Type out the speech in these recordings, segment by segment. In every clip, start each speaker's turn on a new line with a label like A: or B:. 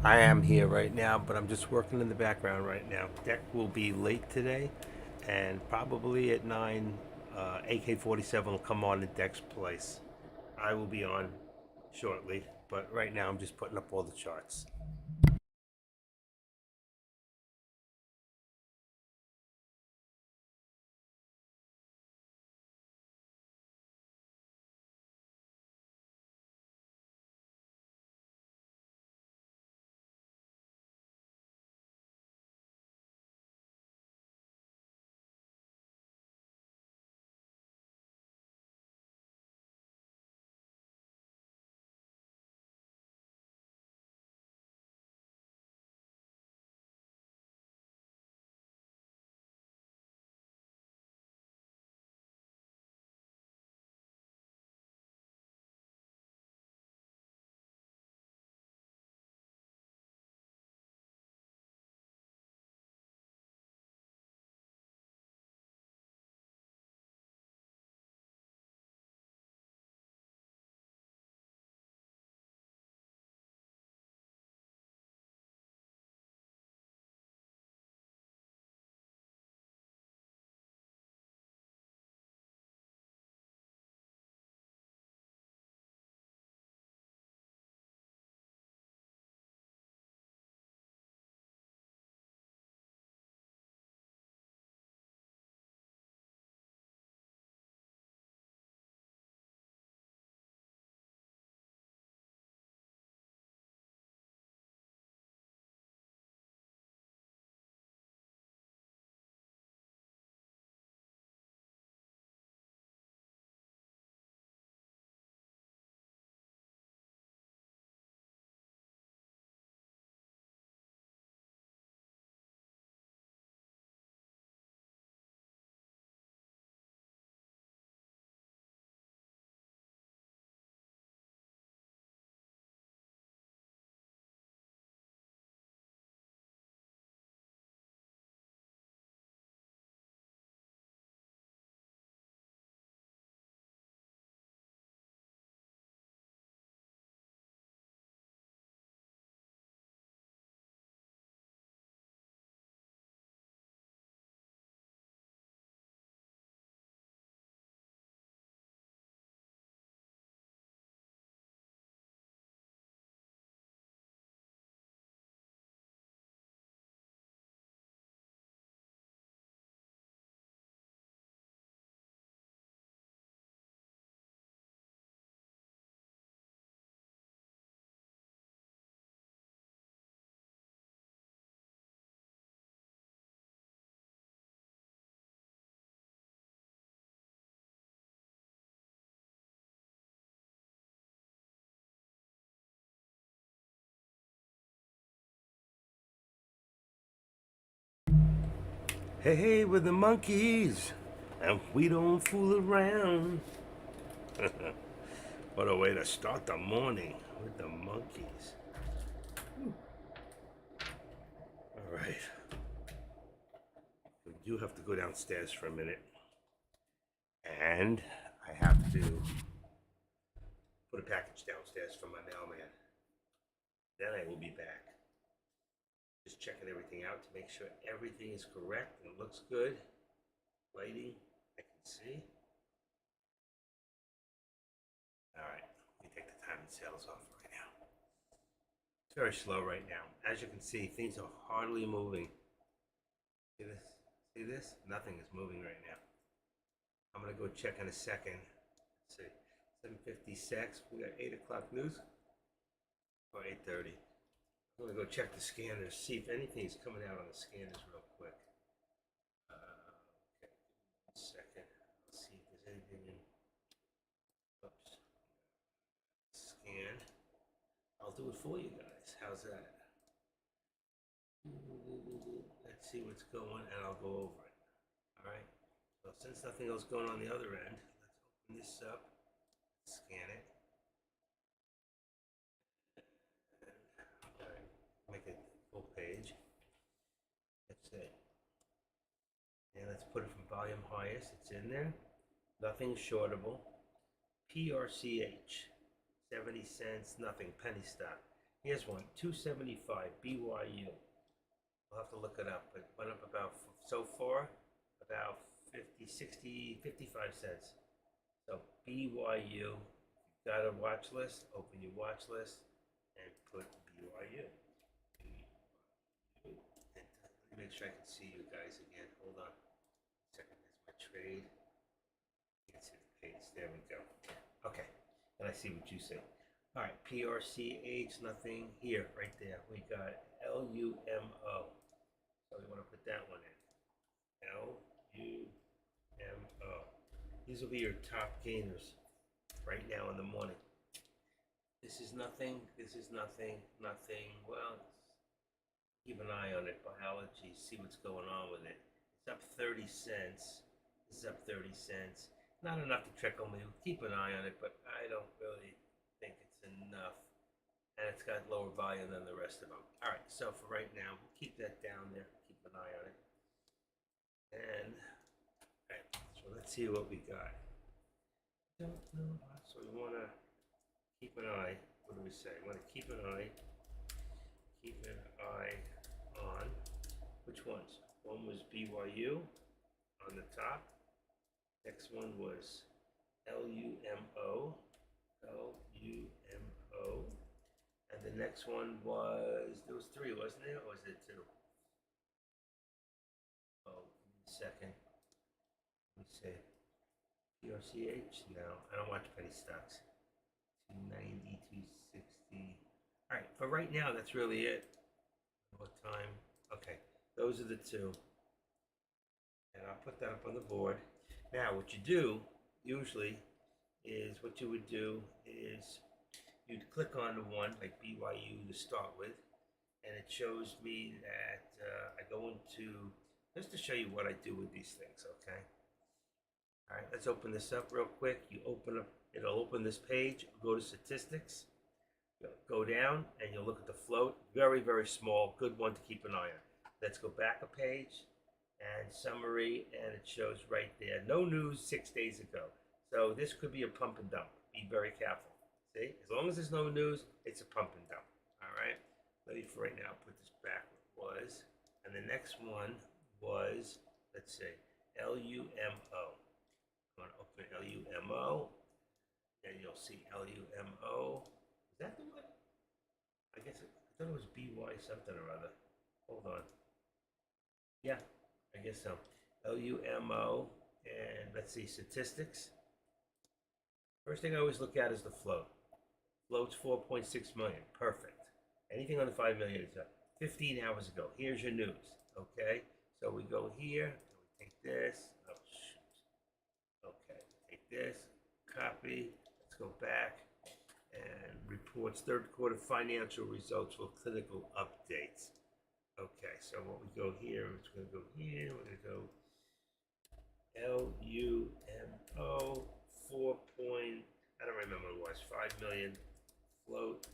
A: I am here right now, but I'm just working in the background right now. Deck will be late today, and probably at 9, AK-47 will come on in Deck's place. I will be on shortly, but right now I'm just putting up all the charts. Hey, hey, we're the monkeys, and we don't fool around. What a way to start the morning with the monkeys. All right, we do have to go downstairs for a minute, and I have to put a package downstairs for my mailman. Then I will be back. Just checking everything out to make sure everything is correct and looks good. Lighting, I can see. All right, let me take the timing sails off right now. It's very slow right now. As you can see, things are hardly moving. See this? See this? Nothing is moving right now. I'm gonna go check in a second. Let's see, 7:56. We got 8 o'clock news or 8:30. I'm gonna go check the scanners, see if anything's coming out on the scanners real quick. Okay, 1 second. Let's see if there's anything in. Oops. Scan. I'll do it for you guys. How's that? Let's see what's going, and I'll go over it. All right. So since nothing else going on the other end, let's open this up, scan it, and all right, make it full page. That's it. And let's put it from volume highest. It's in there. Nothing shortable. PRCH. 70 cents. Nothing. Penny stock. Here's one, 275 BYU. I'll have to look it up, but went up about, so far, about 50, 60, 55 cents. So BYU, got a watch list, open your watch list and put BYU. And let me make sure I can see you guys again. Hold on a second. There's my trade. You can see the page. There we go. Okay. And I see what you see. All right. PRCH, nothing here, right there. We got LUMO. So we want to put that one in. LUMO. These will be your top gainers right now in the morning. This is nothing. This is nothing. Nothing. Well, keep an eye on it. Biology. See what's going on with it. It's up 30 cents. This is up 30 cents. Not enough to trickle me. Keep an eye on it, but I don't really think it's enough. And it's got lower volume than the rest of them. All right. So for right now, we'll keep that down there. Keep an eye on it. And all right. So let's see what we got. Don't know. So we want to keep an eye. What do we say? We want to keep an eye. Keep an eye on which ones? One was BYU on the top. Next one was LUMO. LUMO. And the next one was, there was three, wasn't there? Or was it two? Oh, give me a second. Let me see. PRCH? No, I don't watch penny stocks. 290, 260. All right, for right now, that's really it. What time? Okay, those are the two. And I'll put that up on the board. Now, what you do, usually, is what you would do is you'd click on the one, like BYU to start with, and it shows me that I go into, just to show you what I do with these things, okay? All right, let's open this up real quick. You open up, it'll open this page, go to statistics, go down, and you'll look at the float. Very, very small, good one to keep an eye on. Let's go back a page, and summary, and it shows right there. No news 6 days ago. So this could be a pump and dump. Be very careful. See, as long as there's no news, it's a pump and dump. All right. Let me, for right now, put this back where it was. And the next one was, let's see, LUMO. I'm going to open LUMO, and you'll see LUMO. Is that the one? I guess I thought it was BY something or other. Hold on. Yeah, I guess so. LUMO, and let's see, statistics. First thing I always look at is the float. Float's 4.6 million. Perfect. Anything under 5 million is up. 15 hours ago. Here's your news. Okay? So we go here, and we take this. Oh, shoot. Okay. Take this. Copy. Let's go back. And reports third quarter financial results with clinical updates. Okay. So what we go here, it's going to go here. We're going to go LUMO 4. I don't remember what it was. 5 million float.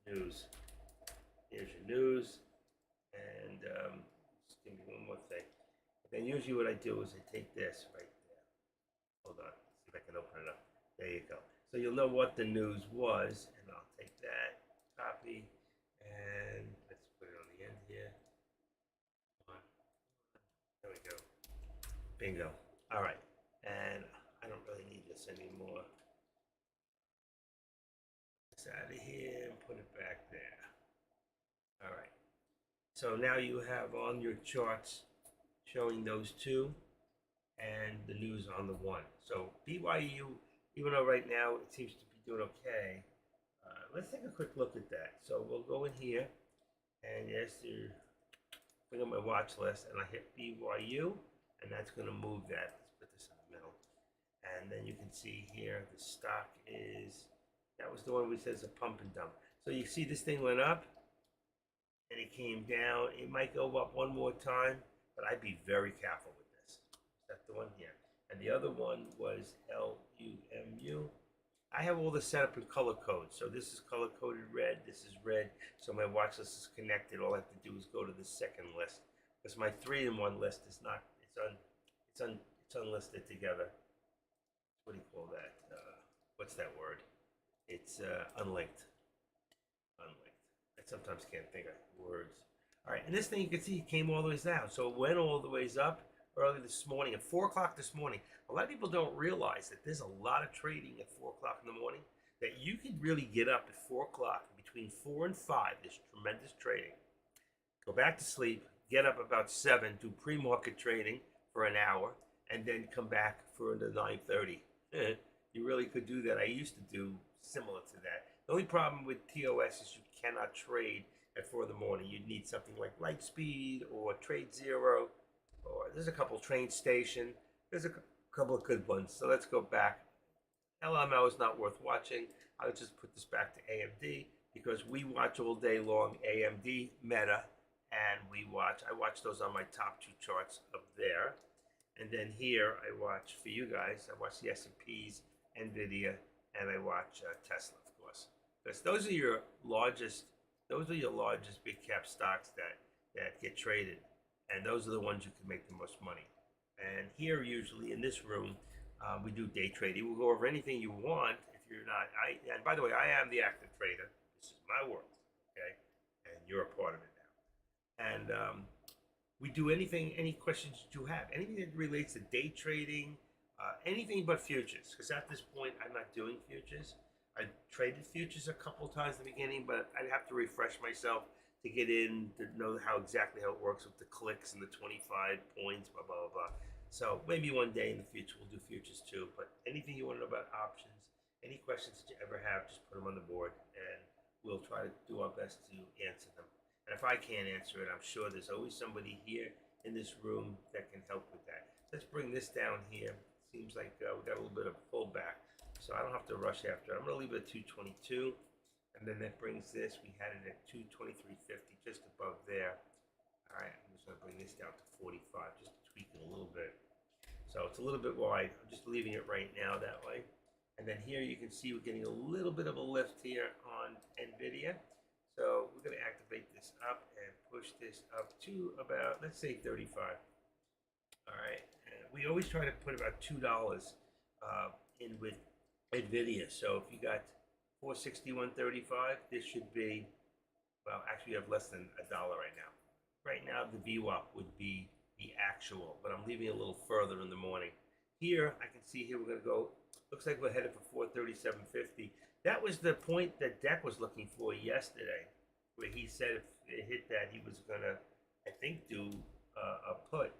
A: News. Here's your news. And just give me one more thing. Then usually what I do is I take this right there. Hold on. See if I can open it up. There you go. So you'll know what the news was, and I'll take that, copy, and let's put it on the end here. There we go. Bingo. All right. And I don't really need this anymore. This out of here and put it back there. All right. So now you have on your charts showing those two and the news on the one. So BYU, even though right now it seems to be doing okay, let's take a quick look at that. So we'll go in here, and yes, bring up my watch list, and I hit BYU, and that's going to move that. Let's put this in the middle. And then you can see here the stock is, that was the one we said is a pump and dump. So you see this thing went up and it came down. It might go up one more time, but I'd be very careful with this. That's the one here. And the other one was LUMU. I have all this set up in color code. So this is color coded red, this is red. So my watch list is connected. All I have to do is go to the second list. Because my 3-in-1 list is not, it's unlisted together. What do you call that? What's that word? It's unlinked. Unlinked. I sometimes can't think of words. All right, and this thing you can see came all the ways down. So it went all the ways up early this morning at 4 o'clock this morning. A lot of people don't realize that there's a lot of trading at 4 o'clock in the morning. That you could really get up at 4 o'clock. Between 4 and 5, there's tremendous trading. Go back to sleep, get up about 7, do pre-market trading for an hour, and then come back for the 9:30. You really could do that. I used to do similar to that. The only problem with TOS is you cannot trade at 4 in the morning. You'd need something like Lightspeed or Trade Zero, or there's a couple Train Station. There's a couple of good ones. So let's go back. LML is not worth watching. I'll just put this back to AMD because we watch all day long AMD, Meta, and I watch those on my top 2 charts up there. And then here I watch, for you guys, I watch the S&Ps, NVIDIA, and I watch Tesla, of course. Because those are your largest big cap stocks that get traded. And those are the ones you can make the most money. And here, usually in this room, we do day trading. We'll go over anything you want. If you're not, and by the way, I am the active trader. This is my world, okay? And you're a part of it now. And we do anything, any questions you have, anything that relates to day trading, anything but futures. Because at this point, I'm not doing futures. I traded futures a couple times in the beginning, but I'd have to refresh myself to get in to know exactly how it works with the clicks and the 25 points, blah, blah, blah, blah. So maybe one day in the future we'll do futures too. But anything you want to know about options, any questions that you ever have, just put them on the board and we'll try to do our best to answer them. And if I can't answer it, I'm sure there's always somebody here in this room that can help with that. Let's bring this down here. Seems like we got a little bit of pullback, so I don't have to rush after it. I'm going to leave it at 222. And then that brings this, we had it at 223.50, just above there. All right, I'm just going to bring this down to 45, just tweak it a little bit. So it's a little bit wide. I'm just leaving it right now that way. And then here you can see we're getting a little bit of a lift here on NVIDIA. So we're going to activate this up and push this up to about, let's say 35. All right, and we always try to put about $2 in with NVIDIA. So if you got 461.35, this should be, well, actually you have less than $1 right now. Right now the VWAP would be the actual, but I'm leaving it a little further in the morning. Here, I can see here we're going to go, looks like we're headed for 437.50. That was the point that Deck was looking for yesterday, where he said if it hit that, he was going to, I think, do a put.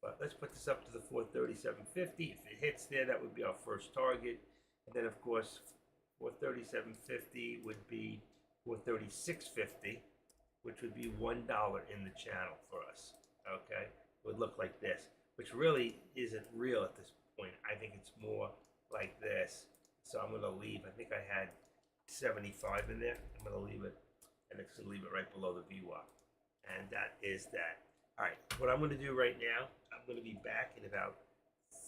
A: But let's put this up to the 437.50. If it hits there, that would be our first target. And then, of course, 437.50 would be 436.50, which would be $1 in the channel for us. Okay, it would look like this, which really isn't real at this point. I think it's more like this. So I'm going to leave. I think I had 75 in there. I'm going to leave it, and it's going to leave it right below the VWAP. And that is that. All right, what I'm going to do right now, I'm going to be back in about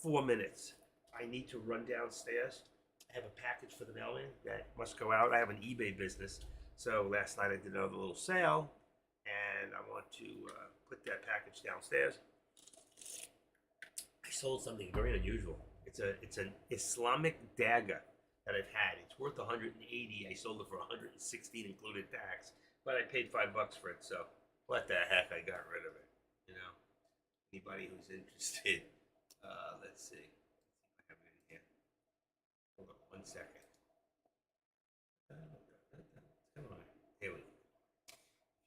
A: 4 minutes. I need to run downstairs. I have a package for the mailman that must go out. I have an eBay business. So last night I did another little sale, and I want to put that package downstairs. I sold something very unusual. It's an Islamic dagger that I've had. It's worth 180. I sold it for 116 included tax, but I paid $5 for it. So what the heck? I got rid of it. You know, anybody who's interested. Let's see. I have it in here. Hold on 1 second. Come on. Here we go.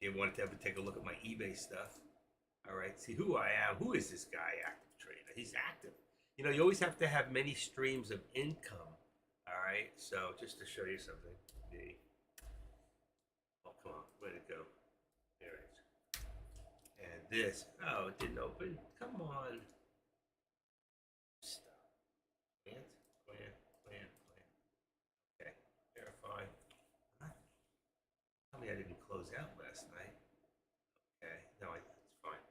A: If you wanted to ever take a look at my eBay stuff, all right, see who I am. Who is this guy, active trader? He's active. You know, you always have to have many streams of income. All right, so just to show you something. Oh, come on, where'd it go? There it is. And this, oh, it didn't open. Come on. Stop. Plant. Okay, verify. Tell me I didn't close out last night. Okay, no, it's fine.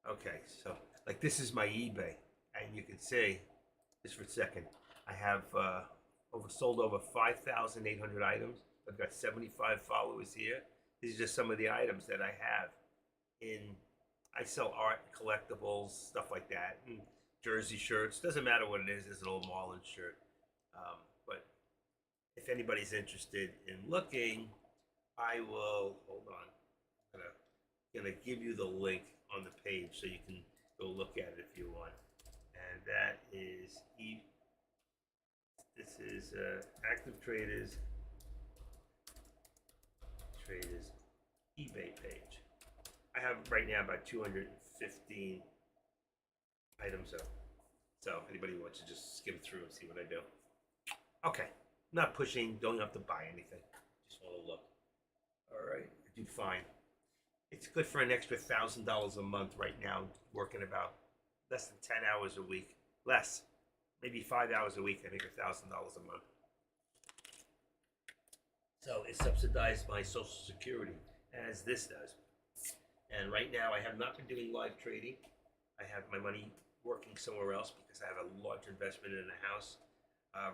A: Okay, so like this is my eBay, and you can see, just for a second, I have sold over 5,800 items. I've got 75 followers here. These are just some of the items that I have. I sell art, collectibles, stuff like that, and jersey shirts. Doesn't matter what it is. It's an old Marlins shirt. But if anybody's interested in looking, I will, hold on, I'm gonna give you the link on the page so you can go look at it if you want. And that is, this is Active Traders eBay page. I have right now about 215 items up. So if anybody wants to just skim through and see what I do. Okay, not pushing, don't have to buy anything. Just want to look. All right, I do fine. It's good for an extra $1,000 a month right now, working about less than 10 hours a week. Less, maybe 5 hours a week. I make $1,000 a month. So it subsidized my Social Security, as this does. And right now, I have not been doing live trading. I have my money working somewhere else because I have a large investment in a house,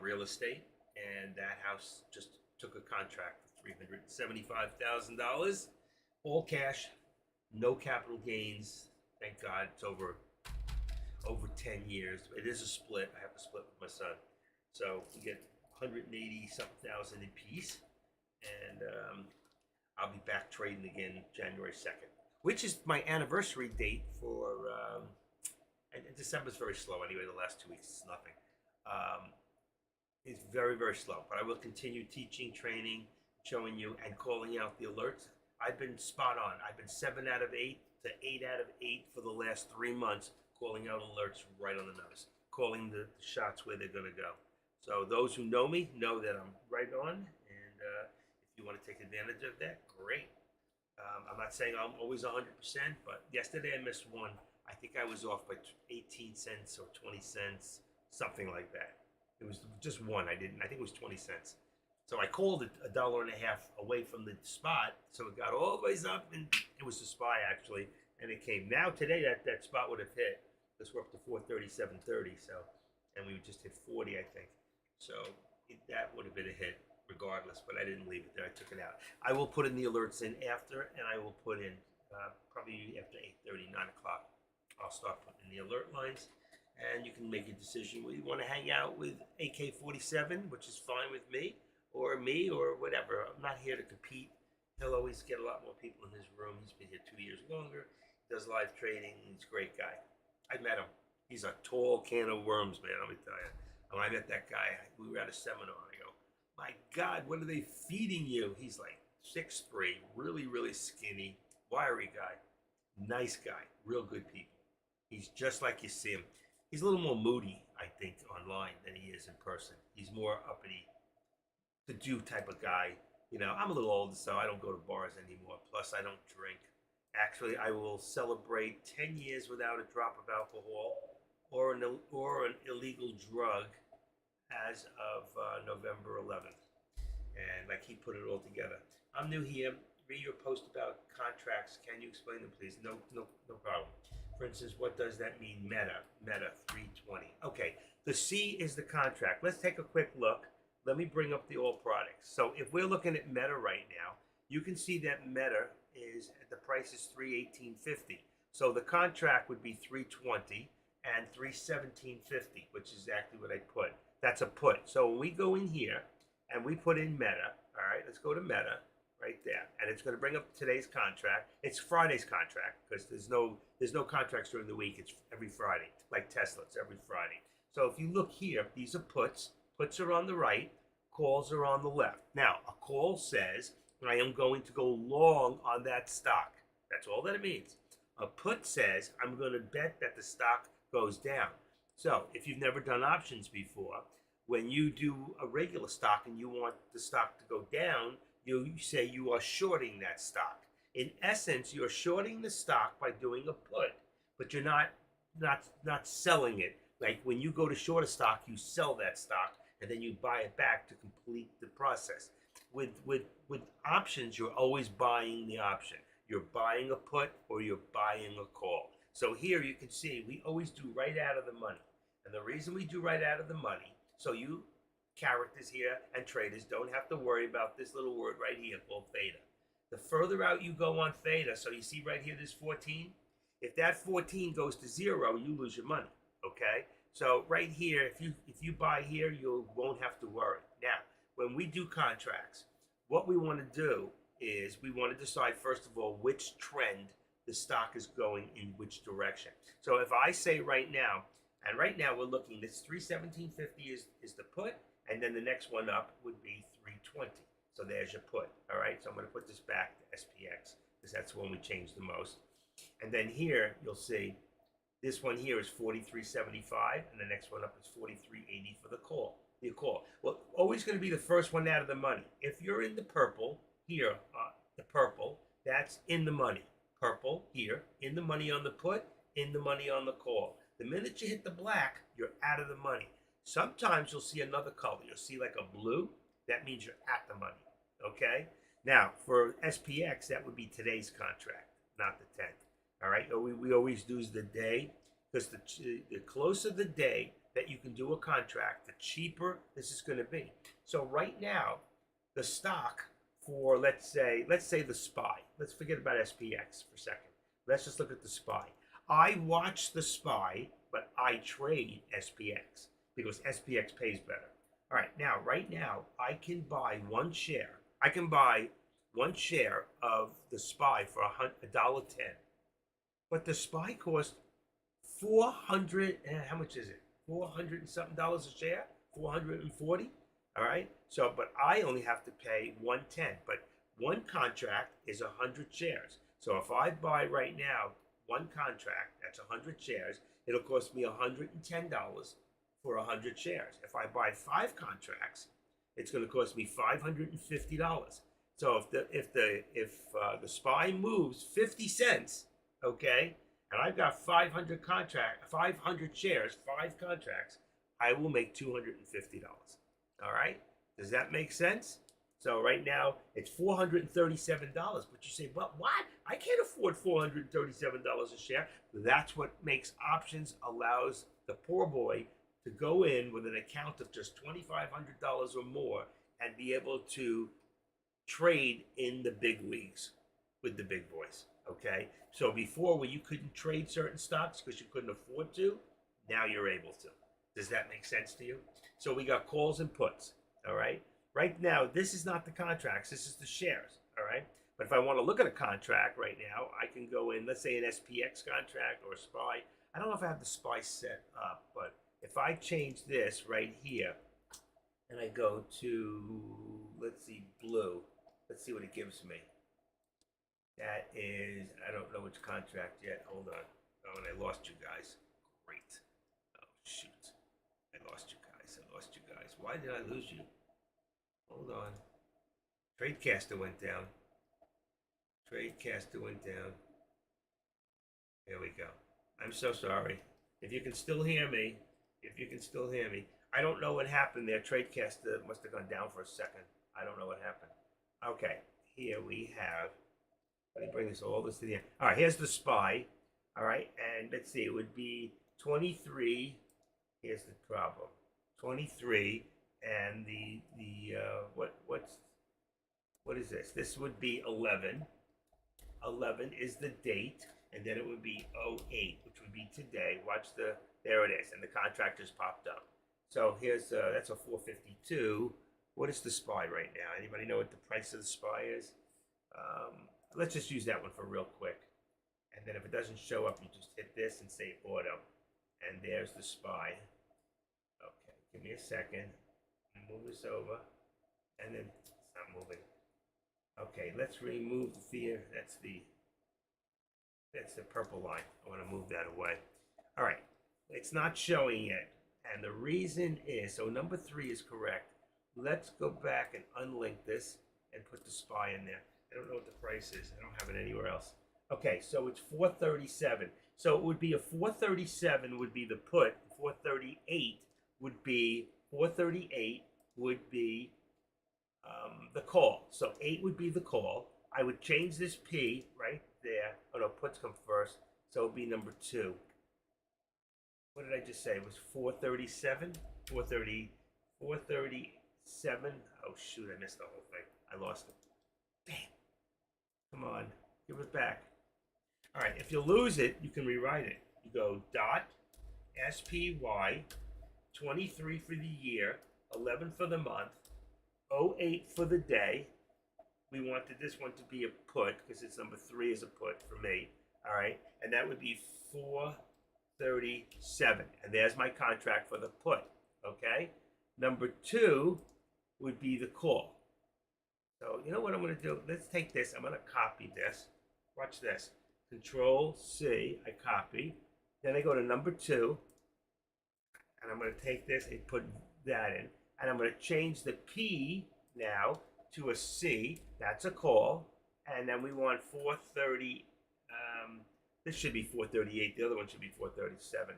A: real estate, and that house just took a contract for $375,000, all cash, no capital gains. Thank God, it's over 10 years. It is a split. I have to split with my son, so we get 180 something thousand a piece, and I'll be back trading again January 2nd, which is my anniversary date for. And December's very slow anyway. The last 2 weeks is nothing. It's very, very slow. But I will continue teaching, training, showing you, and calling out the alerts. I've been spot on. I've been 7 out of 8 to 8 out of 8 for the last 3 months, calling out alerts right on the nose, calling the shots where they're going to go. So those who know me know that I'm right on. And if you want to take advantage of that, great. I'm not saying I'm always 100%, but yesterday I missed one. I think I was off by 18 cents or 20 cents, something like that. It was just one. I think it was 20 cents. So I called it $1.50 away from the spot. So it got all the way up, and it was the SPY actually, and it came. Now today that spot would have hit. Because we're up to 437.30. So, and we just hit 40, I think. So that would have been a hit regardless. But I didn't leave it there. I took it out. I will put in the alerts in after, and I will put in probably after 8:30, 9 o'clock. I'll start putting in the alert lines, and you can make a decision whether you want to hang out with AK-47, which is fine with me, or whatever. I'm not here to compete. He'll always get a lot more people in his room. He's been here 2 years longer. He does live trading. He's a great guy. I met him. He's a tall can of worms, man. Let me tell you. When I met that guy, we were at a seminar. I go, my God, what are they feeding you? He's like 6'3", really, really skinny, wiry guy, nice guy, real good people. He's just like you see him. He's a little more moody, I think, online than he is in person. He's more uppity, the do type of guy. You know, I'm a little older, so I don't go to bars anymore. Plus, I don't drink. Actually, I will celebrate 10 years without a drop of alcohol or an illegal drug as of November 11th. And like he put it all together. I'm new here. Read your post about contracts. Can you explain them, please? No problem. For instance, what does that mean? Meta 320. Okay, the C is the contract. Let's take a quick look. Let me bring up the all products. So if we're looking at Meta right now, you can see that Meta is, the price is $318.50. So the contract would be 320 and 317.50, which is exactly what I put. That's a put. So when we go in here and we put in Meta, all right, let's go to Meta. Right there, and it's going to bring up today's contract. It's Friday's contract because there's no contracts during the week. It's every Friday, like Tesla. It's every Friday. So if you look here, these are puts. Puts are on the right. Calls are on the left. Now a call says I am going to go long on that stock. That's all that it means. A put says I'm going to bet that the stock goes down. So if you've never done options before, when you do a regular stock and you want the stock to go down, you say you are shorting that stock. In essence, you're shorting the stock by doing a put, but you're not selling it. Like when you go to short a stock, you sell that stock and then you buy it back to complete the process. With options, you're always buying the option. You're buying a put or you're buying a call. So here you can see we always do right out of the money. And the reason we do right out of the money, so you characters here and traders don't have to worry about this little word right here called theta. The further out you go on theta, so you see right here this 14, if that 14 goes to 0, you lose your money. Okay, so right here, if you buy here, you won't have to worry. Now when we do contracts, what we want to do is we want to decide, first of all, which trend the stock is going in which direction. So if I say right now, and right now we're looking, this 317.50 is the put, and then the next one up would be 320. So there's your put. All right, so I'm going to put this back to SPX because that's the one we changed the most. And then here you'll see this one here is 43.75, and the next one up is 43.80 for the call. The call. Well, always going to be the first one out of the money. If you're in the purple here, the purple, that's in the money. Purple here, in the money on the put, in the money on the call. The minute you hit the black, you're out of the money. Sometimes you'll see another color. You'll see like a blue. That means you're at the money. Okay? Now, for SPX, that would be today's contract, not the 10th. All right? We always do the day, because the closer the day that you can do a contract, the cheaper this is going to be. So right now, the stock for, let's say the SPY. Let's forget about SPX for a second. Let's just look at the SPY. I watch the SPY, but I trade SPX because SPX pays better. All right, now, right now, I can buy one share. I can buy one share of the SPY for $1.10. But the SPY costs 400, how much is it? 400 and something dollars a share? 440? All right. So, but I only have to pay 110. But one contract is 100 shares. So if I buy right now one contract, that's 100 shares, it'll cost me $110 for 100 shares. If I buy 5 contracts, it's going to cost me $550. So if the SPY moves 50 cents, okay, and I've got 500 shares, 5 contracts, I will make $250. All right? Does that make sense? So right now it's $437, but you say, "But what? I can't afford $437 a share." That's what makes options allows the poor boy to go in with an account of just $2,500 or more and be able to trade in the big leagues with the big boys. Okay, so before, where you couldn't trade certain stocks because you couldn't afford to, now you're able to. Does that make sense to you? So we got calls and puts. All right. Right now, this is not the contracts. This is the shares. All right. But if I want to look at a contract right now, I can go in, let's say an SPX contract or a SPY. I don't know if I have the SPY set up, but if I change this right here and I go to, let's see, blue, let's see what it gives me. That is, I don't know which contract yet. Hold on. Oh, and I lost you guys. Great. Oh, shoot. I lost you guys. Why did I lose you? Hold on. Tradecaster went down. Here we go. I'm so sorry. If you can still hear me, I don't know what happened there. Tradecaster must have gone down for a second. I don't know what happened. Okay, here we have, let me bring this to the end. All right, here's the SPY. All right, and let's see, it would be 23. Here's the problem. 23, and what is this? This would be 11. 11 is the date, and then it would be 08, which would be today. There it is, and the contract just popped up. So here's that's a 452. What is the SPY right now? Anybody know what the price of the SPY is? Let's just use that one for real quick. And then if it doesn't show up, you just hit this and say auto. And there's the SPY. Okay, give me a second. Move this over. And then it's not moving. Okay, let's remove the fear. That's the purple line. I want to move that away. All right, it's not showing yet. And the reason is, so number 3 is correct. Let's go back and unlink this and put the SPY in there. I don't know what the price is. I don't have it anywhere else. Okay, so it's 437. So it would be a 437 would be the put. 438 would be the call. So 8 would be the call. I would change this P right there. Oh no, puts come first. So it would be number 2. What did I just say? It was 437? 437. Oh shoot, I missed the whole thing. I lost it. Damn. Come on, give it back. All right, if you lose it, you can rewrite it. You go dot SPY 23 for the year, 11 for the month, 08 for the day, we wanted this one to be a put because it's number 3 is a put for me. All right, and that would be 437, and there's my contract for the put. Okay, number 2 would be the call. So you know what I'm going to do? Let's take this. I'm going to copy this. Watch this. Control C. I copy. Then I go to number 2, and I'm going to take this and put that in, and I'm going to change the P now to a C. That's a call, and then we want 430. This should be 438. The other one should be 437.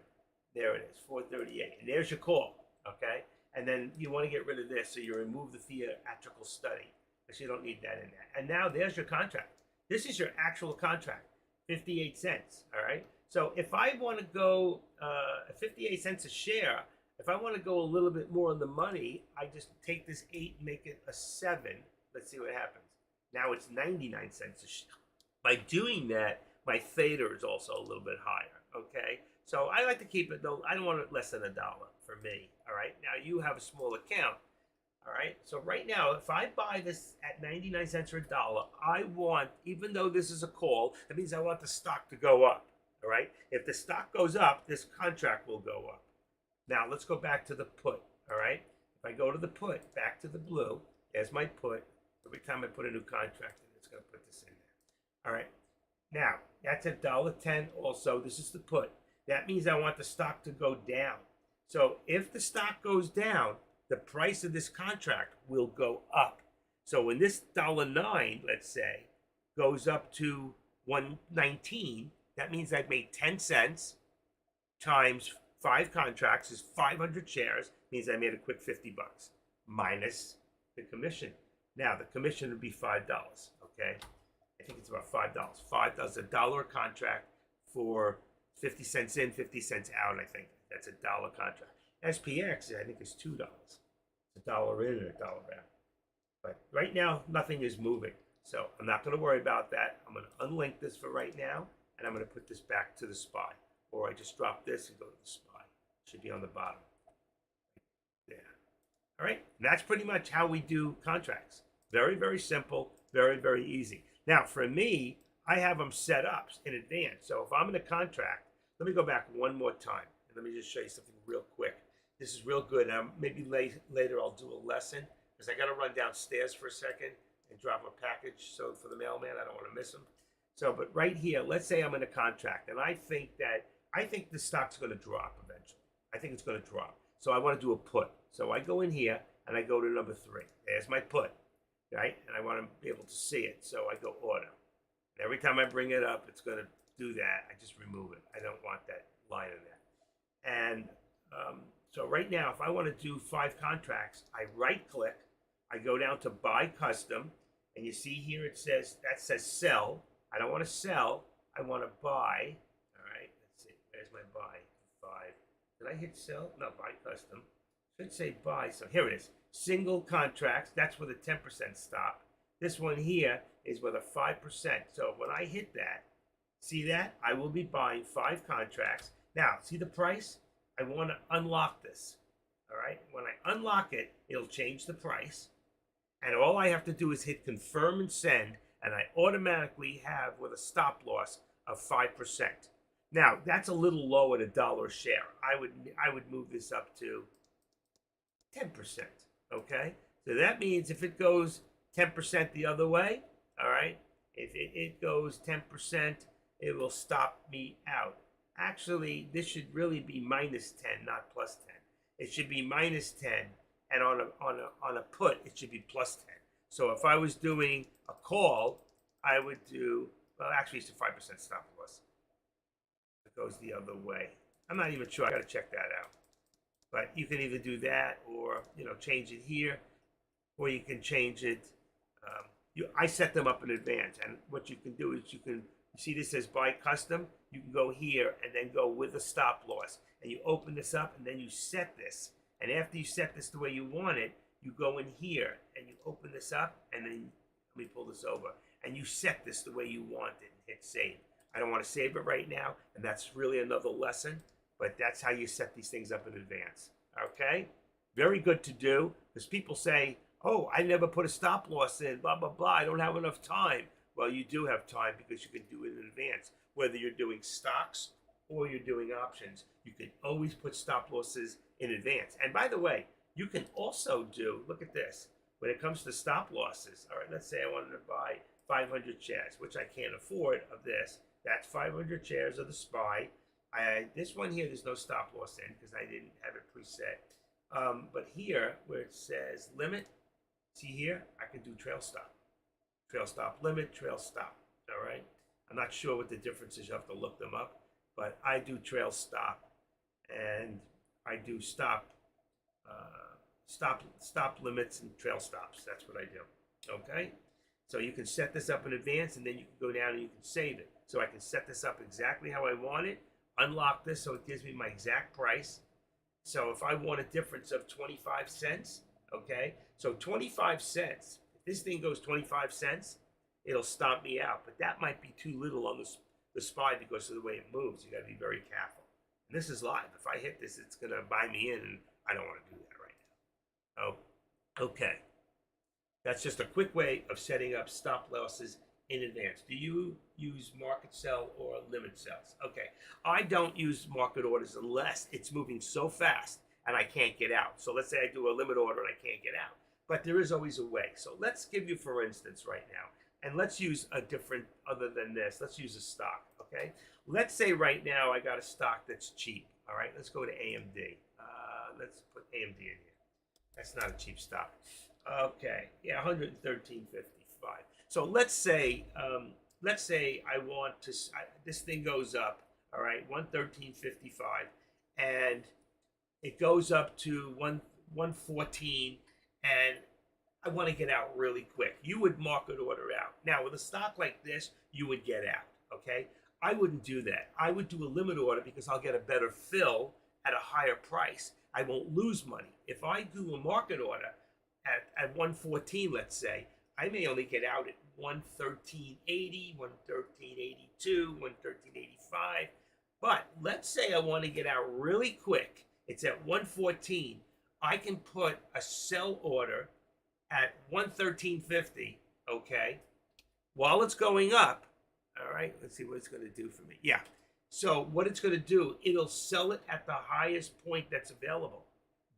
A: There it is, 438. And there's your call, okay? And then you want to get rid of this, so you remove the theatrical study, because you don't need that in there. And now there's your contract. This is your actual contract, 58 cents, all right? So if I want to go 58 cents a share, if I want to go a little bit more on the money, I just take this 8 and make it a 7. Let's see what happens. Now it's 99 cents a share. By doing that, my theta is also a little bit higher, okay? So I like to keep it, though. I don't want it less than $1 for me, all right? Now, you have a small account, all right? So right now, if I buy this at 99 cents or $1, I want, even though this is a call, that means I want the stock to go up, all right? If the stock goes up, this contract will go up. Now, let's go back to the put, all right? If I go to the put, back to the blue, there's my put. Every time I put a new contract in, it's going to put this in there. All right. Now, that's $1.10 also. This is the put. That means I want the stock to go down. So if the stock goes down, the price of this contract will go up. So when this $1.09, let's say, goes up to $1.19, that means I've made 10 cents times 5 contracts is 500 shares, means I made a quick 50 bucks minus the commission. Now the commission would be $5, okay? I think it's about $5. $5 a dollar contract for 50 cents in, 50 cents out, I think. That's $1 contract. SPX, I think, is $2. It's $1 in and $1 out. But right now, nothing is moving. So I'm not going to worry about that. I'm going to unlink this for right now, and I'm going to put this back to the SPY. Or I just drop this and go to the SPY. It should be on the bottom. There. All right, and that's pretty much how we do contracts. Very, very simple, very, very easy. Now, for me, I have them set up in advance. So if I'm in a contract, let me go back one more time. And let me just show you something real quick. This is real good. Maybe later I'll do a lesson, because I got to run downstairs for a second and drop a package. So for the mailman, I don't want to miss him. So, but right here, let's say I'm in a contract, and I think the stock's going to drop eventually. I think it's going to drop. So I want to do a put. So I go in here, and I go to number 3. There's my put, right? And I want to be able to see it. So I go order. And every time I bring it up, it's going to do that. I just remove it. I don't want that line in there. And so right now, if I want to do 5 contracts, I right-click. I go down to Buy Custom. And you see here it says, that says Sell. I don't want to sell. I want to buy. All right. Let's see. There's my buy. 5. Did I hit sell? No, Buy Custom. Should say buy. So here it is. Single contracts. That's with a 10% stop. This one here is with a 5%. So when I hit that, see that? I will be buying 5 contracts. Now, see the price? I want to unlock this. All right. When I unlock it, it'll change the price. And all I have to do is hit confirm and send. And I automatically have with a stop loss of 5%. Now, that's a little low at $1 a share. I would move this up to 10%, okay? So that means if it goes 10% the other way, all right, if it goes 10%, it will stop me out. Actually, this should really be minus 10, not plus 10. It should be minus 10, and on a put, it should be plus 10. So if I was doing a call, I would do, well, actually it's a 5% stop loss. It goes the other way. I'm not even sure. I got to check that out. But you can either do that or, change it here, or you can change it. I set them up in advance. And what you can do is you see this says Buy Custom. You can go here and then go with a stop loss. And you open this up and then you set this. And after you set this the way you want it, you go in here and you open this up, and then let me pull this over, and you set this the way you want it and hit save. I don't want to save it right now, and that's really another lesson, but that's how you set these things up in advance. Okay? Very good to do, because people say, Oh, I never put a stop loss in, blah, blah, blah. I don't have enough time. Well, you do have time because you can do it in advance. Whether you're doing stocks or you're doing options, you can always put stop losses in advance. And by the way, you can also do, look at this, when it comes to stop losses. All right, let's say I wanted to buy 500 shares, which I can't afford of this. That's 500 shares of the SPY. This one here, there's no stop loss in because I didn't have it preset. But here, where it says limit, see here, I can do trail stop limit, trail stop. All right. I'm not sure what the difference is. You have to look them up, but I do trail stop, and I do stop limits and trail stops. That's what I do. Okay. So you can set this up in advance, and then you can go down and you can save it. So I can set this up exactly how I want it, unlock this so it gives me my exact price. So if I want a difference of 25 cents, okay, so 25 cents, if this thing goes 25 cents, it'll stomp me out. But that might be too little on the SPY because of the way it moves. You got to be very careful. And this is live. If I hit this, it's going to buy me in, and I don't want to do that right now. Oh, okay. That's just a quick way of setting up stop losses in advance. Do you use market sell or limit sells? Okay, I don't use market orders unless it's moving so fast and I can't get out. So let's say I do a limit order and I can't get out. But there is always a way. So let's give you, for instance, right now, and let's use a different, other than this, let's use a stock, okay? Let's say right now I got a stock that's cheap, all right? Let's go to AMD. Let's put AMD in here. That's not a cheap stock. Okay, yeah, 113.55. So let's say I want to. This thing goes up, all right, 113.55, and it goes up to 114, and I want to get out really quick. You would market order out. Now with a stock like this, you would get out. Okay, I wouldn't do that. I would do a limit order because I'll get a better fill at a higher price. I won't lose money. If I do a market order at 114, let's say, I may only get out at 113.80, 113.82, 113.85. But let's say I want to get out really quick. It's at 114. I can put a sell order at 113.50, okay, while it's going up. All right, let's see what it's going to do for me. Yeah. So what it's going to do, it'll sell it at the highest point that's available,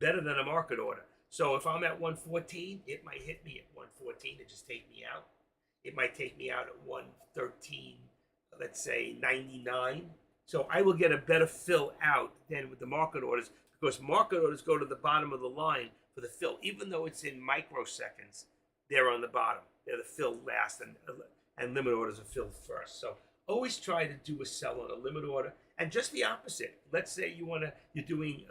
A: better than a market order. So if I'm at 114, it might hit me at 114 and just take me out. It might take me out at 113, let's say 99. So I will get a better fill out than with the market orders because market orders go to the bottom of the line for the fill. Even though it's in microseconds, they're on the bottom. They're the fill last, and limit orders are filled first. So always try to do a sell on a limit order, and just the opposite. Let's say you're doing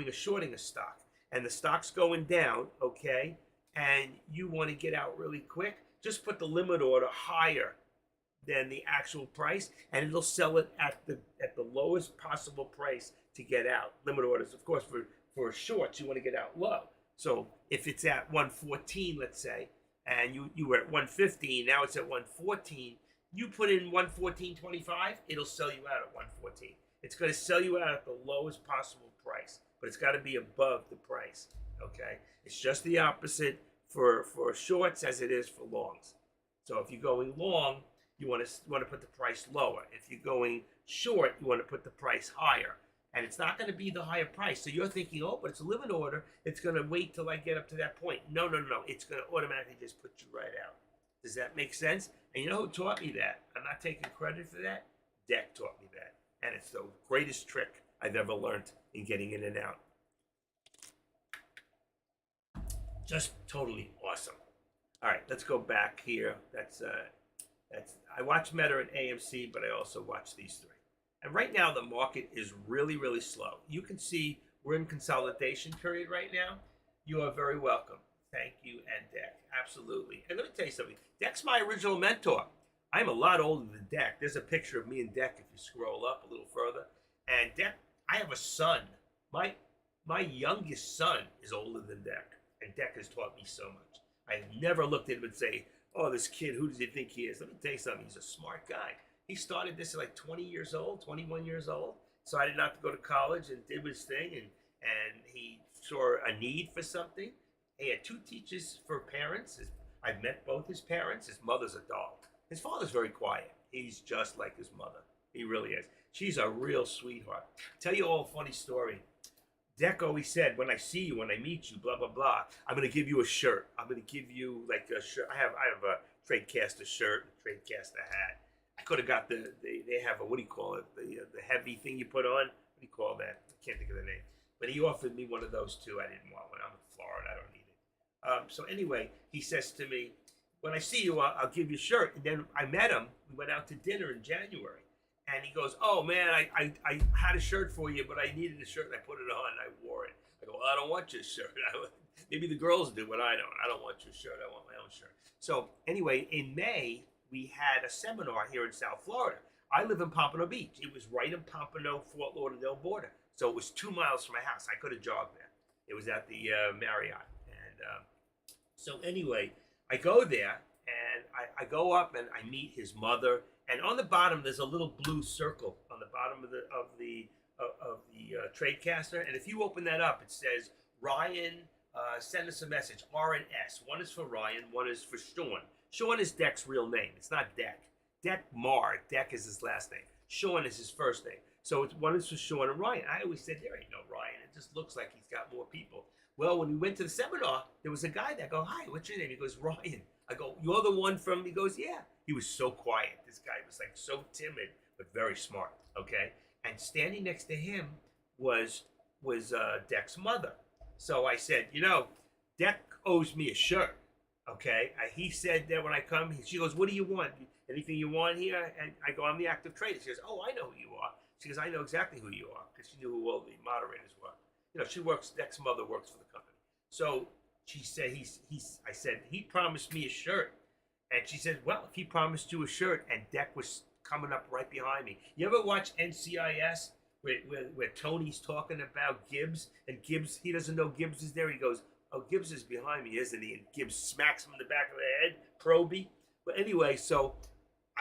A: a shorting a stock, and the stock's going down, okay, and you want to get out really quick. Just put the limit order higher than the actual price, and it'll sell it at the lowest possible price to get out. Limit orders, of course, for shorts, you want to get out low. So if it's at 114, let's say, and you were at 115, now it's at 114. You put in 114.25, it'll sell you out at 114. It's going to sell you out at the lowest possible price, but it's got to be above the price. Okay, it's just the opposite for shorts as it is for longs. So if you're going long, you want to put the price lower. If you're going short, you want to put the price higher. And it's not going to be the higher price. So you're thinking, oh, but it's a limit order. It's going to wait till I get up to that point. No. It's going to automatically just put you right out. Does that make sense? And you know who taught me that? I'm not taking credit for that. Deck taught me that. And it's the greatest trick I've ever learned in getting in and out. Just totally awesome. All right, let's go back here. I watch Meta and AMC, but I also watch these three. And right now the market is really, really slow. You can see we're in consolidation period right now. You are very welcome. Thank you, and Deck. Absolutely. And let me tell you something. Deck's my original mentor. I'm a lot older than Deck. There's a picture of me and Deck if you scroll up a little further. And Deck, I have a son. My youngest son is older than Deck. And Deck has taught me so much. I never looked at him and say, oh, this kid, who does he think he is? Let me tell you something. He's a smart guy. He started this at like 20 years old, 21 years old. Decided not to go to college and did his thing. And he saw a need for something. He had two teachers for parents. I've met both his parents. His mother's a doll. His father's very quiet. He's just like his mother. He really is. She's a real sweetheart. Tell you all a funny story. Deck always said, when I see you, when I meet you, blah blah blah, I'm gonna give you a shirt. I'm gonna give you like a shirt. I have a Tradecaster shirt, a Tradecaster hat. I could have got they have a, what do you call it, the heavy thing you put on. What do you call that? I can't think of the name. But he offered me one of those too. I didn't want one. I'm in Florida. I don't need it. So anyway, he says to me, when I see you, I'll give you a shirt. And then I met him. We went out to dinner in January. And he goes, oh man, I had a shirt for you, but I needed a shirt and I put it on and I wore it. I go, well, I don't want your shirt. Maybe the girls do, but I don't. I don't want your shirt. I want my own shirt. So anyway, in May, we had a seminar here in South Florida. I live in Pompano Beach. It was right in Pompano, Fort Lauderdale border. So it was 2 miles from my house. I could have jogged there. It was at the Marriott. And so anyway, I go there and I go up and I meet his mother. And on the bottom, there's a little blue circle on the bottom of the Tradecaster. And if you open that up, it says, Ryan, send us a message, R and S. One is for Ryan, one is for Sean. Sean is Deck's real name. It's not Deck. Deck Marr. Deck is his last name. Sean is his first name. So one is for Sean and Ryan. I always said, there ain't no Ryan. It just looks like he's got more people. Well, when we went to the seminar, there was a guy that go, hi, what's your name? He goes, Ryan. I go, you're the one from, he goes, yeah. He was so quiet. This guy was like so timid, but very smart, okay? And standing next to him was Deck's mother. So I said, Deck owes me a shirt, okay? He said that when I come, she goes, what do you want? Anything you want here? And I go, I'm the active trader. She goes, oh, I know who you are. She goes, I know exactly who you are, because she knew who all the moderators were. She works, Deck's mother works for the company. So she said, I said, he promised me a shirt. And she said, well, if he promised you a shirt, and Deck was coming up right behind me. You ever watch NCIS where Tony's talking about Gibbs, and Gibbs, he doesn't know Gibbs is there. He goes, oh, Gibbs is behind me, isn't he? And Gibbs smacks him in the back of the head, Proby. But anyway, so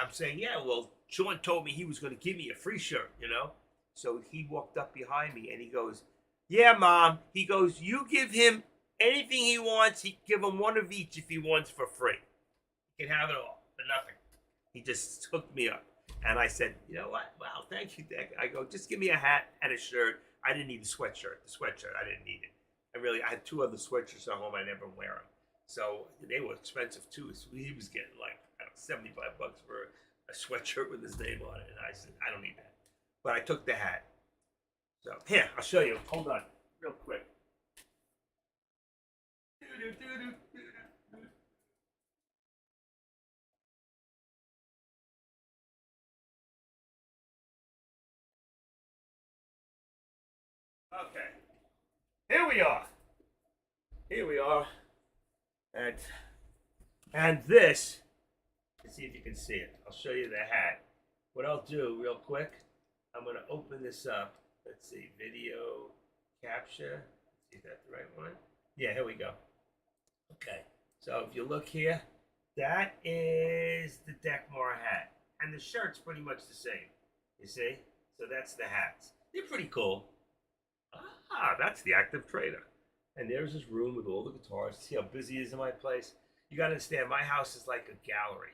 A: I'm saying, yeah, well, Sean told me he was going to give me a free shirt, So he walked up behind me, and he goes, yeah, Mom. He goes, you give him anything he wants. He give him one of each if he wants for free. He can have it all for nothing. He just hooked me up. And I said, you know what? Wow, thank you, Deck. I go, just give me a hat and a shirt. I didn't need the sweatshirt. The sweatshirt, I didn't need it. I had 2 other sweatshirts at home. I never wear them. So they were expensive too. So he was getting like, I don't know, $75 for a sweatshirt with his name on it. And I said, I don't need that. But I took the hat. So here, I'll show you. Hold on, real quick. Okay, here we are. Here we are. And this, let's see if you can see it. I'll show you the hat. What I'll do real quick, I'm going to open this up. Let's see, video capture. Let's see if that's the right one. Yeah, here we go. Okay, so if you look here, that is the Deck Marr hat. And the shirt's pretty much the same. You see? So that's the hats. They're pretty cool. Ah, that's the active trader. And there's this room with all the guitars. See how busy it is in my place? You gotta understand, my house is like a gallery.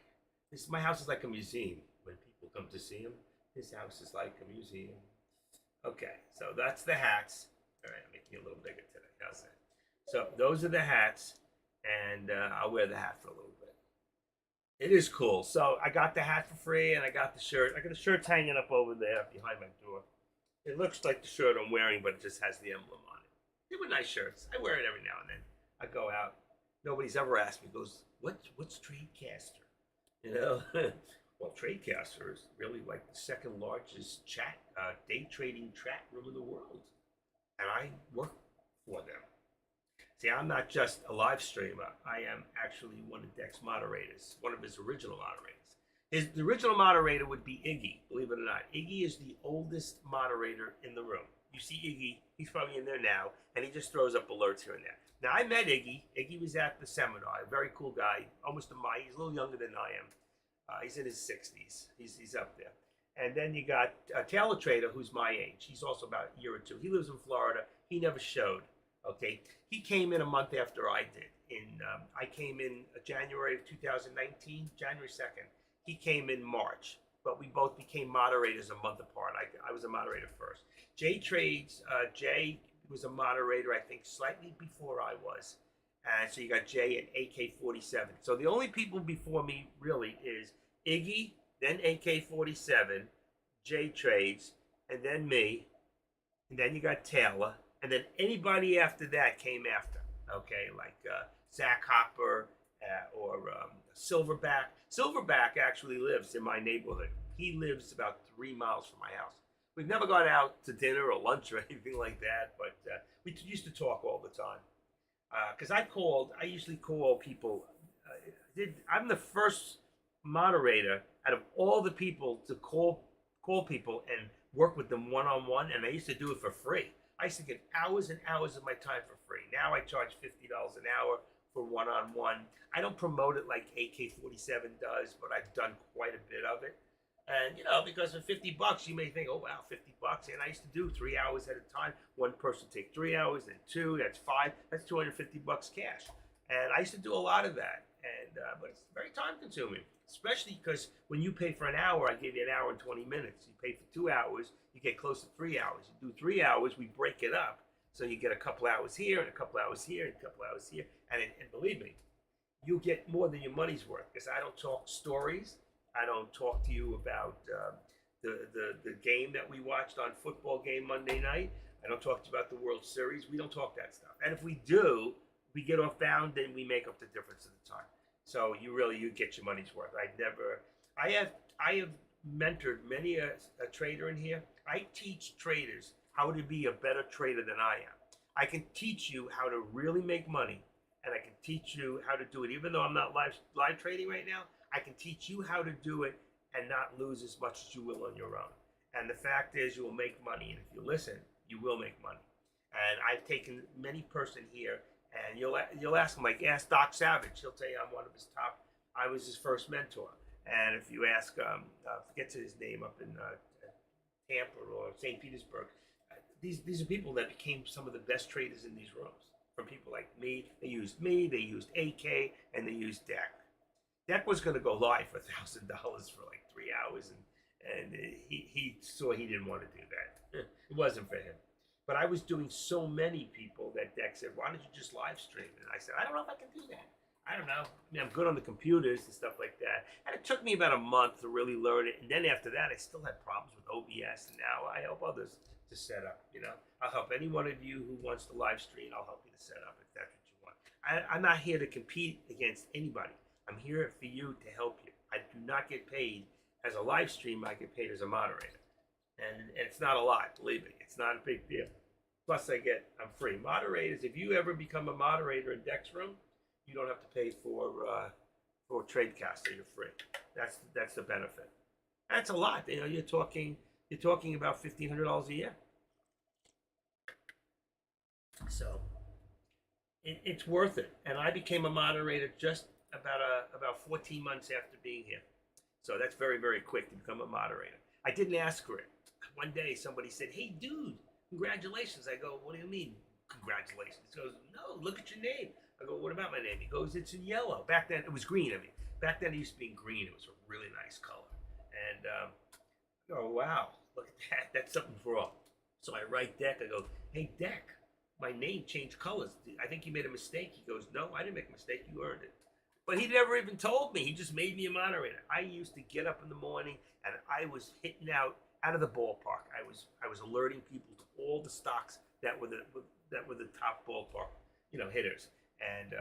A: My house is like a museum. When people come to see him, his house is like a museum. Okay, so that's the hats. All right, I'm making it a little bigger today. How's that? So those are the hats, and I'll wear the hat for a little bit. It is cool. So I got the hat for free, and I got the shirt. I got the shirts hanging up over there behind my door. It looks like the shirt I'm wearing, but it just has the emblem on it. They were nice shirts. I wear it every now and then. I go out. Nobody's ever asked me, goes, what's Tradecaster? Well, Tradecaster is really like the second largest day trading chat room in the world. And I work for them. See, I'm not just a live streamer. I am actually one of Deck's moderators, one of his original moderators. The original moderator would be Iggy, believe it or not. Iggy is the oldest moderator in the room. You see Iggy, he's probably in there now, and he just throws up alerts here and there. Now, I met Iggy. Iggy was at the seminar, a very cool guy, almost he's a little younger than I am. He's in his 60s. He's up there. And then you got Taylor Trader, who's my age. He's also about a year or two. He lives in Florida. He never showed, Okay, he came in a month after I did. I came in January of 2019, January 2nd. He came in March, but we both became moderators a month apart. I was a moderator first. Jay Trades, Jay was a moderator, I think, slightly before I was. And so you got Jay and AK-47. So the only people before me really is Iggy, then AK-47, Jay Trades, and then me, and then you got Taylor, and then anybody after that came after. Okay, like Zach Hopper or Silverback. Silverback actually lives in my neighborhood. He lives about 3 miles from my house. We've never gone out to dinner or lunch or anything like that, but we used to talk all the time. Because I usually call people. I'm the first moderator out of all the people to call people and work with them one on one, and I used to do it for free. I used to get hours and hours of my time for free. Now I charge $50 an hour for one on one. I don't promote it like AK-47 does, but I've done quite a bit of it. And because of $50, you may think, oh wow, $50. And I used to do 3 hours at a time. One person take 3 hours, then two. That's 5. That's $250 cash. And I used to do a lot of that. And but it's very time consuming, especially because when you pay for an hour, I give you an hour and 20 minutes. You pay for 2 hours, you get close to 3 hours. You do 3 hours, we break it up. So you get a couple hours here and a couple hours here and a couple hours here. And believe me, you get more than your money's worth because I don't talk stories. I don't talk to you about the game that we watched on football game Monday night. I don't talk to you about the World Series. We don't talk that stuff. And if we do, we get off bound, then we make up the difference of the time. So you get your money's worth. I have mentored many a trader in here. I teach traders how to be a better trader than I am. I can teach you how to really make money, and I can teach you how to do it. Even though I'm not live trading right now, I can teach you how to do it and not lose as much as you will on your own. And the fact is, you will make money, and if you listen, you will make money. And I've taken many person here, and you'll ask him, like ask Doc Savage. He'll tell you I'm one of his top. I was his first mentor. And if you ask, forget his name up in Tampa or St. Petersburg, these are people that became some of the best traders in these rooms. From people like me, they used AK, and they used Dak. Dak was going to go live for $1,000 for like 3 hours, and he saw he didn't want to do that. It wasn't for him. But I was doing so many people that Dak said, why don't you just live stream? And I said, I don't know if I can do that. I don't know. I mean, I'm good on the computers and stuff like that. And it took me about a month to really learn it. And then after that, I still had problems with OBS. And now I help others to set up. I'll help any one of you who wants to live stream. I'll help you to set up if that's what you want. I'm not here to compete against anybody. I'm here for you to help you. I do not get paid as a live stream. I get paid as a moderator. And it's not a lot, believe me. It's not a big deal. Plus, I'm free. Moderators, if you ever become a moderator in Dex Room, you don't have to pay for Tradecaster. You're free. That's the benefit. That's a lot. You're talking about $1,500 a year. So it's worth it. And I became a moderator just about 14 months after being here. So that's very, very quick to become a moderator. I didn't ask for it. One day somebody said, "Hey, dude, congratulations." I go, "What do you mean, congratulations?" He goes, "No, look at your name." I go, "What about my name?" He goes, "It's in yellow." Back then, it was green. Back then it used to be in green. It was a really nice color. And I go, "Wow, look at that. That's something for all." So I write Deck. I go, "Hey, Deck, my name changed colors. I think you made a mistake." He goes, "No, I didn't make a mistake. You earned it." But he never even told me. He just made me a moderator. I used to get up in the morning and I was hitting out of the ballpark. I was alerting people to all the stocks that were the top ballpark, hitters. And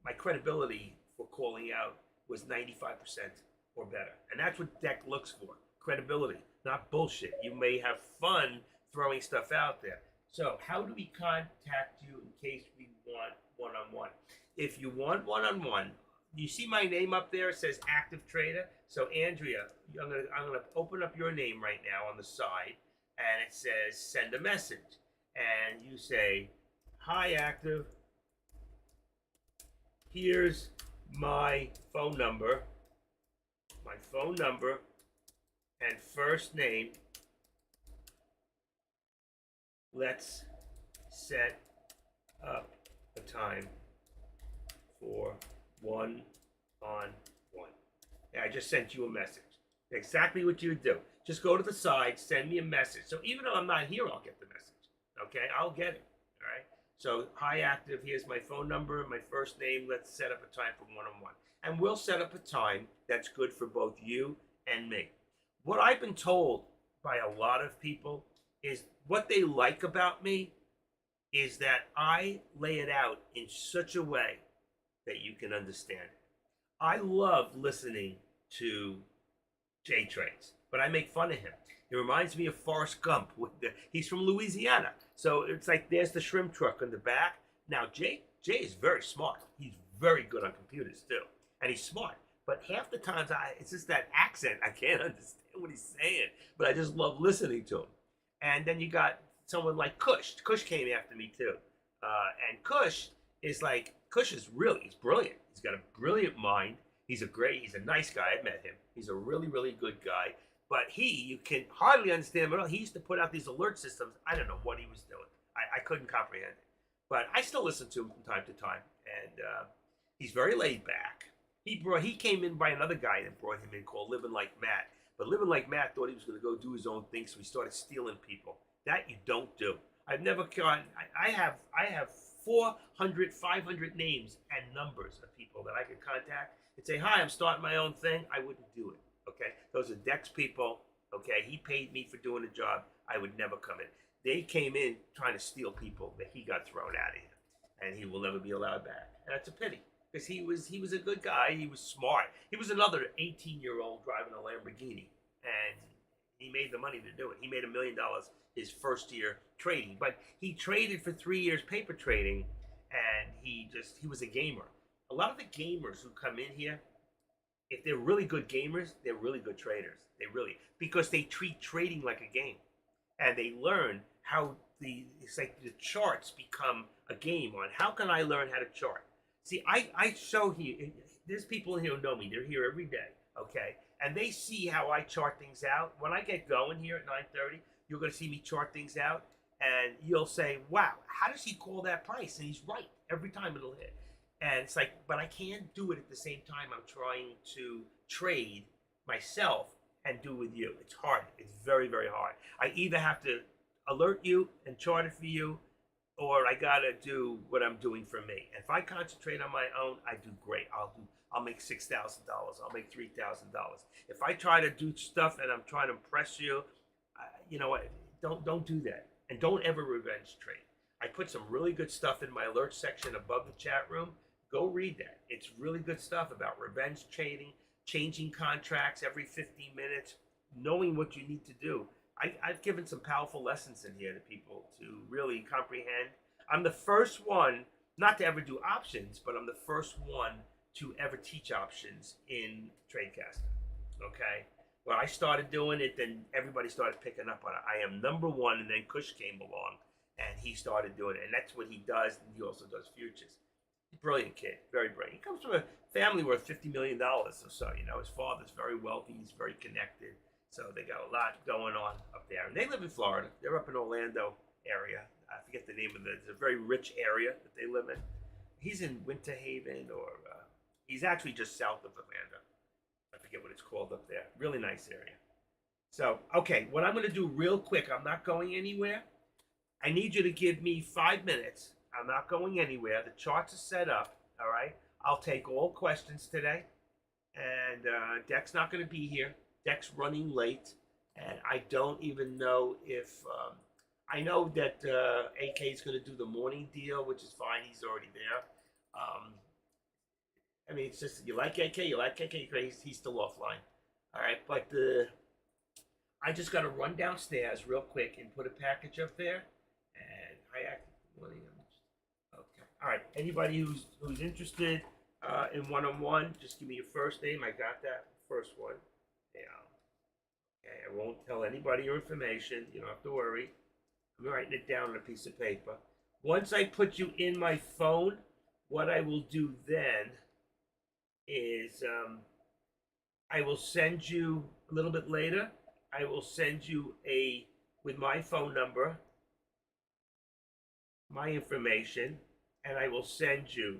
A: my credibility for calling out was 95% or better. And that's what Deck looks for: credibility, not bullshit. You may have fun throwing stuff out there. So how do we contact you in case we want one-on-one? If you want one-on-one, you see my name up there? It says Active Trader. So Andrea, I'm gonna open up your name right now on the side, and it says send a message, and you say, "Hi, Active. Here's my phone number and first name. Let's set up a time for one-on-one. Yeah, I just sent you a message. Exactly what you would do. Just go to the side, send me a message. So even though I'm not here, I'll get the message. Okay, I'll get it. All right. So hi, active. Here's my phone number, my first name. Let's set up a time for one-on-one, and we'll set up a time that's good for both you and me. What I've been told by a lot of people is what they like about me is that I lay it out in such a way that you can understand it. I love listening to J Trains, but I make fun of him. He reminds me of Forrest Gump. He's from Louisiana, so it's like there's the shrimp truck in the back. Now Jay is very smart. He's very good on computers too, and he's smart. But half the times, it's just that accent. I can't understand what he's saying, but I just love listening to him. And then you got someone like Kush. Kush came after me too, and Kush is he's brilliant. He's got a brilliant mind. He's a nice guy. I met him. He's a really, really good guy. But you can hardly understand him at all. He used to put out these alert systems. I don't know what he was doing. I couldn't comprehend it. But I still listen to him from time to time. And he's very laid back. He came in by another guy that brought him in called Living Like Matt. But Living Like Matt thought he was going to go do his own thing, so he started stealing people. That you don't do. I've never caught. I have 400, 500 names and numbers of people that I could contact and say, "Hi, I'm starting my own thing." I wouldn't do it. Okay, those are Dex people. Okay, he paid me for doing the job. I would never come in. They came in trying to steal people that he got thrown out of here, and he will never be allowed back. And that's a pity because he was a good guy. He was smart. He was another 18-year-old driving a Lamborghini, and he made the money to do it. He made $1 million his first year trading, but he traded for 3 years paper trading, and he was a gamer. A lot of the gamers who come in here, if they're really good gamers, they're really good traders. Because they treat trading like a game, and they learn how it's like the charts become a game on how can I learn how to chart. See, I show here. There's people here who know me. They're here every day, okay, and they see how I chart things out. When I get going here at 9:30, you're going to see me chart things out, and you'll say, "Wow, how does he call that price?" And he's right every time it'll hit. And it's like, but I can't do it at the same time I'm trying to trade myself and do with you. It's hard. It's very, very hard. I either have to alert you and chart it for you, or I gotta do what I'm doing for me. And if I concentrate on my own, I do great. I'll make $6,000. I'll make $3,000. If I try to do stuff and I'm trying to impress you, you know what? Don't do that. And don't ever revenge trade. I put some really good stuff in my alert section above the chat room. Go read that. It's really good stuff about revenge trading, changing contracts every 15 minutes, knowing what you need to do. I've given some powerful lessons in here to people to really comprehend. I'm the first one, not to ever do options, but I'm the first one to ever teach options in TradeCaster. Okay? When I started doing it, then everybody started picking up on it. I am number one, and then Kush came along, and he started doing it. And that's what he does, and he also does futures. Brilliant kid, very brilliant. He comes from a family worth $50 million or so. You know, his father's very wealthy. He's very connected. So they got a lot going on up there. And they live in Florida. They're up in Orlando area. I forget the name of it. It's a very rich area that they live in. He's in Winter Haven, or he's actually just south of Orlando. I forget what it's called up there. Really nice area. So, okay, what I'm going to do real quick, I'm not going anywhere. I need you to give me 5 minutes. I'm not going anywhere. The charts are set up, all right? I'll take all questions today. And Deck's not going to be here. Deck's running late. And I don't even know if... I know that AK is going to do the morning deal, which is fine. He's already there. I mean, it's just, you like AK? You like AK? He's still offline. All right, but I just got to run downstairs real quick and put a package up there. And I act... Okay. All right. Anybody who's interested in one-on-one, just give me your first name. I got that first one. Yeah. Okay. I won't tell anybody your information. You don't have to worry. I'm writing it down on a piece of paper. Once I put you in my phone, what I will do then is I will send you a little bit later. I will send you with my phone number, my information,
B: and I will send you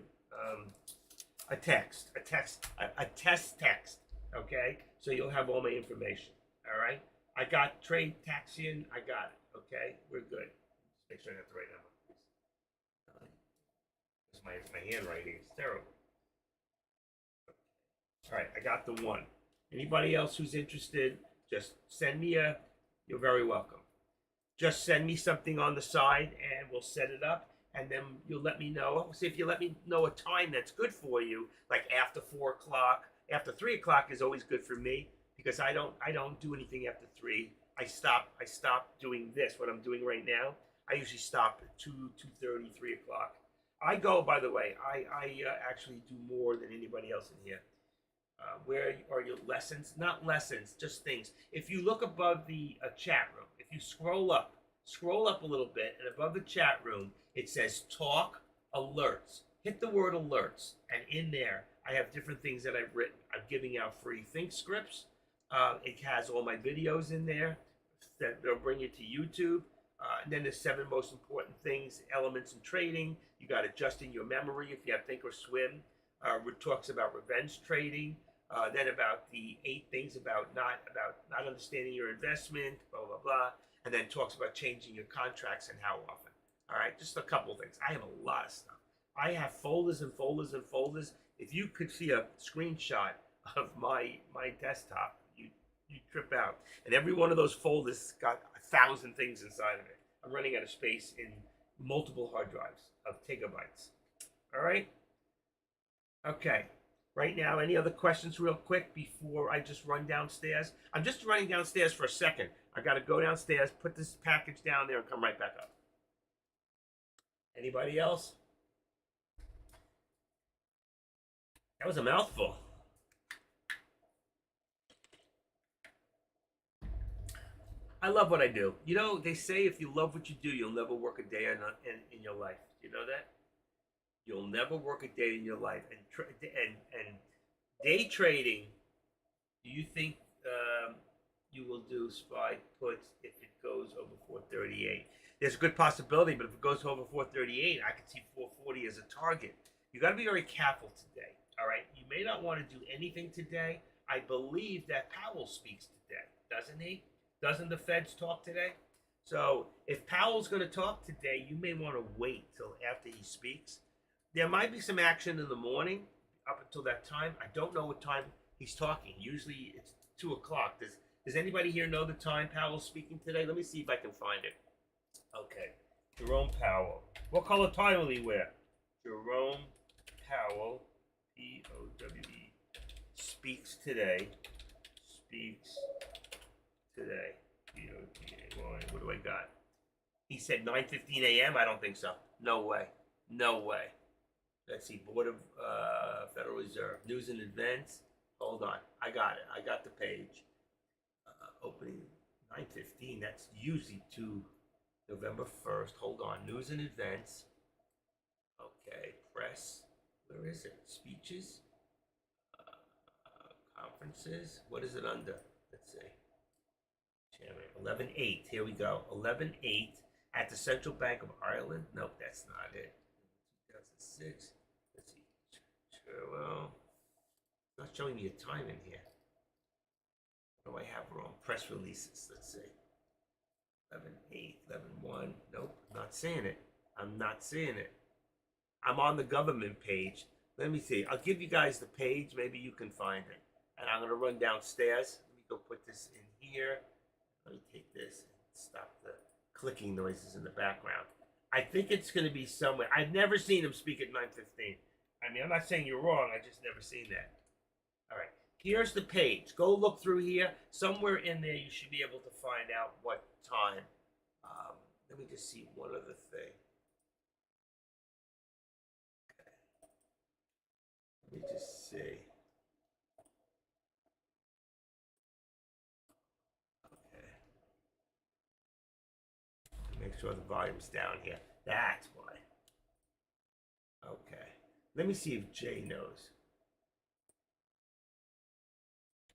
B: a test text. Okay, so you'll have all my information. All right, I got trade taxian. I got it. Okay, we're good. Just make sure I got the right number, please. My handwriting is terrible. All right, I got the one. Anybody else who's interested, just send me a. You're very welcome. Just send me something on the side, and we'll set it up. And then you'll let me know. See if you let me know a time that's good for you, like after 4 o'clock. After 3 o'clock is always good for me because I don't do anything after 3. I stop doing this. What I'm doing right now, I usually stop at 2:30, 3 o'clock. I go, by the way. I actually do more than anybody else in here. Where are your lessons? Not lessons, just things. If you look above the chat room, if you scroll up a little bit, and above the chat room, it says talk alerts. Hit the word alerts, and in there, I have different things that I've written. I'm giving out free think scripts. It has all my videos in there that they'll bring you to YouTube. And then there's 7 most important things, elements in trading. You got adjusting your memory if you have Think or Swim. It talks about revenge trading. Then about the 8 things about not understanding your investment, blah blah blah, and then talks about changing your contracts and how often. All right, just a couple things. I have a lot of stuff. I have folders and folders and folders. If you could see a screenshot of my desktop, you trip out. And every one of those folders got 1,000 things inside of it. I'm running out of space in multiple hard drives of gigabytes. All right. Okay. Right now, any other questions real quick before I just run downstairs? I'm just running downstairs for a second. I got to go downstairs, put this package down there, and come right back up. Anybody else? That was a mouthful. I love what I do. You know, they say if you love what you do, you'll never work a day in your life. Do you know that? You'll never work a day in your life. And day trading, do you think you will do SPY puts if it goes over 438? There's a good possibility, but if it goes over 438, I could see 440 as a target. You got to be very careful today. All right, you may not want to do anything today. I believe that Powell speaks today, doesn't he? Doesn't the Feds talk today? So if Powell's going to talk today, you may want to wait till after he speaks. There might be some action in the morning up until that time. I don't know what time he's talking. Usually it's 2 o'clock. Does anybody here know the time Powell's speaking today? Let me see if I can find it. Okay, Jerome Powell. What color tie will he wear? Jerome Powell, P-O-W-E, speaks today. Speaks today. P-O-W-E. What do I got? He said 9:15 a.m.? I don't think so. No way. No way. Let's see. Board of Federal Reserve. News and events. Hold on. I got it. I got the page. Opening 9:15. That's usually to November 1st. Hold on. News and events. Okay. Press. Where is it? Speeches. Conferences. What is it under? Let's see. 11/8. Here we go. 11/8 at the Central Bank of Ireland. Nope, that's not it. 2006. Let's see. Well, it's not showing me a time in here. What do I have wrong? Press releases. Let's see. 11/8, 11/1. Nope, not seeing it. I'm not seeing it. I'm on the government page. Let me see. I'll give you guys the page. Maybe you can find it. And I'm going to run downstairs. Let me go put this in here. Let me take this and stop the clicking noises in the background. I think it's going to be somewhere. I've never seen him speak at 9:15. I mean, I'm not saying you're wrong. I just never seen that. All right. Here's the page. Go look through here. Somewhere in there, you should be able to find out what time. Let me just see one other thing. Okay. Let me just see. Make sure the volume's down here. That's why. Okay. Let me see if Jay knows.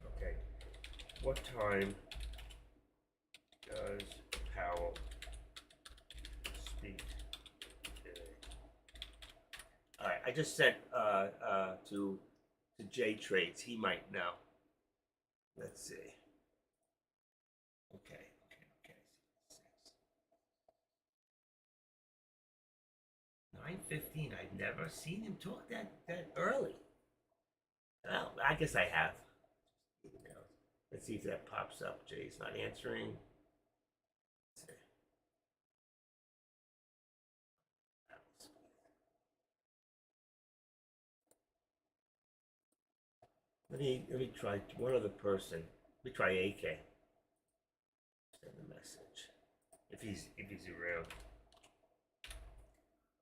B: Okay. What time does Powell speak today? I just sent to J Trades. He might know. Let's see. Okay. 9:15. I've never seen him talk that early. Well, I guess I have. Let's see if that pops up. Jay's not answering. Let's see. Let me try one other person. Let me try AK. Send a message. If he's around.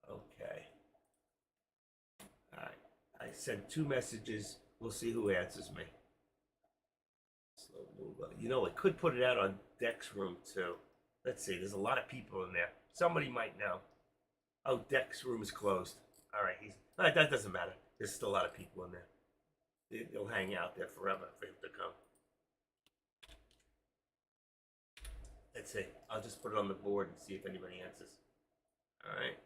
B: Okay. Alright. I sent 2 messages. We'll see who answers me. Slow move. You know, I could put it out on Deck's room too. Let's see. There's a lot of people in there. Somebody might know. Oh, Deck's room is closed. Alright, that doesn't matter. There's still a lot of people in there. They'll hang out there forever for him to come. Let's see. I'll just put it on the board and see if anybody answers. All right.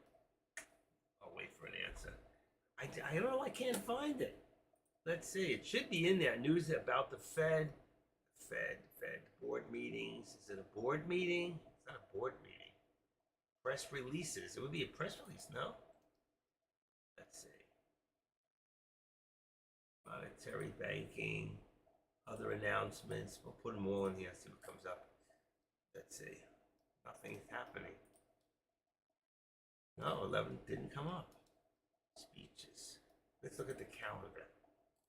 B: I'll wait for an answer. I don't know. I can't find it. Let's see. It should be in there. News about the Fed. Fed board meetings. Is it a board meeting? It's not a board meeting. Press releases. It would be a press release, no? Let's see. Monetary banking, other announcements. We'll put them all in here, see what comes up. Let's see. Nothing's happening. No, 11 didn't come up. Speeches. Let's look at the calendar.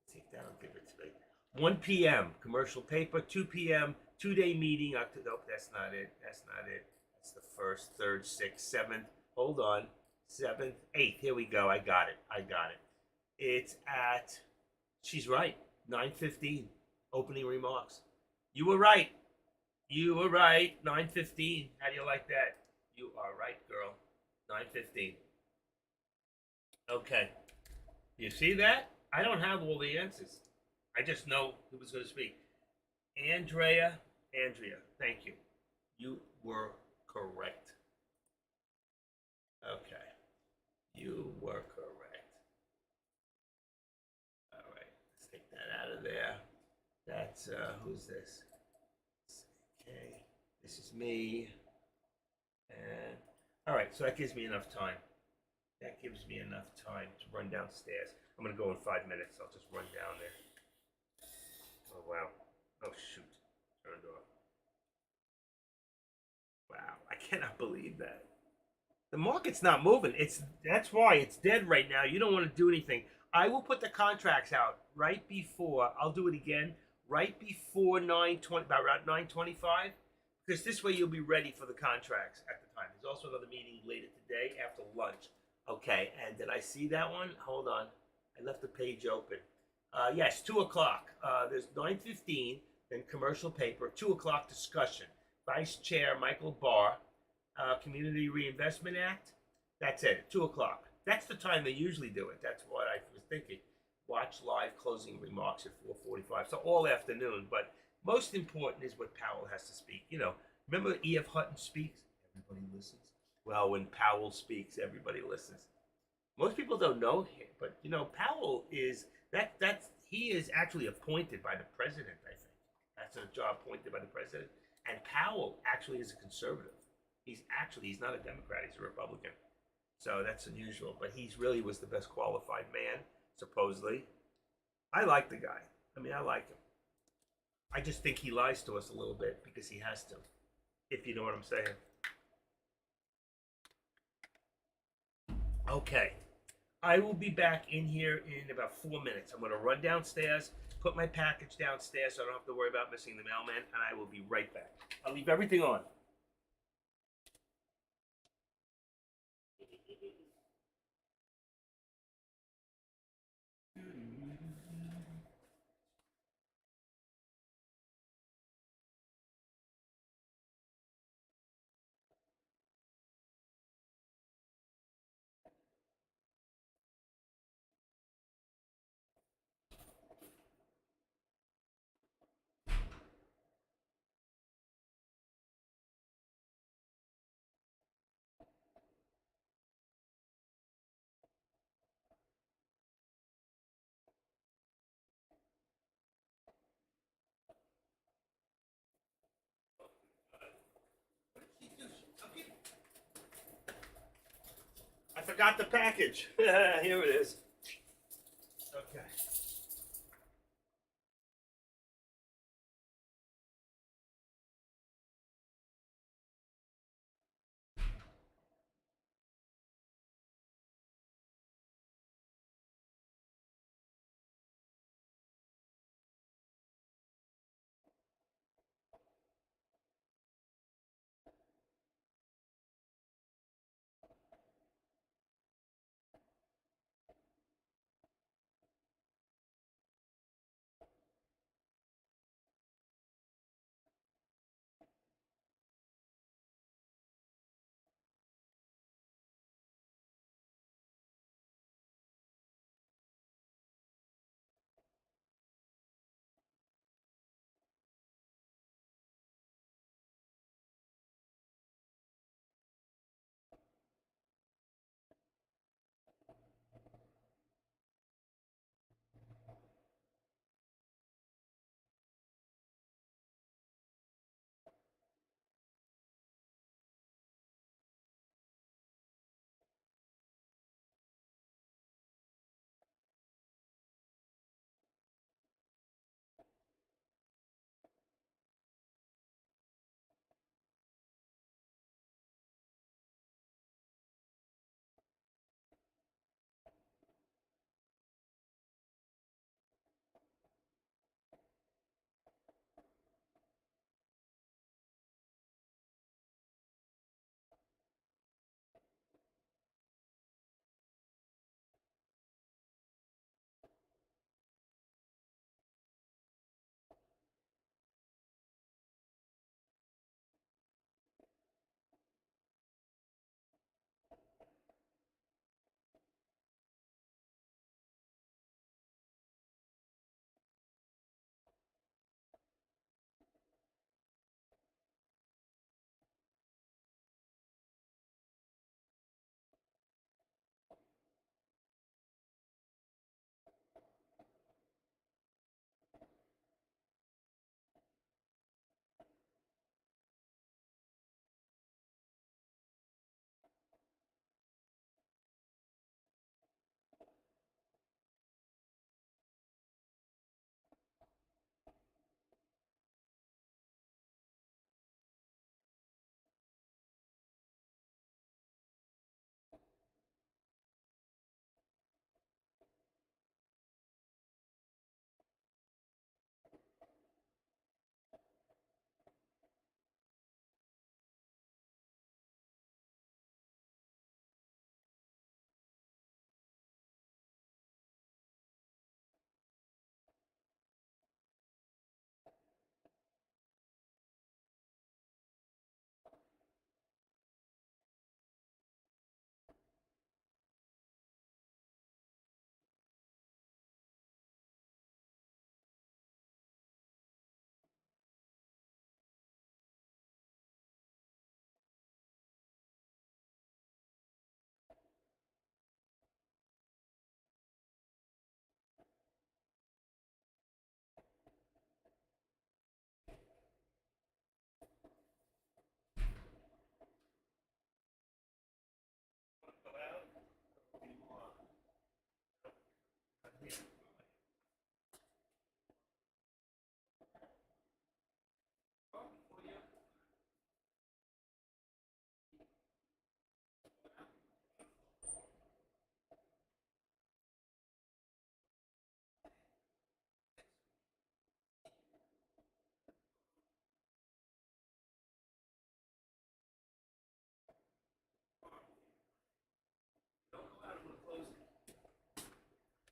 B: Let's see if that'll give it to me. 1 p.m. commercial paper. 2 p.m. 2-day meeting. Nope, that's not it. That's not it. That's the 1st, 3rd, 6th, 7th. Hold on. 7th, 8th. Here we go. I got it. It's at... She's right. 9:15. Opening remarks. You were right. 9:15. How do you like that? You are right, girl. 9:15. Okay. You see that? I don't have all the answers. I just know who was going to speak. Andrea. Thank you. You were correct. Okay. You were correct. Take that out of there. That's who's this? Okay, this is me. And all right, so that gives me enough time. To run downstairs. I'm gonna go in 5 minutes. I'll just run down there. Oh wow. Oh shoot. Turned off. Wow, I cannot believe that. The market's not moving. That's why it's dead right now. You don't want to do anything. I will put the contracts out right before. I'll do it again right before 9:20, about around 9:25, because this way you'll be ready for the contracts at the time. There's also another meeting later today after lunch. Okay, and did I see that one? Hold on, I left the page open. Yes, 2 o'clock. There's 9:15, then commercial paper. 2 o'clock discussion. Vice Chair Michael Barr, Community Reinvestment Act. That's it. 2 o'clock. That's the time they usually do it. That's what I was thinking. Watch live closing remarks at 4:45. So all afternoon. But most important is what Powell has to speak. You know, remember E.F. Hutton speaks? Everybody listens. Well, when Powell speaks, everybody listens. Most people don't know him, but you know, Powell is he is actually appointed by the president, I think. That's a job appointed by the president. And Powell actually is a conservative. He's not a Democrat, he's a Republican. So that's unusual, but he really was the best qualified man, supposedly. I like the guy. I like him. I just think he lies to us a little bit because he has to, if you know what I'm saying. Okay. I will be back in here in about 4 minutes. I'm going to run downstairs, put my package downstairs so I don't have to worry about missing the mailman, and I will be right back. I'll leave everything on. got the package. Here it is. Okay.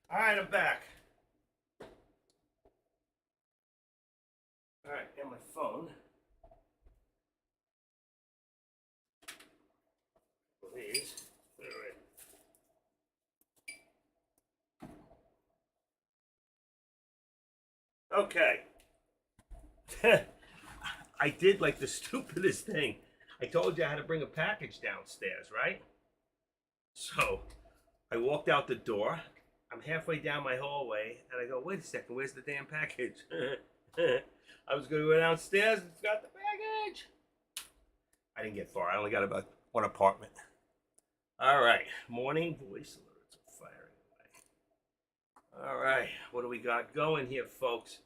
B: All right, I'm back. All right, and my phone. Please. All right. Okay. I did like the stupidest thing. I told you I had to bring a package downstairs, right? So I walked out the door. I'm halfway down my hallway, and I go, wait a second, where's the damn package? I was going to go downstairs and got the package. I didn't get far. I only got about one apartment. All right, morning voice alerts are firing away. All right, what do we got going here, folks?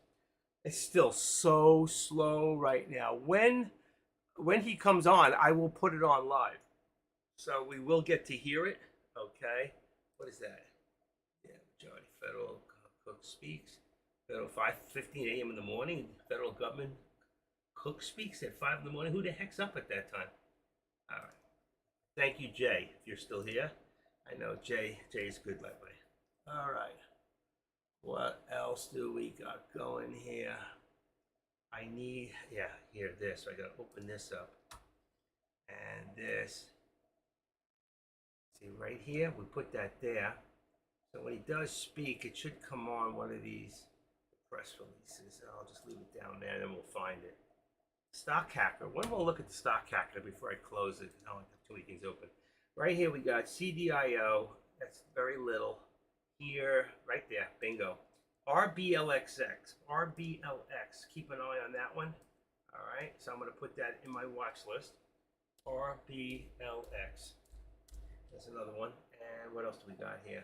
B: It's still so slow right now. When he comes on, I will put it on live, so we will get to hear it. Okay, what is that? Yeah, majority federal cook speaks. Federal 5:15 a.m. in the morning. Federal government cook speaks at 5 in the morning. Who the heck's up at that time? All right. Thank you, Jay, if you're still here. I know Jay's good that way. All right. What else do we got going here? I need, yeah, here, this. I gotta open this up. And this. See, right here, we put that there. So when he does speak, it should come on one of these press releases. I'll just leave it down there and then we'll find it. Stock Hacker. One more look at the Stock Hacker before I close it. I only have too many things open. Right here we got CDIO. That's very little. Here, right there, bingo. RBLXX. RBLX. Keep an eye on that one. All right, so I'm going to put that in my watch list. RBLX. There's another one. And what else do we got here?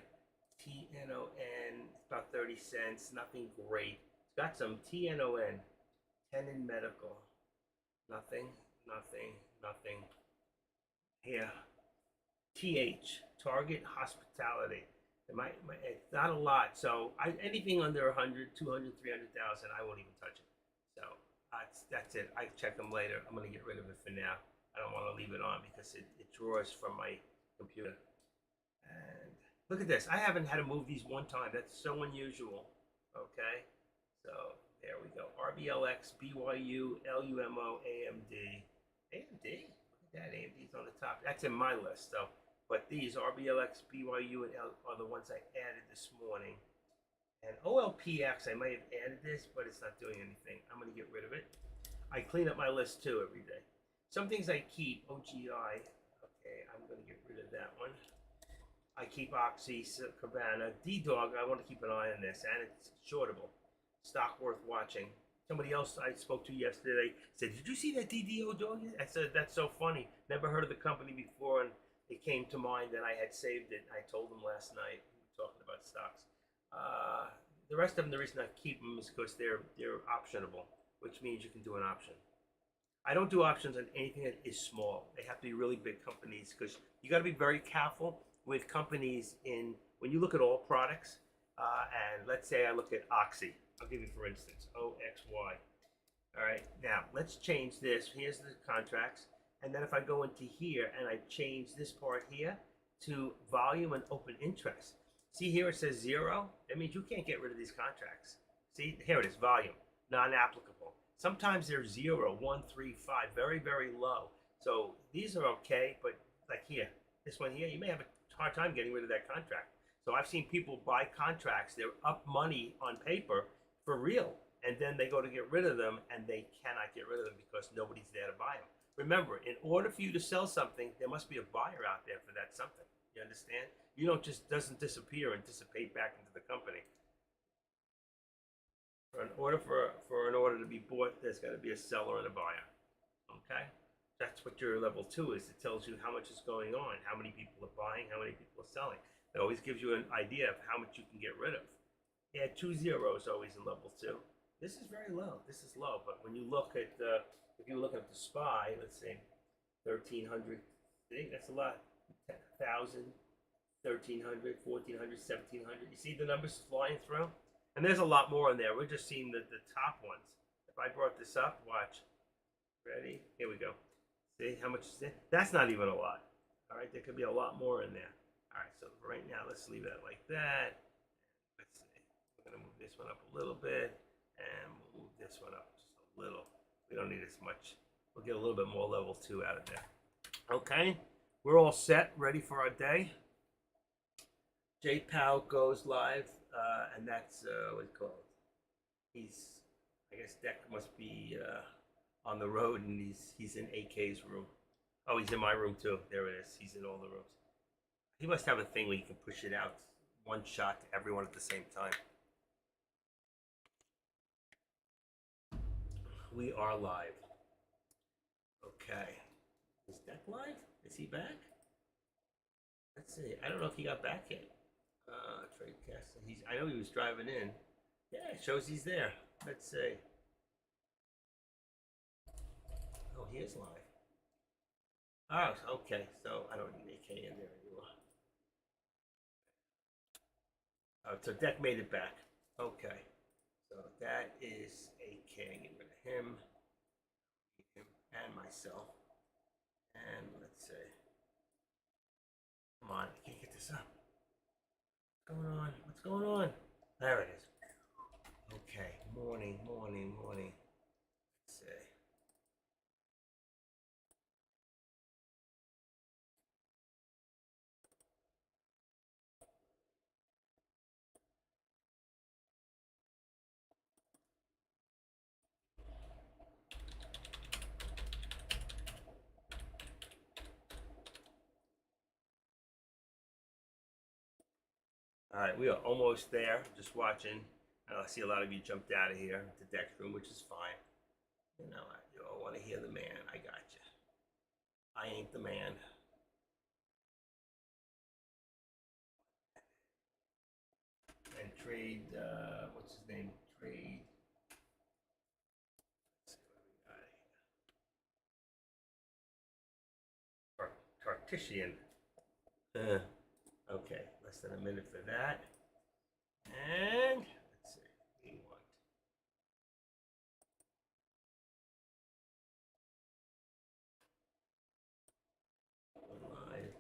B: TNON, about 30 cents. Nothing great. It's got some TNON. Tenon Medical. Nothing, nothing, nothing. Here. TH. Target Hospitality. It's not a lot. So anything under 100, 200, 300,000, I won't even touch it. So that's it. I check them later. I'm going to get rid of it for now. I don't want to leave it on because it draws from my computer. And look at this. I haven't had to move these one time. That's so unusual. Okay. So there we go. RBLX, BYU, LUMO, AMD. AMD? Look at that. AMD's on the top. That's in my list. So, but these RBLX, BYU, and L are the ones I added this morning. And OLPX, I might have added this, but it's not doing anything. I'm going to get rid of it. I clean up my list too every day. Some things I keep. OGI. Okay, I'm going to get rid of that one. I keep Oxy, Cabana. D-Dog, I want to keep an eye on this. And it's shortable. Stock worth watching. Somebody else I spoke to yesterday said, "Did you see that DDO dog?" I said, "That's so funny. Never heard of the company before." And it came to mind that I had saved it. I told them last night, we were talking about stocks. The rest of them, the reason I keep them is because they're optionable, which means you can do an option. I don't do options on anything that is small. They have to be really big companies because you got to be very careful with companies in when you look at all products. And let's say I look at Oxy. I'll give you for instance, OXY. All right, now let's change this. Here's the contracts. And then if I go into here and I change this part here to volume and open interest. See here it says 0. That means you can't get rid of these contracts. See, here it is, volume, non-applicable. Sometimes they're 0, 1, 3, 5, very, very low. So these are okay, but like here, this one here, you may have a hard time getting rid of that contract. So I've seen people buy contracts, they're up money on paper for real, and then they go to get rid of them and they cannot get rid of them because nobody's there to buy them. Remember, in order for you to sell something, there must be a buyer out there for that something. You understand? You don't just doesn't disappear and dissipate back into the company. For an order to be bought, there's got to be a seller and a buyer. Okay? That's what your level 2 is. It tells you how much is going on, how many people are buying, how many people are selling. It always gives you an idea of how much you can get rid of. Add 2 zeros always in level 2. This is very low. This is low. But when you look at if you look at the SPY, let's say 1,300, that's a lot. 1,000, 1,300, 1,400, 1,700. You see the numbers flying through? And there's a lot more in there. We're just seeing the top ones. If I brought this up, watch. Ready? Here we go. See how much is there? That's not even a lot. All right, there could be a lot more in there. All right, so right now, let's leave that like that. Let's see. We're going to move this one up a little bit, and we'll move this one up just a little. We don't need as much. We'll get a little bit more level 2 out of there. Okay, we're all set, ready for our day. Jay Powell goes live, and that's what's it called. I guess Deck must be on the road, and he's in AK's room. Oh, he's in my room too. There it is. He's in all the rooms. He must have a thing where you can push it out one shot to everyone at the same time. We are live. Okay. Is Deck live? Is he back?
A: Let's see. I don't know if he got back yet. Trade cast. I know he was driving in. Yeah, it shows he's there. Let's see. Oh, he is live. Oh, okay. So I don't need AK in there anymore. Oh, so Deck made it back. Okay. So that is AK. Get rid of him and myself. And let's see. Come on, I can't get this up. What's going on? What's going on? There it is. Okay, morning. Let's see. All right, we are almost there. Just watching. I see a lot of you jumped out of here to Deck's room, which is fine. You know, you all want to hear the man. I got you. I ain't the man. And trade, what's his name? Trade. Let's see what we got. Tartitian. Okay, less than a minute for that. And let's see, we want. Live.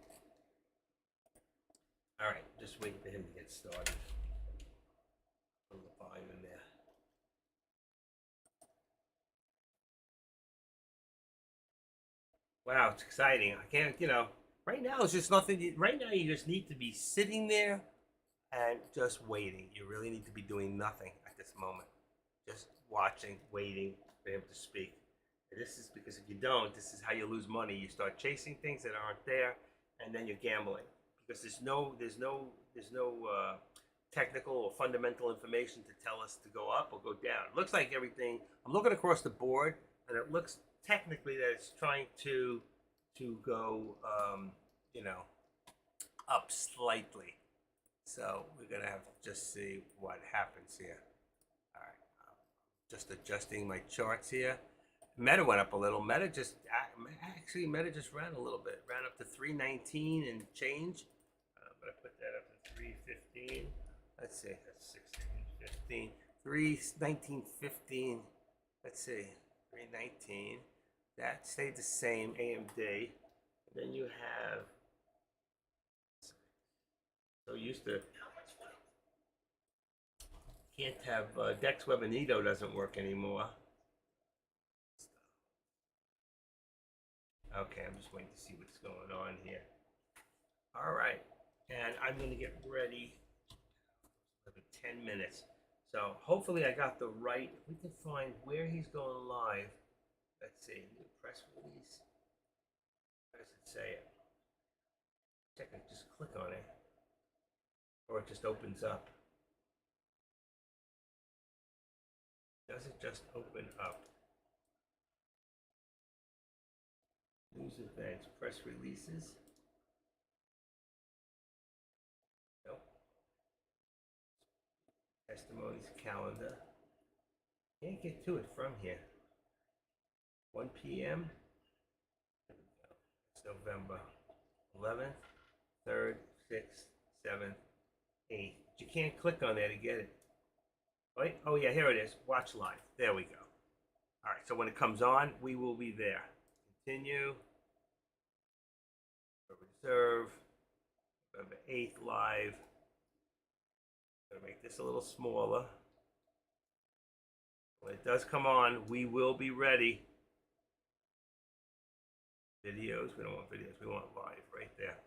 A: All right, just waiting for him to get started. A little volume in there. Wow, it's exciting. I can't, right now it's just nothing. Right now you just need to be sitting there and just waiting. You really need to be doing nothing at this moment. Just watching, waiting for him to speak. And this is because if you don't, this is how you lose money. You start chasing things that aren't there, and then you're gambling because there's no technical or fundamental information to tell us to go up or go down. It looks like everything. I'm looking across the board, and it looks technically that it's trying to go, up slightly. So we're gonna have to just see what happens here. All right, just adjusting my charts here. Meta went up a little. Meta just ran a little bit, ran up to 319 and change. But I put that up to 315. Let's see, that's 16, 15, 319, 15. Let's see, 319. That stayed the same, AMD. And then you have, so used to, can't have, Dex Webinito doesn't work anymore. Okay, I'm just waiting to see what's going on here. All right, and I'm going to get ready. 10 minutes. So hopefully I got the right. We can find where he's going live. Let's see. New press release. How does it say it? Check it. Just click on it, or it just opens up. Does it just open up? News events, press releases. Nope. Testimonies, calendar. Can't get to it from here. 1 p.m. It's November 11th, 3rd, 6th, 7th, 8th. But you can't click on there to get it. Wait, oh yeah, here it is. Watch live. There we go. All right, so when it comes on, we will be there. Continue. Reserve. November 8th live. I'm gonna make this a little smaller. When it does come on, we will be ready. Videos, we don't want videos, we want live right there.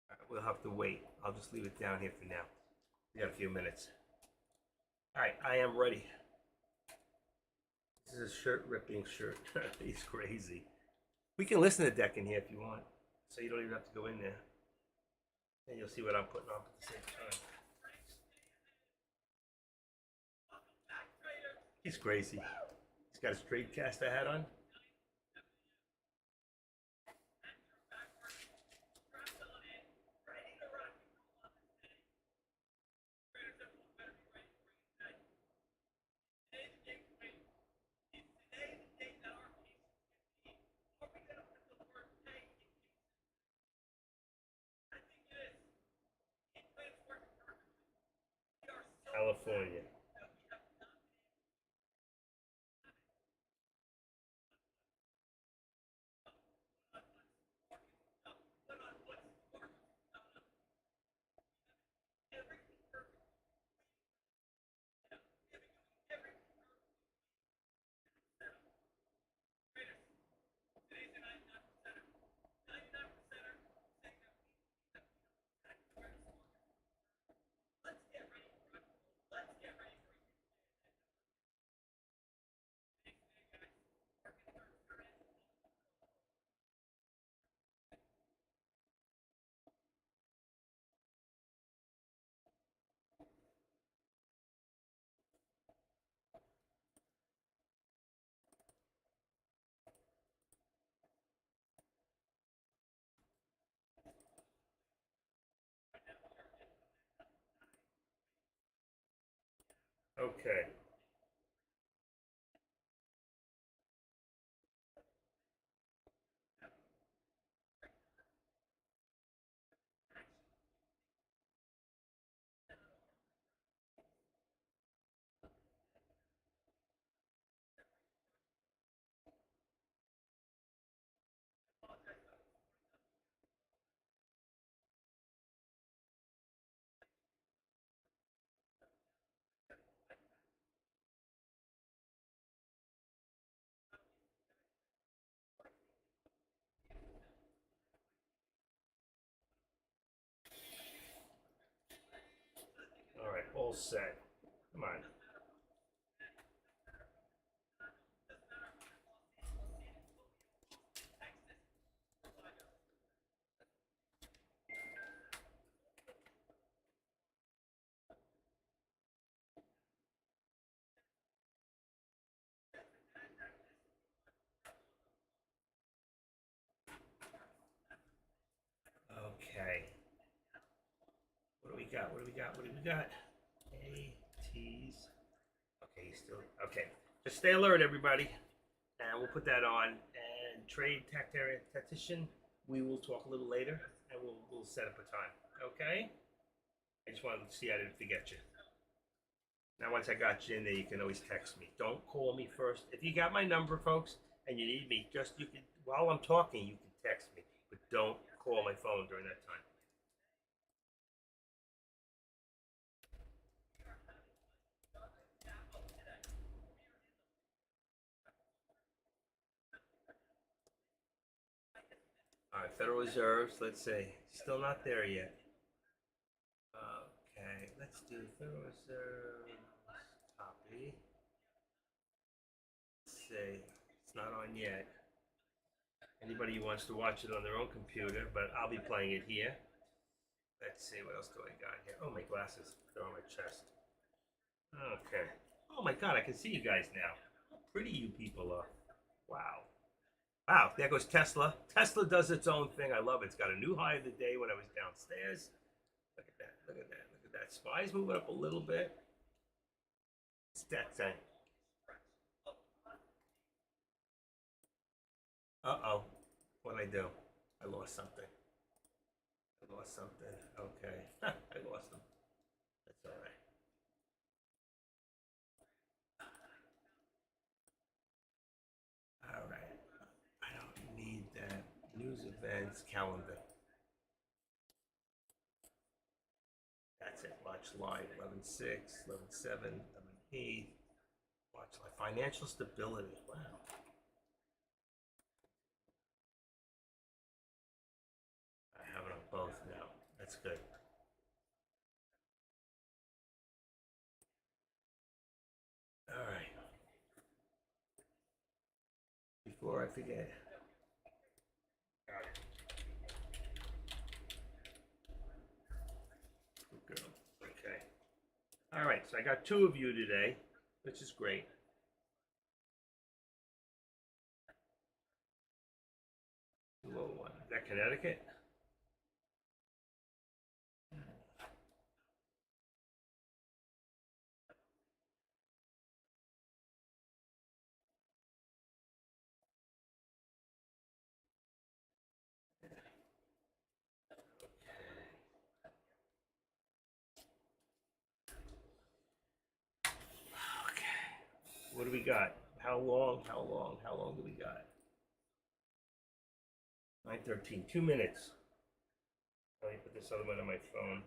A: All right, we'll have to wait. I'll just leave it down here for now. We got a few minutes. All right, I am ready. This is a shirt ripping shirt. He's crazy. We can listen to Deck in here if you want, so you don't even have to go in there. And you'll see what I'm putting on at the same time. He's crazy. He's got a straight caster hat on.
B: California. Okay. All right, all set. Come on. Okay. What do we got? What do we got? What do we got? A T's. Okay, he's still okay. Just stay alert, everybody, and we'll put that on. And trade tactician. We will talk a little later, and we'll set up a time. Okay. I just wanted to see I didn't forget you. Now, once I got you in there, you can always text me. Don't call me first. If you got my number, folks, and you need me, just you can while I'm talking, you can text me, but don't call my phone during that time. All right, Federal Reserves. Let's see. Still not there yet. Okay, let's do Federal Reserve. Copy. Let's see. It's not on yet. Anybody who wants to watch it on their own computer, but I'll be playing it here. Let's see, what else do I got here? Oh, my glasses. They're on my chest. Okay. Oh my God, I can see you guys now. How pretty you people are. Wow. Wow, there goes Tesla. Tesla does its own thing. I love it. It's got a new high of the day when I was downstairs. Look at that. Look at that. Look at that. Spy's moving up a little bit. It's that thing. Uh-oh. What'd I do? I lost something. I lost something. Okay. I lost them. That's all right. All right. I don't need that. News events calendar. That's it. Watch live 11/6, 11/7, 11/8. Watch live. Financial stability. Wow. I have it on both now. That's good. All right. Before I forget. Got it. Good girl. Okay. All right. So I got two of you today, which is great. Low one. Is that Connecticut? do we got? How long do we got? 9:13. 2 minutes. Let me put this other one on my phone.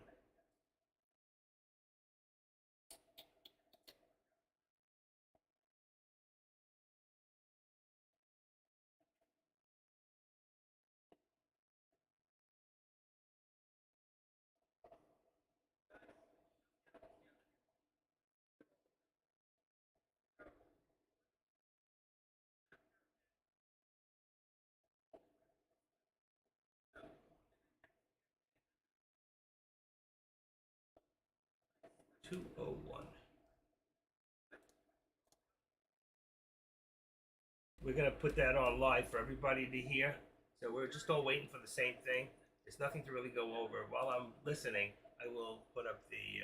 B: $2:01. We're gonna put that on live for everybody to hear. So we're just all waiting for the same thing. There's nothing to really go over. While I'm listening, I will put up the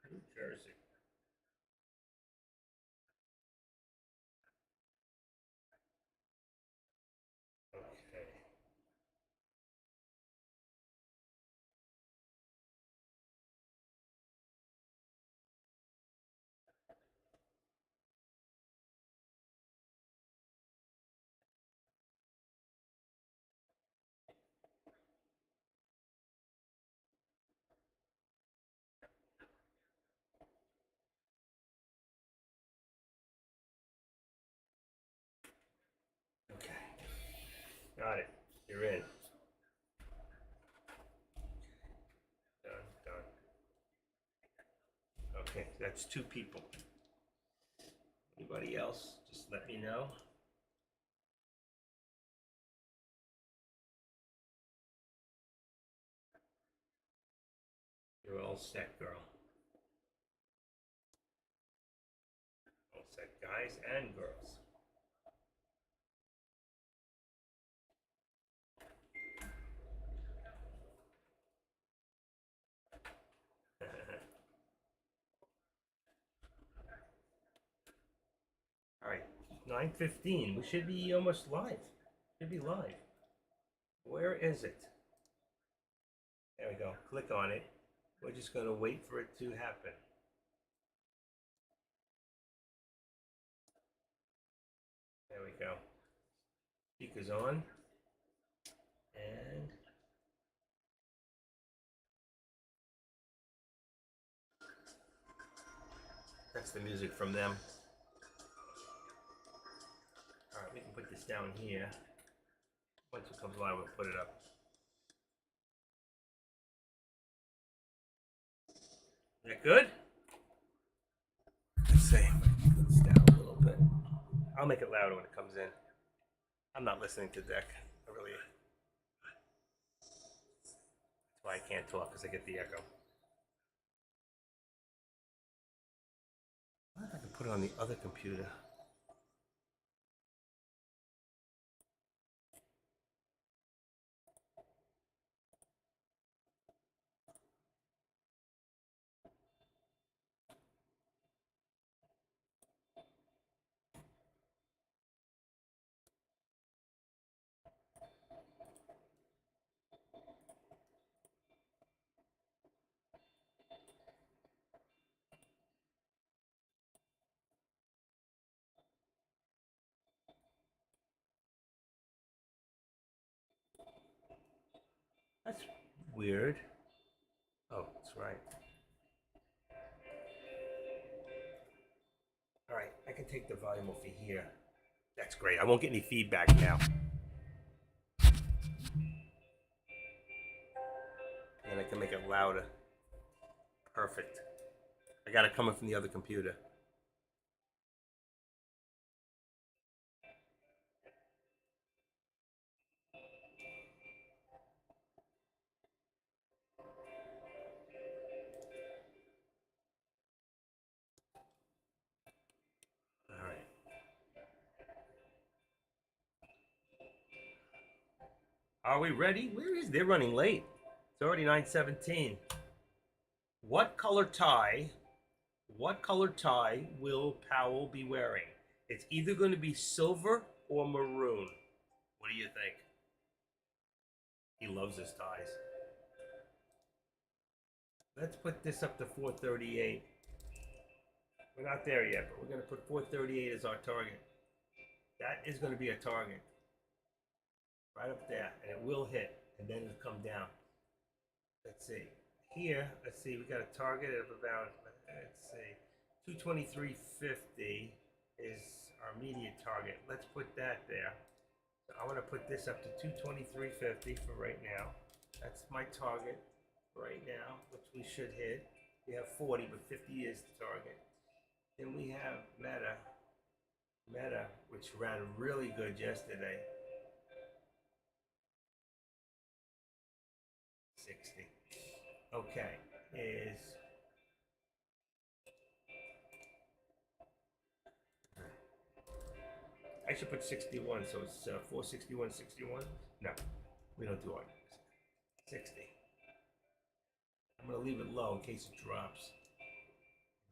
B: New Jersey. Okay. Okay. Got it. You're in. Done. Okay, that's 2 people. Anybody else? Just let me know. You're all set, girl. All set, guys and girls. All right, 9:15. We should be almost live. Should be live. Where is it? There we go. Click on it. We're just going to wait for it to happen. There we go. Speakers on. And that's the music from them. All right, we can put this down here. Once it comes live, we'll put it up. Is that good? Let's see. Put this down a little bit. I'll make it louder when it comes in. I'm not listening to Deck. I really. That's why I can't talk, because I get the echo. I wonder if I can put it on the other computer. That's weird. Oh, that's right. All right, I can take the volume off of here. That's great. I won't get any feedback now. And I can make it louder. Perfect. I got it coming from the other computer. All right. Are we ready? Where is? They're running late. It's already 9:17. What color tie? What color tie will Powell be wearing? It's either going to be silver or maroon. What do you think? He loves his ties. Let's put this up to 438.
A: We're not there yet, but we're going to put 438 as our target. That is going to be a target. Right up there, and it will hit, and then it'll come down. Let's see. Here, let's see, we got a target of about, let's see, 223.50 is our immediate target. Let's put that there. So I want to put this up to 223.50 for right now. That's my target right now, which we should hit. We have 40, but 50 is the target. Then we have Meta, which ran really good yesterday. 60. Okay, is I should put 61, so it's 461.61. No, we don't do it. 60. I'm gonna leave it low in case it drops.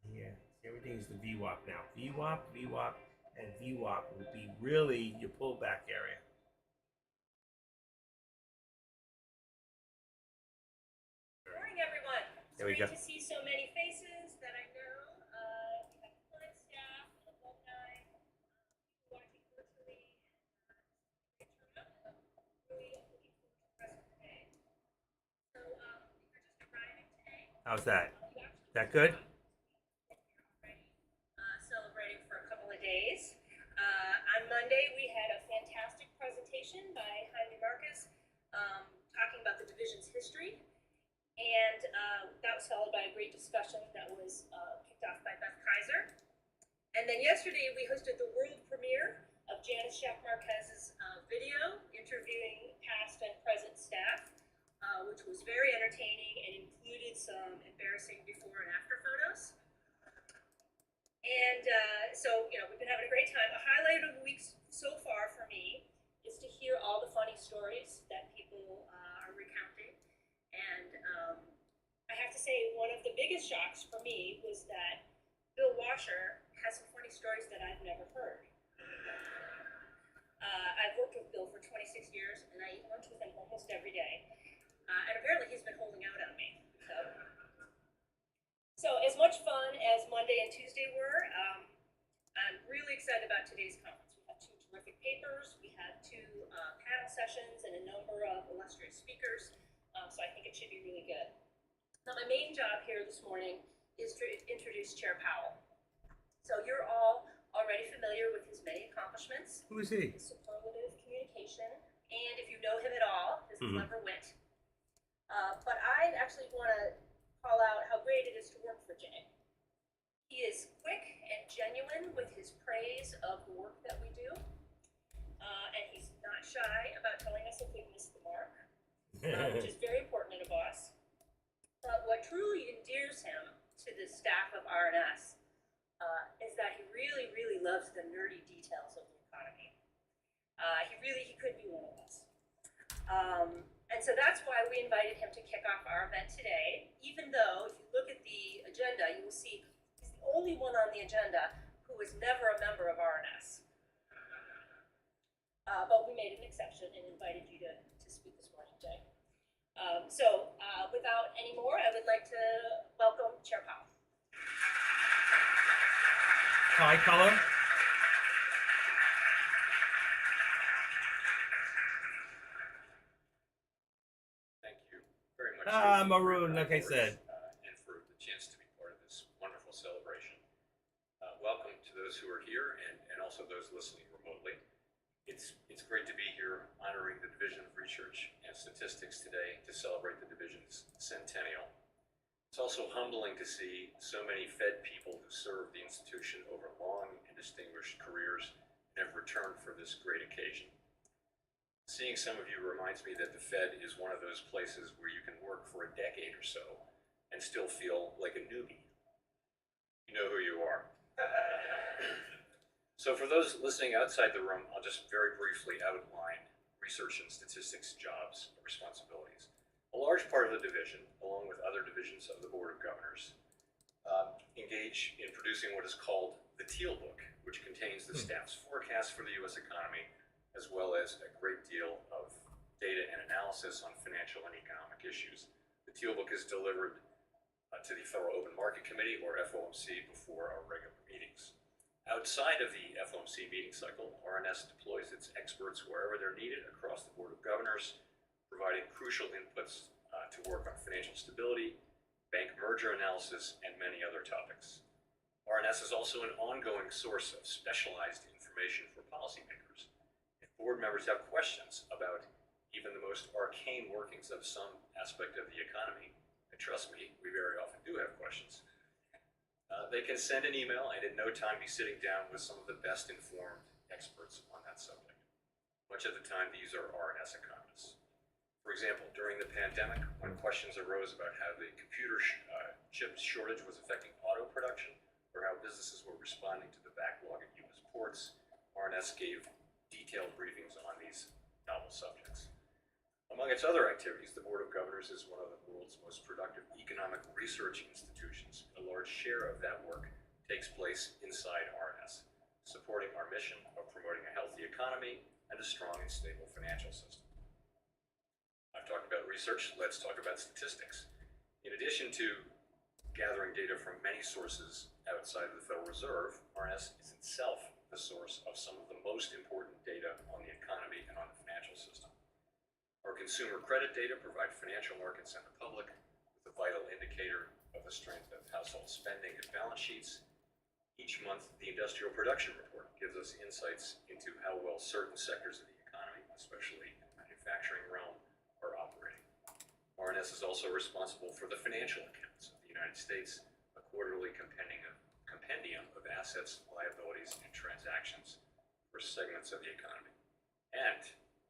A: Here, everything is the VWAP now. VWAP, and VWAP will be really your pullback area. There we go.
C: Great to see so many faces that I know. We have current staff, alumni, people watching virtually, and great turnout. Really looking forward to the rest of the day. So you're just arriving today.
A: How's that?
C: You actually
A: Is that good?
C: already celebrating for a couple of days. On Monday, we had a fantastic presentation by Jaime Marcus talking about the division's history. And that was followed by a great discussion that was kicked off by Beth Kaiser. And then yesterday we hosted the world premiere of Janice Shack Marquez's video interviewing past and present staff, which was very entertaining and included some embarrassing before and after photos. And so, we've been having a great time. A highlight of the week so far for me is to hear all the funny stories that people are recounting. And I have to say, one of the biggest shocks for me was that Bill Washer has some funny stories that I've never heard. I've worked with Bill for 26 years, and I eat lunch with him almost every day. And apparently he's been holding out on me. So as much fun as Monday and Tuesday were, I'm really excited about today's conference. We have 2 terrific papers, we have 2 panel sessions, and a number of illustrious speakers. So I think it should be really good. Now my main job here this morning is to introduce Chair Powell. So you're all already familiar with his many accomplishments,
A: Who is he?
C: his superlative communication, and if you know him at all, his clever wit. But I actually want to call out how great it is to work for Jay. He is quick and genuine with his praise of the work that we do, and he's not shy about telling us if we missed the mark. Which is very important in a boss. But what truly endears him to the staff of RNS is that he really, really loves the nerdy details of the economy. He could be one of us. And so that's why we invited him to kick off our event today, even though if you look at the agenda, you will see he's the only one on the agenda who was never a member of RNS. But we made an exception and invited you to speak this morning, Jay. So without any more, I would like to welcome Chair Powell.
A: Hi, color.
D: Thank you very much.
A: Maroon, like I said.
D: And for the chance to be part of this wonderful celebration. Welcome to those who are here and also those listening remotely. It's great to be here honoring the Division of Research and Statistics today to celebrate the division's centennial. It's also humbling to see so many Fed people who served the institution over long and distinguished careers and have returned for this great occasion. Seeing some of you reminds me that the Fed is one of those places where you can work for a decade or so and still feel like a newbie. You know who you are. So for those listening outside the room, I'll just very briefly outline research and statistics jobs and responsibilities. A large part of the division, along with other divisions of the Board of Governors, engage in producing what is called the Teal Book, which contains the staff's forecast for the U.S. economy, as well as a great deal of data and analysis on financial and economic issues. The Teal Book is delivered to the Federal Open Market Committee, or FOMC, before our regular meetings. Outside of the FOMC meeting cycle, RNS deploys its experts wherever they're needed across the Board of Governors, providing crucial inputs to work on financial stability, bank merger analysis, and many other topics. RNS is also an ongoing source of specialized information for policymakers. If board members have questions about even the most arcane workings of some aspect of the economy, and trust me, we very often do have questions, they can send an email and in no time be sitting down with some of the best informed experts on that subject. Much of the time, these are RNS economists. For example, during the pandemic, when questions arose about how the computer chip shortage was affecting auto production, or how businesses were responding to the backlog at U.S. ports, RNS gave detailed briefings on these novel subjects. Among its other activities, the Board of Governors is one of the world's most productive economic research institutions. A large share of that work takes place inside RNS, supporting our mission of promoting a healthy economy and a strong and stable financial system. I've talked about research, let's talk about statistics. In addition to gathering data from many sources outside of the Federal Reserve, RNS is itself the source of some of the most important data on the economy and on the financial system. Our consumer credit data provide financial markets and the public with a vital indicator of the strength of household spending and balance sheets. Each month, the Industrial Production Report gives us insights into how well certain sectors of the economy, especially in the manufacturing realm, are operating. RNS is also responsible for the financial accounts of the United States, a quarterly compendium of assets, liabilities, and transactions for segments of the economy. And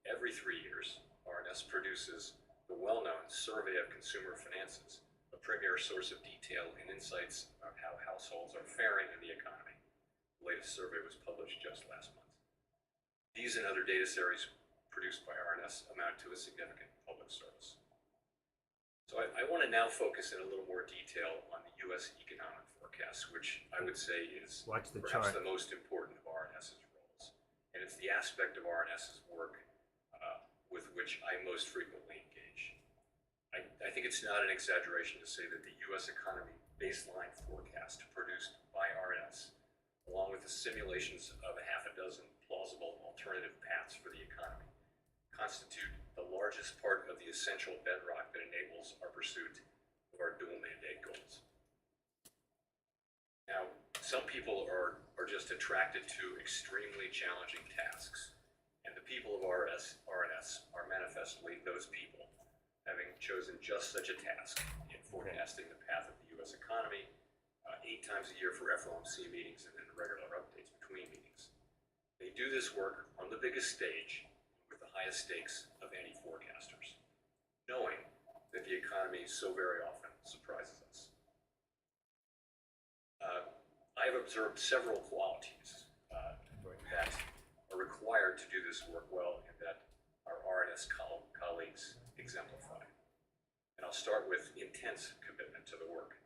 D: every 3 years, RNS produces the well-known Survey of Consumer Finances, a premier source of detail and insights about how households are faring in the economy. The latest survey was published just last month. These and other data series produced by RNS amount to a significant public service. So I want to now focus in a little more detail on the U.S. economic forecast, which I would say is perhaps the most important of RNS's roles. And it's the aspect of RNS's work with which I most frequently engage. I think it's not an exaggeration to say that the U.S. economy baseline forecast produced by RNS, along with the simulations of a half a dozen plausible alternative paths for the economy, constitute the largest part of the essential bedrock that enables our pursuit of our dual mandate goals. Now, some people are just attracted to extremely challenging tasks, and the people of RNS are manifestly those people, having chosen just such a task in forecasting the path of the U.S. economy 8 times a year for FOMC meetings and then regular updates between meetings. They do this work on the biggest stage with the highest stakes of any forecasters, knowing that the economy so very often surprises us. I have observed several qualities that are required to do this work well and that our RNS colleagues exemplify. And I'll start with intense commitment to the work,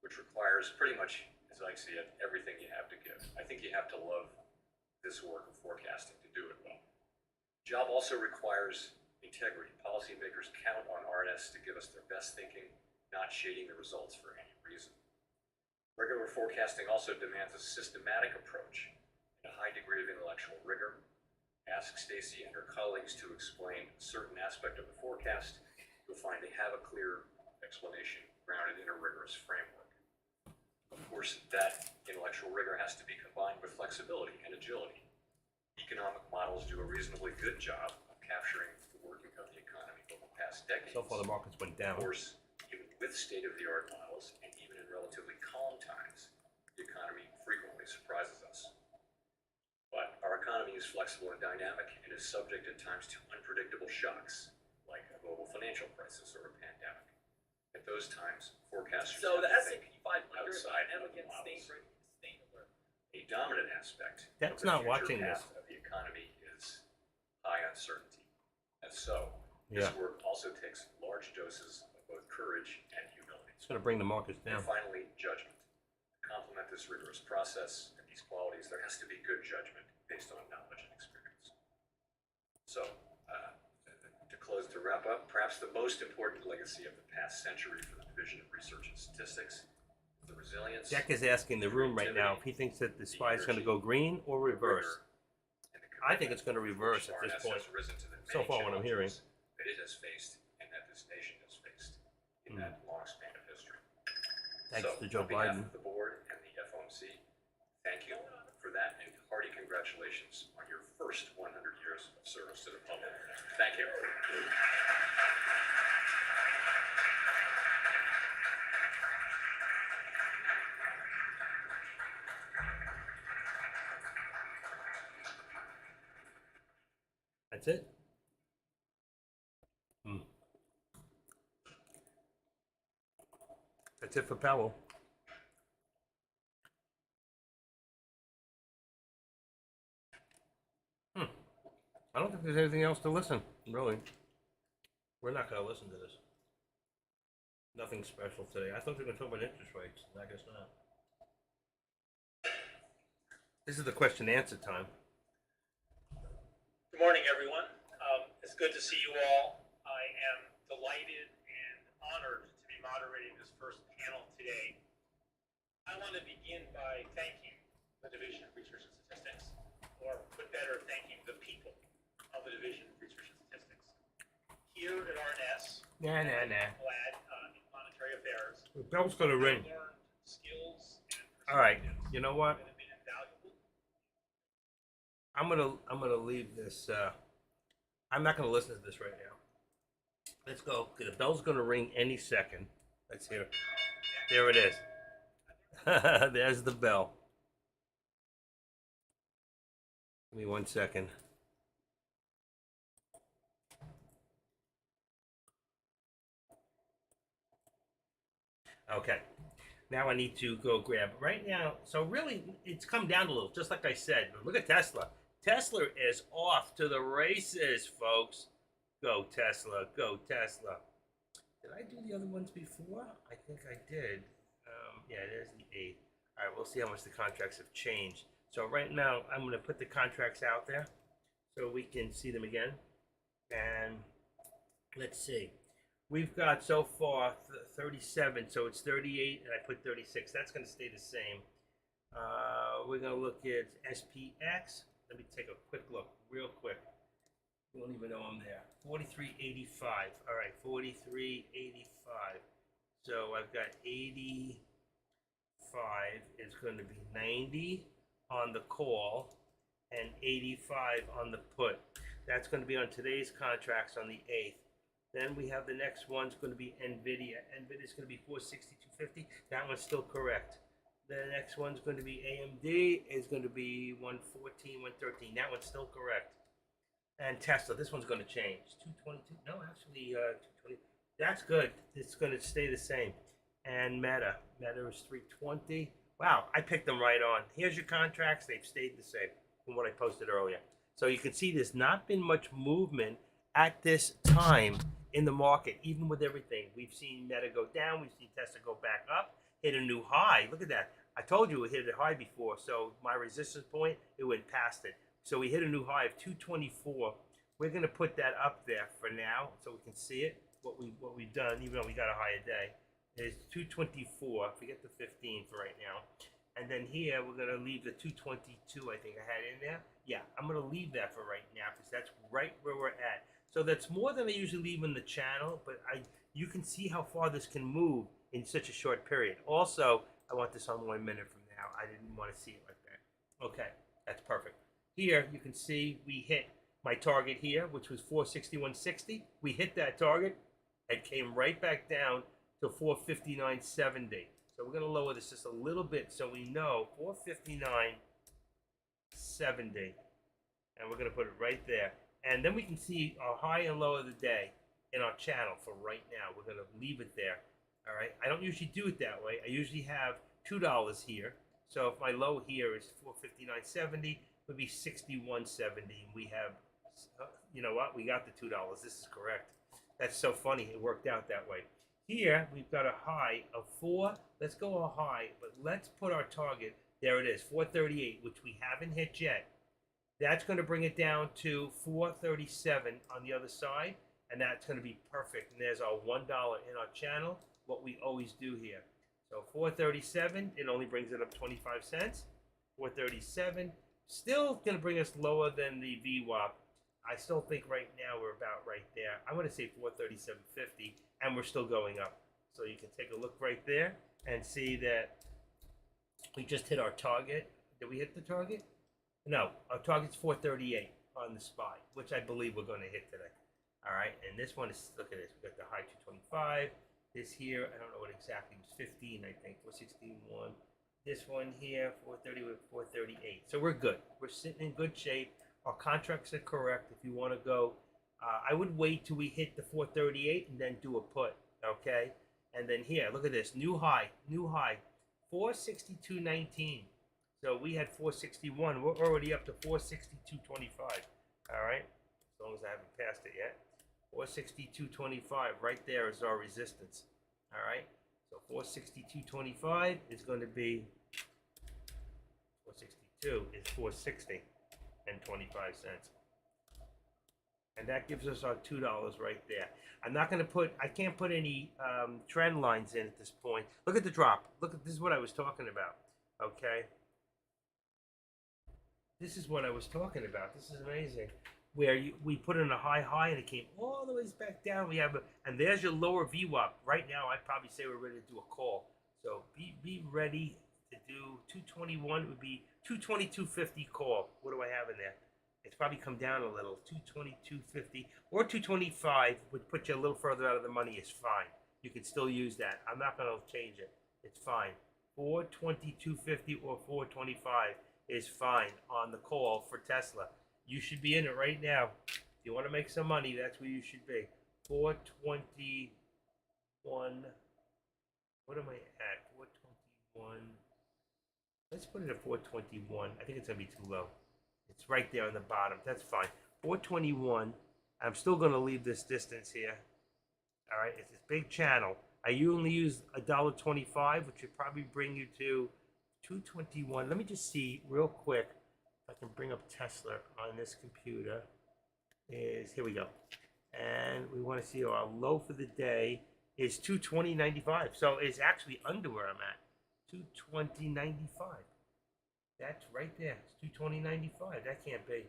D: which requires pretty much, as I see it, everything you have to give. I think you have to love this work of forecasting to do it well. The job also requires integrity. Policymakers count on RNS to give us their best thinking, not shading the results for any reason. Regular forecasting also demands a systematic approach and a high degree of intellectual rigor. Ask Stacy and her colleagues to explain a certain aspect of the forecast. You'll find they have a clear explanation grounded in a rigorous framework. Of course, that intellectual rigor has to be combined with flexibility and agility. Economic models do a reasonably good job of capturing the working of the economy over the past decades.
A: So far, the markets went down.
D: Of course, even with state-of-the-art models, and even in relatively calm times, the economy frequently surprises us. But our economy is flexible and dynamic and is subject at times to unpredictable shocks, like a global financial crisis or a pandemic. At those times, forecasters
E: So the
D: have to
E: S&P
D: think
E: 500
D: outside of the
E: against
D: models.
E: sustainable.
D: A dominant aspect
A: That's
D: of the
A: not
D: future
A: watching
D: path of the economy is high uncertainty. And so, this
A: Yeah.
D: work also takes large doses of both courage and humility.
A: It's going to bring the markets
D: And
A: down.
D: finally, judgment. To complement this rigorous process and these qualities, there has to be good judgment based on knowledge and experience. So, to close to wrap up. Perhaps the most important legacy of the past century for the Division of Research and Statistics is the resilience.
A: Jack is asking the room right now if he thinks that the SPY is going to go green or reverse. I think it's going to reverse at this point. So far, what I'm hearing.
D: That it has faced and that this nation has faced in that long span of history.
A: Thanks
D: So,
A: to Joe
D: on behalf
A: Biden.
D: of the board and the FOMC, thank you for that, and hearty congratulations on your first 100 years of service to the public. Thank you.
A: That's it. That's it for Powell. I don't think there's anything else to listen, really. We're not going to listen to this. Nothing special today. I thought they were going to talk about interest rates. I guess not. This is the question and answer time.
E: Good morning, everyone. It's good to see you all. I am delighted and honored to be moderating this first panel today. I want to begin by thanking the Division of Research and Statistics, or put better, thanking the people of the Division of Research and Statistics. Here at RNS,
A: Glad
E: in monetary affairs,
A: the bell's going to ring.
E: I've learned skills and
A: All right,
E: perspectives
A: you know what?
E: that have been invaluable.
A: I'm gonna leave this. I'm not gonna listen to this right now. Let's go. The bell's gonna ring any second. Let's hear. There it is. There's the bell. Give me 1 second. Okay. Now I need to go grab right now. So really, it's come down a little, just like I said. But look at Tesla. Tesla is off to the races, folks. Go Tesla, go Tesla. Did I do the other ones before? I think I did. Yeah, there's the 8. All right, we'll see how much the contracts have changed. So right now, I'm going to put the contracts out there so we can see them again. And let's see. We've got so far 37, so it's 38, and I put 36. That's going to stay the same. We're going to look at SPX. Let me take a quick look, real quick. You won't even know I'm there. 43.85. All right, 43.85. So I've got 85 is going to be 90 on the call and 85 on the put. That's going to be on today's contracts on the 8th. Then we have the next one's going to be NVIDIA. NVIDIA is going to be 462.50. That one's still correct. The next one's going to be AMD. Is going to be 114, 113. That one's still correct. And Tesla, this one's going to change. 222. No, actually, 220. That's good. It's going to stay the same. And Meta is 320. Wow, I picked them right on. Here's your contracts. They've stayed the same from what I posted earlier. So you can see there's not been much movement at this time in the market, even with everything. We've seen Meta go down. We've seen Tesla go back up, hit a new high. Look at that. I told you it hit a high before. So my resistance point, it went past it. So we hit a new high of 224. We're going to put that up there for now so we can see it. What we've done, even though we got a higher day, is 224. Forget the 15 for right now. And then here we're going to leave the 222 I think I had in there. Yeah, I'm going to leave that for right now because that's right where we're at. So that's more than I usually leave in the channel, but you can see how far this can move in such a short period. Also, I want this on 1 minute from now. I didn't want to see it like that. Okay, that's perfect. Here you can see we hit my target here, which was 461.60. We hit that target and came right back down to 459.70. So we're going to lower this just a little bit so we know 459.70. And we're going to put it right there. And then we can see our high and low of the day in our channel for right now. We're going to leave it there. All right. I don't usually do it that way. I usually have $2 here. So if my low here is 459.70, it would be 61.70. We have, you know what? We got the $2. This is correct. That's so funny. It worked out that way. Here we've got a high of 4. Let's go a high, but let's put our target. There it is, 438, which we haven't hit yet. That's going to bring it down to 437 on the other side,
B: and that's going to be perfect. And there's our $1 in our channel, what we always do here. So 437, it only brings it up 25 cents. 437, still going to bring us lower than the VWAP. I still think right now we're about right there. I'm going to say 437.50, and we're still going up. So you can take a look right there and see that we just hit our target. Did we hit the target? No, our target's 438 on the spot, which I believe we're going to hit today. All right, and this one is, look at this, we got the high 225. This here, I don't know what exactly, it was 15, I think, 461. This one here, 430 with 438. So we're good. We're sitting in good shape. Our contracts are correct. If you want to go, I would wait till we hit the 438 and then do a put, okay? And then here, look at this, new high, 462.19. So we had 461. We're already up to 462.25. All right, as long as I haven't passed it yet. 462.25, right there is our resistance. All right, so 462.25 is going to be 462 is 460 and 25 cents, and that gives us our $2 right there. I'm not going to put, I can't put any trend lines in at this point. Look at the drop. Look at this is what I was talking about. Okay, this is what I was talking about. This is amazing. Where we put in a high and it came all the way back down. We have and there's your lower VWAP. Right now, I'd probably say we're ready to do a call. So be ready to do 221. It would be 222.50 call. What do I have in there? It's probably come down a little. 222.50 or 225 would put you a little further out of the money. Is fine. You can still use that. I'm not going to change it. It's fine. 422.50 or 425 is fine on the call for Tesla. You should be in it right now. If you want to make some money, that's where you should be. 421. What am I at? 421. Let's put it at 421. I think it's going to be too low. It's right there on the bottom. That's fine. 421. I'm still going to leave this distance here. All right. It's this big channel. I only use $1.25, which would probably bring you to 221. Let me just see real quick. I can bring up Tesla on this computer. Here we go, and we want to see our low for the day is 220.95. So it's actually under where I'm at, 220.95. That's right there. It's 220.95. That can't be.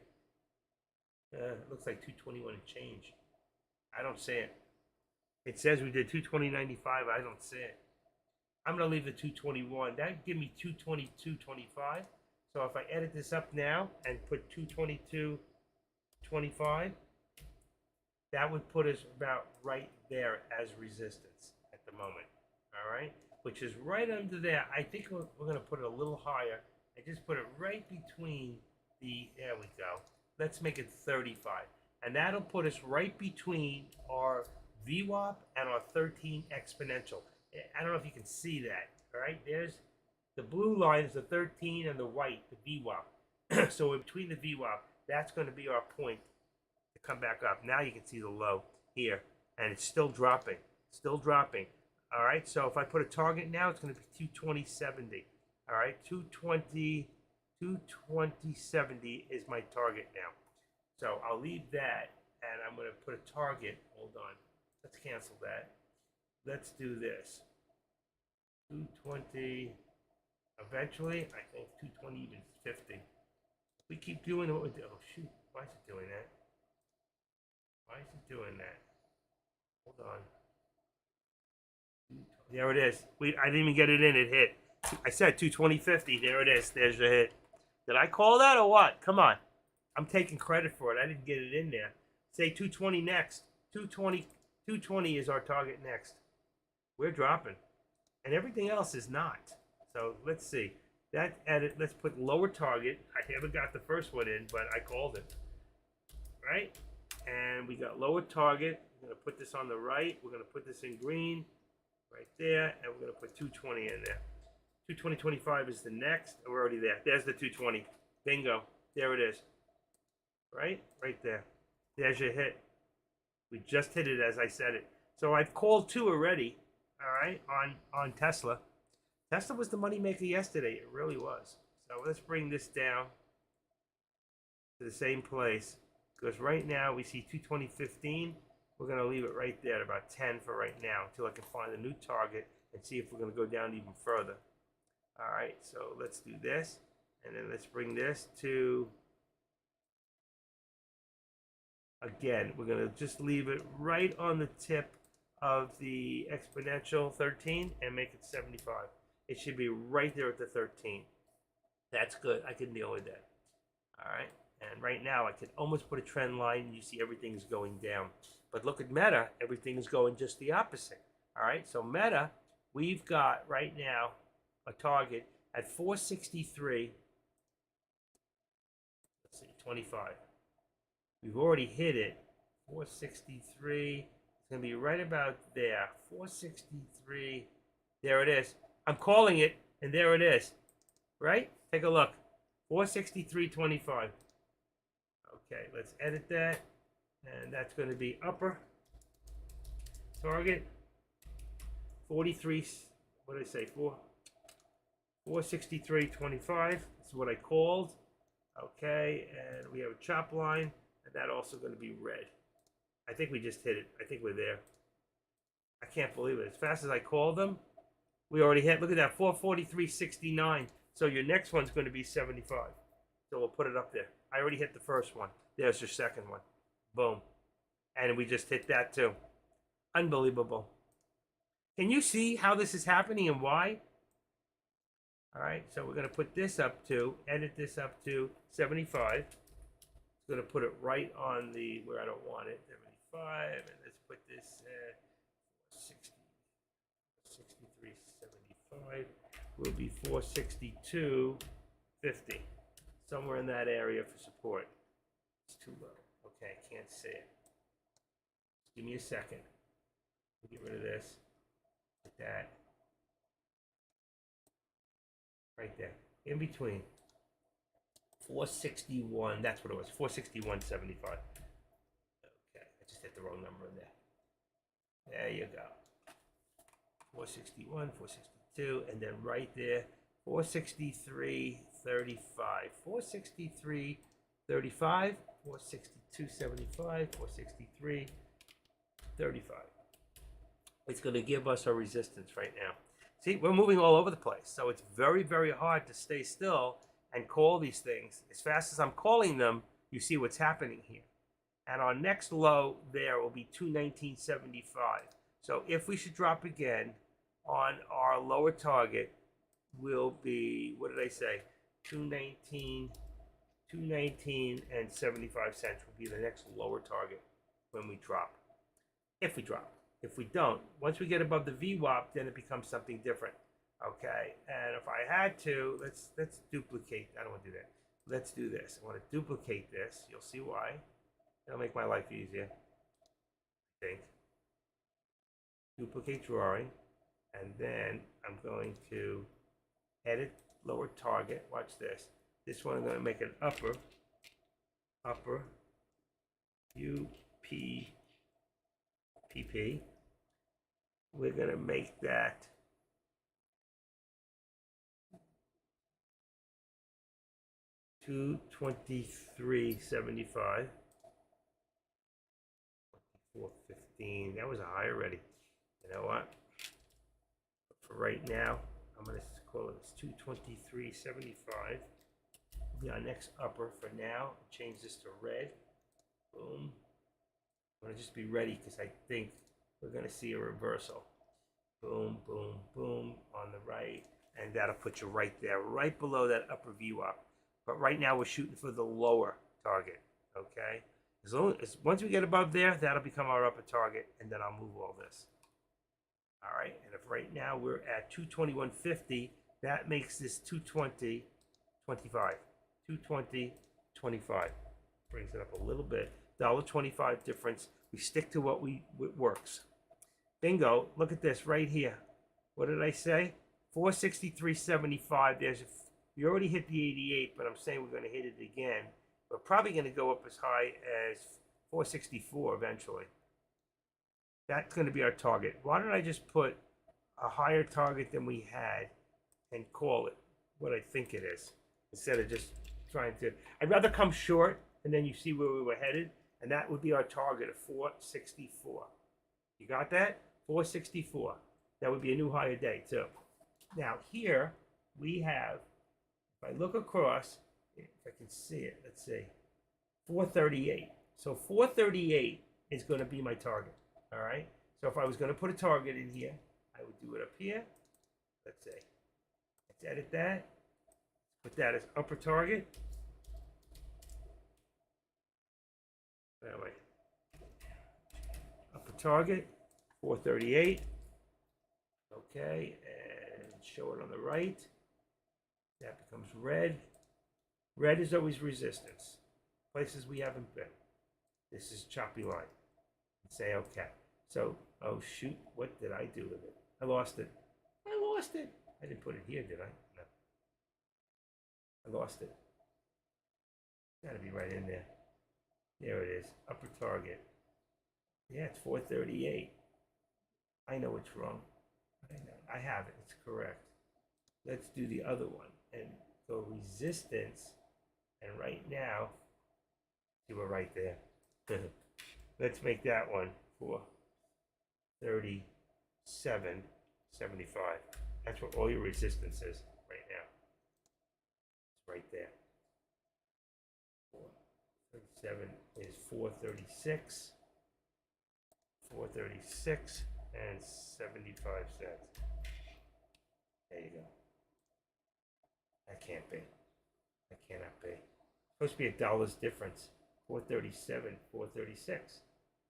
B: It looks like 221 and change. I don't see it. It says we did 220.95. I don't see it. I'm gonna leave the 221. That give me 222.25. So if I edit this up now and put 222.25, that would put us about right there as resistance at the moment. All right, which is right under there. I think we're going to put it a little higher. I just put it right between the. There we go. Let's make it 35, and that'll put us right between our VWAP and our 13 exponential. I don't know if you can see that. All right, there's. The blue line is the 13 and the white, the VWAP. So in between the VWAP, that's going to be our point to come back up. Now you can see the low here, and it's still dropping, All right, so if I put a target now, it's going to be 220.70. All right, 220.70 is my target now. So I'll leave that, and I'm going to put a target. Hold on, let's cancel that. Let's do this. 220. Eventually, I think 220 even 50. We keep doing what we do. Oh shoot! Why is it doing that? Why is it doing that? Hold on. There it is. I didn't even get it in. It hit. I said 220.50. There it is. There's the hit. Did I call that or what? Come on. I'm taking credit for it. I didn't get it in there. Say 220 next. 220 is our target next. We're dropping, and everything else is not. So let's see. That edit, let's put lower target. I haven't got the first one in, but I called it. Right? And we got lower target. We're going to put this on the right. We're going to put this in green right there. And we're going to put 220 in there. 220.25 is the next. We're already there. There's the 220. Bingo. There it is. Right? Right there. There's your hit. We just hit it as I said it. So I've called two already. All right? On Tesla. Tesla was the moneymaker yesterday. It really was. So let's bring this down to the same place. Because right now we see 220.15. We're going to leave it right there at about 10 for right now until I can find a new target and see if we're going to go down even further. All right, so let's do this, and then let's bring this to, again, we're going to just leave it right on the tip of the exponential 13 and make it 75. It should be right there at the 13. That's good. I can deal with that. All right, and right now I can almost put a trend line and you see everything's going down. But look at Meta, everything is going just the opposite. All right, so Meta, we've got right now a target at 463. Let's see, 25. We've already hit it. 463. It's going to be right about there. 463. There it is. I'm calling it, and there it is. Right? Take a look. 463.25. Okay, let's edit that. And that's going to be upper target 43. What did I say? 463.25. That's what I called. Okay, and we have a chop line, and that also going to be red. I think we just hit it. I think we're there. I can't believe it. As fast as I called them, we already hit. Look at that, 443.69. So your next one's going to be 75. So we'll put it up there. I already hit the first one. There's your second one. Boom. And we just hit that too. Unbelievable. Can you see how this is happening and why? All right, so we're going to put this up to, edit this up to 75. It's going to put it right on the, where I don't want it, 75. And let's put this at 63.75. Will be 462.50. Somewhere in that area for support. It's too low. Okay, I can't see it. Give me a second. Get rid of this. Like that. Right there. In between. 461. That's what it was. 461.75. Okay, I just hit the wrong number in there. There you go. 461, 462, and then right there, 463.35. 463.35, 462.75, 463.35. It's going to give us our resistance right now. See, we're moving all over the place, so it's very, very hard to stay still and call these things. As fast as I'm calling them, you see what's happening here. And our next low there will be 219.75. So if we should drop again on our lower target, will be, what did I say? 219 and 75 cents will be the next lower target when we drop. If we drop. If we don't, once we get above the VWAP, then it becomes something different. Okay, and if I had to, let's duplicate. I don't want to do that. Let's do this. I want to duplicate this. You'll see why. It'll make my life easier. I think. Duplicate drawing, and then I'm going to edit lower target. Watch this. This one I'm going to make an upper UPPP. We're going to make that 223.75. 415. That was a high already. You know what? But for right now, I'm going to call it 223.75. Will be our next upper for now. Change this to red. Boom. I'm going to just be ready because I think we're going to see a reversal. Boom, boom, boom on the right. And that'll put you right there, right below that upper VWAP. But right now we're shooting for the lower target. Okay? As long as once we get above there, that'll become our upper target, and then I'll move all this. All right, and if right now we're at 221.50, that makes this 220.25. 220.25 brings it up a little bit. $1.25 difference. We stick to what works. Bingo! Look at this right here. What did I say? 463.75. We already hit the 88, but I'm saying we're going to hit it again. We're probably going to go up as high as 464 eventually. That's going to be our target. Why don't I just put a higher target than we had and call it what I think it is, instead of just trying to. I'd rather come short and then you see where we were headed, And that would be our target of 464. You got that? 464. That would be a new higher day too. Now here we have, if I look across, if I can see it, let's see, 438. So 438 is going to be my target. All right. So if I was going to put a target in here, I would do it up here. Let's see. Let's edit that. Put that as upper target. That way. Upper target, 438. Okay, and show it on the right. That becomes red. Red is always resistance. Places we haven't been. This is choppy line. And say okay. So, oh shoot, what did I do with it? I lost it. I lost it. I didn't put it here, did I? No. I lost it. Gotta be right in there. There it is. Upper target. Yeah, it's 438. I know it's wrong. I know. I have it. It's correct. Let's do the other one and go resistance. And right now, see, we're right there. Let's make that one 437.75. That's what all your resistance is right now. It's right there. 437 is 436. 436 and 75 cents. There you go. That can't be. That cannot be. It's supposed to be $1 difference. 437, 436.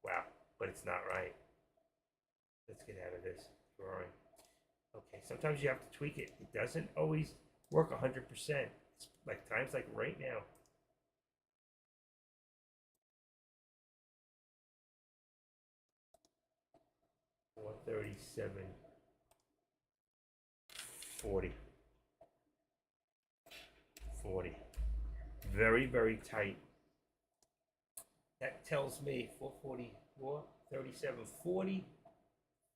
B: Wow, but it's not right. Let's get out of this drawing. Okay, sometimes you have to tweak it. It doesn't always work 100%. It's like times like right now. $437.40. Very, very tight. That tells me 444, 37.40,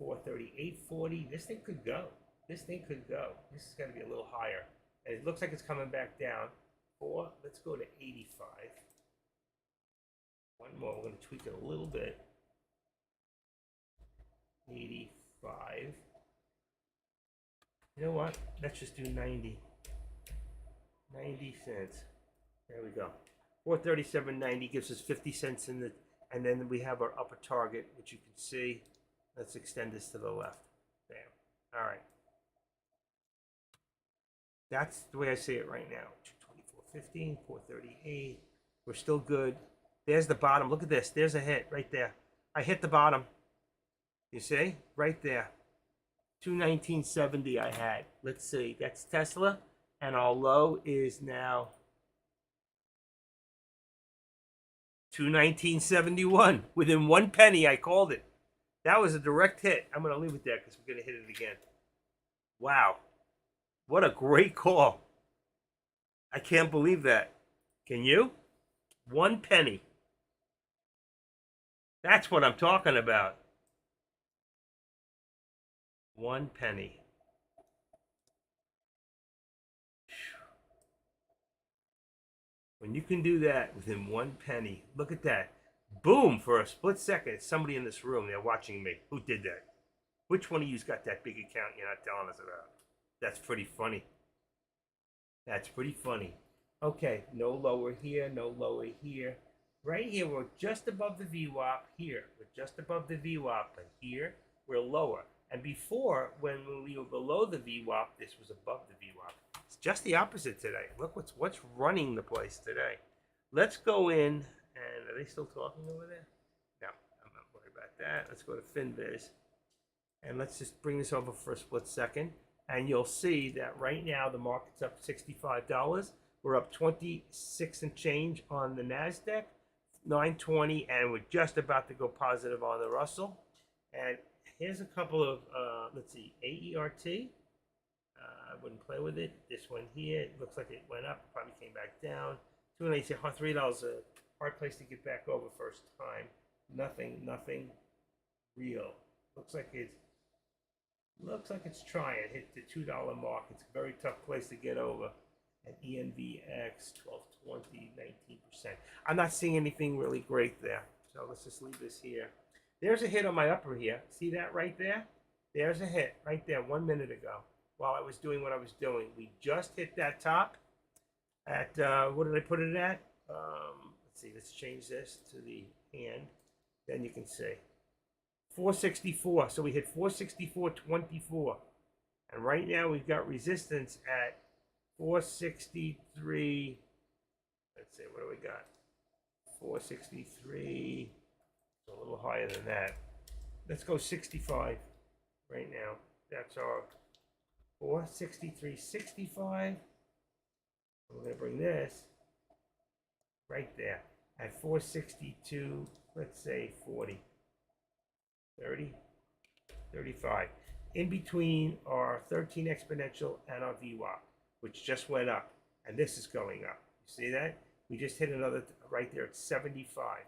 B: 438.40. This thing could go. This thing could go. This is going to be a little higher. And it looks like it's coming back down. Let's go to 85. One more. We're going to tweak it a little bit. 85. You know what? Let's just do 90. 90 cents. There we go. 437.90 gives us 50 cents in the, and then we have our upper target, which you can see. Let's extend this to the left. Bam. All right. That's the way I see it right now. 224.15, 438. We're still good. There's the bottom. Look at this. There's a hit right there. I hit the bottom. You see? Right there. 219.70 I had. Let's see. That's Tesla. And our low is now 219.71. Within 1 penny, I called it. That was a direct hit. I'm going to leave it there because we're going to hit it again. Wow. What a great call. I can't believe that. Can you? 1 penny. That's what I'm talking about. 1 penny. When you can do that within 1 penny, look at that. Boom, for a split second, it's somebody in this room, they're watching me. Who did that? Which one of you's got that big account you're not telling us about? That's pretty funny. That's pretty funny. Okay, no lower here, no lower here. Right here, we're just above the VWAP. Here, we're just above the VWAP, and here, we're lower. And before, when we were below the VWAP, this was above the VWAP. It's just the opposite today. Look what's running the place today. Let's go in, and are they still talking over there? No, I'm not worried about that. Let's go to FinViz, and let's just bring this over for a split second, and you'll see that right now the market's up $65. We're up 26 and change on the NASDAQ, 920, and we're just about to go positive on the Russell. And here's a couple of, let's see, AERT. I wouldn't play with it. This one here, it looks like it went up, probably came back down. $2.80, $3 a hard place to get back over first time. Nothing real. Looks like it's trying. Hit the $2 mark. It's a very tough place to get over. at ENVX 1220, 19%. I'm not seeing anything really great there. So let's just leave this here. There's a hit on my upper here. See that right there? There's a hit right there 1 minute ago while I was doing what I was doing. We just hit that top at, what did I put it at? Let's see, let's change this to the hand. Then you can see. 464. So we hit 464.24. And right now we've got resistance at 463. Let's see, what do we got? 463. It's a little higher than that. Let's go 65 right now. That's our 463.65. We're going to bring this right there at 462, let's say 40, 30, 35. In between our 13 exponential and our VWAP, which just went up. And this is going up. You see that? We just hit another right there at 75.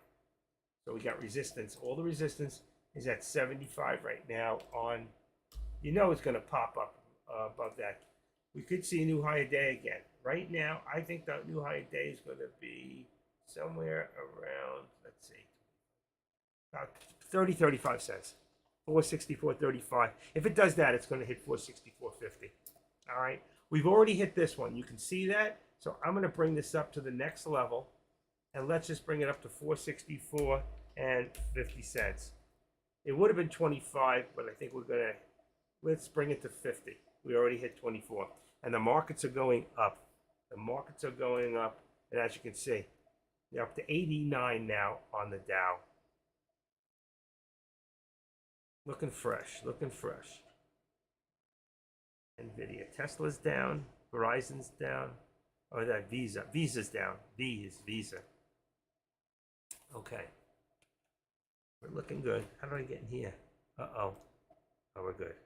B: So we got resistance. All the resistance is at 75 right now on, you know it's going to pop up above that. We could see a new higher day again. Right now, I think that new higher day is going to be somewhere around, let's see, about 30, 35 cents. 464.35. If it does that, it's going to hit 464.50. All right. We've already hit this one. You can see that. So I'm going to bring this up to the next level. And let's just bring it up to 464 and 50 cents. It would have been 25, but I think we're going to, let's bring it to 50. We already hit 24. And the markets are going up. The markets are going up. And as you can see, they're up to 89 now on the Dow. Looking fresh, looking fresh. NVIDIA. Tesla's down. Verizon's down. Oh, that Visa. Visa's down. V is Visa. Okay. We're looking good. How do I get in here? Uh-oh. Oh, we're good.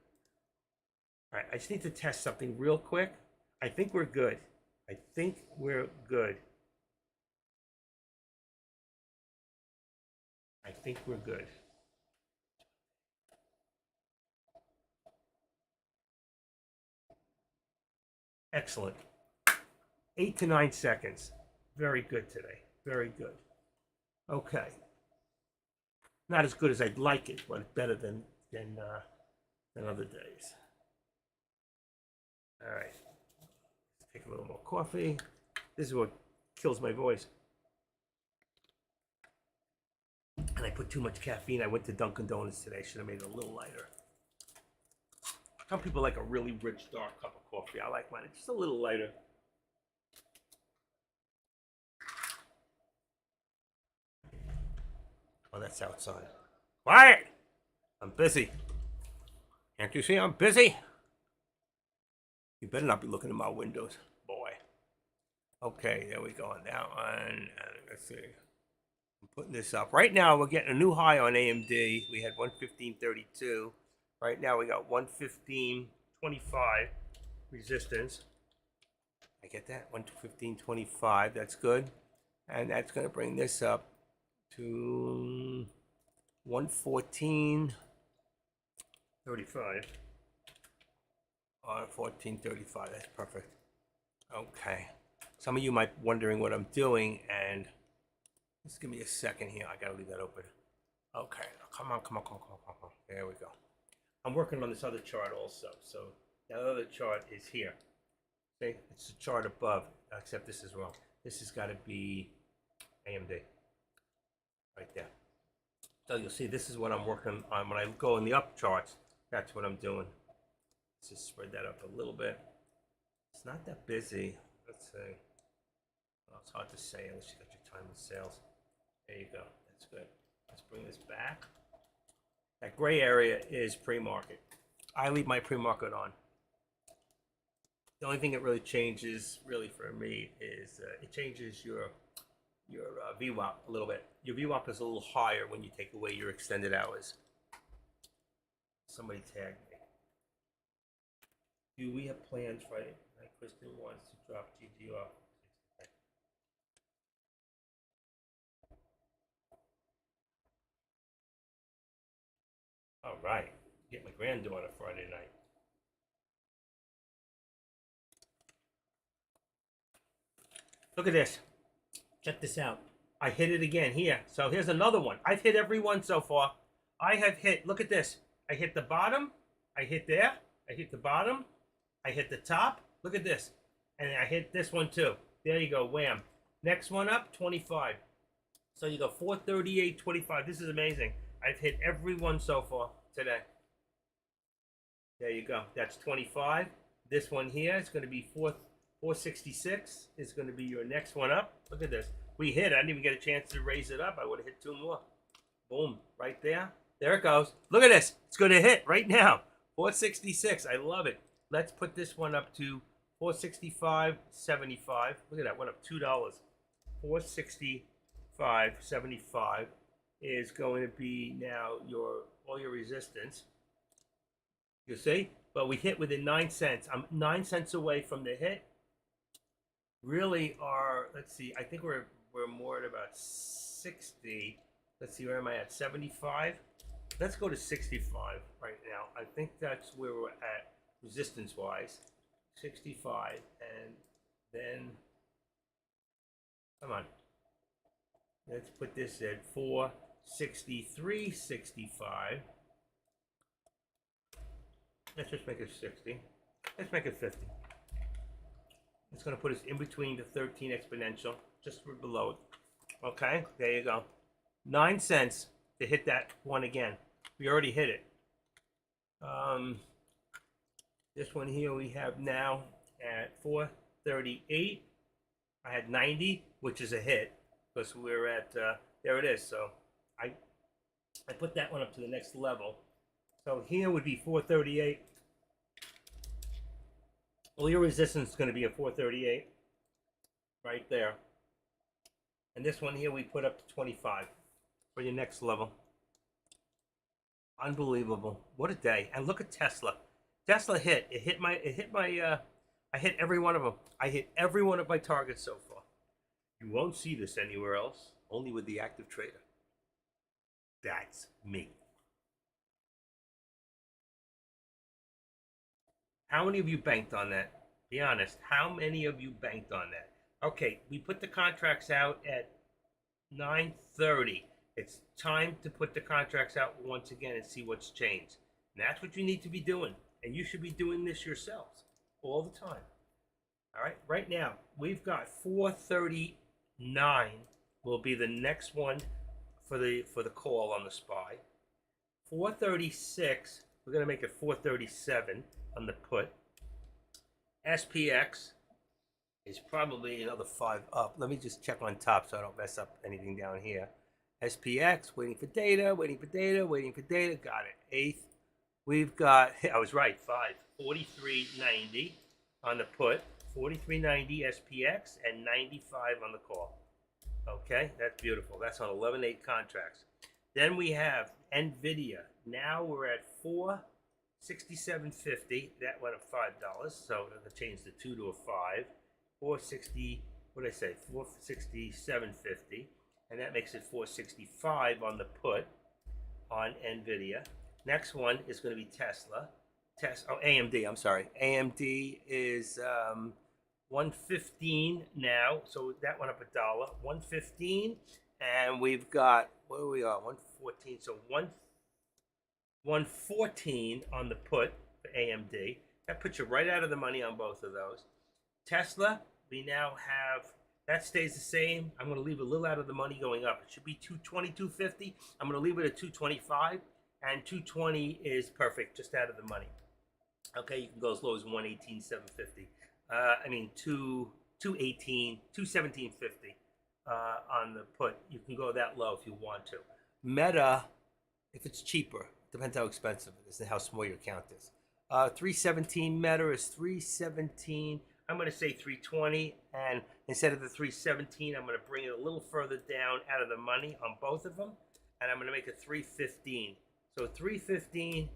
B: All right, I just need to test something real quick. I think we're good. I think we're good. I think we're good. Excellent. 8 to 9 seconds. Very good today. Very good. Okay. Not as good as I'd like it, but better than other days. All right. Let's take a little more coffee. This is what kills my voice. And I put too much caffeine. I went to Dunkin' Donuts today. Should have made it a little lighter. Some people like a really rich, dark cup of coffee. I like mine just a little lighter. Oh, that's outside. Quiet! I'm busy. Can't you see I'm busy? You better not be looking at my windows, boy. Okay, there we go on that one. Let's see. I'm putting this up. Right now, we're getting a new high on AMD. We had 115.32. Right now, we got 115.25 resistance. I get that? 115.25. That's good. And that's going to bring this up to 114.35. 14.35. That's perfect. Okay. Some of you might be wondering what I'm doing, and just give me a second here. I gotta leave that open. Okay. Come on. There we go. I'm working on this other chart also. So that other chart is here. Okay, it's the chart above, except this is wrong. This has got to be AMD. Right there. So you'll see this is what I'm working on. When I go in the up charts, that's what I'm doing. Let's just spread that up a little bit. It's not that busy. Let's see. Well, it's hard to say unless you got your time with sales. There you go. That's good. Let's bring this back. That gray area is pre-market. I leave my pre-market on. The only thing that really changes, really for me, is it changes your VWAP a little bit. Your VWAP is a little higher when you take away your extended hours. Somebody tagged me. Do we have plans, right? Like Kristen wants to drop GG off. All right. Get my granddaughter Friday night. Look at this. Check this out. I hit it again here. So here's another one. I've hit every one so far. I have hit, look at this. I hit the bottom. I hit there. I hit the bottom. I hit the top. Look at this. And I hit this one too. There you go. Wham. Next one up, 25. So you go 438, 25. This is amazing. I've hit every one so far today. There you go. That's 25. This one here is going to be 466 is going to be your next one up. Look at this. We hit. I didn't even get a chance to raise it up. I would have hit 2 more. Boom. Right there. There it goes. Look at this. It's going to hit right now. 466. I love it. Let's put this one up to 465.75. Look at that. Went up $2. 465.75 is going to be now all your resistance. You see? But we hit within 9 cents. I'm 9 cents away from the hit. Really are, let's see, I think we're more at about 60. Let's see, where am I at? 75? Let's go to 65 right now. I think that's where we're at resistance-wise. 65, and then, come on. Let's put this at 463.65. Let's just make it 60. Let's make it 50. It's going to put us in between the 13 exponential, just below it. Okay, there you go. 9 cents to hit that one again. We already hit it. This one here we have now at 438. I had 90, which is a hit, because we're at, there it is. So I put that one up to the next level. So here would be 438. Well, your resistance is going to be at 438. Right there. And this one here we put up to 25 for your next level. Unbelievable. What a day. And look at Tesla. Tesla hit. I hit every one of them. I hit every one of my targets so far. You won't see this anywhere else. Only with the active trader. That's me. How many of you banked on that? Be honest. How many of you banked on that? Okay, we put the contracts out at 9:30. It's time to put the contracts out once again and see what's changed. And that's what you need to be doing. And you should be doing this yourselves all the time. All right, right now, we've got 439 will be the next one for the call on the SPY. 436, we're going to make it 437 on the put. SPX is probably another 5 up. Let me just check on top so I don't mess up anything down here. SPX, waiting for data, waiting for data, waiting for data. Got it. 8th. We've got, I was right, 5. 43.90 on the put. 43.90 SPX and 95 on the call. Okay, that's beautiful. That's on 11/8 contracts. Then we have NVIDIA. Now we're at 467.50. That went up $5. So I'm going to change the 2 to a 5. 460, what did I say? 467.50. And that makes it 465 on the put on NVIDIA. Next one is going to be Tesla. AMD, I'm sorry. AMD is 115 now. So that went up $1. 115. And we've got, what do we got? 114. So 114 on the put for AMD. That puts you right out of the money on both of those. Tesla, we now have, that stays the same. I'm going to leave a little out of the money going up. It should be 220, 250. I'm going to leave it at 225. And 220 is perfect, just out of the money. Okay, you can go as low as 118.750. 218, 217.50 on the put. You can go that low if you want to. Meta, if it's cheaper, depends how expensive it is and how small your account is. 317 Meta is 317. I'm going to say 320, and instead of the 317, I'm going to bring it a little further down out of the money on both of them, and I'm going to make it 315. So 315,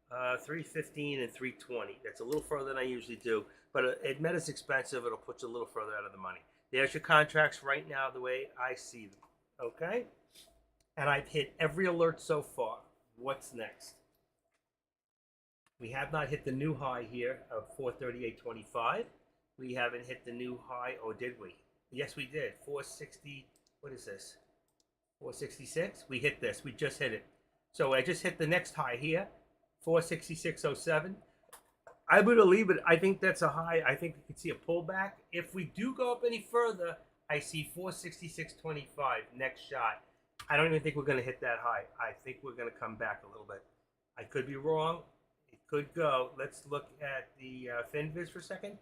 B: 315, and 320. That's a little further than I usually do, but Meta's expensive. It'll put you a little further out of the money. There's your contracts right now, the way I see them. Okay, and I've hit every alert so far. What's next? We have not hit the new high here of 438.25.
A: we haven't hit the new high, or did we? Yes, we did. 460. What is this? 466. We hit this. We just hit it. So I just hit the next high here, 466.07. I'm going to leave it. I think that's a high. I think we could see a pullback. If we do go up any further, I see 466.25 next shot. I don't even think we're going to hit that high. I think we're going to come back a little bit. I could be wrong. It could go. Let's look at the FinViz for a second.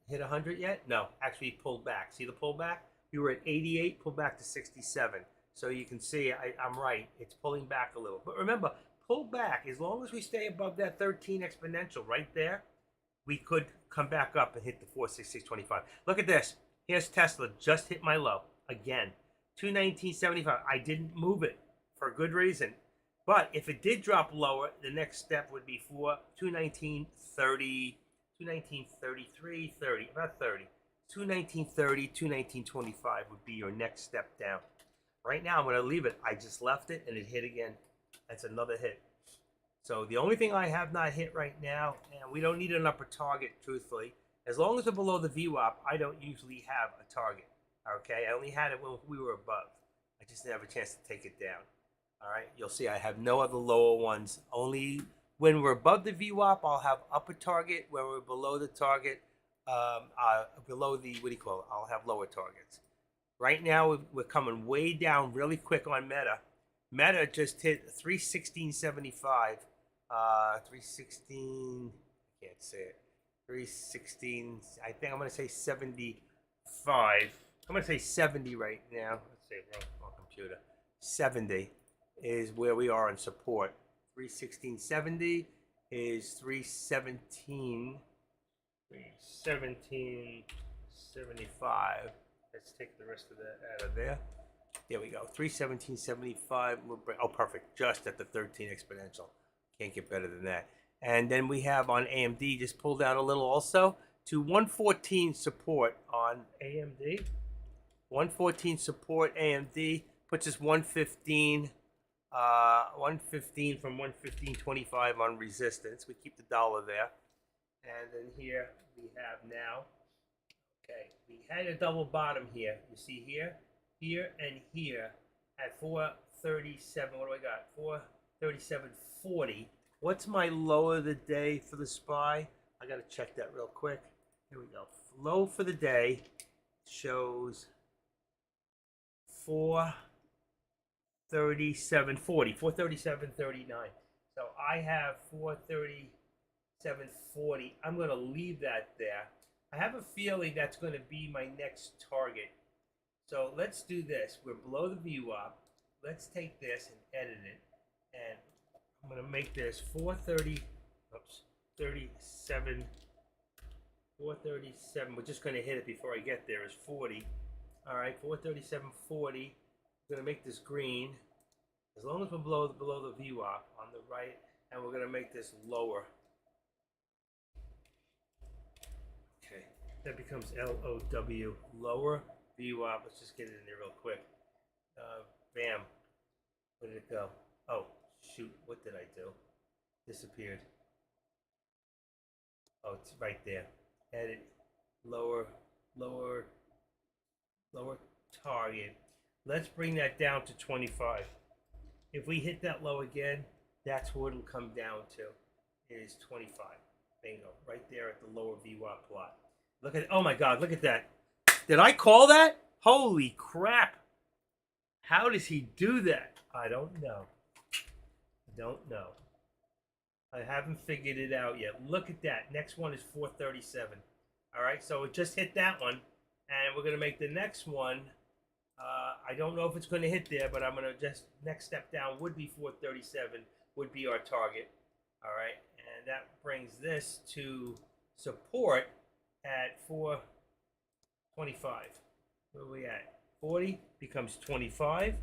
A: Hit 100 yet? No, actually pulled back. See the pullback? We were at 88, pulled back to 67. So you can see I'm right. It's pulling back a little. But remember, pull back. As long as we stay above that 13 exponential right there, we could come back up and hit the 466.25. Look at this. Here's Tesla. Just hit my low again. 219.75. I didn't move it for a good reason. But if it did drop lower, the next step would be for 219.30, 219.33, 30, about 30. 219.30, 219.25 would be your next step down. Right now, I'm going to leave it. I just left it, and it hit again. That's another hit. So the only thing I have not hit right now, and we don't need an upper target, truthfully. As long as we're below the VWAP, I don't usually have a target. Okay, I only had it when we were above. I just didn't have a chance to take it down. All right, you'll see I have no other lower ones. Only when we're above the VWAP, I'll have upper target. When we're below the target, below the, what do you call it? I'll have lower targets. Right now, we're coming way down really quick on Meta. Meta just hit 316.75. 316, I can't say it. 316, I think I'm going to say 75. I'm going to say 70 right now. Let's see, wrong computer. 70 is where we are in support. 316.70 is 317. 317.75. Let's take the rest of that out of there. There we go. 317.75. Oh, perfect. Just at the 13 exponential. Can't get better than that. And then we have on AMD just pulled down a little also to 114 support on AMD. 114 support AMD puts us 115. 115 from 115.25 on resistance. We keep the dollar there. And then here we have now. Okay, we had a double bottom here. You see here, here, and here at 437. What do I got? 437.40. What's my low of the day for the SPY? I gotta check that real quick. Here we go. Low for the day shows 437.40. 437.39. So I have 437.40. I'm gonna leave that there. I have a feeling that's going to be my next target. So let's do this. We're below the VWAP. Let's take this and edit it. And I'm going to make this 37. 437. We're just going to hit it before I get there. Is 40. All right, 437.40. I'm going to make this green. As long as we're below the VWAP on the right. And we're going to make this lower. That becomes LOW, lower VWAP. Let's just get it in there real quick. Bam. Where did it go? Oh, shoot. What did I do? Disappeared. Oh, it's right there. Edit. Lower target. Let's bring that down to 25. If we hit that low again, that's what it'll come down to. Is 25. Bingo. Right there at the lower VWAP plot. Look at, oh my God, look at that. Did I call that? Holy crap. How does he do that? I don't know. I haven't figured it out yet. Look at that. Next one is 437. All right, so it just hit that one. And we're going to make the next one. I don't know if it's going to hit there, but I'm going to just, next step down would be 437, would be our target. All right, and that brings this to support at 425. Where are we at? 40 becomes 25.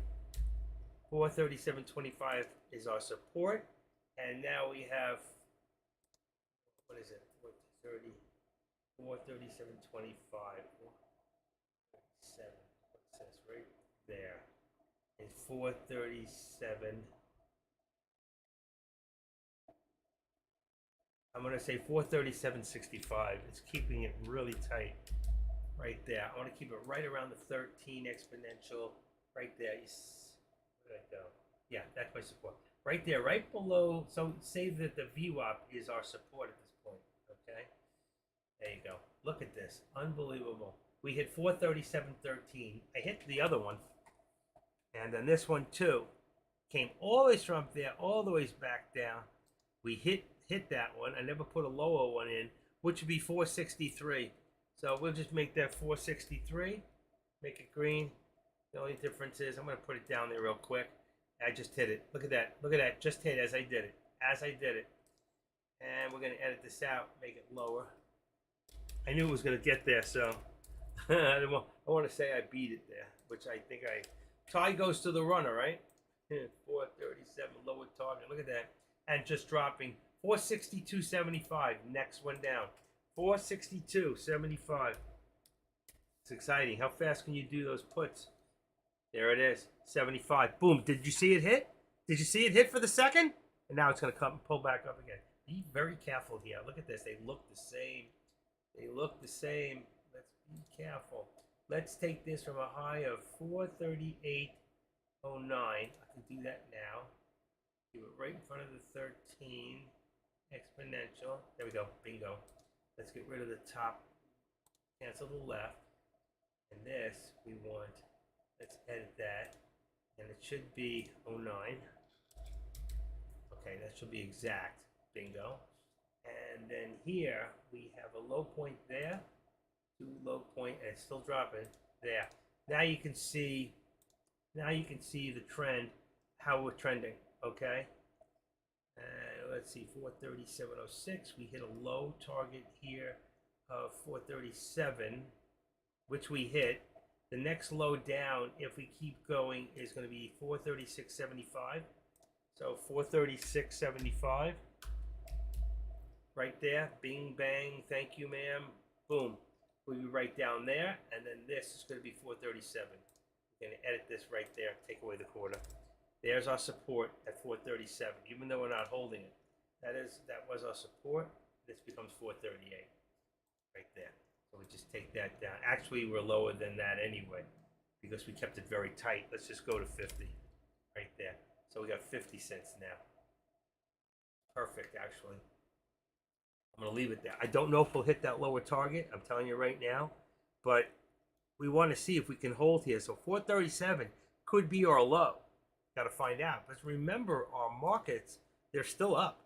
A: 437.25 is our support. And now we have, what is it? 430, 437.25. 437. What's this? Right there. It's 437. I'm gonna say 437.65. It's keeping it really tight right there. I want to keep it right around the 13 exponential, right there. Where did I go? Yeah, that's my support. Right there, right below. So say that the VWAP is our support at this point. Okay, there you go. Look at this, unbelievable. We hit 437.13. I hit the other one, and then this one too. Came all the way from up there, all the way back down. We hit that one. I never put a lower one in, which would be 463. So we'll just make that 463. Make it green. The only difference is I'm going to put it down there real quick. I just hit it. Look at that. Look at that. Just hit as I did it. As I did it. And we're going to edit this out. Make it lower. I knew it was going to get there, so I want to say I beat it there, which I think I... Tie goes to the runner, right? 437, lower target. Look at that. And just dropping 462.75. Next one down. 462.75. It's exciting. How fast can you do those puts? There it is. 75. Boom. Did you see it hit? Did you see it hit for the second? And now it's going to come and pull back up again. Be very careful here. Look at this. They look the same. They look the same. Let's be careful. Let's take this from a high of 438.09. I can do that now. Keep it right in front of the 13 exponential. There we go. Bingo. Let's get rid of the top. Cancel the left. And this we want. Let's edit that. And it should be 09. Okay, that should be exact. Bingo. And then here we have a low point there. Low point, and it's still dropping there. Now you can see the trend, how we're trending. Okay, let's see, 437.06. We hit a low target here of 437, which we hit. The next low down, if we keep going, is going to be 436.75. So 436.75 right there. Bing bang, thank you, ma'am. Boom. We'll be right down there, and then this is going to be 437. We're going to edit this right there, take away the quarter. There's our support at 437, even though we're not holding it. That was our support. This becomes 438 right there. So we just take that down. Actually, we're lower than that anyway because we kept it very tight. Let's just go to 50 right there. So we got 50 cents now. Perfect, actually. I'm going to leave it there. I don't know if we'll hit that lower target. I'm telling you right now. But we want to see if we can hold here. So 437 could be our low. Got to find out. But remember, our markets, they're still up.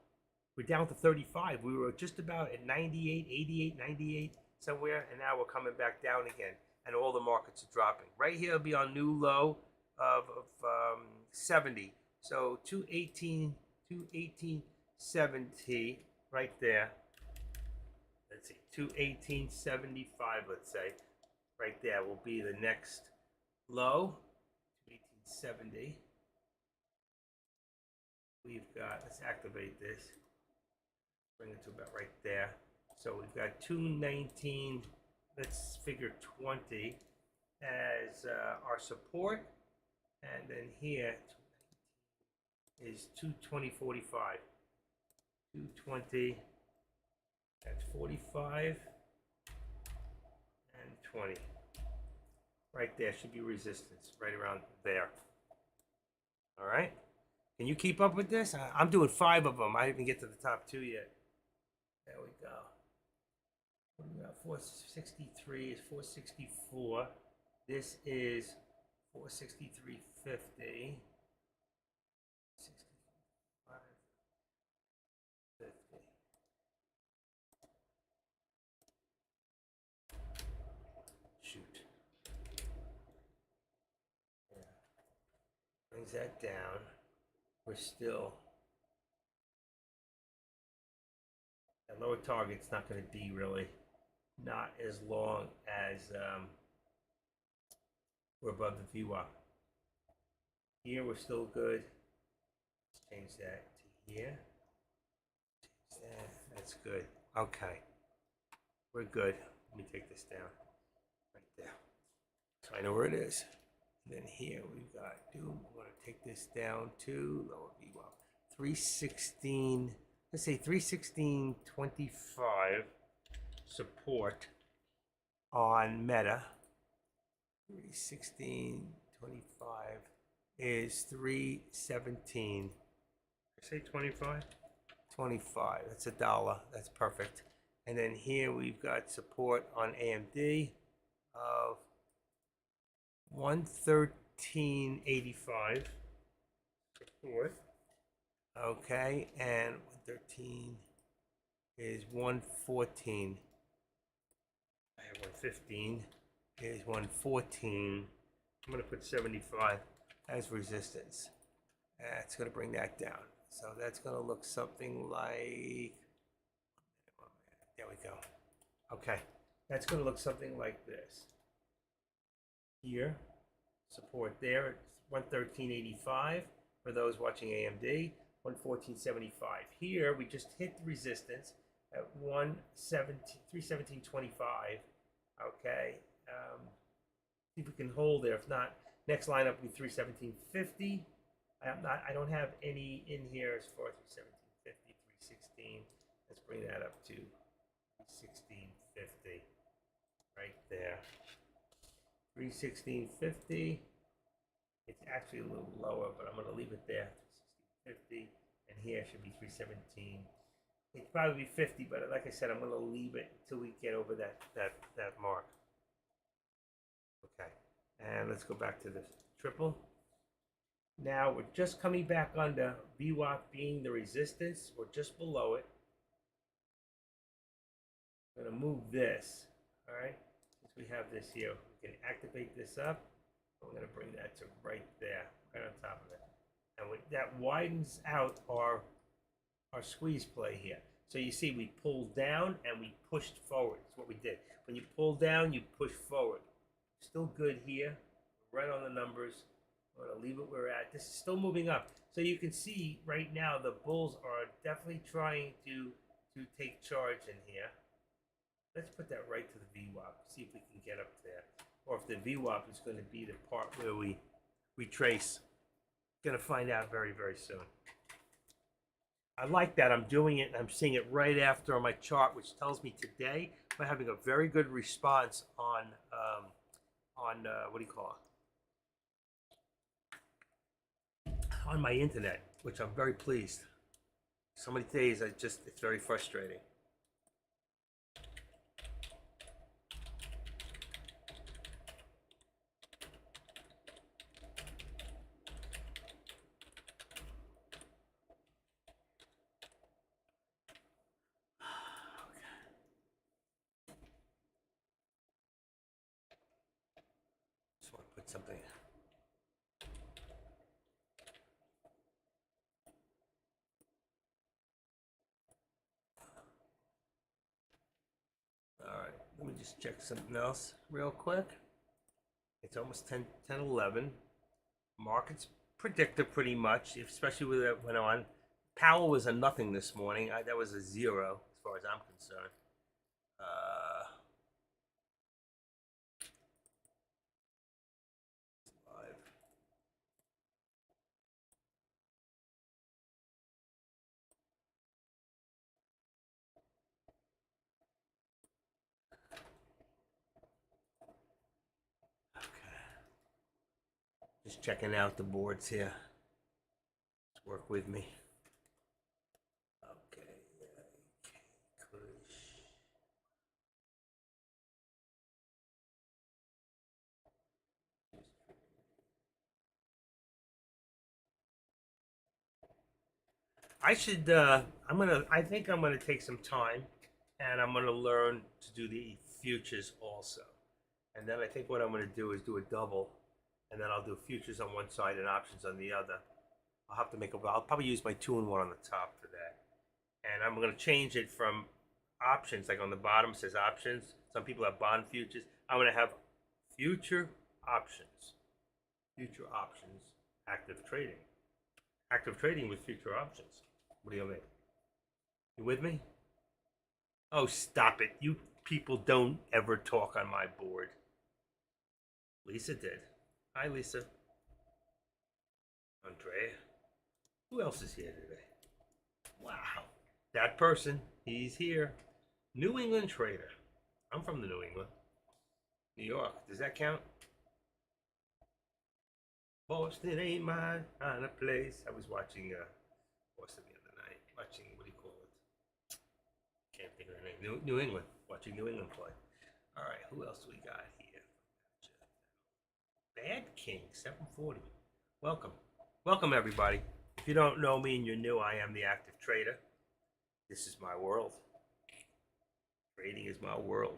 A: We're down to 35. We were just about at 98, 88, 98 somewhere. And now we're coming back down again. And all the markets are dropping. Right here will be our new low of 70. So 218.70 right there. Let's see, 218.75, let's say. Right there will be the next low, 218.70. We've got, let's activate this. Bring it to about right there. So we've got 219, let's figure 20 as our support. And then here is 220.45. 220. That's 45 and 20. Right there should be resistance, right around there. All right. Can you keep up with this? I'm doing 5 of them. I didn't even get to the top 2 yet. There we go. What do we got? 463 is 464. This is 463.50. 65.50. Shoot. Yeah. Brings that down. We're still. That lower target's not going to be really not as long as we're above the VWAP. Here we're still good. Let's change that to here. Change that. That's good. Okay. We're good. Let me take this down. Right there. So I know where it is. And then here we've got, we want to take this down to lower VWAP. 316. let's say 316.25 support on Meta. 316.25 is 317. I say 25? 25. That's $1. That's perfect. And then here we've got support on AMD of 113.85 support. Okay, and 113 is 114. I have 115 is 114. I'm going to put 75 as resistance. That's going to bring that down. So that's going to look something like, there we go. Okay, that's going to look something like this. Here, support there, it's 113.85 for those watching AMD, 114.75. Here, we just hit the resistance at 317.25. Okay, see if we can hold there. If not, next lineup will be 317.50. I don't have any in here as far as 317.50, 316. Let's bring that up to 316.50 right there. 316.50. It's actually a little lower, but I'm going to leave it there. 316.50, and here should be 317. It'd probably be 50, but like I said, I'm going to leave it until we get over that mark. Okay, and let's go back to the triple. Now we're just coming back under VWAP being the resistance. We're just below it. I'm going to move this, all right? Since we have this here, we can activate this up. I'm going to bring that to right there, right on top of it. And that widens out our squeeze play here. So you see we pulled down and we pushed forward. That's what we did. When you pull down, you push forward. Still good here, right on the numbers. I'm going to leave it where we're at. This is still moving up. So you can see right now the bulls are definitely trying to take charge in here. Let's put that right to the VWAP. See if we can get up there. Or if the VWAP is going to be the part where we retrace. Going to find out very, very soon. I like that I'm doing it and I'm seeing it right after on my chart, which tells me today I'm having a very good response on what do you call it? On my internet, which I'm very pleased. So many days it's very frustrating. Just want to put something. All right, let me just check something else real quick. It's almost 10:11. Market's predicted pretty much, especially with it went on. Powell was a nothing this morning. That was a 0 as far as I'm concerned. Live. Just checking out the boards here. Just work with me. Okay. I think I'm gonna take some time and I'm gonna learn to do the futures also. And then I think what I'm gonna do is do a double. And then I'll do futures on one side and options on the other. I'll probably use my 2-in-1 on the top for that. And I'm going to change it from options, like on the bottom it says options. Some people have bond futures. I'm going to have future options. Future options, active trading. Active trading with future options. What do you mean? You with me? Oh, stop it. You people don't ever talk on my board. Lisa did. Hi, Lisa. Andrea. Who else is here today? Wow. That person, he's here. New England trader. I'm from the New England. New York. Does that count? Boston ain't my kind of place. I was watching Boston the other night. Watching, what do you call it? Can't think of the name. New England. Watching New England play. All right, who else do we got here? Bad King, 740. Welcome. Welcome, everybody. If you don't know me and you're new, I am the active trader. This is my world. Trading is my world.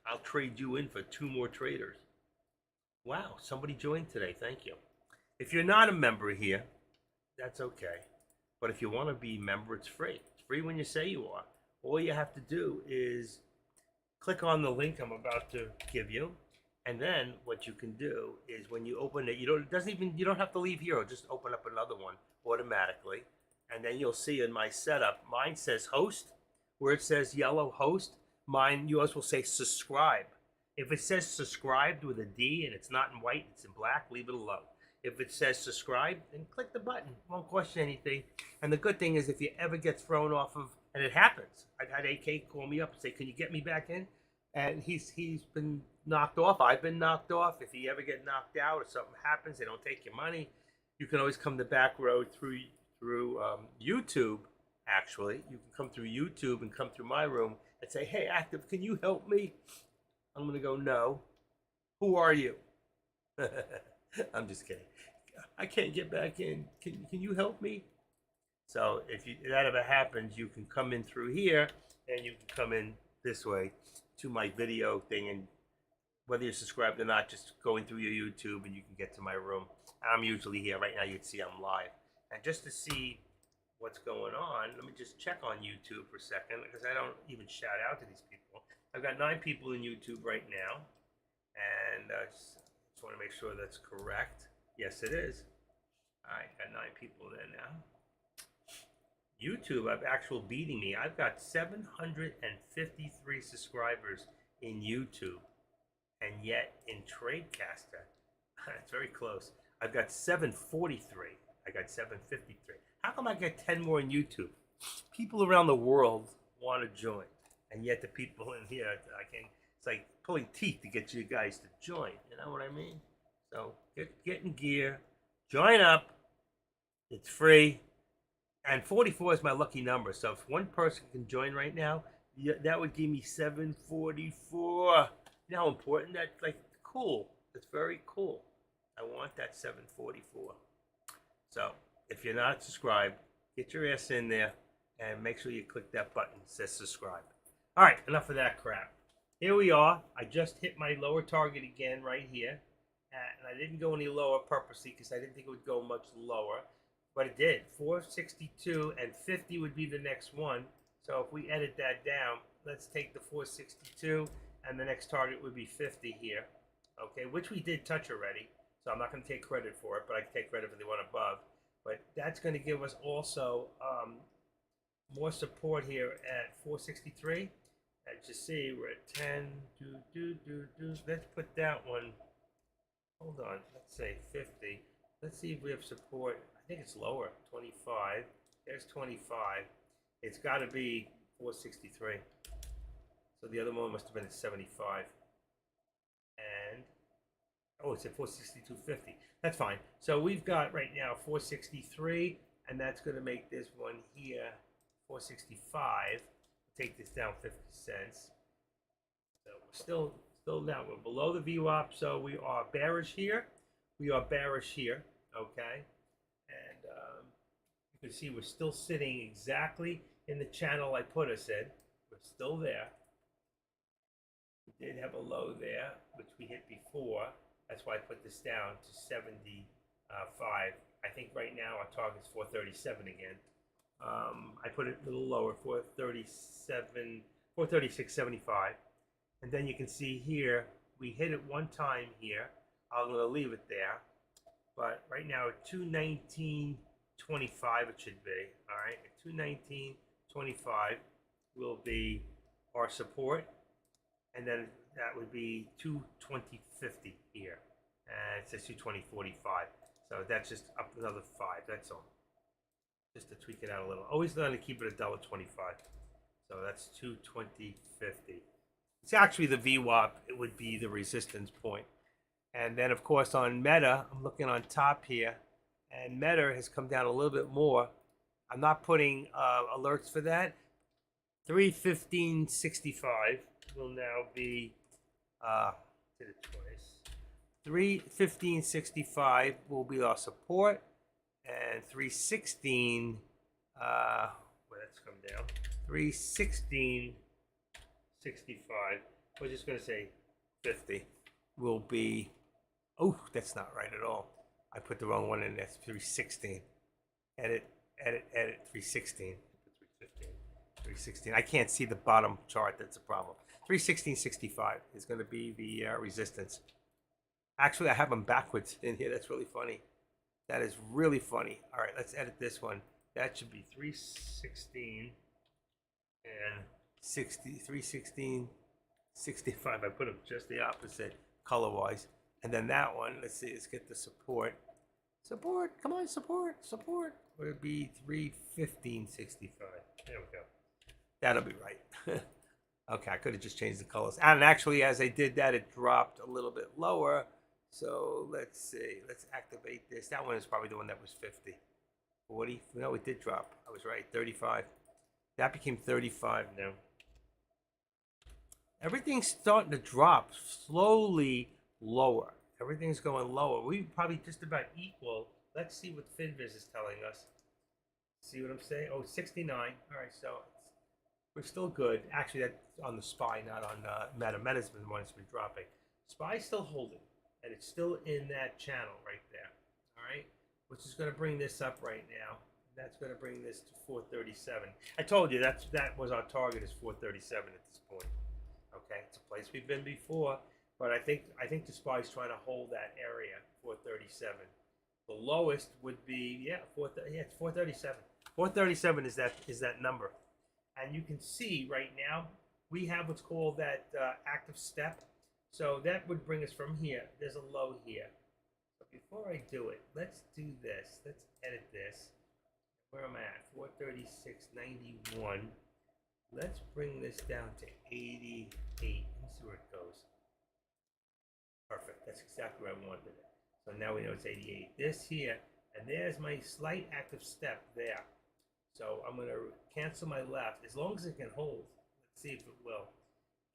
A: I'll trade you in for 2 more traders. Wow, somebody joined today. Thank you. If you're not a member here, that's okay. But if you want to be a member, it's free. It's free when you say you are. All you have to do is click on the link I'm about to give you. And then what you can do is when you open it, you don't have to leave here. Or just open up another one automatically. And then you'll see in my setup, mine says host. Where it says yellow host, yours will say subscribe. If it says subscribed with a D and it's not in white, it's in black, leave it alone. If it says subscribe, then click the button. It won't cost you anything. And the good thing is if you ever get thrown off of, and it happens. I've had AK call me up and say, can you get me back in? And he's been knocked off. I've been knocked off. If you ever get knocked out or something happens, they don't take your money. You can always come the back road through YouTube. Actually, you can come through YouTube and come through my room and say, hey, Active, can you help me? I'm going to go, no. Who are you? I'm just kidding. I can't get back in. Can you help me? So if that ever happens, you can come in through here and you can come in this way to my video thing. And whether you're subscribed or not, just going through your YouTube and you can get to my room. I'm usually here. Right now you can see I'm live. And just to see what's going on, let me just check on YouTube for a second because I don't even shout out to these people. I've got 9 people in YouTube right now, and just want to make sure that's correct. Yes, it is. All right, got 9 people there now. YouTube, I've actual beating me. I've got 753 subscribers in YouTube, and yet in Tradecaster, it's very close. I've got 743. I got 753. How come I get 10 more in YouTube? People around the world want to join, and yet the people in here, it's like pulling teeth to get you guys to join. You know what I mean? So get in gear, join up. It's free, and 44 is my lucky number. So if one person can join right now, that would give me 744. You know how important that's like? Cool. It's very cool. I want that 744. So if you're not subscribed, get your ass in there and make sure you click that button that says subscribe. All right, enough of that crap. Here we are. I just hit my lower target again right here. And I didn't go any lower purposely because I didn't think it would go much lower. But it did. 462 and 50 would be the next one. So if we edit that down, let's take the 462 and the next target would be 50 here. Okay, which we did touch already. So I'm not going to take credit for it, but I can take credit for the one above. But that's going to give us also more support here at 463. As you see, we're at 10. Let's put that one. Hold on. Let's say 50. Let's see if we have support. I think it's lower. 25. There's 25. It's got to be 463. So the other one must have been at 75. And oh, it's at 462.50. That's fine. So we've got right now 463, and that's going to make this one here 465. Take this down 50 cents. So we're still down. We're below the VWAP, so we are bearish here. We are bearish here. Okay, and you can see we're still sitting exactly in the channel I put us in. We're still there. We did have a low there, which we hit before. That's why I put this down to 75. I think right now our target is 437 again. I put it a little lower, 437, 436.75. And then you can see here, we hit it one time here. I'm going to leave it there. But right now at 219.25 it should be. All right, at 219.25 will be our support. And then that would be 220.50 here. And it says 220.45. So that's just up another 5. That's all. just to tweak it out a little. Always going to keep it $1.25. So that's 220.50. It's actually the VWAP. It would be the resistance point. And then, of course, on Meta, I'm looking on top here, and Meta has come down a little bit more. I'm not putting alerts for that. 315.65 will now be did it twice. 315.65 will be our support, and 316. Well, that's come down. 316.65. We're just gonna say 50 will be. Oh, that's not right at all. I put the wrong one in there. 316. Edit. 316. 316. I can't see the bottom chart. That's a problem. 316.65 is going to be the resistance. Actually, I have them backwards in here. That's really funny. That is really funny. All right, let's edit this one. That should be 316 and 60. 316.65. I put them just the opposite color-wise. And then that one, let's see, let's get the support. Support, come on, support. Would it be 315.65? There we go. That'll be right. Okay, I could have just changed the colors. And actually, as I did that, it dropped a little bit lower. So let's see. Let's activate this. That one is probably the one that was 50. 40? No, it did drop. I was right. 35. That became 35 now. Everything's starting to drop slowly lower. Everything's going lower. We probably just about equal. Let's see what FinViz is telling us. See what I'm saying? Oh, 69. All right, so we're still good. Actually, that's on the SPY, not on Meta. Meta's been the one that's been dropping. SPY's still holding, and it's still in that channel right there. All right, which is going to bring this up right now. That's going to bring this to 437. I told you that was our target, is 437 at this point. Okay, it's a place we've been before, but I think the SPY's trying to hold that area, 437. The lowest would be it's 437. 437 is that number, and you can see right now we have what's called that active step. So that would bring us from here. There's a low here. But before I do it, let's do this. Let's edit this. Where am I at? 436.91. Let's bring this down to 88. Let me see where it goes. Perfect. That's exactly where I wanted it. So now we know it's 88. This here, and there's my slight active step there. So I'm going to cancel my left, as long as it can hold. Let's see if it will.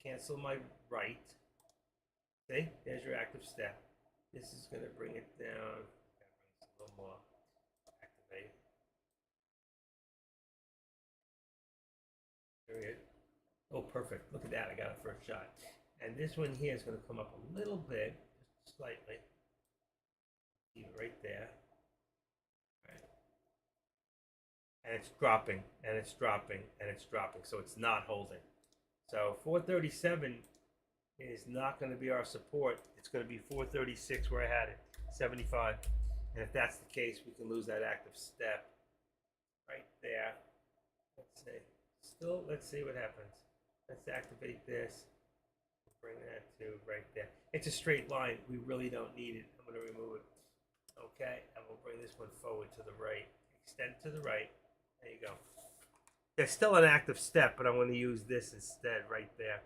A: Cancel my right. See, there's your active step. This is going to bring it down. A little more. Activate. Period. Oh, perfect. Look at that. I got it first shot. And this one here is going to come up a little bit, just slightly. Keep it right there. All right. And it's dropping, and it's dropping, and it's dropping. So it's not holding. So 437 is not going to be our support. It's going to be 436 where I had it, 75. And if that's the case, we can lose that active step right there. Let's see. Still, let's see what happens. Let's activate this. Bring that to right there. It's a straight line. We really don't need it. I'm going to remove it. Okay, and we'll bring this one forward to the right. Extend to the right. There you go. There's still an active step, but I'm going to use this instead right there.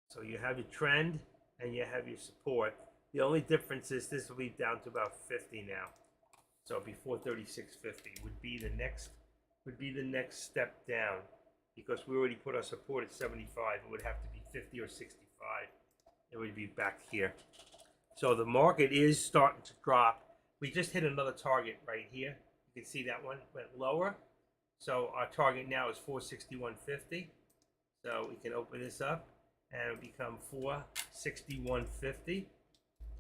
A: So you have your trend and you have your support. The only difference is this will be down to about 50 now. So before 36.50 would be the next step down, because we already put our support at 75. It would have to be 50 or 65. It would be back here. So the market is starting to drop. We just hit another target right here. You can see that one went lower. So our target now is 461.50. So we can open this up and it'll become 461.50.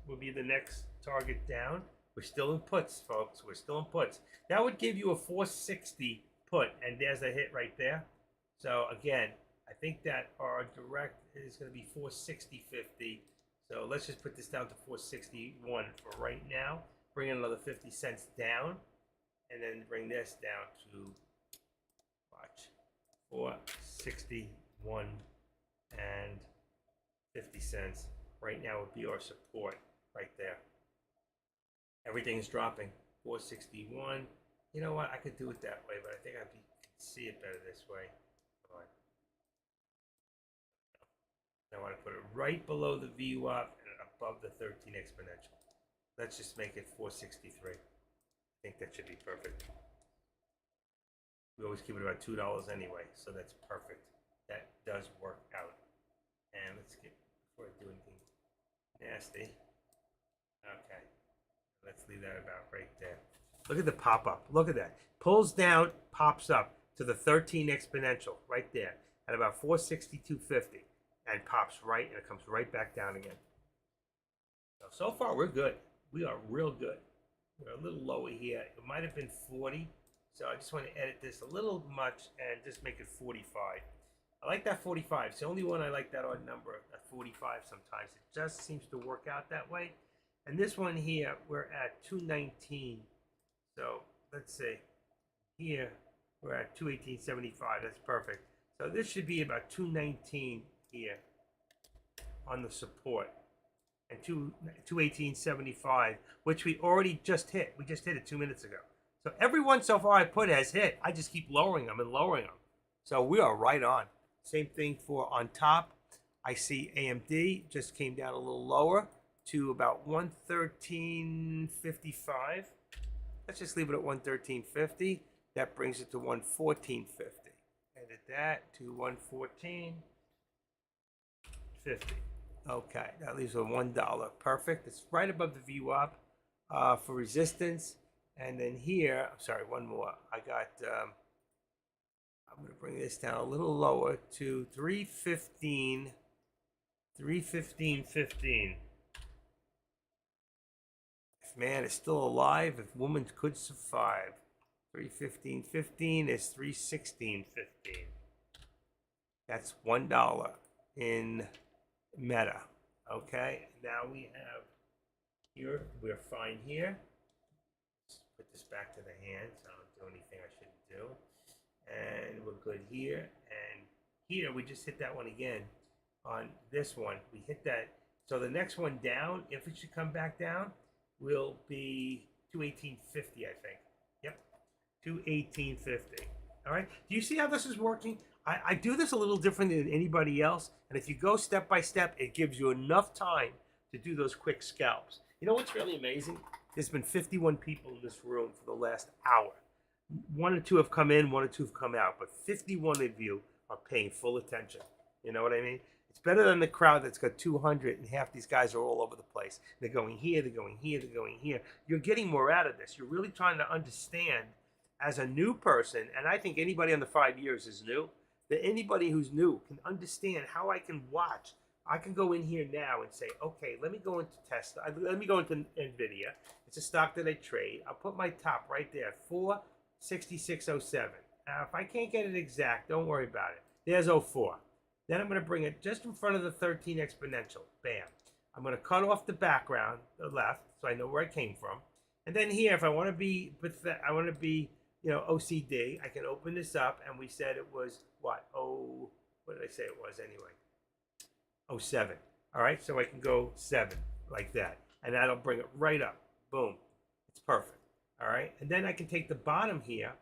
A: Will be the next target down. We're still in puts, folks. We're still in puts. That would give you a 460 put, and there's a hit right there. So again, I think that our direct is going to be 460.50. So let's just put this down to 461 for right now. Bring in another 50 cents down, and then bring this down to, watch, 461 and 50 cents. Right now would be our support right there. Everything's dropping. 461, You know what? I could do it that way, but I think I see it better this way. Come on. I want to put it right below the VWAP and above the 13 exponential. Let's just make it 463. I think that should be perfect. We always keep it about $2 anyway, so that's perfect. That does work out. And let's get, before I do anything nasty. Okay. Let's leave that about right there. Look at the pop-up. Look at that. Pulls down, pops up to the 13 exponential right there at about 462.50 and pops right, and it comes right back down again. So far, we're good. We are real good. We're a little lower here. It might have been 40, so I just want to edit this a little much and just make it 45. I like that 45. It's the only one I like that odd number, that 45 sometimes. It just seems to work out that way. And this one here, we're at 219. So let's see. Here, we're at 218.75. That's perfect. So this should be about 219 here on the support. And 218.75, which we already just hit. We just hit it 2 minutes ago. So every one so far I put has hit. I just keep lowering them and lowering them. So we are right on. Same thing for on top. I see AMD just came down a little lower to about 113.55. Let's just leave it at 113.50. That brings it to 114.50. Edit that to 114.50. Okay, that leaves a $1. Perfect. It's right above the VWAP for resistance. And then here, I'm sorry, one more. I got, I'm going to bring this down a little lower to 315. 315.15. If man is still alive, if woman could survive. 315.15 is 316.15. That's $1 in Meta. Okay, now we have here, we're fine here. Let's put this back to the hand so I don't do anything I shouldn't do. And we're good here. And here we just hit that one again on this one. We hit that. So the next one down, if it should come back down, will be 218.50, I think. Yep, 218.50. All right. Do you see how this is working? I do this a little different than anybody else. And if you go step by step, it gives you enough time to do those quick scalps. You know what's really amazing? There's been 51 people in this room for the last hour. 1 or 2 have come in, 1 or 2 have come out. But 51 of you are paying full attention. You know what I mean? It's better than the crowd that's got 200 and half these guys are all over the place. They're going here, they're going here, they're going here. You're getting more out of this. You're really trying to understand as a new person, and I think anybody under 5 years is new, that anybody who's new can understand how I can watch. I can go in here now and say, okay, let me go into Tesla. Let me go into NVIDIA. It's a stock that I trade. I'll put my top right there, 466.07. Now, if I can't get it exact, don't worry about it. There's 04. Then I'm going to bring it just in front of the 13 exponential. Bam. I'm going to cut off the background, the left, so I know where I came from. And then here, if I want to be, OCD, I can open this up, and we said it was what? What did I say it was anyway? 07. All right, so I can go 7 like that, and that'll bring it right up. Boom. It's perfect. All right, and then I can take the bottom here.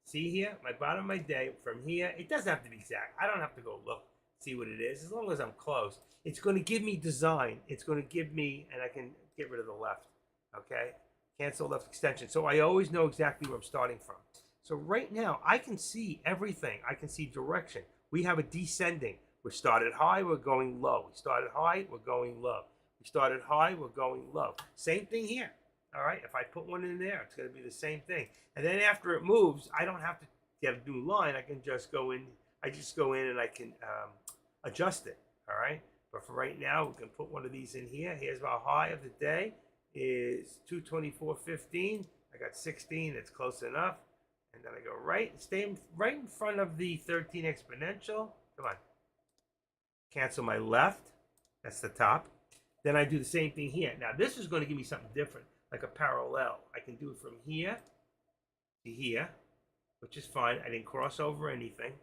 A: See here, my bottom of my day from here. It doesn't have to be exact. I don't have to go look, see what it is. As long as I'm close, it's going to give me design. It's going to give me, and I can get rid of the left. Okay, cancel left extension. So I always know exactly where I'm starting from. So right now, I can see everything. I can see direction. We have a descending. We started high, we're going low. We started high, we're going low. We started high, we're going low. Same thing here. All right, if I put one in there, it's going to be the same thing. And then after it moves, I don't have to get a new line. I can just go in. I just go in and I can adjust it. All right. But for right now, we can put one of these in here. Here's our high of the day is 224.15. I got 16. It's close enough. And then I go right, stay right in front of the 13 exponential. Come on. Cancel my left. That's the top. Then I do the same thing here. Now this is going to give me something different, like a parallel. I can do it from here to here, which is fine. I didn't cross over anything.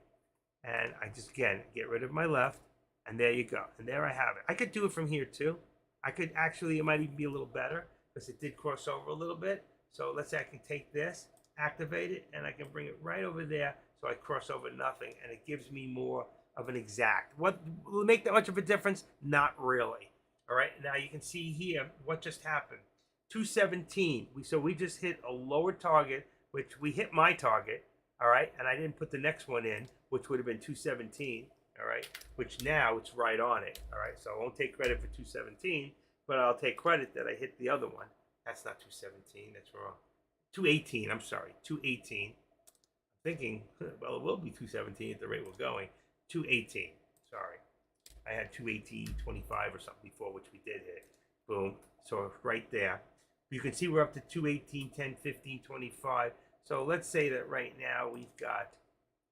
A: And I just, again, get rid of my left. And there you go. And there I have it. I could do it from here too. I could actually, it might even be a little better because it did cross over a little bit. So let's say I can take this
B: activate it, and I can bring it right over there, so I cross over nothing, and it gives me more of an exact. What will it make that much of a difference? Not really. All right, now you can see here what just happened. 217. We just hit a lower target, which we hit my target. All right, and I didn't put the next one in, which would have been 217. All right, which now it's right on it. All right, so I won't take credit for 217, but I'll take credit that I hit the other one. That's not 217. That's wrong. 218. I'm sorry, 218. I'm thinking, well, it will be 217 at the rate we're going. 218. Sorry, I had 218.25 or something before, which we did hit. Boom. So right there, you can see we're up to 218, 10, 15, 25. So let's say that right now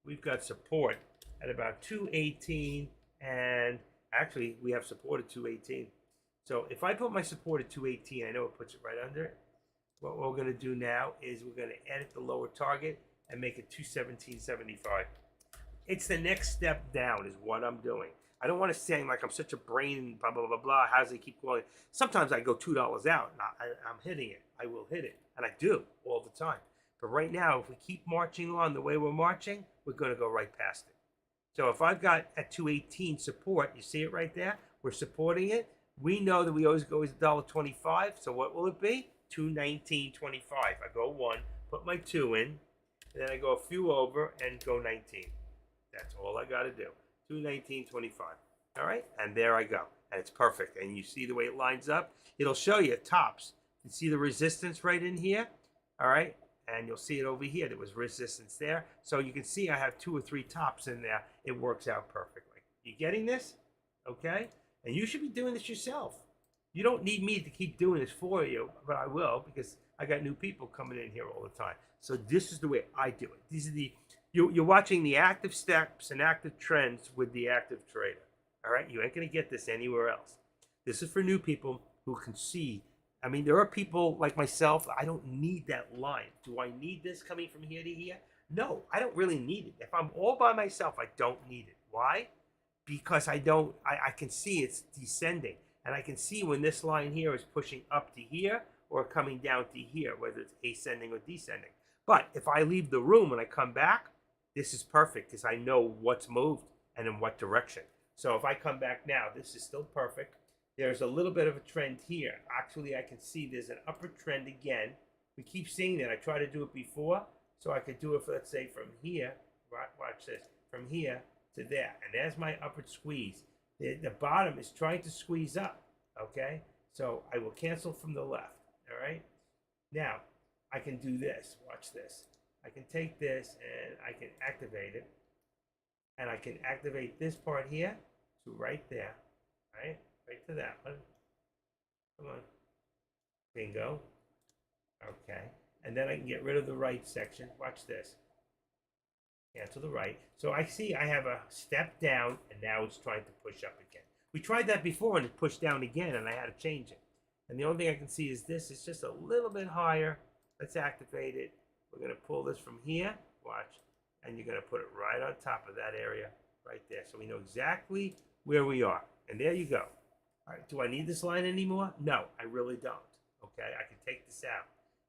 B: we've got support at about 218, and actually we have support at 218. So if I put my support at 218, I know it puts it right under it. What we're going to do now is we're going to edit the lower target and make it 217.75. It's the next step down is what I'm doing. I don't want to sound like I'm such a brain, blah, blah, blah, blah. How does it keep going? Sometimes I go $2 out and I'm hitting it. I will hit it. And I do all the time. But right now, if we keep marching on the way we're marching, we're going to go right past it. So if I've got at 218 support, you see it right there? We're supporting it. We know that we always go with $1.25. So what will it be? 219.25. I go 1, put my 2 in, and then I go a few over and go 19. That's all I got to do. 219.25. All right, and there I go, and it's perfect. And you see the way it lines up. It'll show you tops. You see the resistance right in here. All right, and you'll see it over here. There was resistance there, so you can see I have 2 or 3 tops in there. It works out perfectly. You getting this? Okay, and you should be doing this yourself. You don't need me to keep doing this for you, but I will, because I got new people coming in here all the time. So this is the way I do it. These are the you're watching the active steps and active trends with the active trader. All right, you ain't gonna get this anywhere else. This is for new people who can see. I mean, there are people like myself. I don't need that line. Do I need this coming from here to here? No, I don't really need it. If I'm all by myself, I don't need it. Why? Because I can see it's descending. And I can see when this line here is pushing up to here or coming down to here, whether it's ascending or descending. But if I leave the room and I come back, this is perfect because I know what's moved and in what direction. So if I come back now, this is still perfect. There's a little bit of a trend here. Actually, I can see there's an upward trend again. We keep seeing that. I tried to do it before, so I could do it, for, let's say, from here. Watch this. From here to there. And there's my upward squeeze. The bottom is trying to squeeze up, okay? So I will cancel from the left, all right? Now, I can do this. Watch this. I can take this and I can activate it. And I can activate this part here to right there, right? Right to that one. Come on. Bingo. Okay. And then I can get rid of the right section. Watch this. Cancel the right. So I see I have a step down, and now it's trying to push up again. We tried that before, and it pushed down again, and I had to change it. And the only thing I can see is this. It's just a little bit higher. Let's activate it. We're going to pull this from here. Watch. And you're going to put it right on top of that area right there. So we know exactly where we are. And there you go. All right. Do I need this line anymore? No, I really don't. Okay. I can take this out.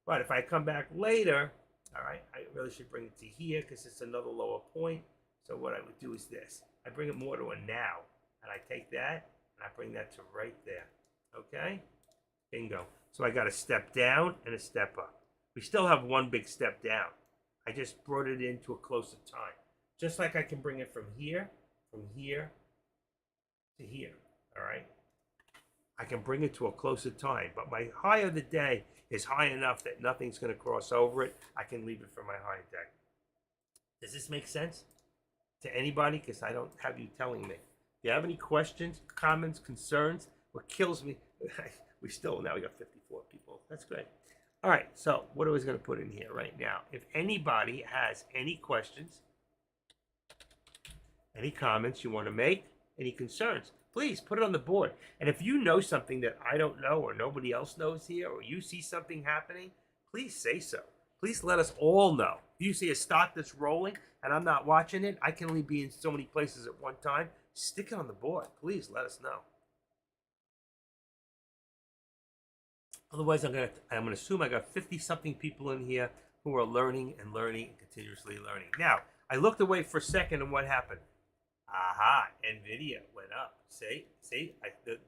B: But if I come back later, all right, I really should bring it to here because it's another lower point. So what I would do is this. I bring it more to a now. And I take that and I bring that to right there. Okay? Bingo. So I got a step down and a step up. We still have one big step down. I just brought it into a closer time. Just like I can bring it from here to here. All right? I can bring it to a closer time. But my high of the day is high enough that nothing's going to cross over it. I can leave it for my high deck. Does this make sense to anybody? Because I don't have you telling me. If you have any questions, comments, concerns, what kills me, we got 54 people. That's great. All right, so what are we going to put in here right now? If anybody has any questions, any comments you want to make, any concerns, please put it on the board. And if you know something that I don't know or nobody else knows here, or you see something happening, please say so. Please let us all know. If you see a stock that's rolling and I'm not watching it, I can only be in so many places at one time. Stick it on the board. Please let us know. Otherwise, I'm gonna assume I got 50-something people in here
A: who are learning and learning and continuously learning. Now, I looked away for a second, and what happened? Aha, Nvidia went up.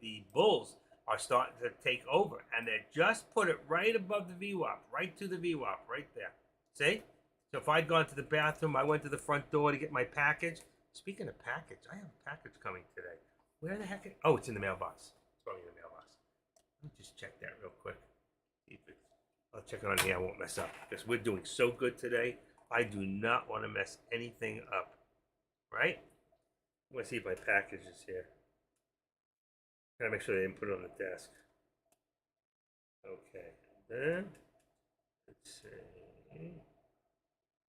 A: The bulls are starting to take over, and they just put it right above the VWAP, right to the VWAP, right there. See? So if I'd gone to the bathroom, I went to the front door to get my package. Speaking of package, I have a package coming today. Where the heck? Oh, it's in the mailbox. It's probably in the mailbox. Let me just check that real quick. I'll check it on here. I won't mess up because we're doing so good today. I do not want to mess anything up. Right? I want to see if my package is here. Gotta make sure they didn't put it on the desk. Okay. Then let's see.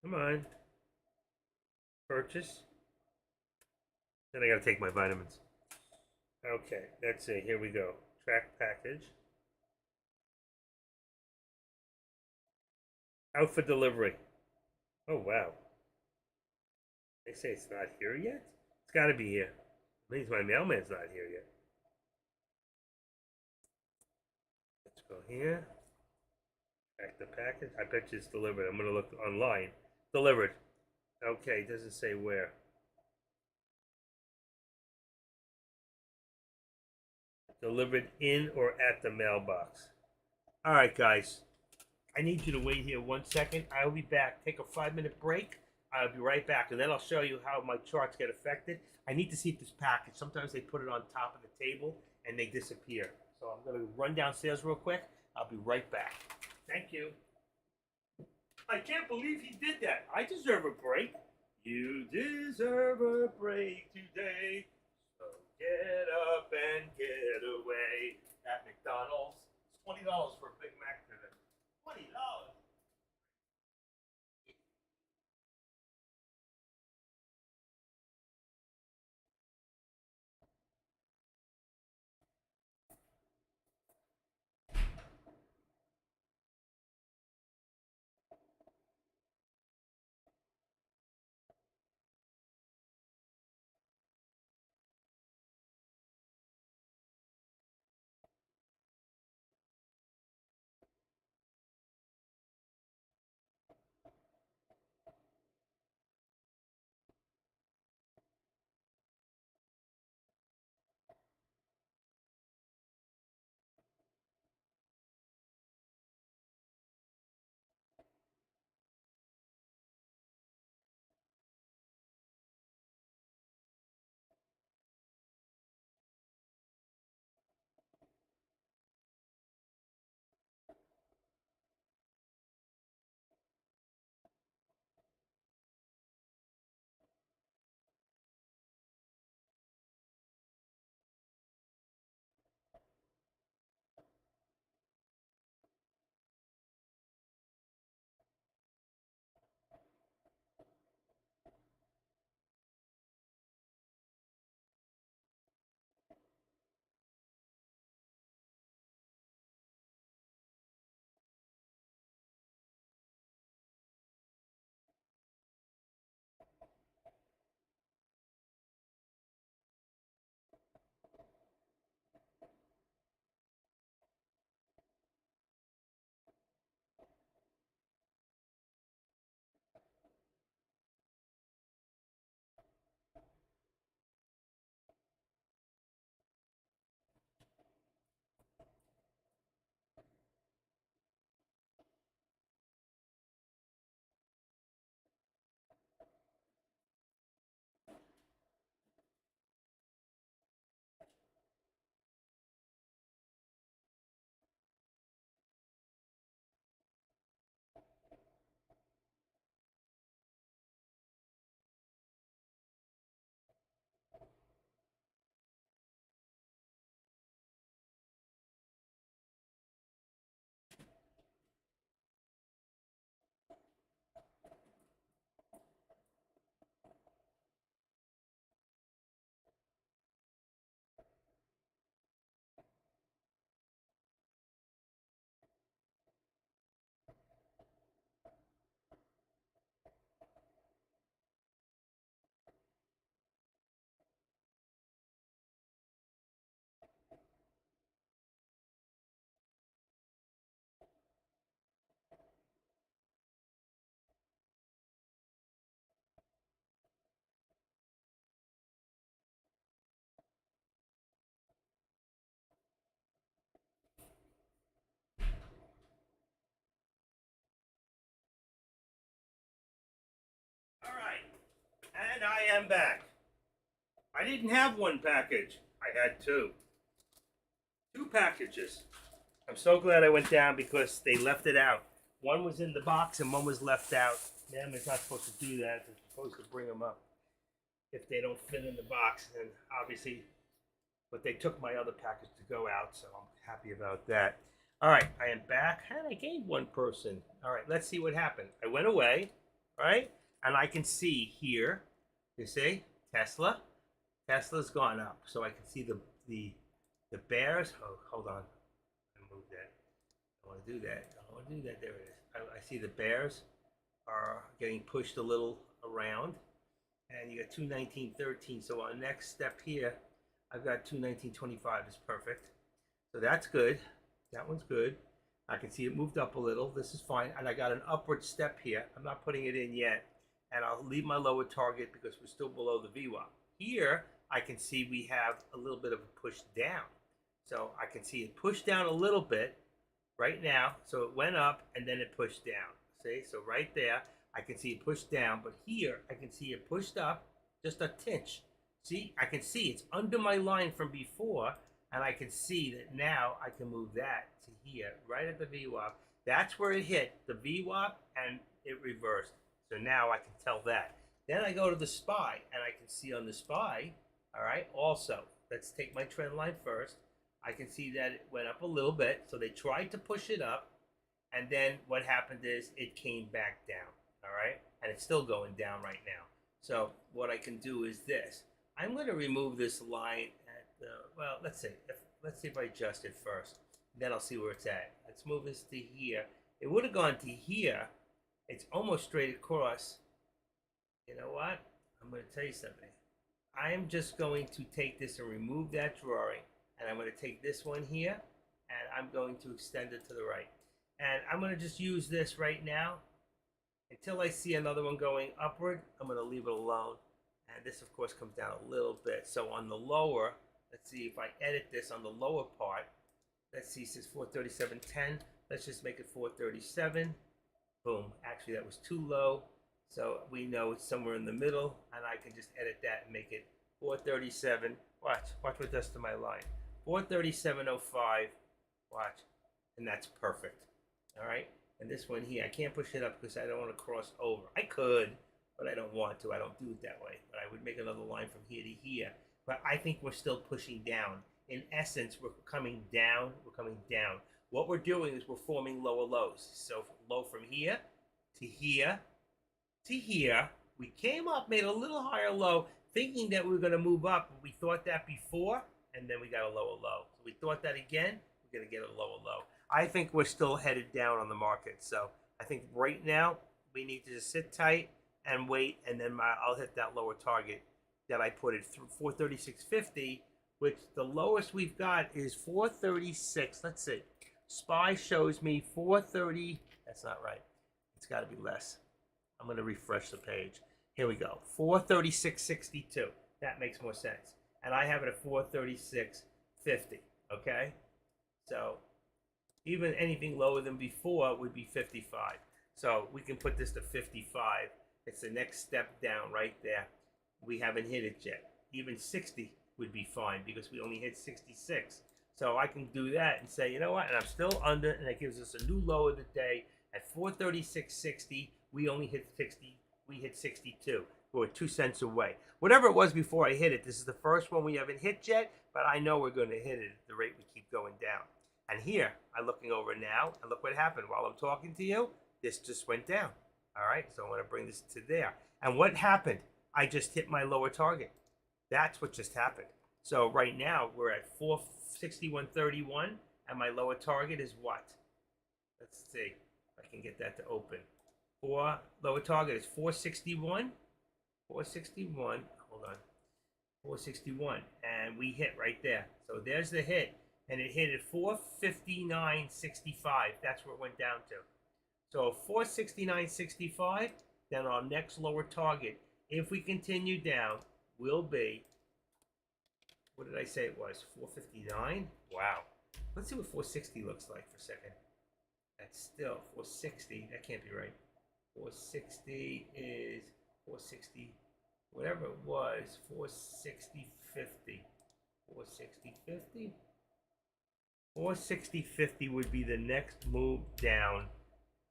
A: Come on. Purchase. Then I gotta take my vitamins. Okay, let's see. Here we go. Track package. Out for delivery. Oh wow. They say it's not here yet? It's gotta be here. It means my mailman's not here yet. Let's go here. Track the package. I bet you it's delivered. I'm gonna look online. Delivered. Okay, it doesn't say where. Delivered in or at the mailbox. All right, guys. I need you to wait here 1 second. I'll be back. Take a 5-minute break. I'll be right back, and then I'll show you how my charts get affected. I need to see if this package. Sometimes they put it on top of the table and they disappear. So I'm going to run downstairs real quick. I'll be right back. Thank you. I can't believe he did that. I deserve a break. You deserve a break today. So get up and get away. At McDonald's, it's $20 for a Big Mac today. $20.
B: And I am back. I didn't have one package. I had two. Two packages. I'm so glad I went down because they left it out. One was in the box and one was left out. Ma'am is not supposed to do that. They're supposed to bring them up if they don't fit in the box. And obviously, but they took my other package to go out, so I'm happy about that. All right, I am back, and I gave one person. All right, let's see what happened. I went away, right? And I can see here, you see, Tesla. Tesla's gone up, so I can see the bears. Oh, hold on, I moved that. I want to do that. I want to do that. There it is. I see the bears are getting pushed a little around, and you got 219.13. So our next step here, I've got 219.25 is perfect. So that's good. That one's good. I can see it moved up a little. This is fine. And I got an upward step here. I'm not putting it in yet. And I'll leave my lower target because we're still below the VWAP. Here, I can see we have a little bit of a push down. So I can see it pushed down a little bit right now. So it went up and then it pushed down. See? So right there, I can see it pushed down. But here, I can see it pushed up just a tinch. See? I can see it's under my line from before. And I can see that now I can move that to here, right at the VWAP. That's where it hit the VWAP and it reversed. So now I can tell that. Then I go to the SPY and I can see on the SPY, all right, also, let's take my trend line first. I can see that it went up a little bit. So they tried to push it up. And then what happened is it came back down, all right? And it's still going down right now. So what I can do is this. I'm going to remove this line. Well, let's see if I adjust it first. Then I'll see where it's at. Let's move this to here. It would have gone to here. It's almost straight across. You know what? I'm going to tell you something. I am just going to take this and remove that drawing. And I'm going to take this one here. And I'm going to extend it to the right. And I'm going to just use this right now. Until I see another one going upward, I'm going to leave it alone. And this, of course, comes down a little bit. So on the lower... Let's see if I edit this on the lower part. Let's see, it says 437.10. Let's just make it 437. Boom. Actually, that was too low. So we know it's somewhere in the middle. And I can just edit that and make it 437. Watch what it does to my line. 437.05. Watch. And that's perfect. All right. And this one here, I can't push it up because I don't want to cross over. I could, but I don't want to. I don't do it that way. But I would make another line from here to here. But I think we're still pushing down. In essence, we're coming down. We're coming down. What we're doing is we're forming lower lows. So low from here to here to here. We came up, made a little higher low, thinking that we were going to move up. We thought that before, and then we got a lower low. So we thought that again, we're going to get a lower low. I think we're still headed down on the market. So I think right now we need to just sit tight and wait, and then I'll hit that lower target that I put it through 436.50, which the lowest we've got is 436. Let's see. SPY shows me 430. That's not right. It's got to be less. I'm going to refresh the page. Here we go. 436.62. That makes more sense. And I have it at 436.50. Okay? So even anything lower than before would be 55. So we can put this to 55. It's the next step down right there. We haven't hit it yet. Even 60 would be fine because we only hit 66. So I can do that and say, you know what? And I'm still under, and that gives us a new low of the day at 436.60. We only hit 60. We hit 62. We're 2 cents away. Whatever it was before I hit it, this is the first one we haven't hit yet, but I know we're going to hit it at the rate we keep going down. And here, I'm looking over now, and look what happened. While I'm talking to you, this just went down. All right, so I'm going to bring this to there. And what happened? I just hit my lower target. That's what just happened. So right now we're at 461.31, and my lower target is what? Let's see if I can get that to open. Lower target is 461. 461. Hold on. 461, and we hit right there. So there's the hit, and it hit at 459.65. That's where it went down to. So 469.65. Then our next lower target, if we continue down, will be, what did I say it was? 459? Wow. Let's see what 460 looks like for a second. That's still 460. That can't be right. 460 is 460. whatever it was, 460.50. 460.50? 460.50 would be the next move down.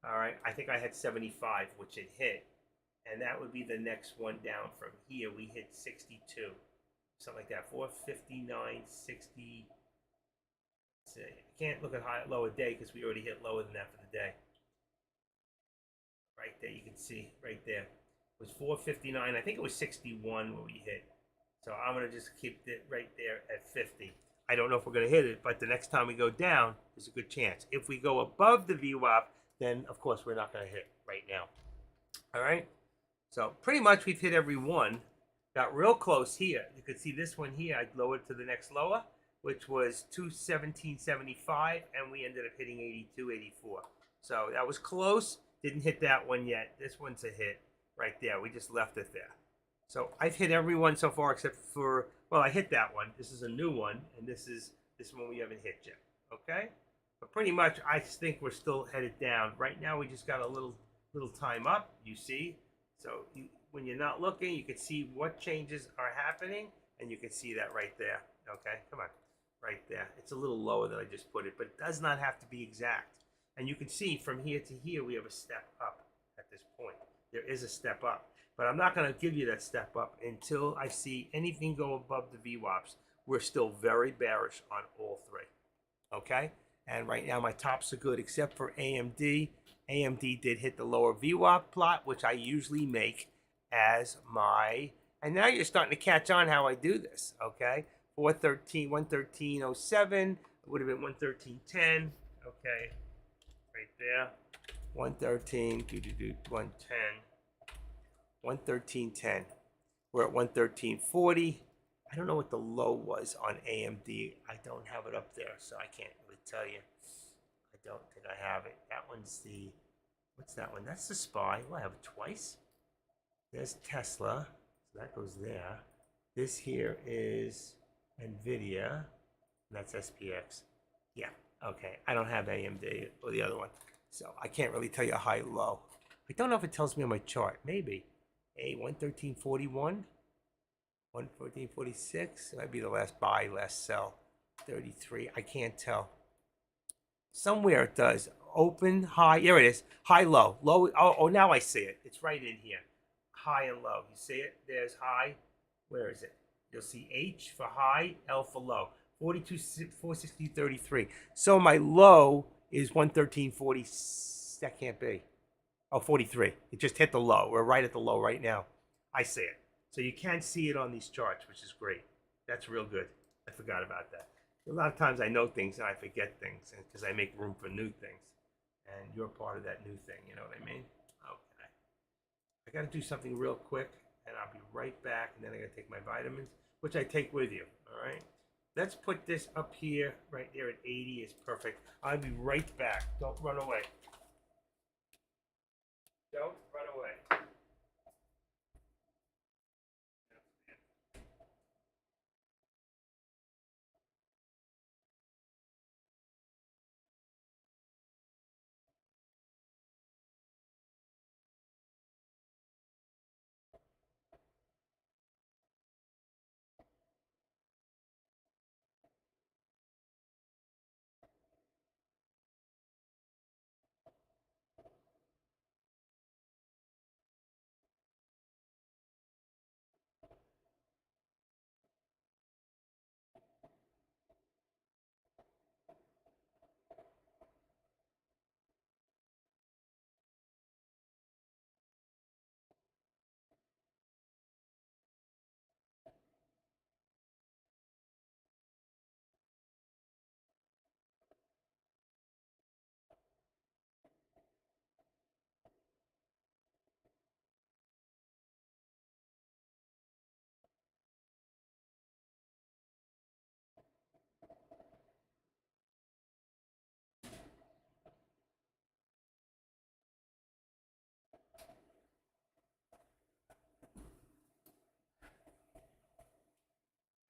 B: All right, I think I had 75, which it hit. And that would be the next one down from here. We hit 62. Something like that. 459.60. I can't look at lower day because we already hit lower than that for the day. Right there, you can see right there. It was 459. I think it was 61 where we hit. So I'm going to just keep it right there at 50. I don't know if we're going to hit it, but the next time we go down, there's a good chance. If we go above the VWAP, then of course we're not going to hit right now. All right. So pretty much we've hit every one. Got real close here. You could see this one here. I lowered to the next lower, which was 217.75, and we ended up hitting 82.84. So that was close. Didn't hit that one yet. This one's a hit right there. We just left it there. So I've hit every one so far except for, well, I hit that one. This is a new one, and this one we haven't hit yet. Okay? But pretty much I think we're still headed down. Right now we just got a little time up, you see. So when you're not looking, you can see what changes are happening, and you can see that right there. Okay? Come on. Right there. It's a little lower than I just put it, but it does not have to be exact. And you can see from here to here, we have a step up at this point. There is a step up. But I'm not going to give you that step up until I see anything go above the VWAPs. We're still very bearish on all three. Okay? And right now my tops are good except for AMD. AMD did hit the lower VWAP plot, which I usually make as my... And now you're starting to catch on how I do this. Okay? 113.07. It would have been 113.10. Okay? Right there. 113. 110. 113.10. We're at 113.40. I don't know what the low was on AMD. I don't have it up there, so I can't really tell you. I don't think I have it. That one's the, what's that one? That's the SPY. Well, I have it twice. There's Tesla. So that goes there. This here is NVIDIA. And that's SPX. Yeah, okay. I don't have AMD or the other one. So I can't really tell you a high low. I don't know if it tells me on my chart. Maybe. A 113.41, 114.46. It might be the last buy, last sell. 33. I can't tell. Somewhere it does. Open, high. Here it is. High, low. Low. Oh, now I see it. It's right in here. High and low. You see it? There's high. Where is it? You'll see H for high, L for low. 42, 460.33. So my low is 113.40. That can't be. Oh, 43. It just hit the low. We're right at the low right now. I see it. So you can see it on these charts, which is great. That's real good. I forgot about that. A lot of times I know things and I forget things because I make room for new things. And you're part of that new thing, you know what I mean? Okay. I got to do something real quick, and I'll be right back. And then I got to take my vitamins, which I take with you, all right? Let's put this up here, right there at 80 is perfect. I'll be right back. Don't run away. Don't run away.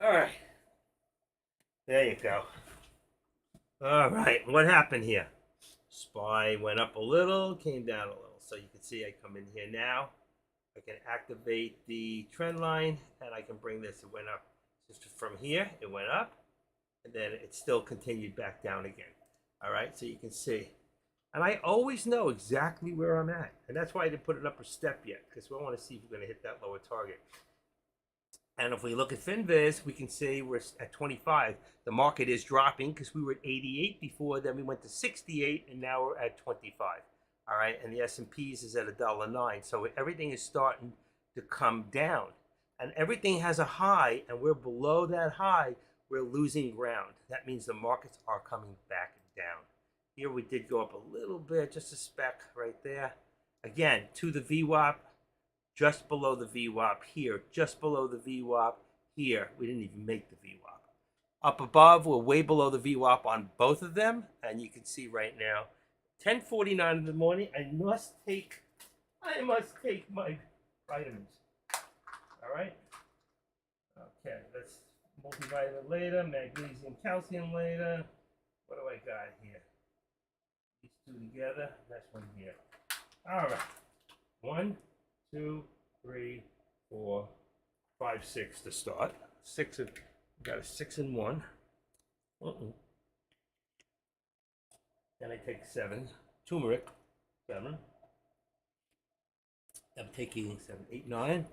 B: All right. There you go. All right. What happened here? SPY went up a little, came down a little. So you can see I come in here now.
A: I can activate the trend line, and I can bring this. It went up just from here. It went up, and then it still continued back down again. All right, so you can see. And I always know exactly where I'm at. And that's why I didn't put an upper step yet, because we want to see if we're going to hit that lower target. And if we look at FinViz, we can see we're at 25. The market is dropping because we were at 88 before, then we went to 68, and now we're at 25. All right, and the S&Ps is at $1.09. So everything is starting to come down. And everything has a high, and we're below that high. We're losing ground. That means the markets are coming back down. Here we did go up a little bit, just a speck right there. Again, to the VWAP, just below the VWAP here, just below the VWAP here. We didn't even make the VWAP. Up above, we're way below the VWAP on both of them. And you can see right now, 10:49 in the morning, I must take my vitamins. All right? Okay, let's multivitamin later, magnesium, calcium later. What do I got here? These two together, that's one here. All right. 1, 2, 3, 4, 5, 6 to start. Got a 6 and 1. Then I take 7. Turmeric, 7. I'm taking 7, 8, 9.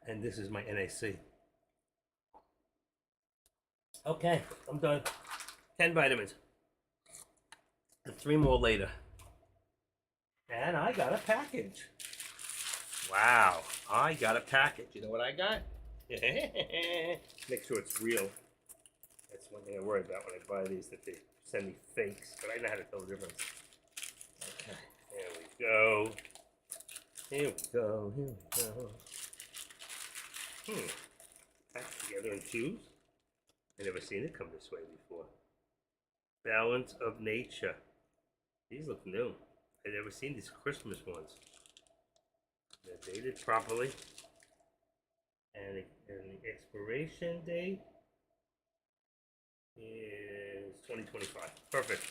A: And this is my NAC. Okay, I'm done. 10 vitamins. And 3 more later. And I got a package. Wow, I got a package. You know what I got? Make sure it's real. That's one thing I worry about when I buy these, that they send me fakes. But I know how to tell the difference. Okay, here we go. Here we go. Here we go. Packed together in twos. I never seen it come this way before. Balance of Nature. These look new. I've never seen these Christmas ones. They're dated properly. And the expiration date is 2025. Perfect.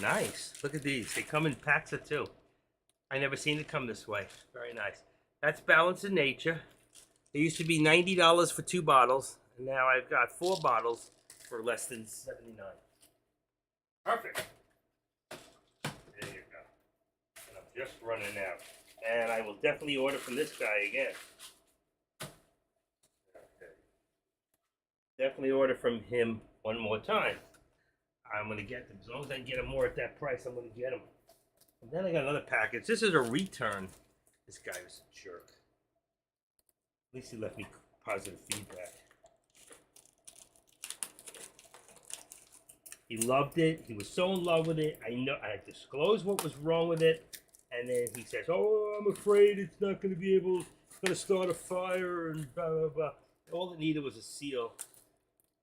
A: Nice. Look at these. They come in packs of 2. I never seen it come this way. Very nice. That's Balance of Nature. It used to be $90 for 2 bottles, and now I've got 4 bottles for less than $79. Perfect. There you go. And I'm just running out. And I will definitely order from this guy again. Okay. Definitely order from him one more time. I'm going to get them. As long as I can get them more at that price, I'm going to get them. And then I got another package. This is a return. This guy was a jerk. At least he left me positive feedback. He loved it. He was so in love with it. I disclosed what was wrong with it, and then he says, "Oh, I'm afraid it's not going to be able. It's going to start a fire and blah blah blah." All it needed was a seal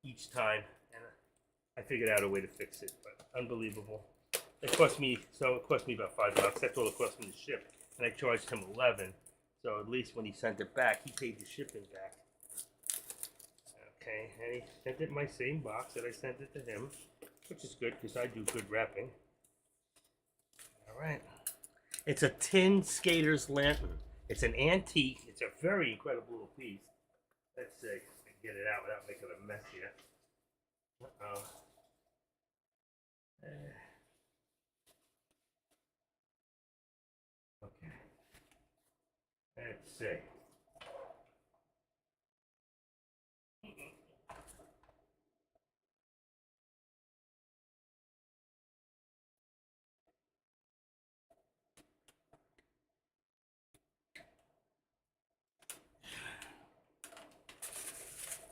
A: each time, and I figured out a way to fix it. But unbelievable. It cost me about $5. That's all it cost me to ship, and I charged him $11. So at least when he sent it back, he paid the shipping back. Okay, and he sent it in my same box that I sent it to him, which is good because I do good wrapping. All right. It's a tin skater's lantern. It's an antique. It's a very incredible little piece. Let's see if I can get it out without making a mess here. Uh-oh. Okay. Let's see.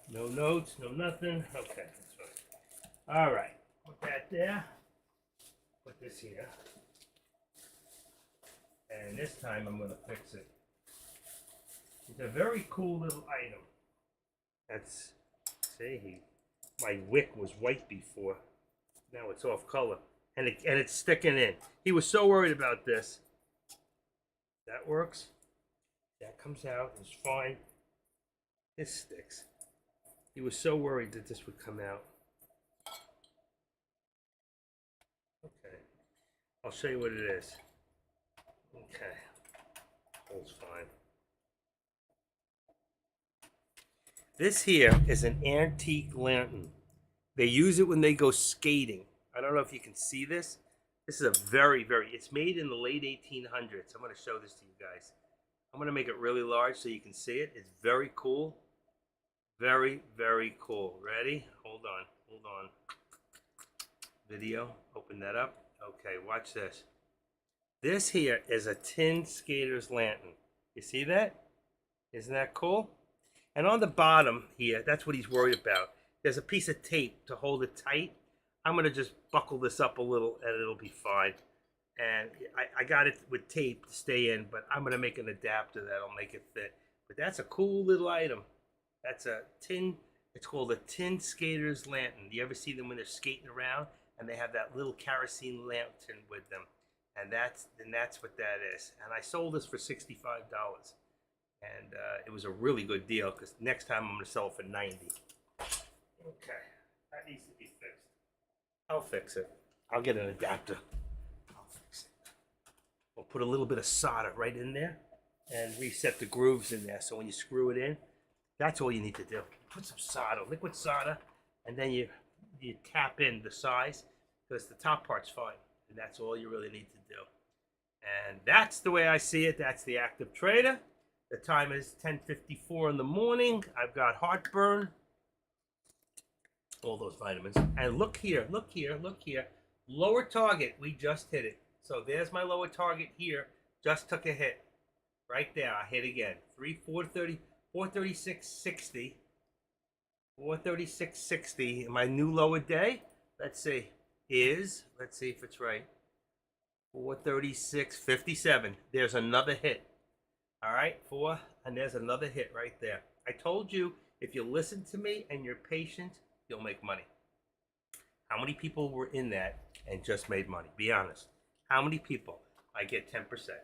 A: No notes, no nothing. Okay, that's fine. All right, put that there. Put this here. And this time I'm going to fix it. It's a very cool little item. That's, see, my wick was white before. Now it's off color. And it's sticking in. He was so worried about this. That works. That comes out. It's fine. This sticks. He was so worried that this would come out. Okay. I'll show you what it is. Okay. Holds fine. This here is an antique lantern. They use it when they go skating. I don't know if you can see this. This is a it's made in the late 1800s. I'm going to show this to you guys. I'm going to make it really large so you can see it. It's very cool. Very, very cool. Ready? Hold on. Video. Open that up. Okay, watch this. This here is a tin skater's lantern. You see that? Isn't that cool? And on the bottom here, that's what he's worried about. There's a piece of tape to hold it tight. I'm going to just buckle this up a little and it'll be fine. And I got it with tape to stay in, but I'm going to make an adapter that'll make it fit. But that's a cool little item. That's a tin, it's called a tin skater's lantern. Do you ever see them when they're skating around and they have that little kerosene lantern with them? And that's what that is. And I sold this for $65. And it was a really good deal because next time I'm going to sell it for $90. Okay, that needs to be fixed. I'll fix it. I'll get an adapter. I'll fix it. We'll put a little bit of solder right in there and reset the grooves in there. So when you screw it in, that's all you need to do. Put some solder, liquid solder, and then you tap in the size because the top part's fine. And that's all you really need to do. And that's the way I see it. That's the Active Trader. The time is 10:54 in the morning. I've got heartburn. All those vitamins. And look here. Lower target, we just hit it. So there's my lower target here. Just took a hit. Right there, I hit again. 436.60. 436.60. My new lower day, let's see if it's right. 436.57. There's another hit. All right, and there's another hit right there. I told you, if you listen to me and you're patient, you'll make money. How many people were in that and just made money? Be honest. How many people? I get 10%.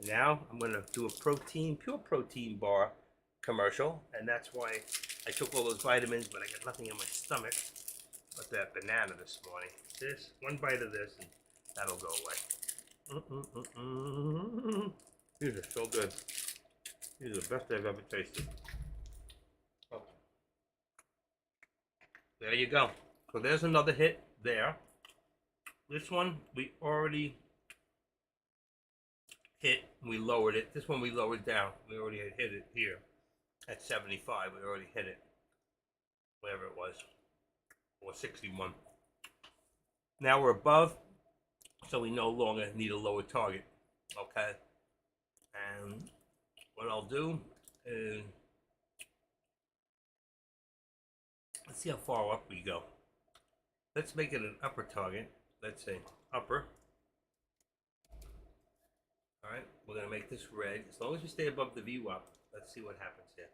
A: Now I'm going to do a pure protein bar commercial, and that's why I took all those vitamins, but I got nothing in my stomach but that banana this morning. This, one bite of this, and that'll go away. These are so good. These are the best I've ever tasted. Oh. There you go. So there's another hit there. This one we already hit. We lowered it. This one we lowered down. We already had hit it here at 75. We already hit it. Whatever it was. Or 61. Now we're above, so we no longer need a lower target. Okay? And what I'll do is, let's see how far up we go. Let's make it an upper target. Let's say upper. All right, we're gonna make this red. As long as we stay above the VWAP, let's see what happens here.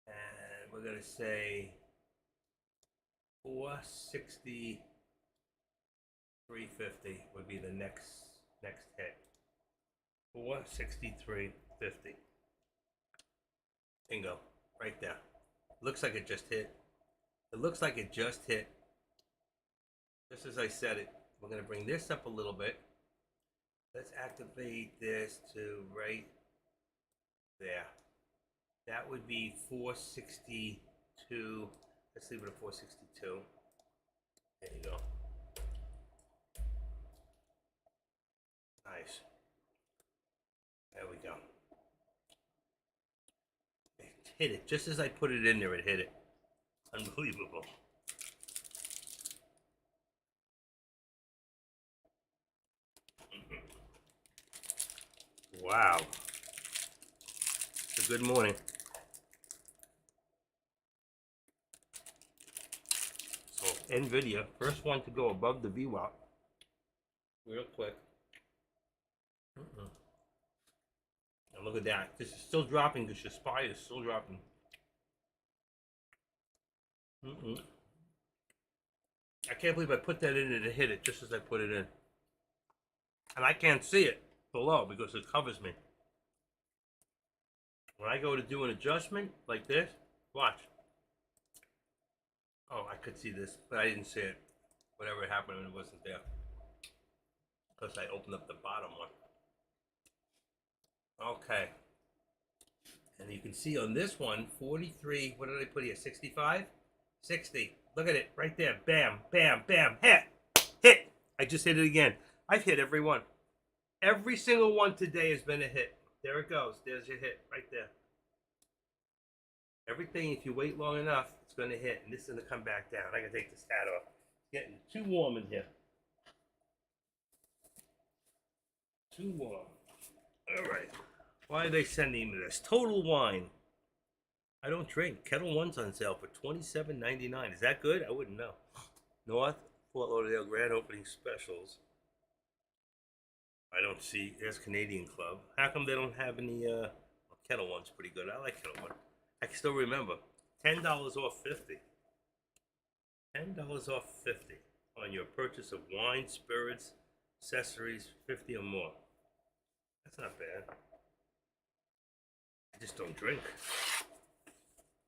A: And we're gonna say 460, 350 would be the next hit. 463.50. Bingo. Right there. Looks like it just hit. It looks like it just hit. Just as I said it. We're going to bring this up a little bit. Let's activate this to right there. That would be 462. Let's leave it at 462. There you go. Nice. There we go. It hit it. Just as I put it in there, it hit it. Unbelievable. Wow. It's a good morning. So, NVIDIA, first one to go above the VWAP. Real quick. And look at that. This is still dropping because your SPY is still dropping. I can't believe I put that in and it hit it just as I put it in. And I can't see it below because it covers me. When I go to do an adjustment like this, watch. Oh, I could see this, but I didn't see it. Whatever happened, it wasn't there. Because I opened up the bottom one. Okay. And you can see on this one, 43, what did I put here, 65? 60. Look at it, right there. Bam, bam, bam, hit. Hit. I just hit it again. I've hit every one. Every single one today has been a hit. There it goes. There's your hit right there. Everything, if you wait long enough, it's going to hit. And this is going to come back down. I got to take this hat off. It's getting too warm in here. Too warm. All right. Why are they sending me this? Total Wine. I don't drink. Kettle One's on sale for $27.99. Is that good? I wouldn't know. North Fort Lauderdale Grand Opening Specials. I don't see. There's Canadian Club. How come they don't have any? Kettle One's pretty good. I like Kettle One. I can still remember. $10 off 50. $10 off 50 on your purchase of wine, spirits, accessories, 50 or more. That's not bad. I just don't drink.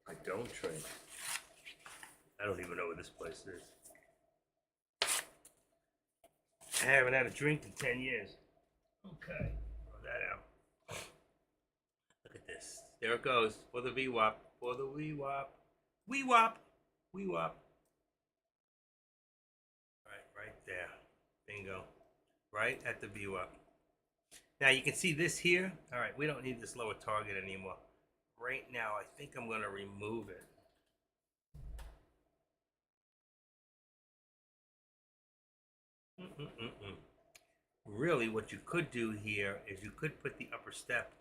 A: I don't drink. I don't even know where this place is. I haven't had a drink in 10 years. Okay, throw that out. Look at this. There it goes. For the VWAP. For the VWAP. VWAP. VWAP. Right there. Bingo. Right at the VWAP. Now you can see this here. All right, we don't need this lower target anymore. Right now, I think I'm going to remove it. Really, what you could do here is you could put the upper step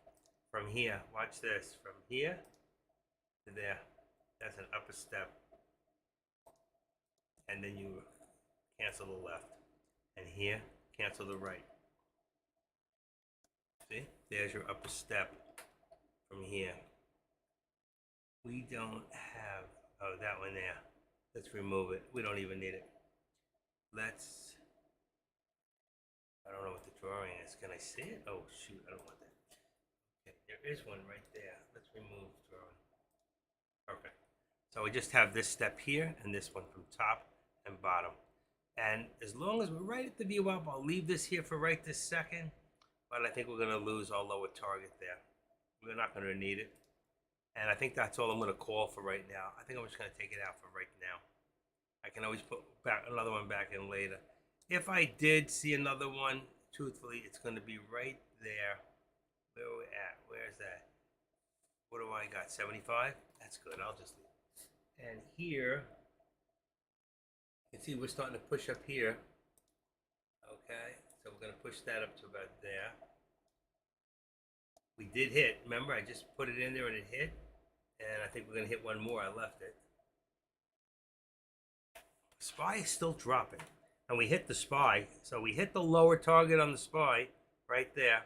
A: from here. Watch this. From here to there. That's an upper step. And then you cancel the left. And here, cancel the right. See? There's your upper step from here. We don't have, oh, that one there. Let's remove it. We don't even need it. Let's, I don't know what the drawing is. Can I see it? Oh, shoot, I don't want that. Okay, there is one right there. Let's remove drawing. Perfect. So we just have this step here and this one from top and bottom. And as long as we're right at the view up, I'll leave this here for right this second. But I think we're going to lose our lower target there. We're not going to need it. And I think that's all I'm going to call for right now. I think I'm just going to take it out for right now. I can always put back another one back in later. If I did see another one, truthfully, it's going to be right there. Where are we at? Where's that? What do I got? 75? That's good. I'll just leave it. And here, you can see we're starting to push up here. Okay, so we're going to push that up to about there. We did hit. Remember, I just put it in there and it hit. And I think we're going to hit one more. I left it. SPY is still dropping. And we hit the SPY. So we hit the lower target on the SPY right there.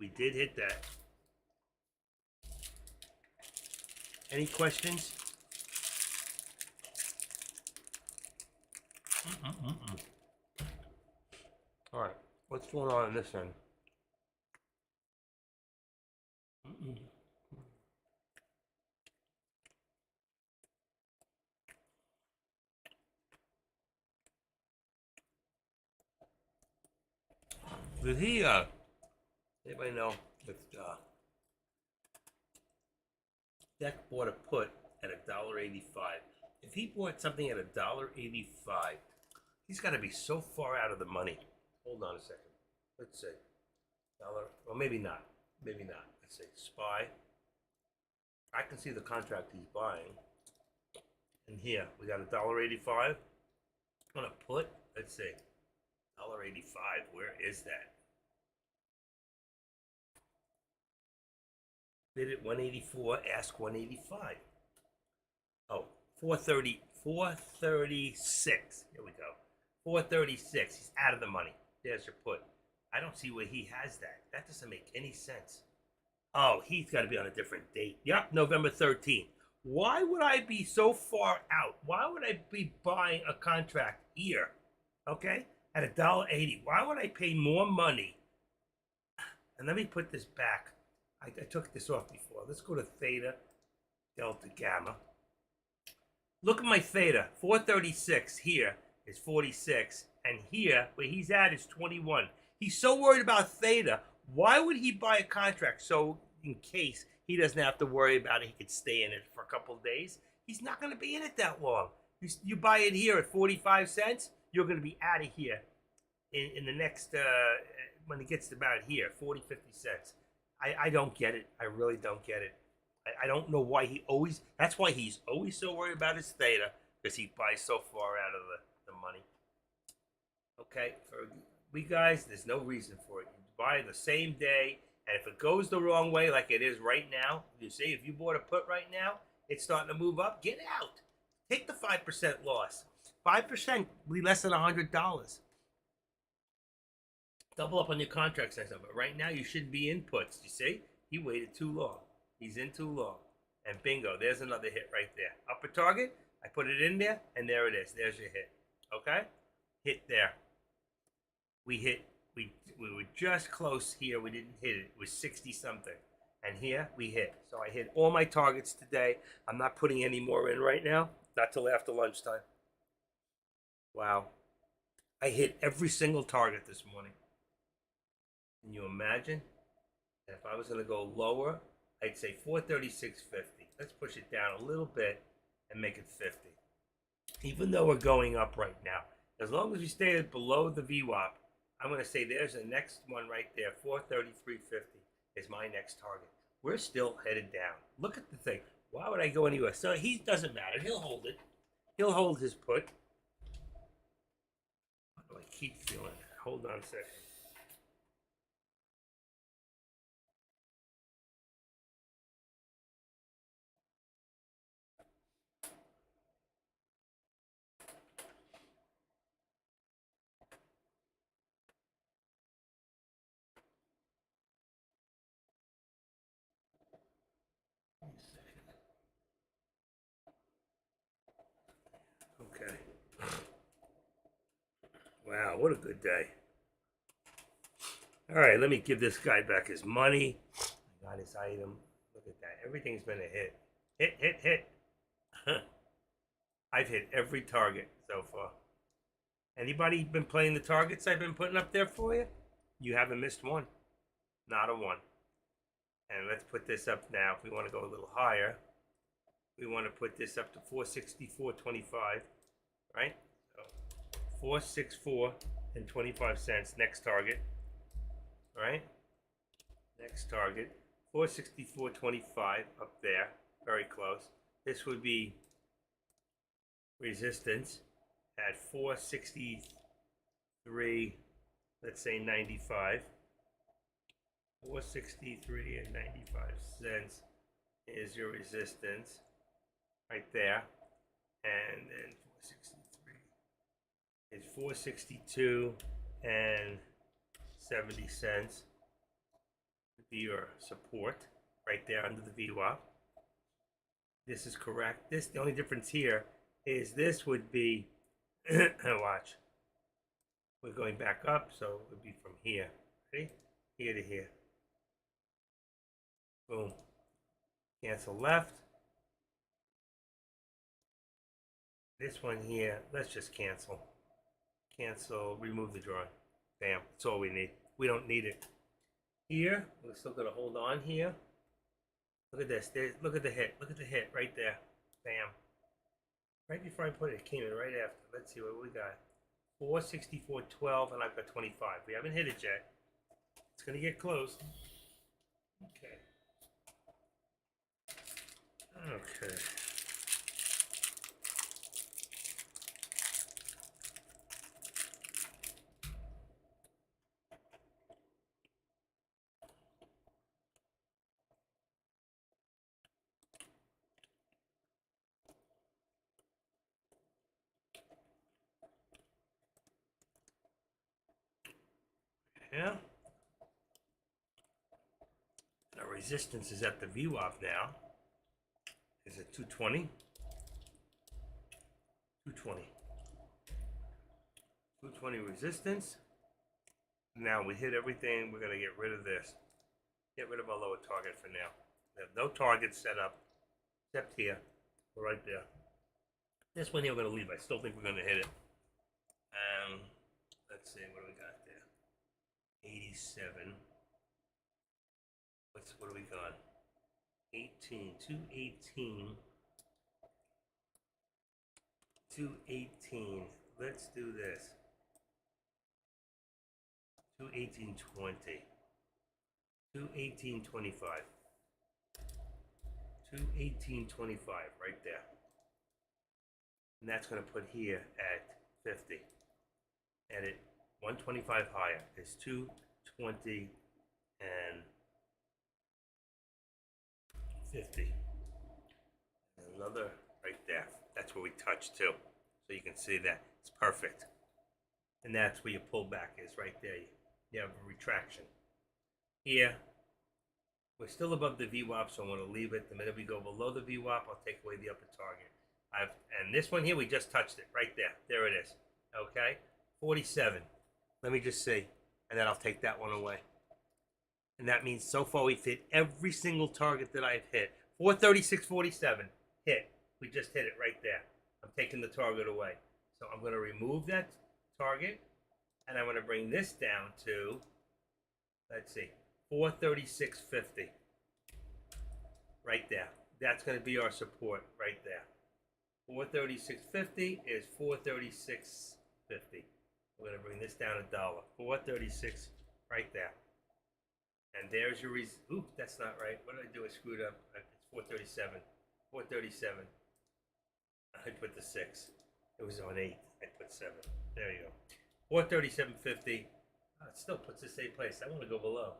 A: We did hit that. Any questions? All right. What's going on this end? Did he, anybody know if, Deck bought a put at $1.85. If he bought something at $1.85, he's got to be so far out of the money. Hold on a second. Let's see. Dollar, well, maybe not. Maybe not. Let's see. SPY. I can see the contract he's buying. And here, we got $1.85. On a put, let's see. $1.85. Where is that? Bid at 184, ask 185. Oh, 430, 436. Here we go. 436. He's out of the money. There's your put. I don't see where he has that. That doesn't make any sense. Oh, he's got to be on a different date. Yep, November 13th. Why would I be so far out? Why would I be buying a contract here? Okay? At $1.80. Why would I pay more money? And let me put this back. I took this off before. Let's go to theta, delta, gamma. Look at my theta. 436 here is 46,
B: and here, where he's at, is 21. He's so worried about theta. Why would he buy a contract so in case he doesn't have to worry about it, he could stay in it for a couple of days? He's not going to be in it that long. You buy it here at 45 cents, you're going to be out of here in the next, when it gets to about here, 40, 50 cents. I don't get it. I really don't get it. I don't know why that's why he's always so worried about his theta, because he buys so far out of the money. Okay, for we guys, there's no reason for it. You buy the same day, and if it goes the wrong way, like it is right now, you see, if you bought a put right now, it's starting to move up, get out. Take the 5% loss. 5% will be less than $100. Double up on your contracts next time. But right now, you shouldn't be in puts. You see? He waited too long. He's in too long. And bingo, there's another hit right there. Upper target, I put it in there, and there it is. There's your hit. Okay? Hit there. We hit, we were just close here. We didn't hit it. It was 60 something. And here we hit. So I hit all my targets today. I'm not putting any more in right now. Not till after lunchtime. Wow. I hit every single target this morning. Can you imagine? If I was going to go lower, I'd say 436.50. Let's push it down a little bit and make it 50. Even though we're going up right now, as long as we stay below the VWAP, I'm going to say there's the next one right there. 433.50 is my next target. We're still headed down. Look at the thing. Why would I go anywhere? So he doesn't matter. He'll hold it. He'll hold his put. What do I keep feeling? Hold on a second. Okay. Wow, what a good day. All right, let me give this guy back his money. I got his item. Look at that. Everything's been a hit. Hit, hit, hit. I've hit every target so far. Anybody been playing the targets I've been putting up there for you? You haven't missed one. Not a one. And let's put this up now. If we want to go a little higher, we want to put this up to 464.25, right? So 464 and 25 cents. Next target, right? Next target, 464.25 up there, very close. This would be resistance at 463. Let's say 95. 463 and 95 cents is your resistance right there, and then 463 is 462 and 70 cents would be your support right there under the VWAP. This is correct. This, the only difference here is this would be watch, we're going back up, so it would be from here, ready, here to here. Boom. Cancel left. This one here, let's just cancel. Cancel, remove the drawing. Bam, that's all we need. We don't need it. Here, we're still gonna hold on here. Look at this, look at the hit. Look at the hit right there. Bam. Right before I put it, it came in right after. Let's see what we got. 464.12, and I've got 25. We haven't hit it yet. It's gonna get close. Okay. Okay. Yeah. Our resistance is at the VWAP now. Is it 220? 220. 220 resistance. Now we hit everything. We're going to get rid of this. Get rid of our lower target for now. We have no target set up except here. We're right there. This one here we're going to leave. I still think we're going to hit it.
A: Let's see, what do we got there? 87. What do we got? 18, 218. 218. Let's do this. 218.20. 218.25. 218.25 right there. And that's going to put here at 50. And it 125 higher is 220 and 50. And another right there. That's where we touch too. So you can see that. It's perfect. And that's where your pullback is right there. You have a retraction. Here, we're still above the VWAP, so I'm going to leave it. The minute we go below the VWAP, I'll take away the upper target. And this one here, we just touched it right there. There it is. Okay? 47. Let me just see. And then I'll take that one away. And that means so far we've hit every single target that I've hit. 436.47. Hit. We just hit it right there. I'm taking the target away. So I'm going to remove that target. And I'm going to bring this down to, let's see, 436.50. Right there. That's going to be our support right there. 436.50 is 436.50. We're going to bring this down $1. 436 right there. And there's your reason. Oop, that's not right. What did I do? I screwed up. It's 437. 437. I put the 6. It was on 8. I put 7. There you go. 437.50. Oh, it still puts the same place. I want to go below.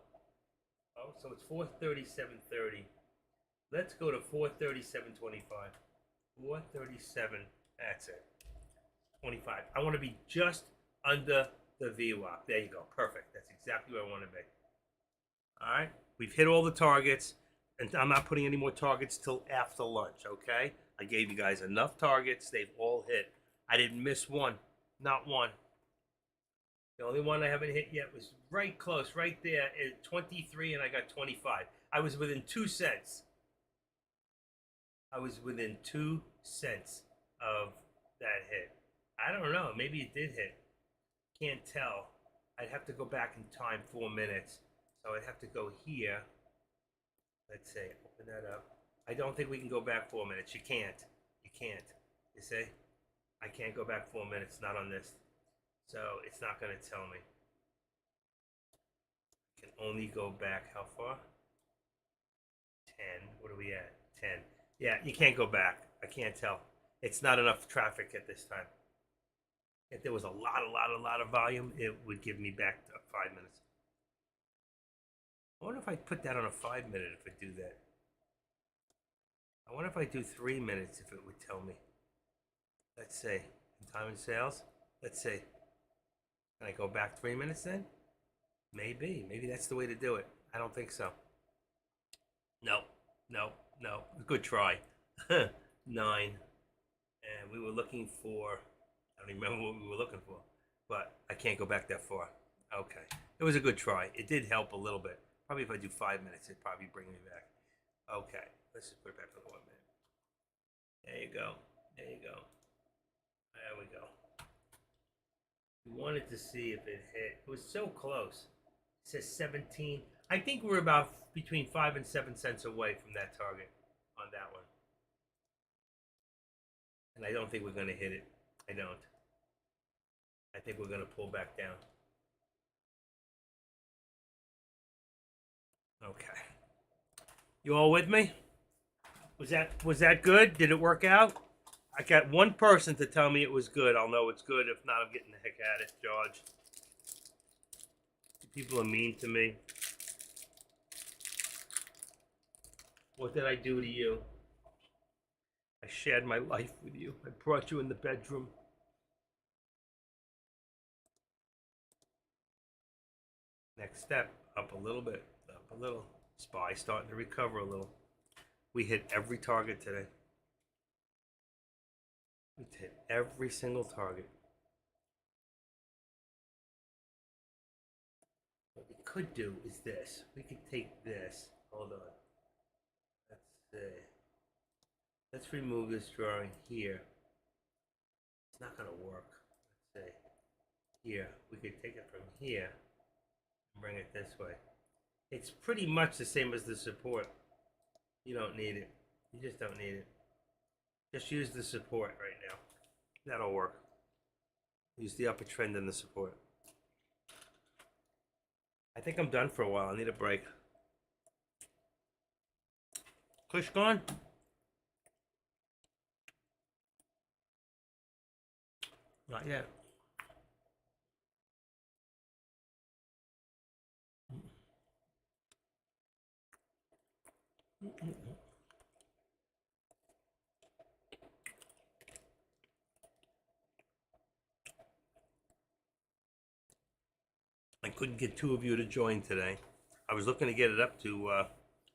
A: Oh, so it's 437.30. Let's go to 437.25. 437. That's it. 25. I want to be just under the VWAP. There you go. Perfect. That's exactly where I want to be. All right. We've hit all the targets, and I'm not putting any more targets till after lunch. Okay. I gave you guys enough targets. They've all hit. I didn't miss one. Not one. The only one I haven't hit yet was right close, right there at 23, and I got 25. I was within 2 cents. I was within 2 cents of that hit. I don't know. Maybe it did hit. Can't tell. I'd have to go back in time 4 minutes. So I'd have to go here. Let's see. Open that up. I don't think we can go back 4 minutes. You can't. You can't. You see? I can't go back 4 minutes. Not on this. So it's not going to tell me. I can only go back how far? 10. What are we at? 10. Yeah, you can't go back. I can't tell. It's not enough traffic at this time. If there was a lot of volume, it would give me back 5 minutes. I wonder if I put that on a 5 minute if it do that. I wonder if I do 3 minutes if it would tell me. Let's see. Time and sales. Let's see. Can I go back 3 minutes then? Maybe. Maybe that's the way to do it. I don't think so. No. Good try. 9. And we were looking for, I don't even remember what we were looking for, but I can't go back that far. Okay. It was a good try. It did help a little bit. Probably if I do 5 minutes, it'd probably bring me back. Okay. Let's just put it back to the 1 minute. There you go. There you go. There we go. We wanted to see if it hit. It was so close. It says 17. I think we're about between 5 and 7 cents away from that target on that one. And I don't think we're going to hit it. I don't. I think we're going to pull back down. Okay. You all with me? Was that good? Did it work out? I got one person to tell me it was good. I'll know it's good. If not, I'm getting the heck out of it, George. People are mean to me. What did I do to you? I shared my life with you. I brought you in the bedroom. Next step, up a little bit, up a little. SPY starting to recover a little. We hit every target today. We hit every single target. What we could do is this. We could take this. Hold on. Let's see. Let's remove this drawing here. It's not going to work. Let's see. here. We could take it from here and bring it this way. It's pretty much the same as the support. You don't need it. You just don't need it. Just use the support right now. That'll work. Use the upper trend and the support. I think I'm done for a while. I need a break. Kush gone? Not yet. I couldn't get two of you to join today. I was looking to get it up to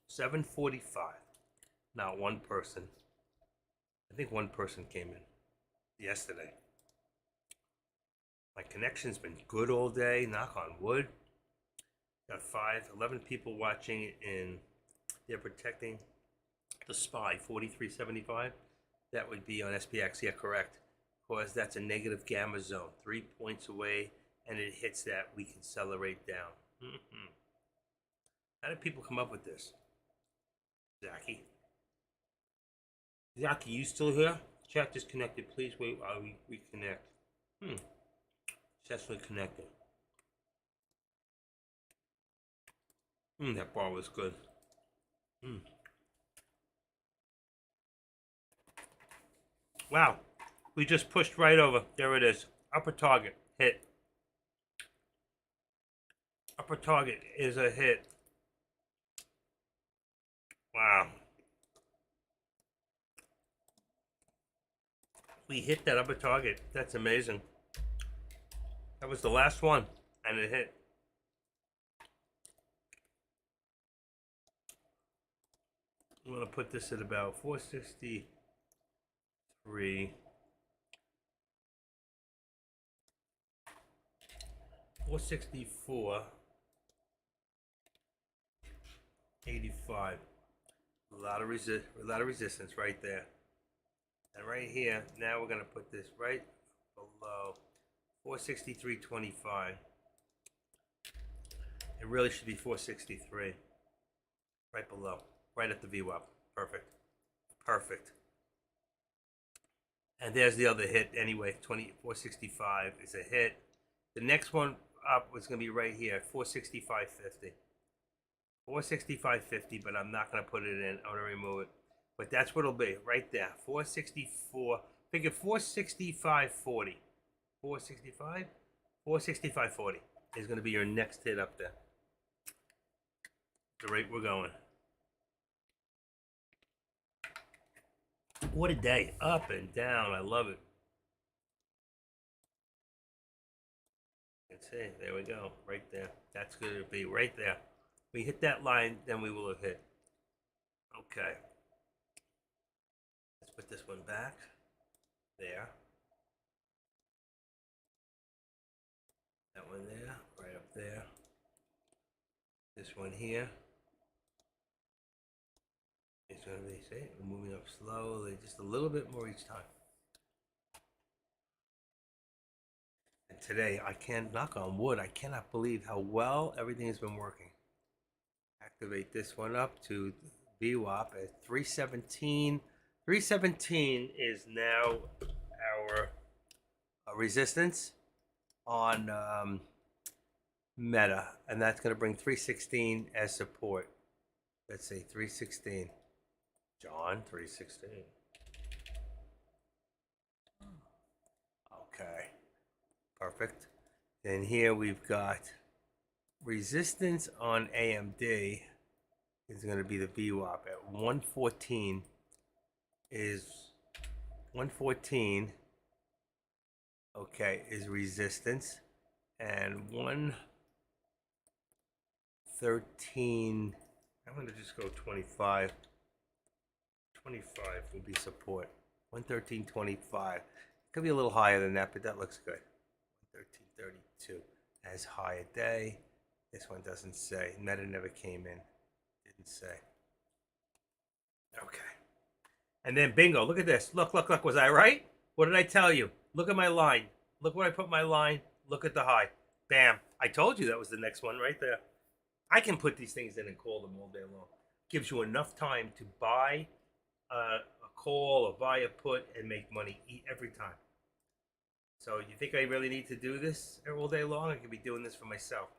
A: 7:45. Not one person. I think one person came in yesterday. My connection's been good all day, knock on wood. Got 11 people watching, and they're protecting the SPY 4375. That would be on SPX, yeah, correct. Because that's a negative gamma zone, 3 points away, and it hits that, we can accelerate down. How did people come up with this? Zachy? Zachy, you still here? Chat disconnected. Please wait while we reconnect. Successfully connected. That bar was good. Wow. We just pushed right over. There it is. Upper target. Hit. Upper target is a hit. Wow. We hit that upper target. That's amazing. That was the last one, and it hit. I'm going to put this at about 463. 464. 85. A lot of resistance right there. And right here, now we're going to put this right below 463.25. It really should be 463. Right below. Right at the VWAP. Perfect. Perfect. And there's the other hit anyway. 465 is a hit. The next one up was going to be right here. 465.50. 465.50, but I'm not going to put it in. I'm going to remove it. But that's what it'll be. Right there. 464. Figure 465.40. 465? 465.40 is going to be your next hit up there. The rate we're going. What a day. Up and down. I love it. Let's see. There we go. Right there. That's going to be right there. We hit that line, then we will have hit. Okay. Let's put this one back. There. That one there. Right up there. This one here. It's going to be, see, we're moving up slowly, just a little bit more each time. And today, I can't, knock on wood, I cannot believe how well everything has been working. Activate this one up to VWAP at 317. 317 is now our resistance on Meta, and that's going to bring 316 as support. Let's see, 316. John, 316. Okay, perfect. And here we've got resistance on AMD is going to be the VWAP at 114 is 114. Okay, is resistance, and 113. I'm going to just go 25. 25 will be support. 113.25. Could be a little higher than that, but that looks good. 113.32 as high a day. This one doesn't say. Meta never came in. Didn't say. Okay. And then bingo. Look at this. Look. Was I right? What did I tell you? Look at my line. Look where I put my line. Look at the high. Bam. I told you that was the next one right there. I can put these things in and call them all day long. Gives you enough time to buy a call or buy a put and make money every time. So you think I really need to do this all day long? I could be doing this for myself.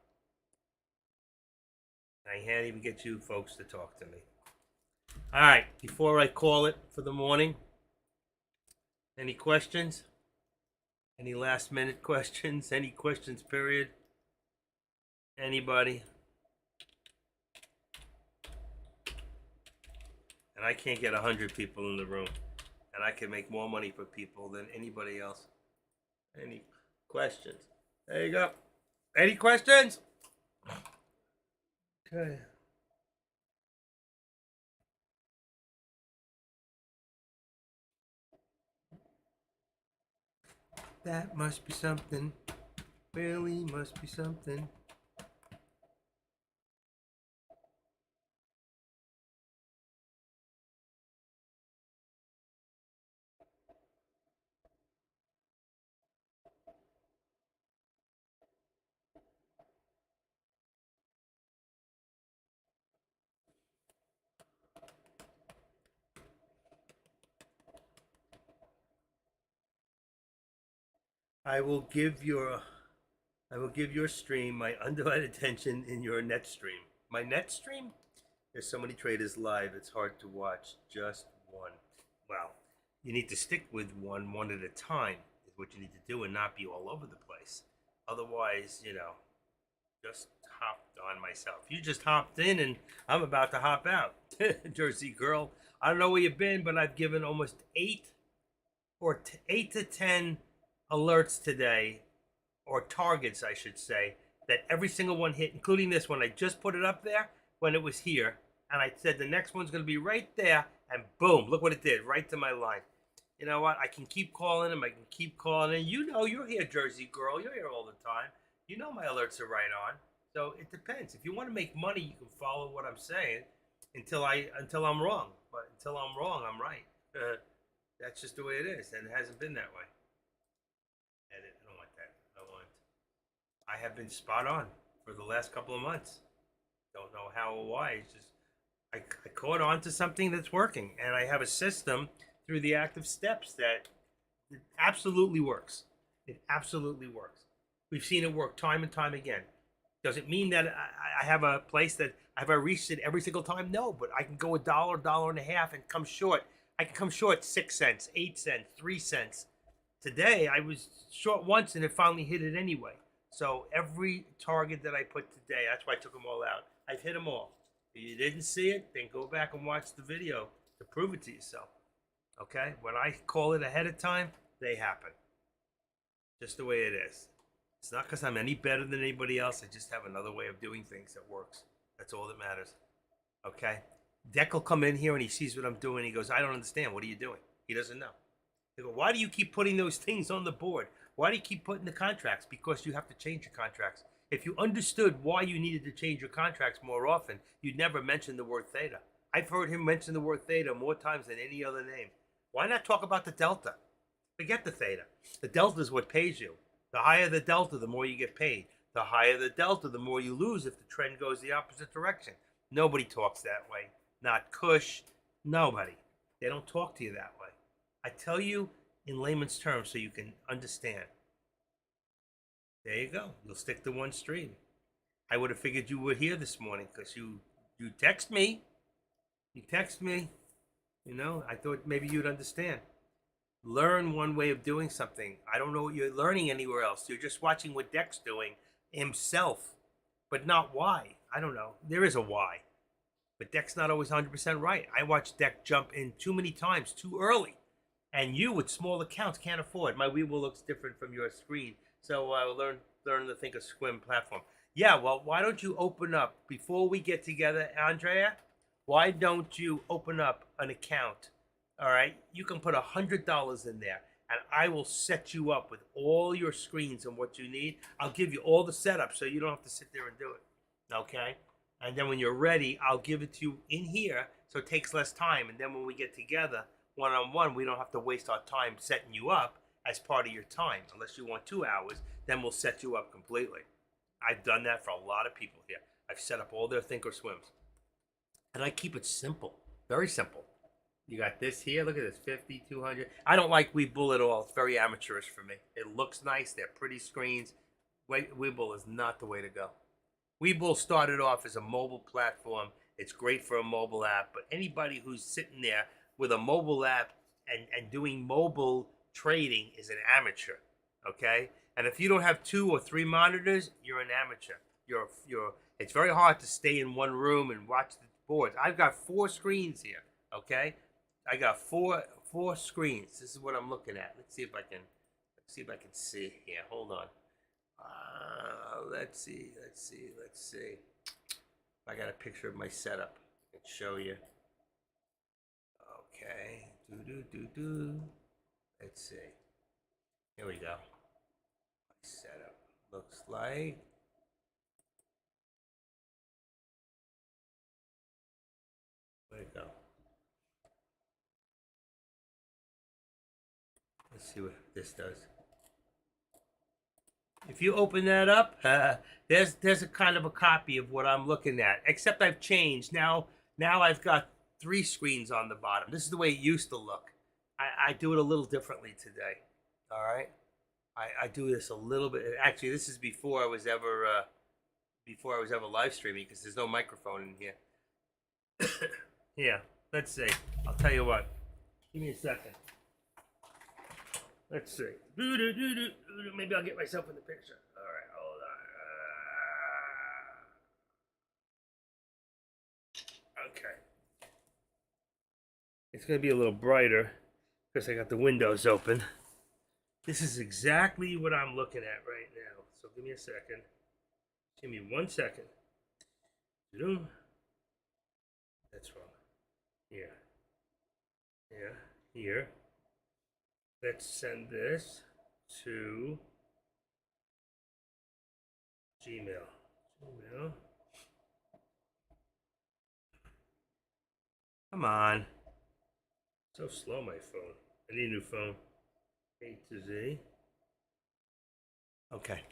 A: I can't even get you folks to talk to me. All right, before I call it for the morning, any questions? Any last minute questions? Any questions, period? Anybody? And I can't get 100 people in the room. And I can make more money for people than anybody else. Any questions? There you go. Any questions? Okay. That must be something. Really must be something. I will give your stream my undivided attention in your net stream. My net stream? There's so many traders live, it's hard to watch just one. Well, you need to stick with one at a time is what you need to do and not be all over the place. Otherwise, just hopped on myself. You just hopped in and I'm about to hop out. Jersey girl. I don't know where you've been, but I've given almost 8 to 10 alerts today, or targets, I should say, that every single one hit, including this one. I just put it up there when it was here, and I said the next one's going to be right there, and boom, look what it did, right to my line. You know what? I can keep calling him. I can keep calling him. You're here, Jersey girl. You're here all the time. You know my alerts are right on. So it depends. If you want to make money, you can follow what I'm saying until I'm wrong. But until I'm wrong, I'm right. That's just the way it is, and it hasn't been that way. Edit. I don't want that. I have been spot on for the last couple of months. Don't know how or why. It's just I caught on to something that's working, and I have a system through the active steps that it absolutely works. It absolutely works. We've seen it work time and time again. Does it mean that I have a place that have I reached it every single time? No, but I can go $1, $1.50, and come short. I can come short 6 cents, 8 cents, 3 cents. Today, I was short once, and it finally hit it anyway. So every target that I put today, that's why I took them all out. I've hit them all. If you didn't see it, then go back and watch the video to prove it to yourself. Okay? When I call it ahead of time, they happen. Just the way it is. It's not because I'm any better than anybody else. I just have another way of doing things that works. That's all that matters. Okay? Deck will come in here and he sees what I'm doing. He goes, I don't understand. What are you doing? He doesn't know. They go, why do you keep putting those things on the board? Why do you keep putting the contracts? Because you have to change your contracts. If you understood why you needed to change your contracts more often, you'd never mention the word theta. I've heard him mention the word theta more times than any other name. Why not talk about the delta? Forget the theta. The delta is what pays you. The higher the delta, the more you get paid. The higher the delta, the more you lose if the trend goes the opposite direction. Nobody talks that way. Not Kush. Nobody. They don't talk to you that way. I tell you in layman's terms so you can understand. There you go. You'll stick to one stream. I would have figured you were here this morning because you text me. You text me. I thought maybe you'd understand. Learn one way of doing something. I don't know what you're learning anywhere else. You're just watching what Deck's doing himself, but not why. I don't know. There is a why. But Deck's not always 100% right. I watched Deck jump in too many times, too early. And you, with small accounts, can't afford. My Weeble looks different from your screen. So learn to think of Swim platform. Yeah, well, why don't you open up, before we get together, Andrea, why don't you open up an account? All right, you can put $100 in there, and I will set you up with all your screens and what you need. I'll give you all the setup so you don't have to sit there and do it, okay? And then when you're ready, I'll give it to you in here so it takes less time. And then when we get together one-on-one, we don't have to waste our time setting you up.
B: as part of your time. Unless you want 2 hours, then we'll set you up completely. I've done that for a lot of people here. I've set up all their Thinkorswims. And I keep it simple, very simple. You got this here. Look at this, 50, 200. I don't like Webull at all. It's very amateurish for me. It looks nice. They're pretty screens. Webull is not the way to go. Webull started off as a mobile platform. It's great for a mobile app, but anybody who's sitting there with a mobile app and doing mobile trading is an amateur, okay? And if you don't have 2 or 3 monitors, you're an amateur. It's very hard to stay in one room and watch the boards. I've got 4 screens here, okay? I got four screens. This is what I'm looking at. Let's see if I can see here. Hold on. Let's see. I got a picture of my setup. I can show you. Okay. Let's see. Here we go. My setup looks like. Where'd it go? Let's see what this does. If you open that up, there's a kind of a copy of what I'm looking at. Except I've changed. Now I've got 3 screens on the bottom. This is the way it used to look. I do it a little differently today. All right. I do this a little bit. Actually, this is before I was ever live streaming because there's no microphone in here. Yeah. Let's see. I'll tell you what. Give me a second. Let's see. Maybe I'll get myself in the picture. All right, hold on. Okay. It's going to be a little brighter because I got the windows open. This is exactly what I'm looking at right now. So give me a second. Give me 1 second. That's wrong. Here. Yeah. Here. Let's send this to Gmail. Come on. So slow, my phone. I need a new phone. A to Z. Okay.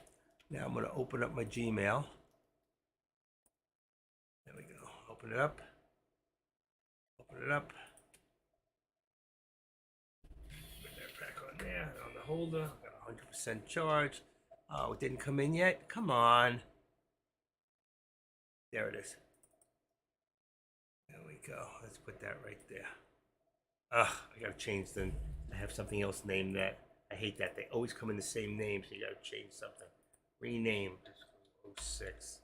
B: Now I'm going to open up my Gmail. There we go. Open it up. There on the holder, got 100% charge. Oh, it didn't come in yet. Come on. There it is. There we go. Let's put that right there. I gotta change them. I have something else named that. I hate that. They always come in the same name, so you gotta change something. Rename. 06.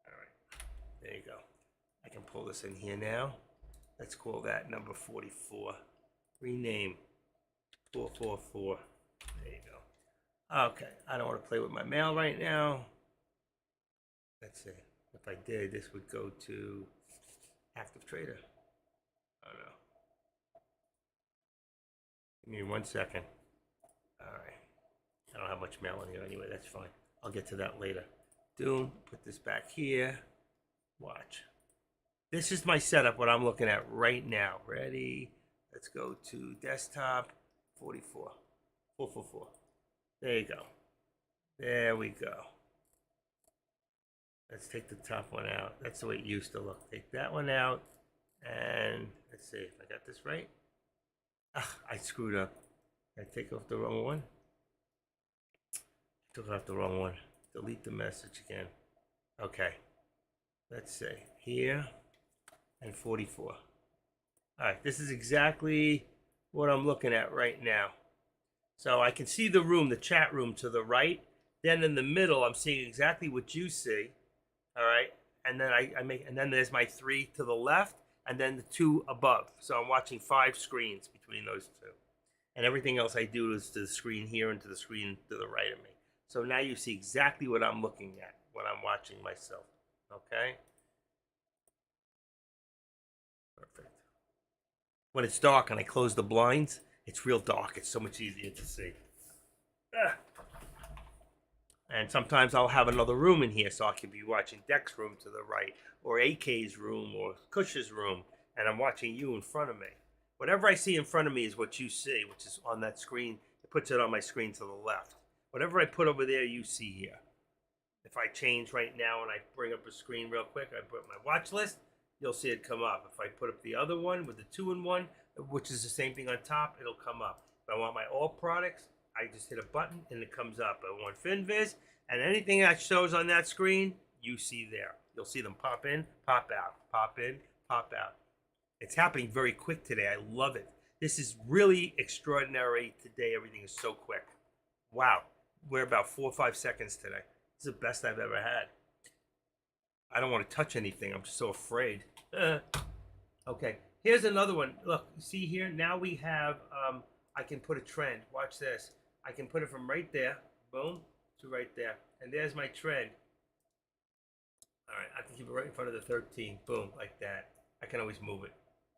B: All right. There you go. I can pull this in here now. Let's call that number 44. Rename. 444. There you go. Okay, I don't want to play with my mail right now. Let's see. If I did, this would go to Active Trader. Oh no. Give me 1 second. All right. I don't have much mail in here anyway. That's fine. I'll get to that later. Put this back here. Watch. This is my setup, what I'm looking at right now. Ready? Let's go to desktop. 444. There you go. There we go. Let's take the top one out. That's the way it used to look. Take that one out. And let's see if I got this right. I screwed up. Did I take off the wrong one? I took off the wrong one. Delete the message again. Okay. Let's see. Here. And 44. Alright, this is exactly what I'm looking at right now. So I can see the room, the chat room to the right. Then in the middle, I'm seeing exactly what you see. All right, and then and then there's my 3 to the left, and then the 2 above. So I'm watching 5 screens between those 2, and everything else I do is to the screen here and to the screen to the right of me. So now you see exactly what I'm looking at when I'm watching myself. Okay. Perfect. When it's dark and I close the blinds, it's real dark. It's so much easier to see. And sometimes I'll have another room in here, so I could be watching Deck's room to the right, or AK's room, or Cush's room, and I'm watching you in front of me. Whatever I see in front of me is what you see, which is on that screen puts it on my screen to the left. Whatever I put over there, you see here. If I change right now and I bring up a screen real quick, I put my watch list, you'll see it come up. If I put up the other one with the 2-in-1, which is the same thing on top, it'll come up. If I want my all products, I just hit a button and it comes up. I want FinViz, and anything that shows on that screen, you see there. You'll see them pop in, pop out, pop in, pop out. It's happening very quick today. I love it. This is really extraordinary today. Everything is so quick. Wow. We're about 4 or 5 seconds today. This is the best I've ever had. I don't want to touch anything. I'm just so afraid. Okay. Here's another one. Look, see here? Now we have, I can put a trend. Watch this. I can put it from right there, boom, to right there. And there's my trend. All right, I can keep it right in front of the 13, boom, like that. I can always move it.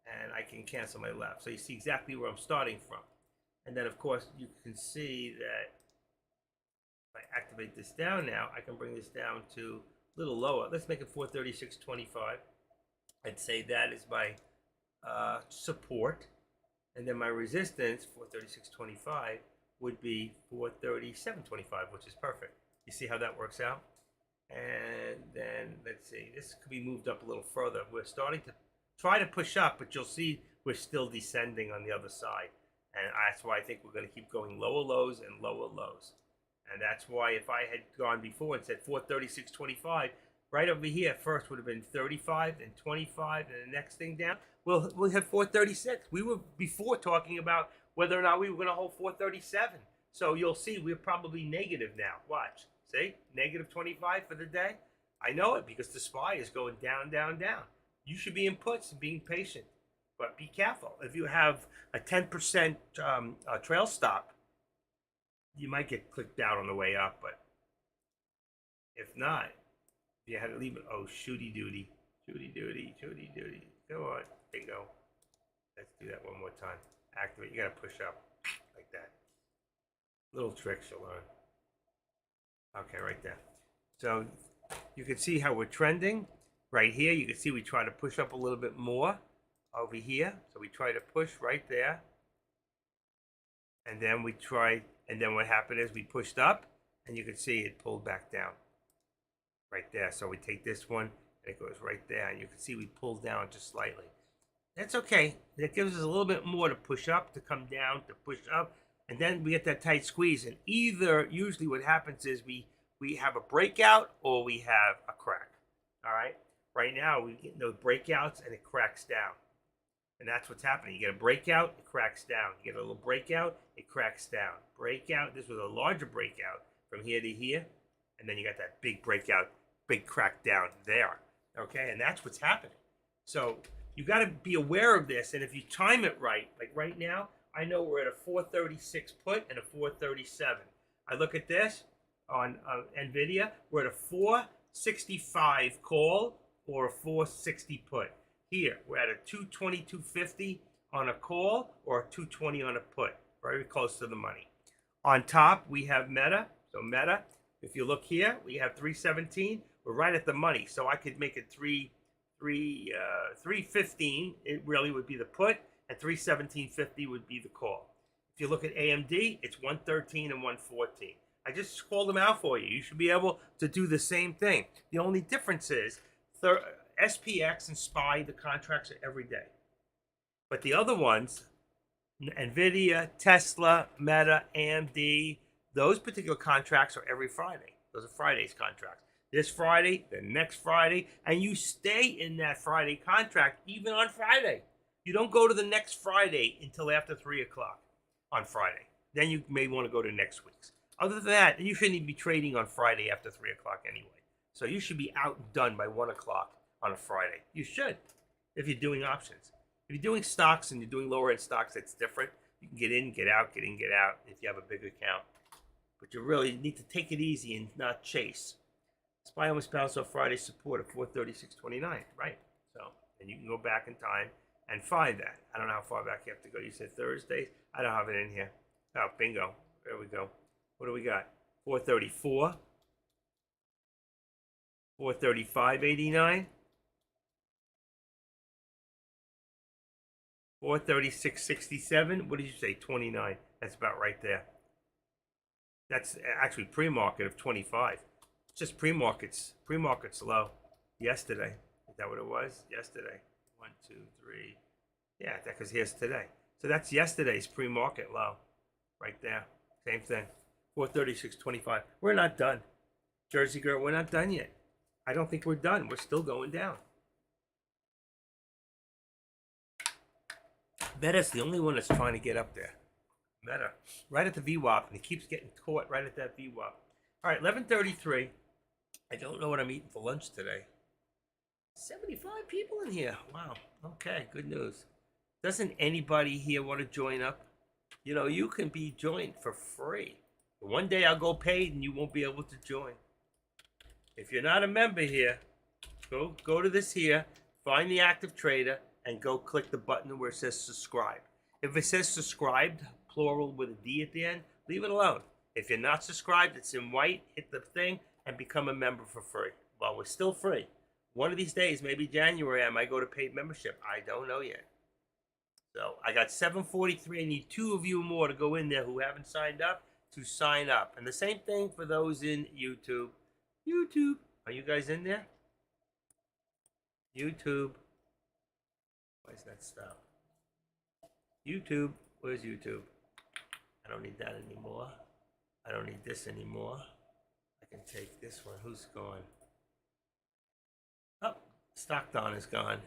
B: And I can cancel my left. So you see exactly where I'm starting from. And then, of course, you can see that if I activate this down now, I can bring this down to a little lower. Let's make it 436.25. I'd say that is my support. And then my resistance, 436.25, would be 437.25, which is perfect. You see how that works out? And then, let's see, this could be moved up a little further. We're starting to try to push up, but you'll see we're still descending on the other side. And that's why I think we're going to keep going lower lows and lower lows. And that's why if I had gone before and said 436.25, right over here first would have been 35, then 25, and the next thing down, we'll have 436. We were before talking about whether or not we were going to hold 437. So you'll see we're probably negative now. Watch. See? Negative 25 for the day. I know it because the SPY is going down, down, down. You should be in puts and being patient. But be careful. If you have a 10% trail stop, you might get clicked out on the way up. But if not, if you had to leave it, oh, shooty duty. Shooty duty, shooty duty. Come on. Bingo. Let's do that one more time. Activate. You got to push up like that. Little tricks you'll learn. Okay, right there. So you can see how we're trending. Right here, you can see we try to push up a little bit more over here. So we try to push right there. And then we tried, and then what happened is we pushed up, and you can see it pulled back down. Right there. So we take this one, and it goes right there. And you can see we pulled down just slightly. That's okay. That gives us a little bit more to push up, to come down, to push up. And then we get that tight squeeze. And either, usually what happens is we have a breakout or we have a crack. All right? Right now, we get those breakouts and it cracks down. And that's what's happening. You get a breakout, it cracks down. You get a little breakout, it cracks down. Breakout, this was a larger breakout from here to here. And then you got that big breakout, big crack down there. Okay? And that's what's happening. So you got to be aware of this. And if you time it right, like right now, I know we're at a 436 put and a 437. I look at this on NVIDIA, we're at a 465 call or a 460 put. Here, we're at a 222.50 on a call or a 220 on a put. Very close to the money. On top, we have Meta. So Meta, if you look here, we have 317. We're right at the money. So I could make it 315. It really would be the put, and 317.50 would be the call. If you look at AMD, it's 113 and 114. I just called them out for you. You should be able to do the same thing. The only difference is SPX and SPY, the contracts are every day. But the other ones, NVIDIA, Tesla, Meta, AMD, those particular contracts are every Friday. Those are Friday's contracts. This Friday, the next Friday, and you stay in that Friday contract even on Friday. You don't go to the next Friday until after 3 o'clock on Friday. Then you may want to go to next week's. Other than that, you shouldn't even be trading on Friday after 3 o'clock anyway. So you should be out and done by 1 o'clock on a Friday. You should, if you're doing options. If you're doing stocks and you're doing lower end stocks, that's different. You can get in, get out, get in, get out if you have a big account. But you really need to take it easy and not chase. SPY almost bounced off Friday support of 436.29, right? So, and you can go back in time and find that. I don't know how far back you have to go. You said Thursdays. I don't have it in here. Oh, bingo. There we go. What do we got? 434. 435.89. 436.67. What did you say? 29. That's about right there.
A: That's actually pre-market of 25. It's just pre-market's low. Yesterday, is that what it was? Yesterday, 1, 2, 3. Yeah, because here's today. So that's yesterday's pre-market low, right there. Same thing, 436.25. We're not done, Jersey girl. We're not done yet. I don't think we're done. We're still going down. Meta's the only one that's trying to get up there. Meta, right at the VWAP, and he keeps getting caught right at that VWAP. All right, 11:33. I don't know what I'm eating for lunch today. 75 people in here. Wow. Okay, good news. Doesn't anybody here want to join up? You know, you can be joined for free. But one day I'll go paid and you won't be able to join. If you're not a member here, go to this here, find the active trader, and go click the button where it says subscribe. If it says subscribed, plural with a D at the end, leave it alone. If you're not subscribed, it's in white, hit the thing and become a member for free. Well, we're still free. One of these days, maybe January, I might go to paid membership. I don't know yet. So I got 743. I need 2 of you more to go in there who haven't signed up to sign up. And the same thing for those in YouTube. YouTube. Are you guys in there? YouTube. Why is that stop? YouTube. Where's YouTube? I don't need that anymore. I don't need this anymore. I can take this one. Who's gone? Oh, Stockton is gone.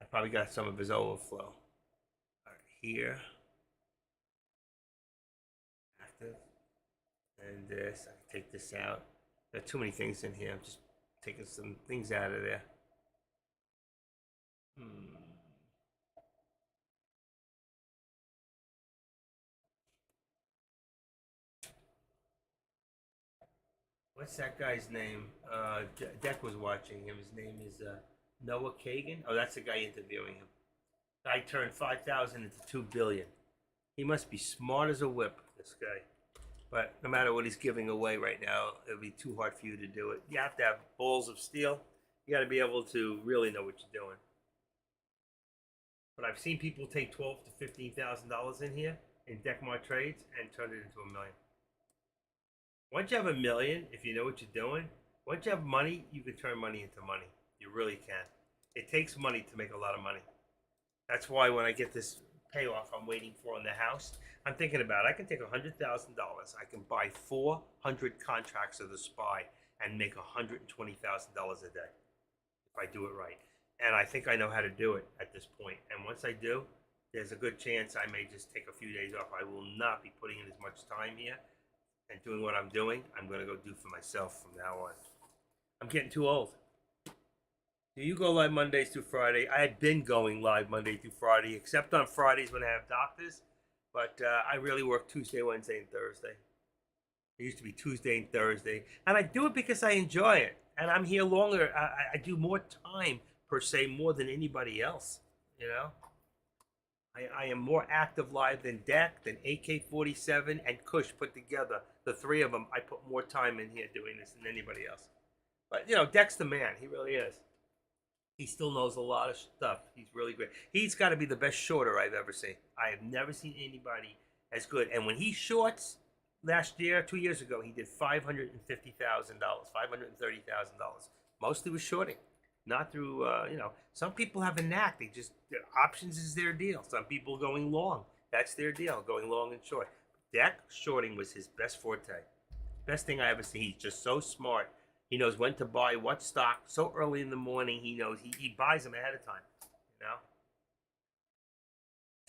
A: I probably got some of his overflow. All right, here. Active. And this. I can take this out. There are too many things in here. I'm just taking some things out of there. What's that guy's name? Deck was watching him. His name is Noah Kagan. Oh, that's the guy interviewing him. Guy turned 5,000 into 2 billion. He must be smart as a whip, this guy. But no matter what he's giving away right now, it'll be too hard for you to do it. You have to have balls of steel. You got to be able to really know what you're doing. But I've seen people take $12,000 to $15,000 in here in Deckmar trades and turn it into $1 million. Once you have $1 million, if you know what you're doing, once you have money, you can turn money into money. You really can. It takes money to make a lot of money. That's why when I get this payoff I'm waiting for in the house, I'm thinking about it. I can take $100,000. I can buy 400 contracts of the SPY and make $120,000 a day if I do it right. And I think I know how to do it at this point. And once I do, there's a good chance I may just take a few days off. I will not be putting in as much time here and doing what I'm doing. I'm going to go do for myself from now on. I'm getting too old. Do you go live Mondays through Friday? I had been going live Monday through Friday, except on Fridays when I have doctors. But I really work Tuesday, Wednesday, and Thursday. It used to be Tuesday and Thursday. And I do it because I enjoy it. And I'm here longer. I do more time, per se, more than anybody else. You know? I am more active live than Deck, than AK-47, and Kush put together. The 3 of them, I put more time in here doing this than anybody else. But, you know, Deck's the man. He really is. He still knows a lot of stuff. He's really great. He's got to be the best shorter I've ever seen. I have never seen anybody as good. And when he shorts last year, 2 years ago, he did $550,000, $530,000. Mostly with shorting. Not through, you know, some people have a knack. They just, options is their deal. Some people going long. That's their deal, going long and short. Deck shorting was his best forte. Best thing I ever seen. He's just so smart. He knows when to buy what stock so early in the morning. He knows he buys them ahead of time. You know?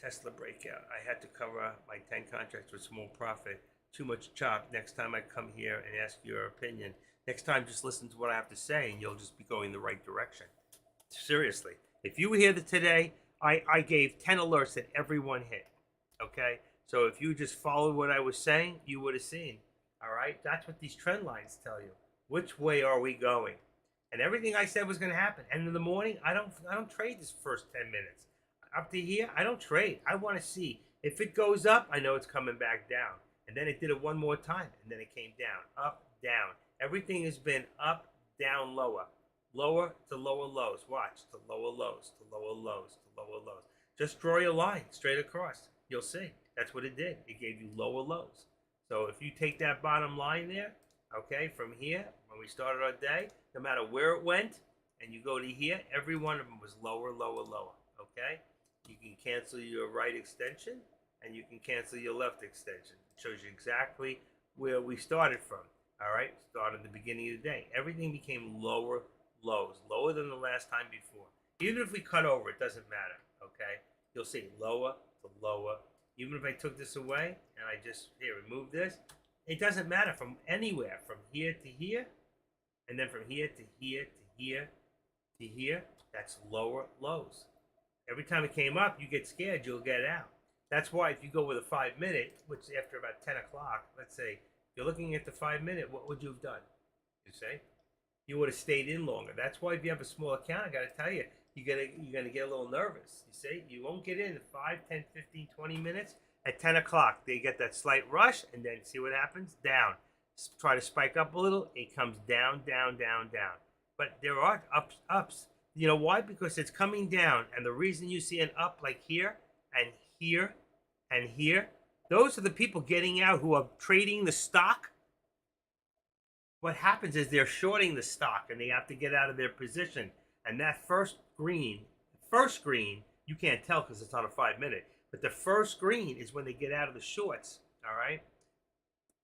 A: Tesla breakout. I had to cover my 10 contracts with small profit. Too much chop. Next time I come here and ask your opinion. Next time, just listen to what I have to say, and you'll just be going the right direction. Seriously. If you were here today, I gave 10 alerts that everyone hit. Okay? So if you just followed what I was saying, you would have seen. All right? That's what these trend lines tell you. Which way are we going? And everything I said was going to happen. And in the morning, I don't trade this first 10 minutes. Up to here, I don't trade. I want to see. If it goes up, I know it's coming back down. And then it did it one more time. And then it came down. Up, down. Everything has been up, down, lower. Lower to lower lows. Watch. To lower lows. To lower lows. To lower lows. Just draw your line straight across. You'll see. That's what it did. It gave you lower lows. So if you take that bottom line there, okay, from here, when we started our day, no matter where it went, and you go to here, every one of them was lower, lower, lower, okay? You can cancel your right extension, and you can cancel your left extension. It shows you exactly where we started from, all right? Started at the beginning of the day. Everything became lower lows, lower than the last time before. Even if we cut over, it doesn't matter, okay? You'll see lower to lower. Even if I took this away and I just, here, remove this, it doesn't matter from anywhere, from here to here, and then from here to here to here to here, that's lower lows. Every time it came up, you get scared, you'll get out. That's why if you go with a 5 minute, which after about 10 o'clock, let's say, if you're looking at the 5 minute, what would you have done? You say? You would have stayed in longer. That's why if you have a small account, I got to tell you, you're gonna get a little nervous. You see? You won't get in 5, 10, 15, 20 minutes. At 10 o'clock, they get that slight rush, and then see what happens? Down. Try to spike up a little, it comes down, down, down, down. But there are ups. You know why? Because it's coming down, and the reason you see an up like here, and here, and here, those are the people getting out who are trading the stock. What happens is they're shorting the stock, and they have to get out of their position. And that first green, you can't tell because it's on a 5 minute. But the first green is when they get out of the shorts, all right?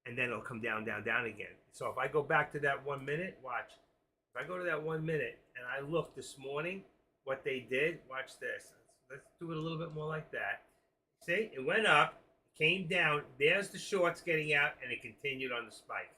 A: And then it'll come down, down, down again. So if I go back to that 1 minute, watch. If I go to that 1 minute and I look this morning, what they did, watch this. Let's do it a little bit more like that. See, it went up, came down. There's the shorts getting out, and it continued on the spike.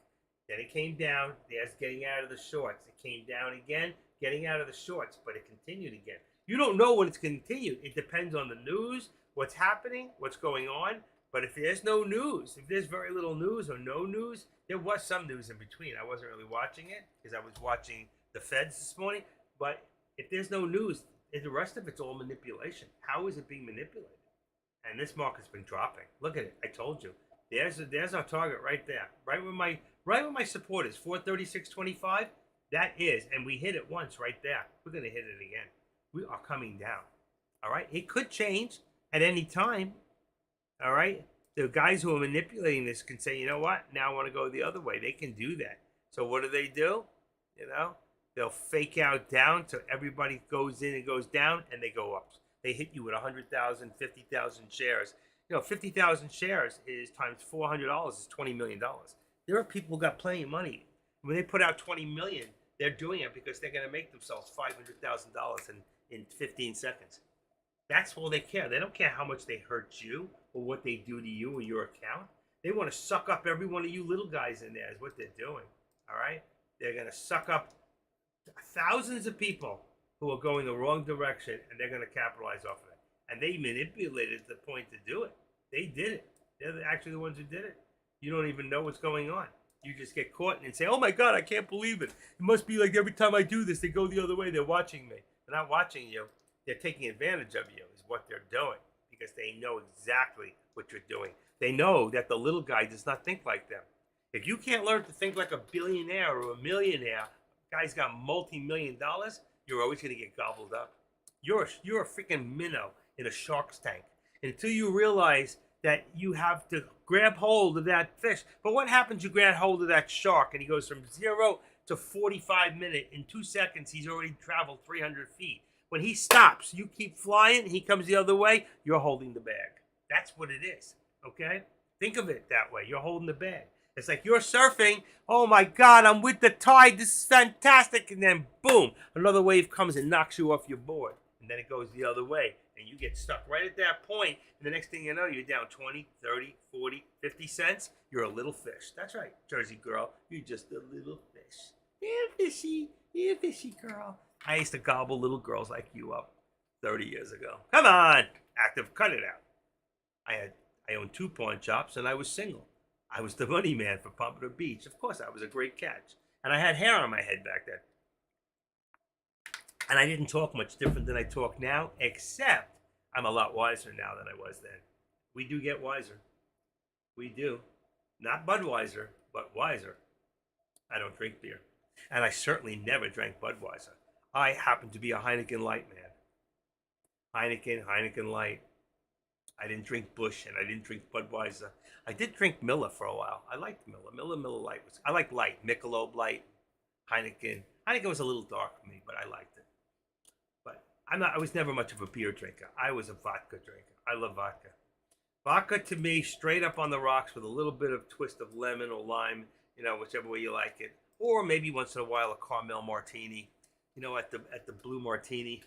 A: Then it came down. There's getting out of the shorts. It came down again, getting out of the shorts, but it continued again. You don't know when it's continued. It depends on the news, what's happening, what's going on. But if there's no news, if there's very little news or no news, there was some news in between. I wasn't really watching it because I was watching the Feds this morning. But if there's no news, the rest of it's all manipulation. How is it being manipulated? And this market's been dropping. Look at it. I told you. There's our target right there. Right where my support is, 436.25. That is, and we hit it once right there. We're going to hit it again. We are coming down. All right? It could change at any time. All right? The guys who are manipulating this can say, you know what? Now I want to go the other way. They can do that. So what do? You know? They'll fake out down till everybody goes in and goes down, and they go up. They hit you with 100,000, 50,000 shares. You know, 50,000 shares is times $400 is $20 million. There are people who got plenty of money. When they put out 20 million, they're doing it because they're going to make themselves $500,000 in 15 seconds. That's all they care. They don't care how much they hurt you or what they do to you or your account. They want to suck up every one of you little guys in there is what they're doing. All right? They're going to suck up thousands of people who are going the wrong direction, and they're going to capitalize off of it. And they manipulated the point to do it. They did it. They're actually the ones who did it. You don't even know what's going on. You just get caught and say, oh my God, I can't believe it. It must be like every time I do this, they go the other way. They're watching me. They're not watching you. They're taking advantage of you is what they're doing because they know exactly what you're doing. They know that the little guy does not think like them. If you can't learn to think like a billionaire or a millionaire, guy's got multi-million dollars, you're always going to get gobbled up. You're a freaking minnow in a shark's tank. Until you realize that you have to grab hold of that fish. But what happens? You grab hold of that shark and he goes from 0 to 45 minutes. In 2 seconds, he's already traveled 300 feet. When he stops, you keep flying, he comes the other way, you're holding the bag. That's what it is, okay? Think of it that way. You're holding the bag. It's like you're surfing. Oh, my God, I'm with the tide. This is fantastic. And then, boom, another wave comes and knocks you off your board. And then it goes the other way. And you get stuck right at that point. And the next thing you know, you're down 20, 30, 40, 50 cents. You're a little fish. That's right, Jersey girl. You're just a little fish. You're a fishy girl. I used to gobble little girls like you up 30 years ago. Come on. Active, cut it out. I owned 2 pawn shops and I was single. I was the money man for Pompano Beach. Of course, I was a great catch. And I had hair on my head back then. And I didn't talk much different than I talk now, except I'm a lot wiser now than I was then. We do get wiser. We do. Not Budweiser, but wiser. I don't drink beer. And I certainly never drank Budweiser. I happen to be a Heineken Light man. Heineken Light. I didn't drink Busch and I didn't drink Budweiser. I did drink Miller for a while. I liked Miller. Miller Light was. I like light. Michelob Light, Heineken. Heineken was a little dark for me, but I liked it. But I'm not. I was never much of a beer drinker. I was a vodka drinker. I love vodka. Vodka to me, straight up on the rocks with a little bit of twist of lemon or lime, whichever way you like it, or maybe once in a while a caramel martini. At the Blue Martini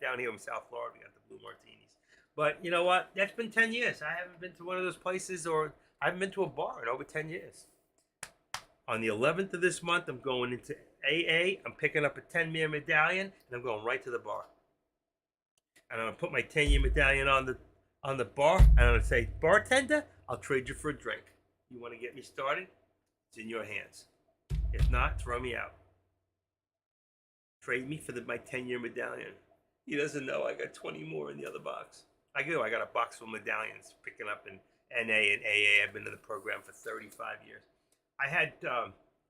A: down here in South Florida, we got the Blue Martinis. But you know what? That's been 10 years. I haven't been to one of those places, or I haven't been to a bar in over 10 years. On the 11th of this month, I'm going into AA. I'm picking up a 10-year medallion, and I'm going right to the bar. And I'm gonna put my 10-year medallion on the bar, and I'm gonna say, bartender, I'll trade you for a drink. You want to get me started? It's in your hands. If not, throw me out. Trade me for my 10-year medallion. He doesn't know I got 20 more in the other box. I do. I got a box full of medallions picking up in NA and AA. I've been in the program for 35 years. I had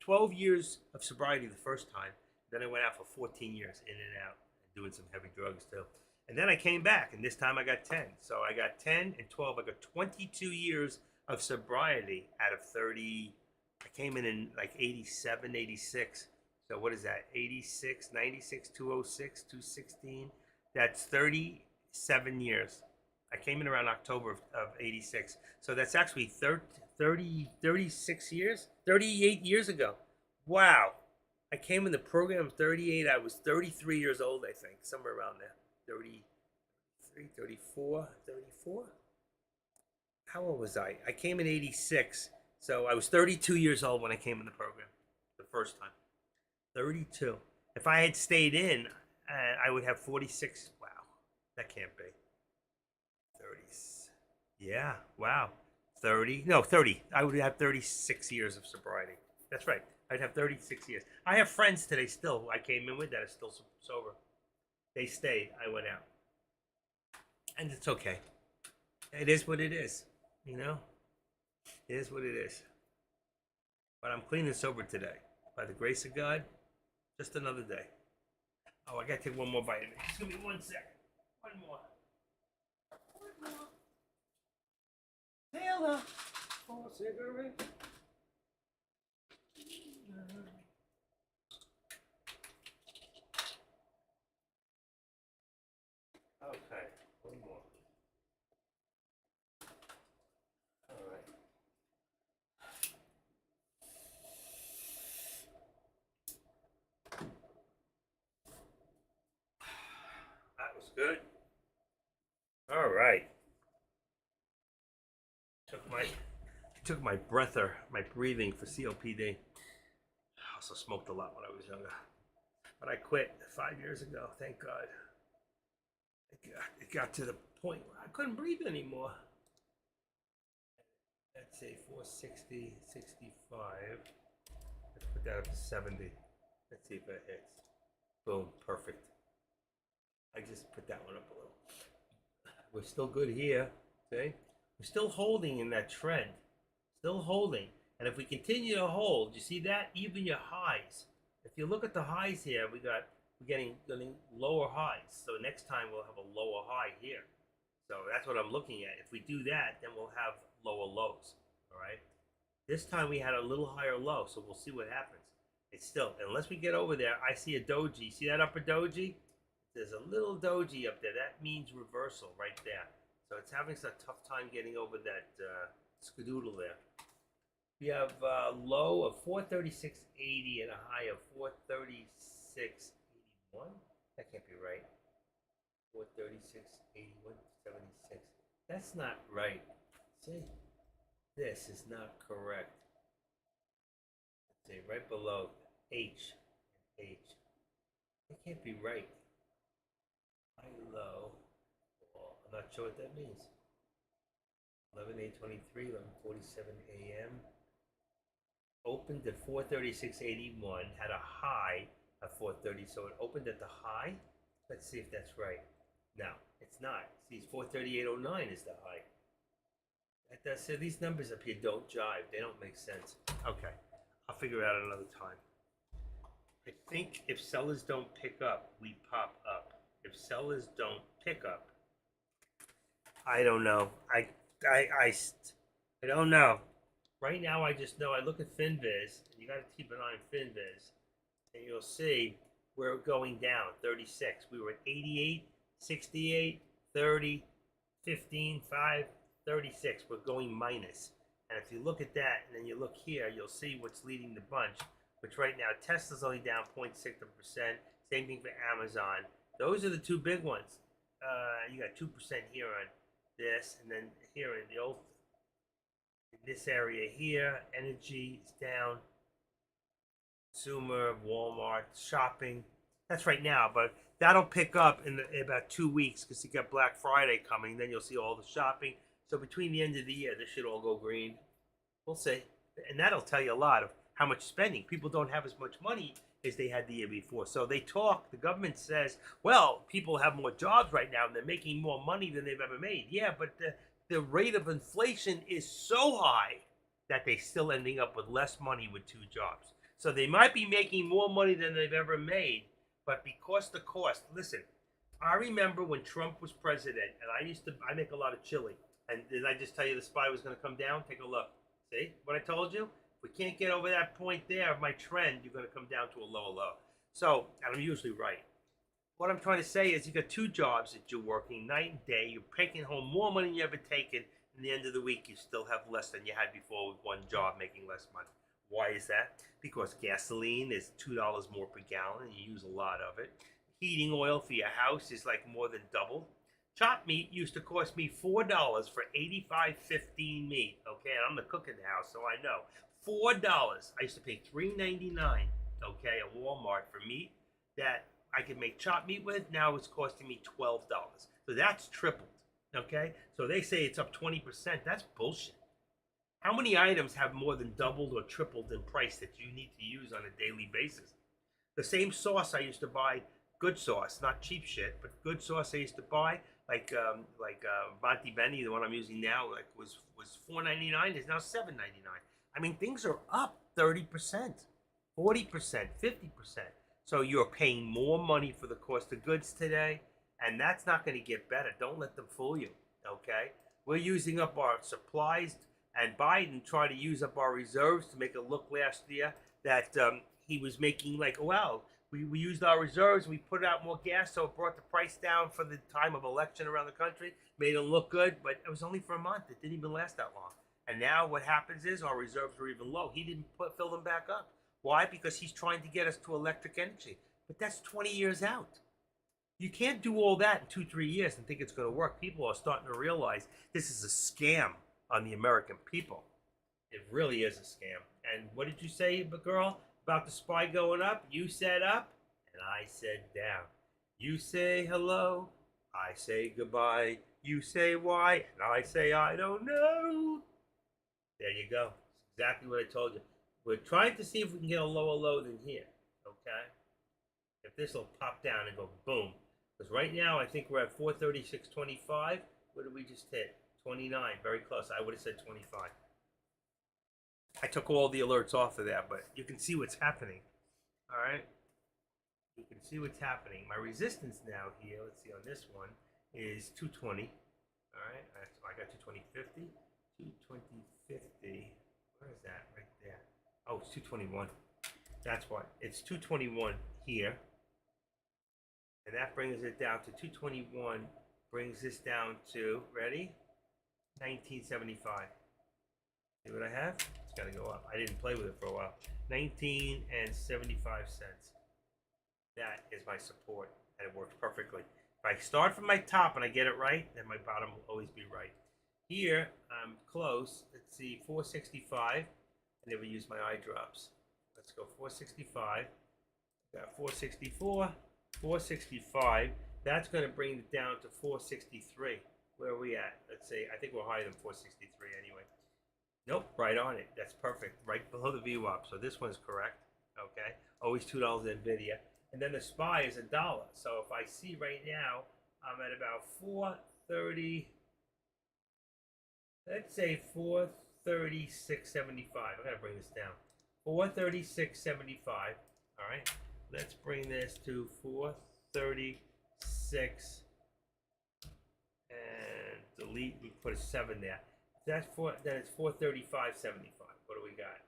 A: 12 years of sobriety the first time. Then I went out for 14 years, in and out, doing some heavy drugs too. And then I came back, and this time I got 10. So I got 10 and 12. I got 22 years of sobriety out of 30. I came in like 87, 86. So what is that? 86, 96, 206, 216. That's 37 years. I came in around October of 86. So that's actually 36 years? 38 years ago. Wow. I came in the program 38. I was 33 years old, I think. Somewhere around there. 33, 34, 34? How old was I? I came in 86. So I was 32 years old when I came in the program the first time. 32. If I had stayed in, I would have 46. Wow. That can't be. 30s. Yeah. Wow. 30. No, 30. I would have 36 years of sobriety. That's right. I'd have 36 years. I have friends today still who I came in with that are still sober. They stayed. I went out. And it's okay. It is what it is. It is what it is. But I'm clean and sober today. By the grace of God, just another day. Oh, I gotta take one more vitamin. Just give me 1 second. One more. Taylor, for a cigarette. Okay, one more. All right. That was good. All right. Took my breather, my breathing for COPD. I also smoked a lot when I was younger, but I quit 5 years ago. Thank God. It got to the point where I couldn't breathe anymore. Let's say 460, 65. Let's put that up to 70. Let's see if it hits. Boom, perfect. I just put that one up a little. We're still good here. See? We're still holding in that trend. Still holding. And if we continue to hold, you see that? Even your highs. If you look at the highs here, we're getting lower highs. So next time we'll have a lower high here. So that's what I'm looking at. If we do that, then we'll have lower lows. All right? This time we had a little higher low, so we'll see what happens. It's still, unless we get over there, I see a doji. See that upper doji? There's a little doji up there. That means reversal right there. So it's having a tough time getting over that skadoodle there. We have a low of 436.80 and a high of 436.81. That can't be right. 436.81.76. That's not right. See? This is not correct. Let's see, right below H and H. That can't be right. High, low. Well, I'm not sure what that means. 11:8:23, 11:47 a.m. Opened at 436.81, had a high of 430, so it opened at the high. Let's see if that's right. No, it's not. See, 438.09 is the high. That does, so these numbers up here don't jive. They don't make sense. Okay, I'll figure it out another time. I think if sellers don't pick up, we pop up. If sellers don't pick up, I don't know. I don't know. Right now, I just know I look at FinViz, and you got to keep an eye on FinViz, and you'll see we're going down 36. We were at 88, 68, 30, 15, 5, 36. We're going minus. And if you look at that, and then you look here, you'll see what's leading the bunch, which right now, Tesla's only down 0.6%. Same thing for Amazon. Those are the two big ones. You got 2% here on this, and then here in the old, in this area here, energy is down. Consumer, Walmart, shopping. That's right now, but that'll pick up in about 2 weeks because you got Black Friday coming. Then you'll see all the shopping. So between the end of the year, this should all go green. We'll see, and that'll tell you a lot of how much spending. People don't have as much money as they had the year before. So they talk. The government says, well, people have more jobs right now, and they're making more money than they've ever made. Yeah, but the rate of inflation is so high that they're still ending up with less money with 2 jobs. So they might be making more money than they've ever made, but because the cost, listen, I remember when Trump was president, and I make a lot of chili. And did I just tell you the SPY was going to come down? Take a look. See what I told you? If we can't get over that point there of my trend, you're going to come down to a lower low. So, and I'm usually right. What I'm trying to say is you got 2 jobs that you're working night and day. You're taking home more money than you ever taken. And the end of the week, you still have less than you had before with 1 job making less money. Why is that? Because gasoline is $2 more per gallon and you use a lot of it. Heating oil for your house is like more than double. Chopped meat used to cost me $4 for 85.15 meat. Okay, and I'm the cook in the house, so I know. $4. I used to pay $3.99, okay, at Walmart for meat that I could make chopped meat with. Now it's costing me $12. So that's tripled, okay? So they say it's up 20%. That's bullshit. How many items have more than doubled or tripled in price that you need to use on a daily basis? The same sauce I used to buy, good sauce, not cheap shit, but good sauce I used to buy, like Monty Benny, the one I'm using now, like was $4.99, is now $7.99. I mean, things are up 30%, 40%, 50%. So you're paying more money for the cost of goods today, and that's not going to get better. Don't let them fool you, okay? We're using up our supplies, and Biden tried to use up our reserves to make it look last year that he was making like, wow, we used our reserves, we put out more gas, so it brought the price down for the time of election around the country, made it look good, but it was only for a month. It didn't even last that long. And now what happens is our reserves are even low. He didn't fill them back up. Why? Because he's trying to get us to electric energy. But that's 20 years out. You can't do all that in 2-3 years and think it's going to work. People are starting to realize this is a scam on the American people. It really is a scam. And what did you say, girl, about the SPY going up? You said up, and I said down. You say hello, I say goodbye. You say why, and I say I don't know. There you go. It's exactly what I told you. We're trying to see if we can get a lower low than here, okay? If this will pop down and go boom. Because right now, I think we're at 436.25. What did we just hit? 29, very close. I would have said 25. I took all the alerts off of that, but you can see what's happening. All right? You can see what's happening. My resistance now here, let's see on this one, is 220. All right? I got 220.50. 220.50. Where is that? Right there. Oh, it's 221. That's what. It's 221 here. And that brings it down to 221. Brings this down to, ready? 1975. See what I have? It's got to go up. I didn't play with it for a while. 19 and 75 cents. That is my support, and it works perfectly. If I start from my top and I get it right, then my bottom will always be right. Here, I'm close. Let's see, 465. I never use my eye drops. Let's go 465. Got 464, 465. That's going to bring it down to 463. Where are we at? Let's see. I think we're higher than 463 anyway. Nope, right on it. That's perfect. Right below the VWAP. So this one's correct. Okay. Always $2 NVIDIA. And then the SPY is $1. So if I see right now, I'm at about 430. Let's say 436.75. I gotta bring this down. 436.75. All right. Let's bring this to 436 and
B: delete, we put a 7 there. That's then it's 435.75. What do we got?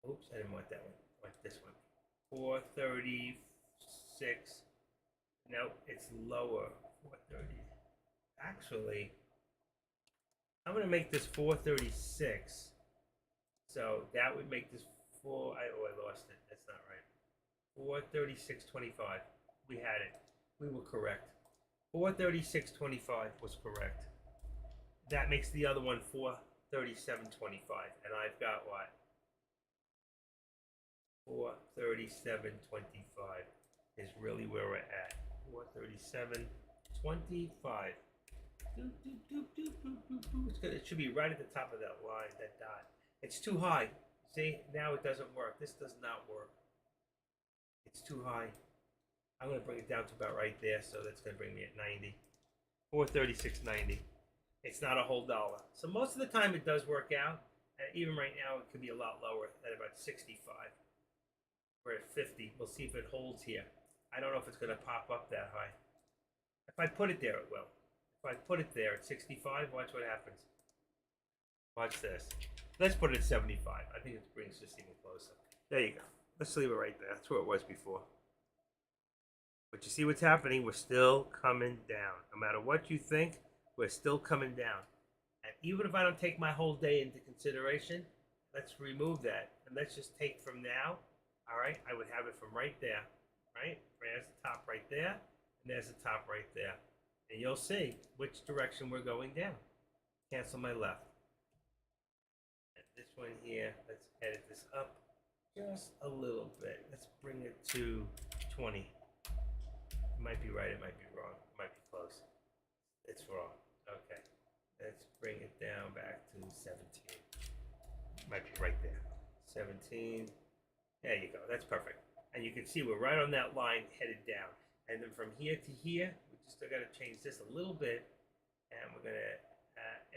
B: Oops, I didn't want that one. I want this one. 436. No, it's lower. 430. Actually, I'm gonna make this 436. So that would make this I lost it. That's not right. 436.25. We had it. We were correct. 436.25 was correct. That makes the other one 437.25, and I've got what? 437.25 is really where we're at. 437.25. It's good. It should be right at the top of that line, that dot. It's too high. See, now it doesn't work. This does not work. It's too high. I'm going to bring it down to about right there, so that's going to bring me at 90. 436.90. It's not a whole dollar. So most of the time it does work out. And even right now it could be a lot lower at about 65. We're at 50. We'll see if it holds here. I don't know if it's going to pop up that high. If I put it there, it will. If I put it there at 65, watch what happens. Watch this. Let's put it at 75. I think it brings this even closer. There you go. Let's leave it right there. That's where it was before. But you see what's happening? We're still coming down. No matter what you think, we're still coming down. And even if I don't take my whole day into consideration, let's remove that. And let's just take from now, all right? I would have it from right there, right? There's the top right there, and there's the top right there. And you'll see which direction we're going down. Cancel my left. And this one here, let's edit this up just a little bit. Let's bring it to 20. It might be right, it might be wrong. It might be close. It's wrong. Okay. Let's bring it down back to 17. Might be right there. 17. There you go. That's perfect. And you can see we're right on that line headed down. And then from here to here, we just got to change this a little bit. And we're going to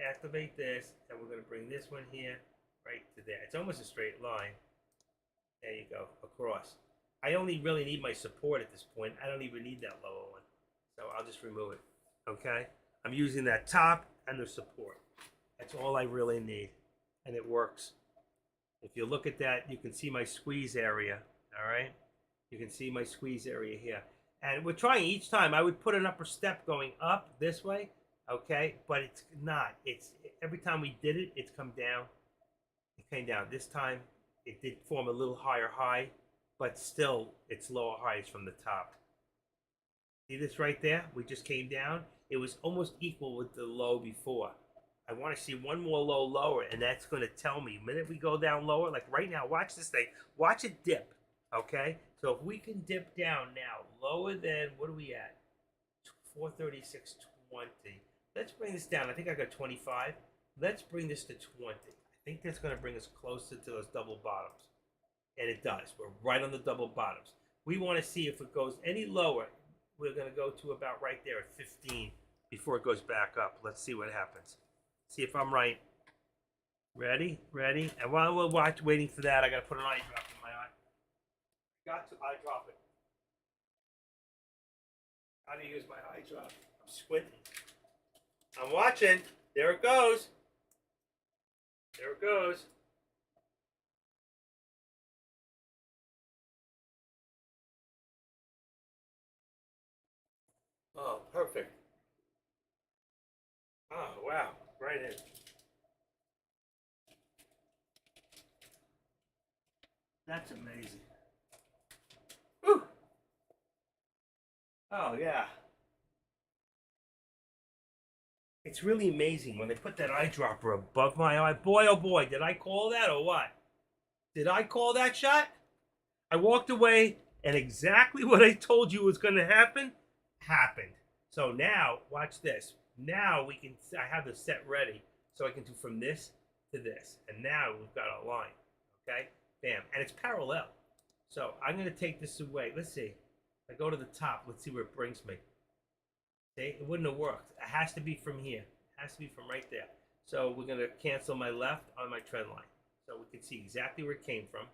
B: activate this. And we're going to bring this one here right to there. It's almost a straight line. There you go. Across. I only really need my support at this point. I don't even need that lower one. So I'll just remove it. Okay? I'm using that top and the support. That's all I really need. And it works. If you look at that, you can see my squeeze area. All right? You can see my squeeze area here. And we're trying each time. I would put an upper step going up this way. Okay? But it's not. It's every time we did it, it's come down. It came down. This time, it did form a little higher high. But still, it's lower highs from the top. See this right there? We just came down. It was almost equal with the low before. I want to see one more low lower, and that's going to tell me. The minute we go down lower, like right now, watch this thing. Watch it dip, okay? So if we can dip down now, lower than, what are we at? 436.20. Let's bring this down. I think I got 25. Let's bring this to 20. I think that's going to bring us closer to those double bottoms. And it does. We're right on the double bottoms. We want to see if it goes any lower. We're going to go to about right there at 15 before it goes back up. Let's see what happens. See if I'm right. Ready? Ready? And while we're waiting for that, I got to put an eye drop in my eye. Got to eye drop it. How do you use my eye drop? I'm squinting. I'm watching. There it goes. There it goes. Oh, perfect. Oh, wow. Right in. That's amazing. Whew. Oh, yeah. It's really amazing when they put that eyedropper above my eye. Boy, oh boy, did I call that or what? Did I call that shot? I walked away and exactly what I told you was going to happen happened. So now, watch this. Now we can, I have the set ready. So I can do from this to this. And now we've got a line. Okay? Bam. And it's parallel. So I'm going to take this away. Let's see. I go to the top. Let's see where it brings me. See? It wouldn't have worked. It has to be from here. It has to be from right there. So we're going to cancel my left on my trend line. So we can see exactly where it came from.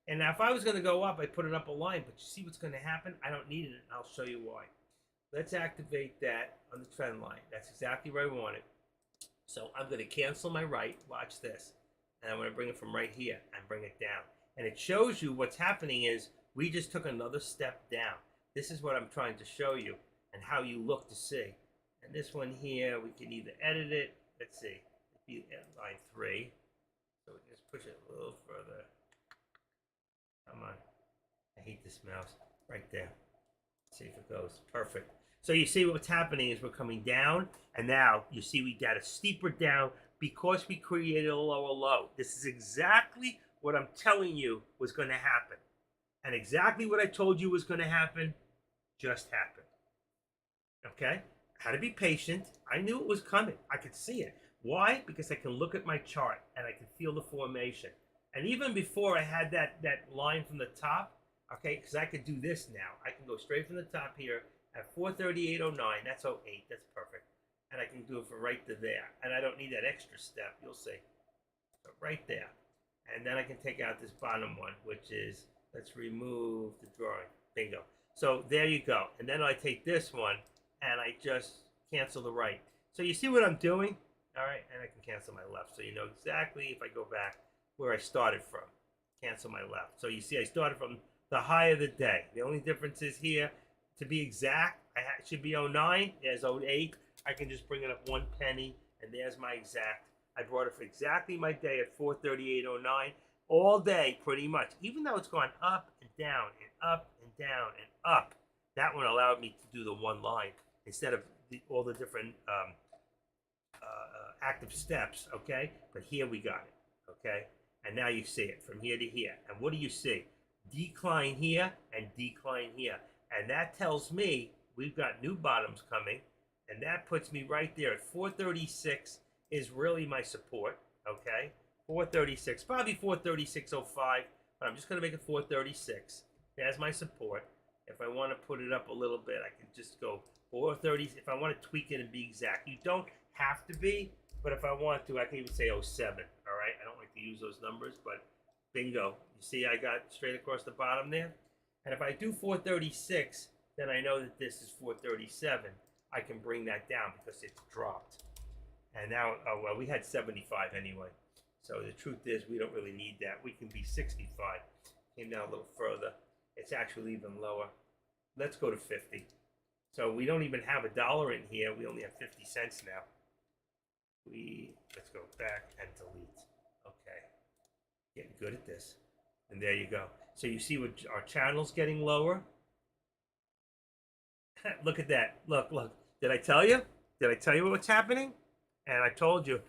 B: And now if I was going to go up, I put it up a line. But you see what's going to happen? I don't need it. And I'll show you why. Let's activate that on the trend line. That's exactly where I want it. So I'm going to cancel my right. Watch this. And I'm going to bring it from right here and bring it down. And it shows you what's happening is we just took another step down. This is what I'm trying to show you and how you look to see. And this one here, we can either edit it. Let's see. It'd be at line 3. So we can just push it a little further. Come on. I hate this mouse. Right there. Let's see if it goes. Perfect. So you see what's happening is we're coming down, and now you see we got a steeper down because we created a lower low. This is exactly what I'm telling you was going to happen. And exactly what I told you was going to happen just happened. Okay? I had to be patient. I knew it was coming. I could see it. Why? Because I can look at my chart and I can feel the formation. And even before I had that line from the top, okay, because I could do this now. I can go straight from the top here at 438.09. That's 08. That's perfect. And I can do it from right to there. And I don't need that extra step. You'll see. So right there. And then I can take out this bottom one, which is, let's remove the drawing. Bingo. So there you go. And then I take this one and I just cancel the right. So you see what I'm doing? All right. And I can cancel my left. So you know exactly if I go back where I started from. Cancel my left. So you see I started from the high of the day. The only difference is here, to be exact, it should be 09. There's 08. I can just bring it up 1 penny, and there's my exact. I brought it for exactly my day at 438.09 all day, pretty much. Even though it's gone up and down and up and down and up, that one allowed me to do the one line instead of all the different active steps. Okay, but here we got it. Okay, and now you see it from here to here. And what do you see? Decline here and decline here. And that tells me we've got new bottoms coming. And that puts me right there at 436 is really my support. Okay. 436, probably 436.05, but I'm just going to make it 436. There's my support. If I want to put it up a little bit, I can just go 430. If I want to tweak it and be exact, you don't have to be, but if I want to, I can even say 07. All right. I don't like to use those numbers, but bingo. You see I got straight across the bottom there? And if I do 436, then I know that this is 437. I can bring that down because it's dropped. And now, oh, well, we had 75 anyway. So the truth is we don't really need that. We can be 65. Came down a little further. It's actually even lower. Let's go to 50. So we don't even have $1 in here. We only have 50 cents now. Let's go back and delete. Okay. Getting good at this. And there you go. So you see what our channel's getting lower? Look at that. Look. Did I tell you? Did I tell you what's happening? And I told you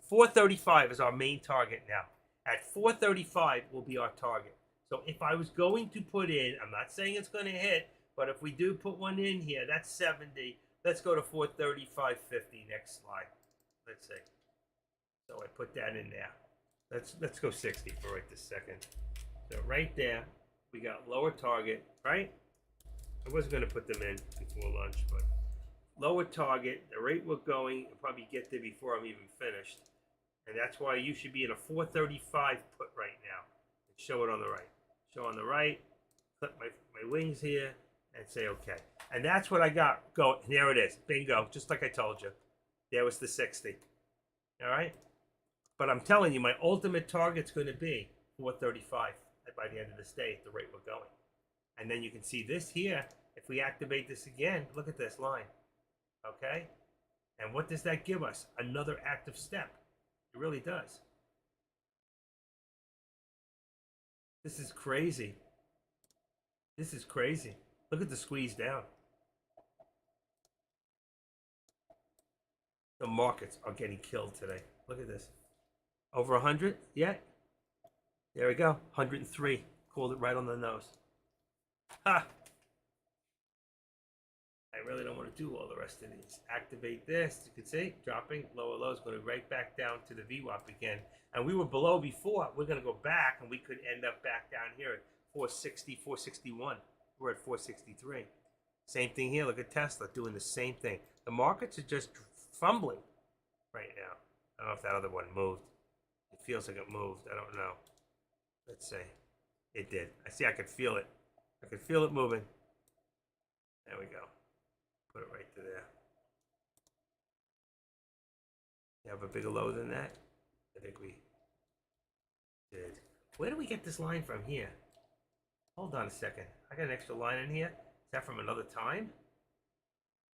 B: 435 is our main target now. At 435 will be our target. So if I was going to put in, I'm not saying it's going to hit, but if we do put one in here, that's 70. Let's go to 435.50 next slide. Let's see. So I put that in there. Let's go 60 for right this second. So right there, we got lower target, right? I wasn't going to put them in before lunch, but lower target, the rate we're going, I'll probably get there before I'm even finished. And that's why you should be in a 435 put right now. And show it on the right. Show on the right, clip my wings here, and say okay. And that's what I got going. There it is. Bingo. Just like I told you. There was the 60. All right? But I'm telling you, my ultimate target's going to be 435 by the end of this day at the rate we're going. And then you can see this here. If we activate this again, look at this line. Okay? And what does that give us? Another active step. It really does. This is crazy. This is crazy. Look at the squeeze down. The markets are getting killed today. Look at this. Over 100 yet? There we go. 103. Called it right on the nose. Ha! I really don't want to do all the rest of these. Activate this. You can see, dropping, lower lows, going right back down to the VWAP again. And we were below before. We're going to go back, and we could end up back down here at 460, 461. We're at 463. Same thing here. Look at Tesla doing the same thing. The markets are just fumbling right now. I don't know if that other one moved. It feels like it moved. I don't know. Let's see. It did. I see. I could feel it. I could feel it moving. There we go.
A: Put it right to there. You have a bigger low than that? I think we did. Where do we get this line from here? Hold on a second. I got an extra line in here. Is that from another time?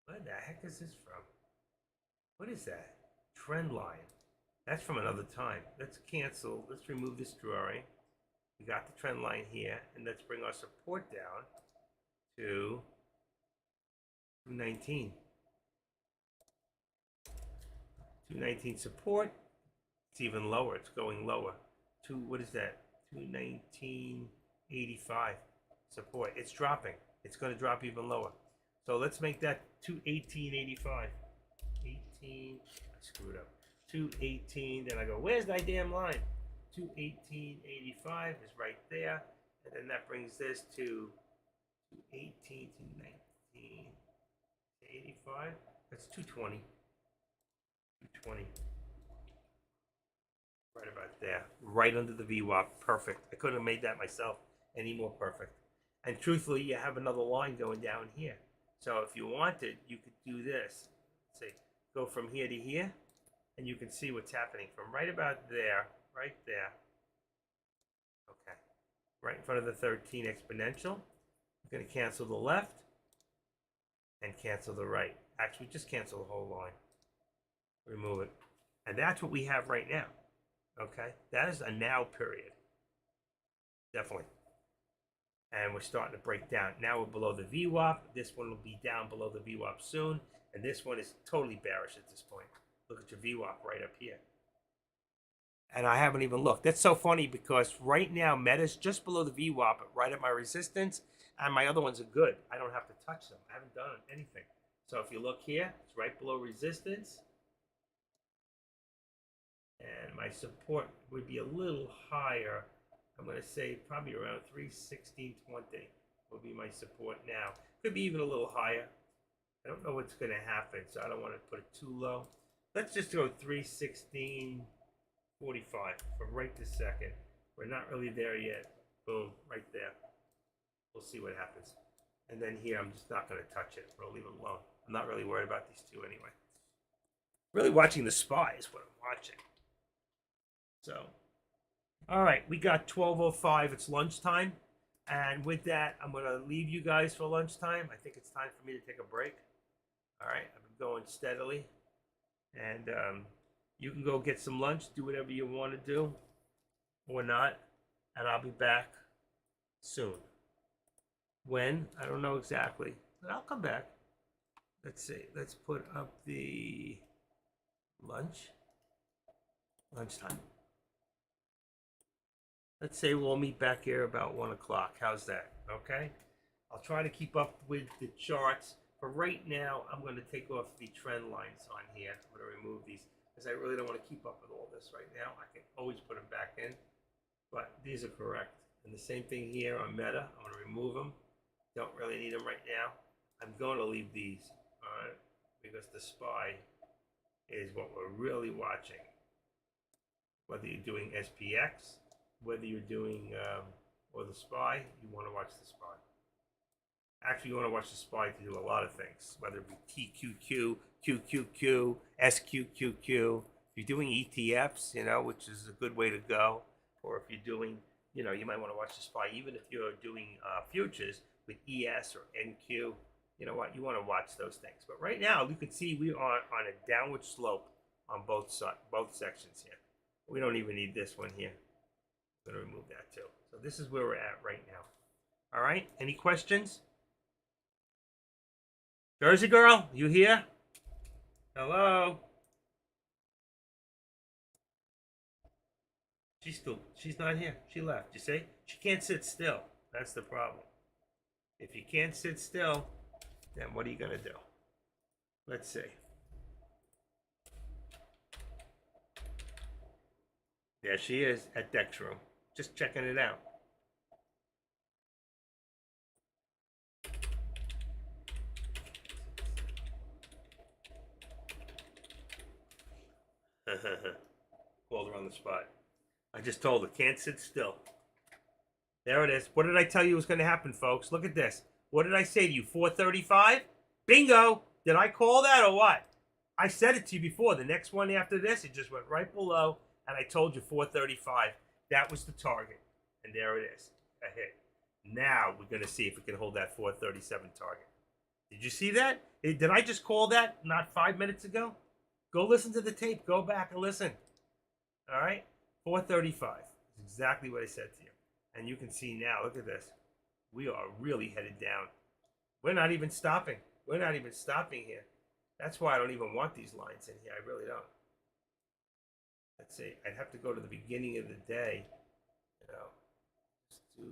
A: Where the heck is this from? What is that? Trend line. That's from another time. Let's cancel. Let's remove this drawing. We got the trend line here. And let's bring our support down to 219. 219 support. It's even lower. It's going lower. What is that? 219.85 support. It's dropping. It's going to drop even lower. So let's make that 218.85. 18. I screwed up. 218. Then I go, where's that damn line? 218.85 is right there. And then that brings this to 218 to 19.85. That's 220. 220. Right about there. Right under the VWAP. Perfect. I couldn't have made that myself any more perfect. And truthfully, you have another line going down here. So if you wanted, you could do this. Let's see. Go from here to here. And you can see what's happening from right about there. Right there. Okay. Right in front of the 13 exponential. I'm going to cancel the left. And cancel the right. Actually, just cancel the whole line. Remove it. And that's what we have right now. Okay, that is a now period. Definitely. And we're starting to break down. Now we're below the VWAP. This one will be down below the VWAP soon. And this one is totally bearish at this point. Look at your VWAP right up here. And I haven't even looked. That's so funny because right now Meta's just below the VWAP, right at my resistance. And my other ones are good. I don't have to touch them. I haven't done anything. So if you look here, it's right below resistance. And my support would be a little higher. I'm going to say probably around 316.20 will be my support now. Could be even a little higher. I don't know what's going to happen, so I don't want to put it too low. Let's just go 316.45 for right this second. We're not really there yet. Boom, right there. We'll see what happens. And then here, I'm just not going to touch it. We'll leave it alone. I'm not really worried about these two anyway. Really watching the SPY is what I'm watching. So, all right, we got 12:05. It's lunchtime. And with that, I'm going to leave you guys for lunchtime. I think it's time for me to take a break. All right, I've been going steadily. And you can go get some lunch, do whatever you want to do or not. And I'll be back soon. When? I don't know exactly, but I'll come back. Let's see. Let's put up the lunchtime. Let's say we'll meet back here about 1 o'clock. How's that? Okay. I'll try to keep up with the charts. For right now, I'm going to take off the trend lines on here. I'm going to remove these because I really don't want to keep up with all this right now. I can always put them back in, but these are correct. And the same thing here on Meta. I'm going to remove them. Don't really need them right now. I'm going to leave these, all right, because the SPY is what we're really watching. Whether you're doing SPX, whether you're doing or the SPY, you want to watch the SPY. Actually, you want to watch the SPY to do a lot of things, whether it be TQQ, QQQ, SQQQ. If you're doing ETFs, which is a good way to go, or if you're doing, you might want to watch the SPY, even if you're doing futures with ES or NQ. You know what? You want to watch those things. But right now, you can see we are on a downward slope on both sections here. We don't even need this one here. I'm going to remove that too. So this is where we're at right now. All right. Any questions? Jersey girl, you here? Hello? She's not here. She left. You see? She can't sit still. That's the problem. If you can't sit still, then what are you going to do? Let's see. There she is at Dex Room. Just checking it out. Called her on the spot. I just told her, can't sit still. There it is. What did I tell you was going to happen, folks? Look at this. What did I say to you? 435?
B: Bingo! Did I call that or what? I said it to you before. The next one after this, it just went right below, and I told you 435. That was the target, and there it is, a hit. Now we're going to see if we can hold that 437 target. Did you see that? Did I just call that not 5 minutes ago? Go listen to the tape. Go back and listen. All right? 435. That's exactly what I said to you. And you can see now, look at this. We are really headed down. We're not even stopping. We're not even stopping here. That's why I don't even want these lines in here. I really don't. Let's see. I'd have to go to the beginning of the day. You know, just to...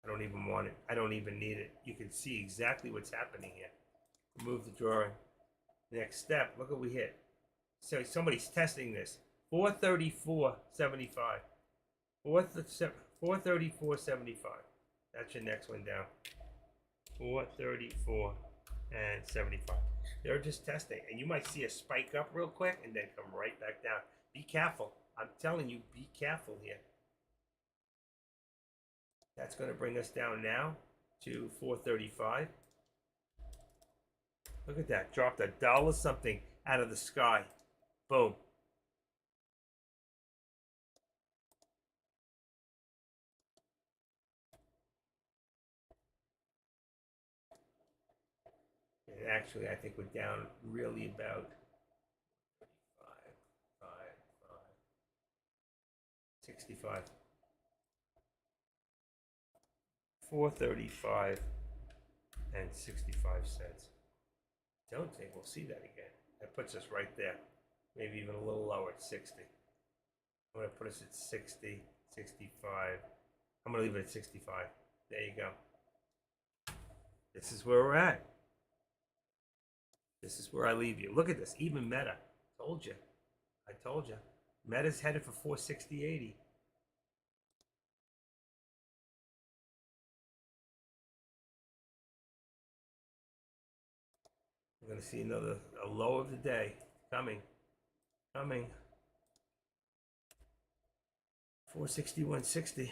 B: I don't even want it. I don't even need it. You can see exactly what's happening here. Remove the drawing. Next step, look what we hit. So somebody's testing this. 434.75. 434.75. That's your next one down. 434 and 75. They're just testing. And you might see a spike up real quick and then come right back down. Be careful. I'm telling you, be careful here. That's going to bring us down now to 435. Look at that. Dropped $1 something out of the sky. Boom. And actually, I think we're down really about 65. 435 and 65 cents. Don't think we'll see that again. That puts us right there. Maybe even a little lower at 60. I'm going to put us at 60, 65. I'm going to leave it at 65. There you go. This is where we're at. This is where I leave you. Look at this. Even Meta. Told you. I told you. Meta's headed for 460.80. We're going to see a low of the day coming. 461.60.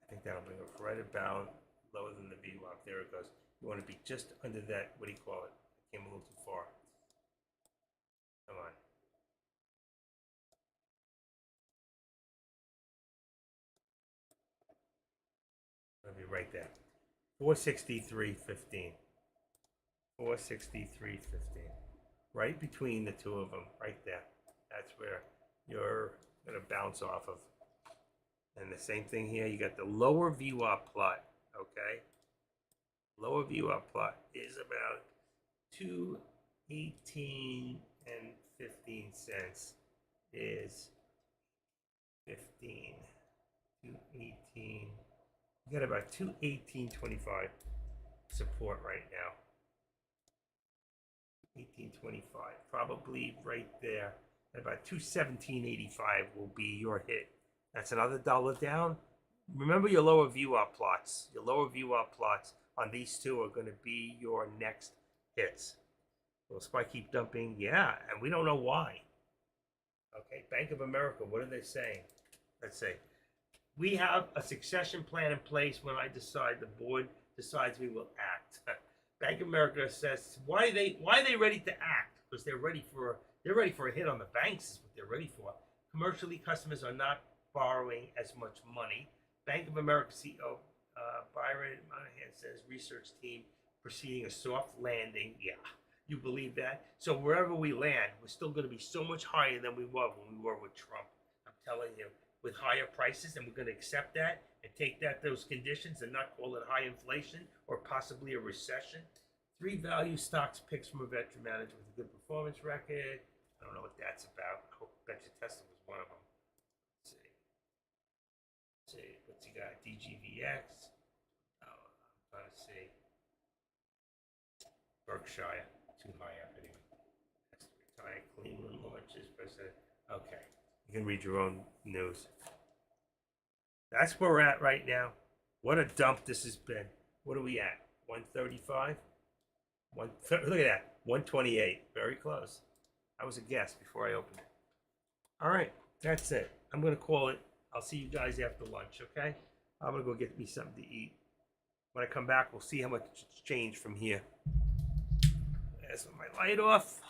B: I think that'll bring us right about lower than the VWAP. There it goes. You want to be just under that, what do you call it? I came a little too far. Come on. I'll be right there. 463.15. 463.15. Right between the two of them, right there. That's where you're going to bounce off of. And the same thing here, you got the lower VWAP plot, okay? Lower VWAP plot is about 218 and 15 cents is 15. 218. You got about 218.25 support right now. 18.25, probably right there. At about 217.85 will be your hit. That's another $1 down. Remember your lower VWAP plots. Your lower VWAP plots on these two are going to be your next hits. Will spike keep dumping? Yeah, and we don't know why. Okay, Bank of America, what are they saying? Let's see. We have a succession plan in place. When I decide, the board decides, we will act. Bank of America says, why are they ready to act? Because they're ready for a hit on the banks. Is what they're ready for. Commercially, customers are not borrowing as much money. Bank of America CEO Byron Monahan says research team proceeding a soft landing. Yeah, you believe that? So wherever we land, we're still going to be so much higher than we were when we were with Trump. I'm telling you, with higher prices, and we're going to accept that and take those conditions and not call it high inflation or possibly a recession. 3 value stocks picks from a veteran manager with a good performance record. I don't know what that's about. I bet you Tesla was one of them. Let's see. What's he got? DGVX. Oh, I'm trying to see. Berkshire. Too high up anyway. That's retire. Cleveland launches president. Okay. You can read your own news. That's where we're at right now. What a dump this has been. What are we at? 135? Look at that. 128. Very close. I was a guest before I opened it. All right, that's it. I'm gonna call it. I'll see you guys after lunch, okay? I'm gonna go get me something to eat. When I come back, we'll see how much it's changed from here. There's my light off.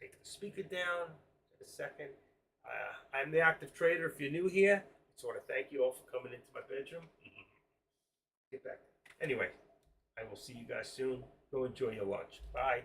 B: Take the speaker down in a second. I'm the Active Trader. If you're new here, I just want to thank you all for coming into my bedroom. Get back. Anyway, I will see you guys soon. Go enjoy your lunch. Bye.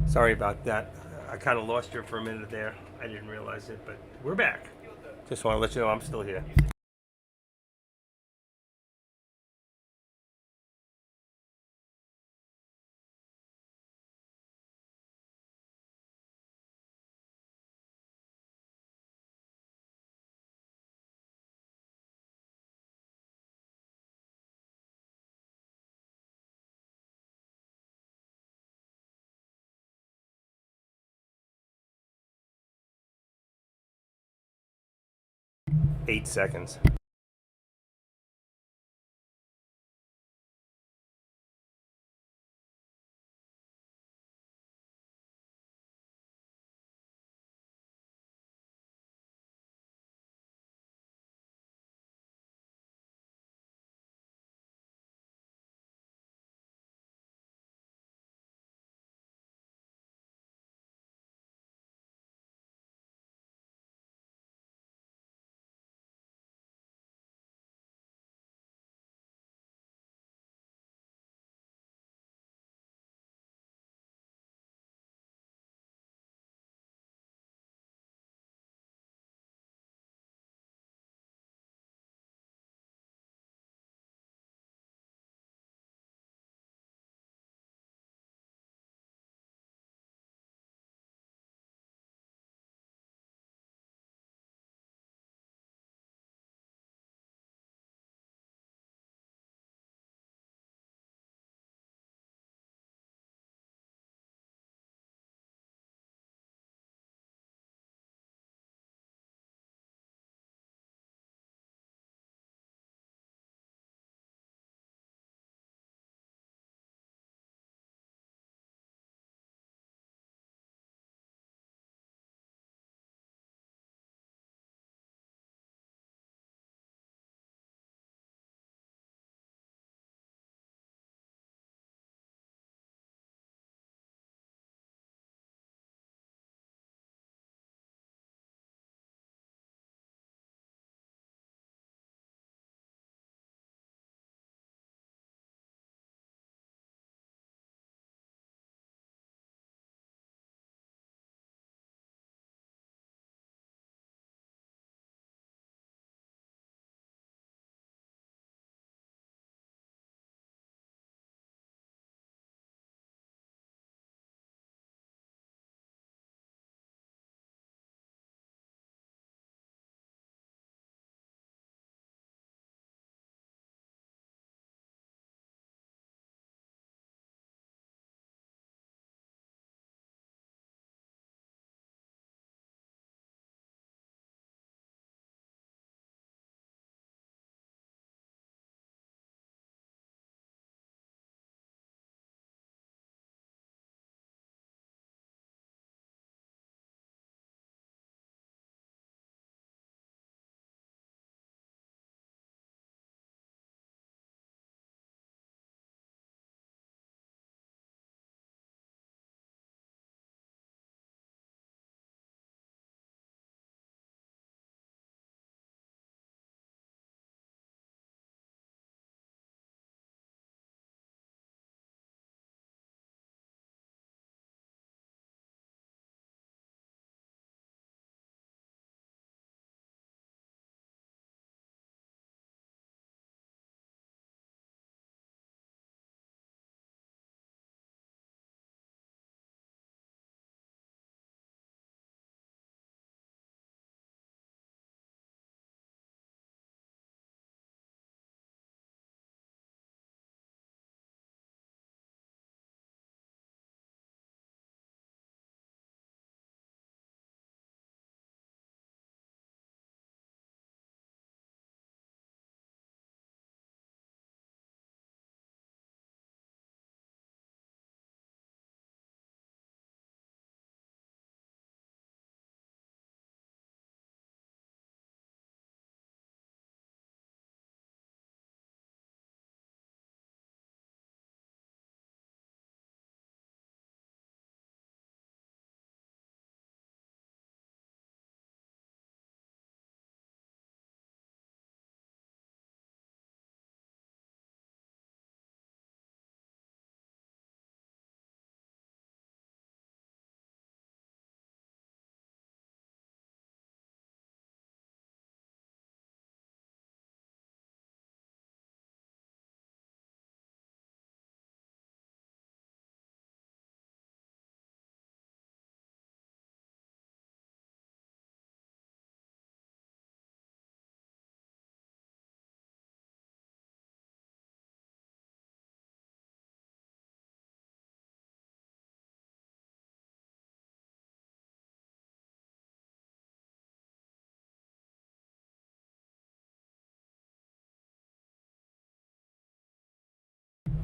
A: Sorry about that. I kind of lost you for a minute there. I didn't realize it, but we're back. Just want to let you know I'm still here. Eight seconds.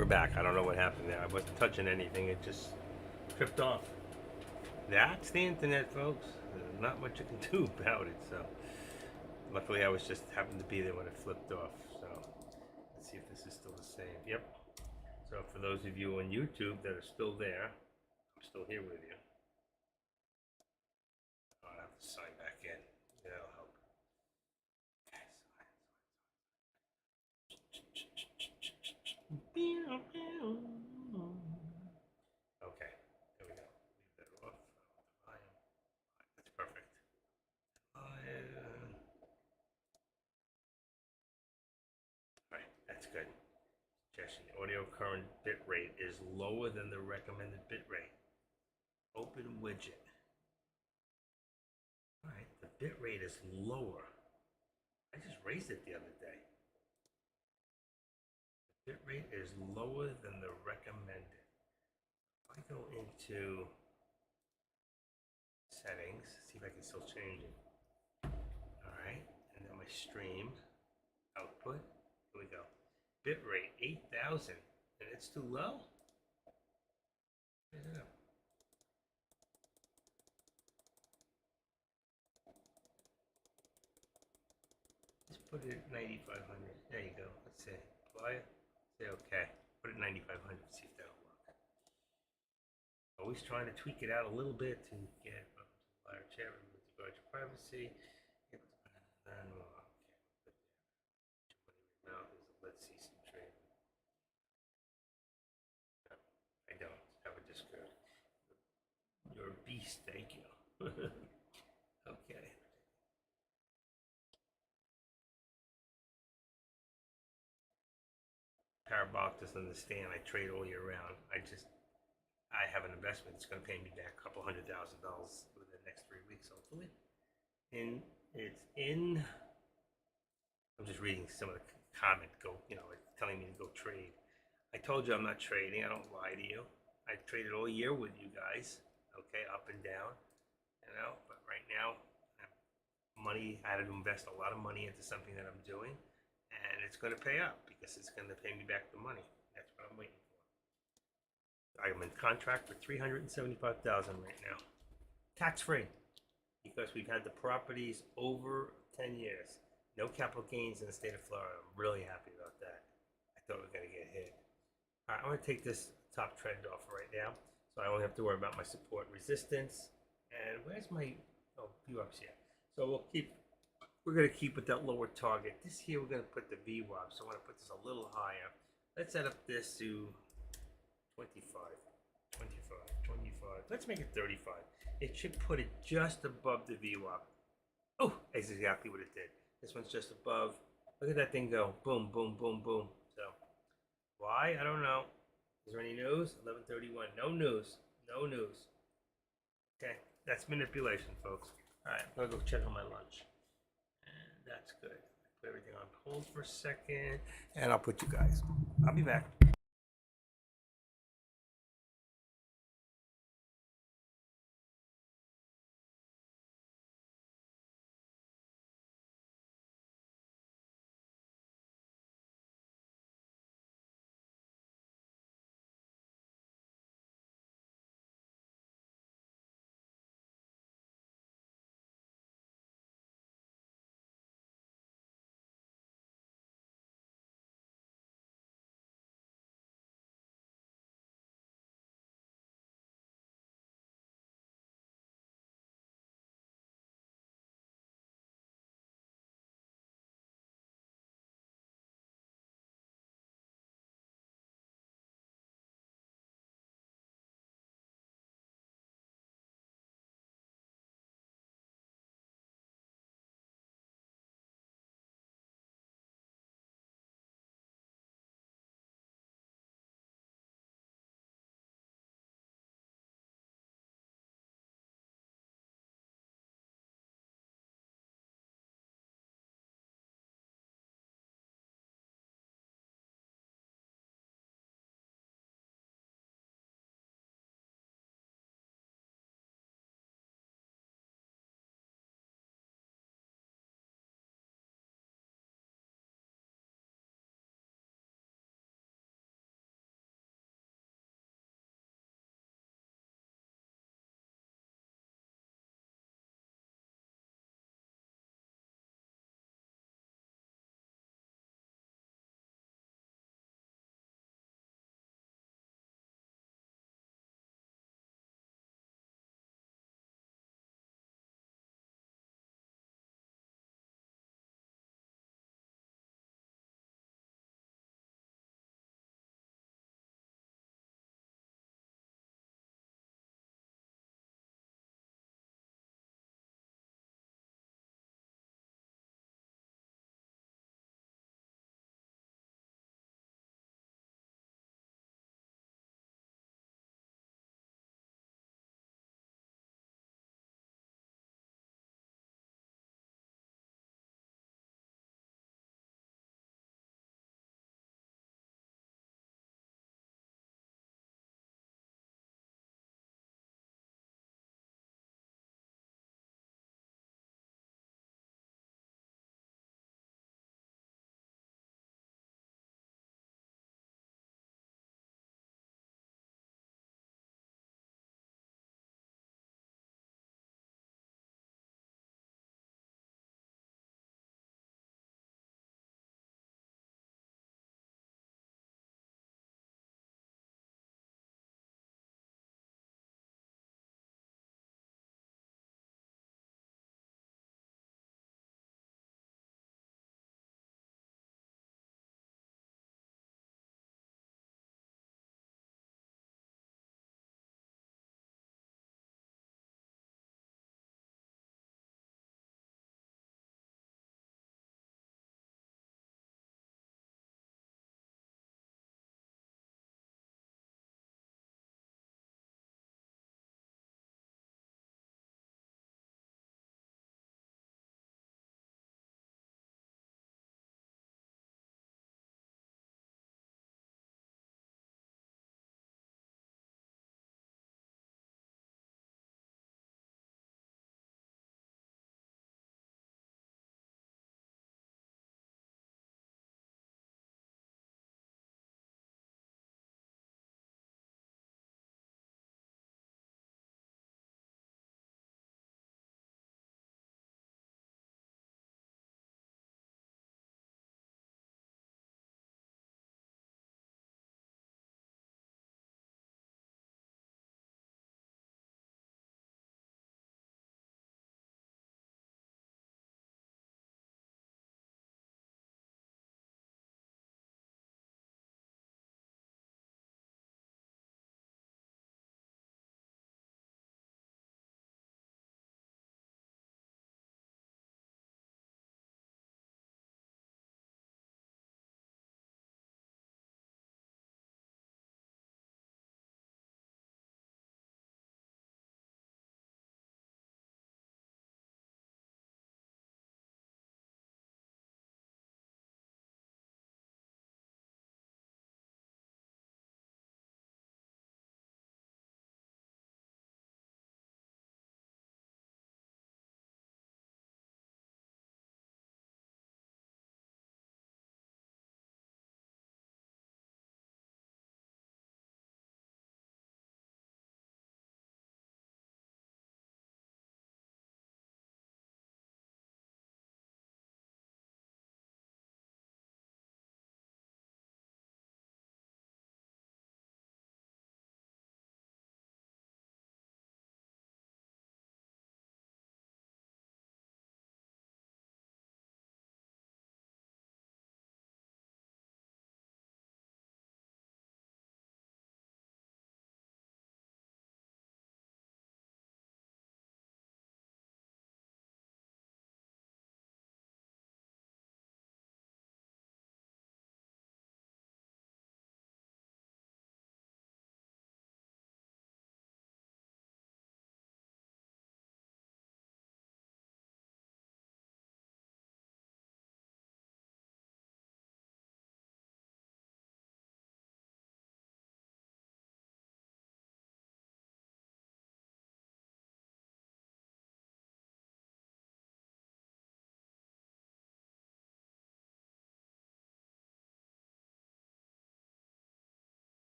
A: We're back. I don't know what happened there. I wasn't touching anything. It just tripped off. That's the internet, folks. There's not much you can do about it. So, luckily, I was just happened to be there when it flipped off. So, let's see if this is still the same. Yep. So, for those of you on YouTube that are still there, I'm still here with you. I'll have to sign back in. That'll help. Okay, there we go. Leave that off. Volume. That's perfect. Alright, that's good. Suggestion: the audio current bit rate is lower than the recommended bit rate. Open widget. Alright, the bit rate is lower. I just raised it the other day. The bit rate is lower than the recommended. If I go into settings, see if I can still change it. Alright, and then my stream output. Here we go. Bit rate 8,000, and it's too low? Yeah. Just put it at 9,500. There you go. Let's see. Apply it. Say okay. Put it at 9,500. See if that'll work. Always trying to tweak it out a little bit to get liar chat with regard to privacy. Let's see some trade. No, I don't have a Discord. You're a beast. Thank you. Okay. Parabolic doesn't understand. I trade all year round. I have an investment that's going to pay me back a couple $100,000 within the next 3 weeks, hopefully. And it's in. I'm just reading some of the comment. Telling me to go trade. I told you I'm not trading. I don't lie to you. I traded all year with you guys. Okay, up and down. But right now, I had to invest a lot of money into something that I'm doing, and it's going to pay up because it's going to pay me back the money. That's what I'm waiting for. I'm in contract for $375,000 right now, tax free, because we've had the properties over 10 years. No capital gains in the state of Florida. I'm really happy about that. I thought we were going to get hit. All right, I'm going to take this top trend off right now, so I only have to worry about my support resistance. And where's my view ups here? So we're going to keep with that lower target. This here, we're going to put the VWAP. So I want to put this a little higher. Let's set up this to 25, 25, 25. Let's make it 35. It should put it just above the VWAP. Oh, that's exactly what it did. This one's just above. Look at that thing go. Boom, boom, boom, boom. So, why? I don't know. Is there any news? 11:31. No news. No news. Okay, that's manipulation, folks. All right, I'm gonna go check on my lunch. And that's good. Put everything on hold for a second, and I'll put you guys. I'll be back.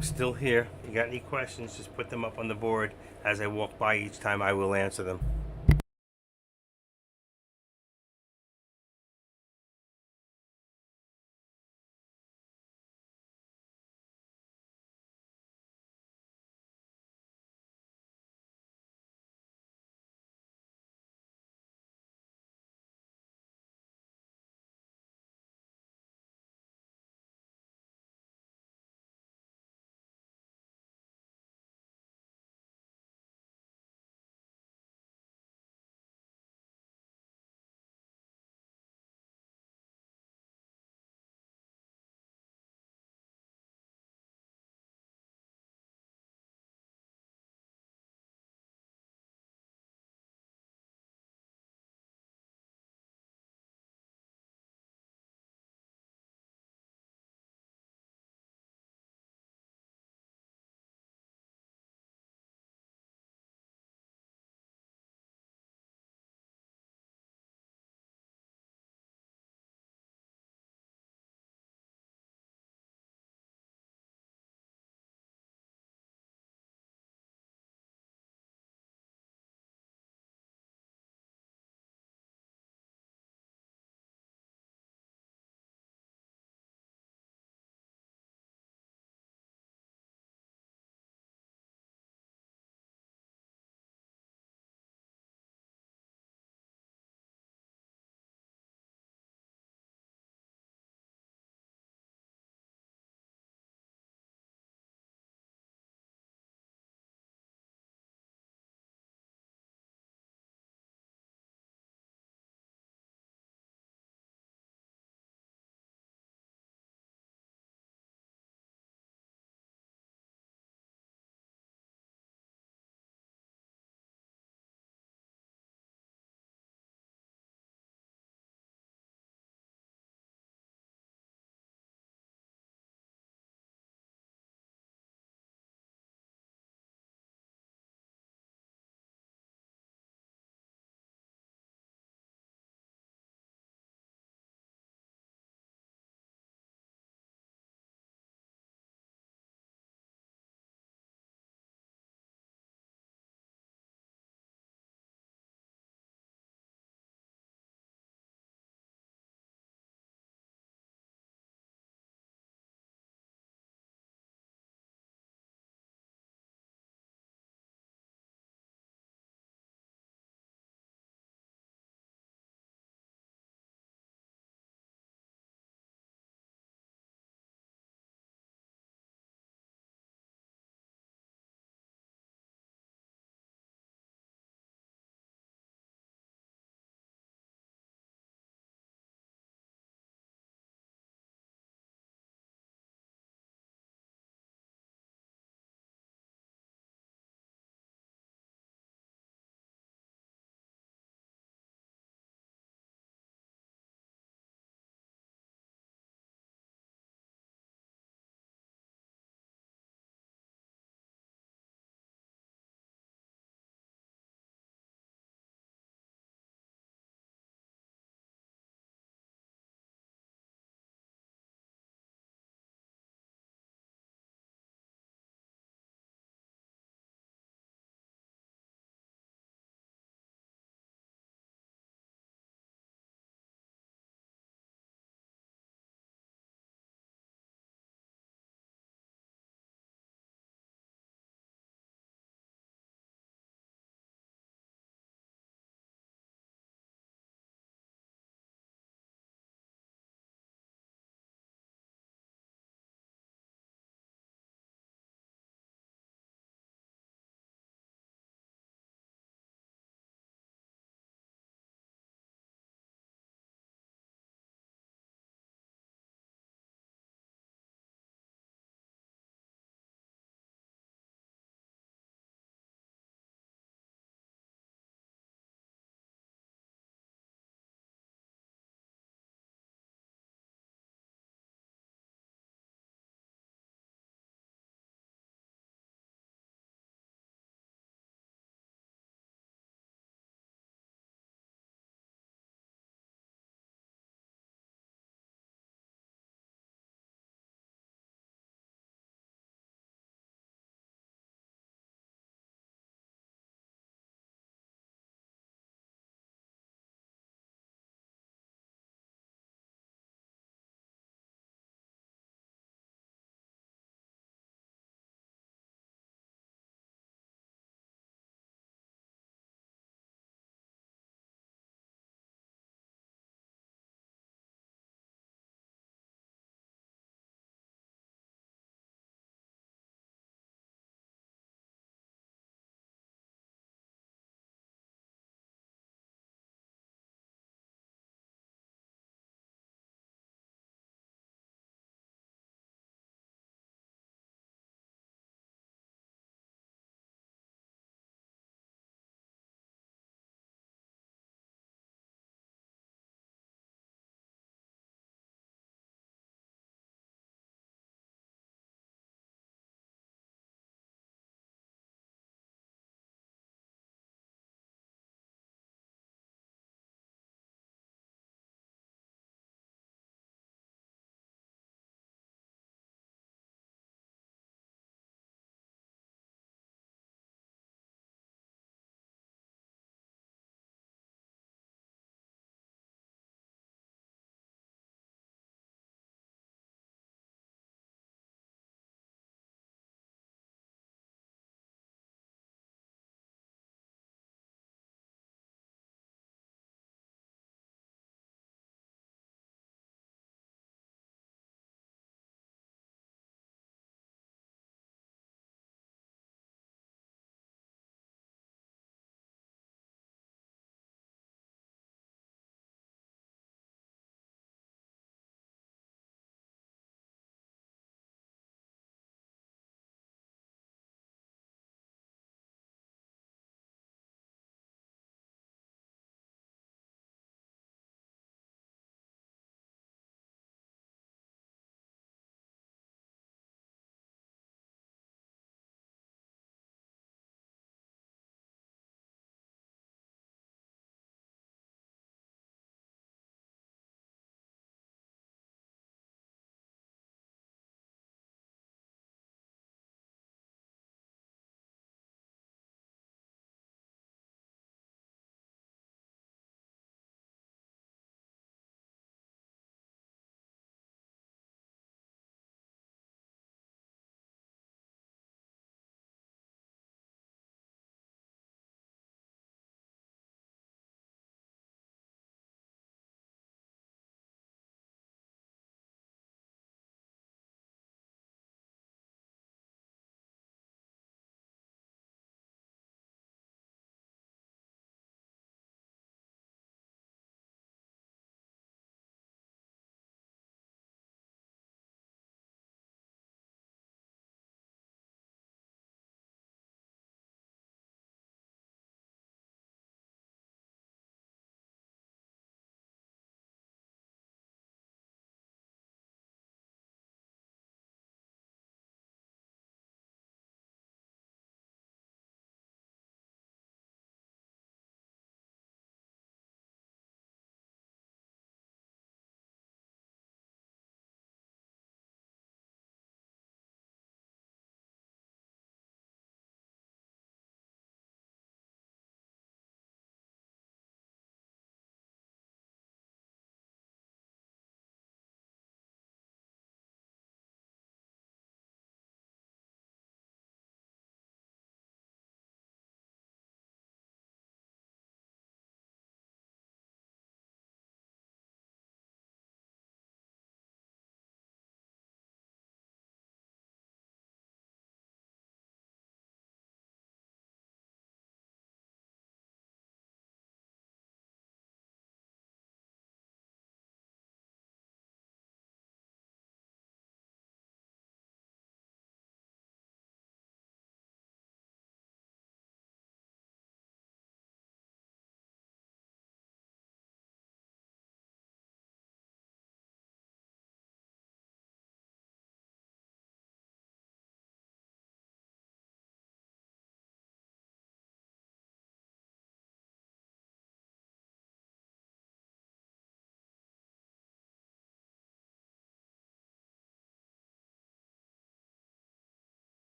A: Still here. You got any questions, just put them up on the board. As I walk by each time, I will answer them.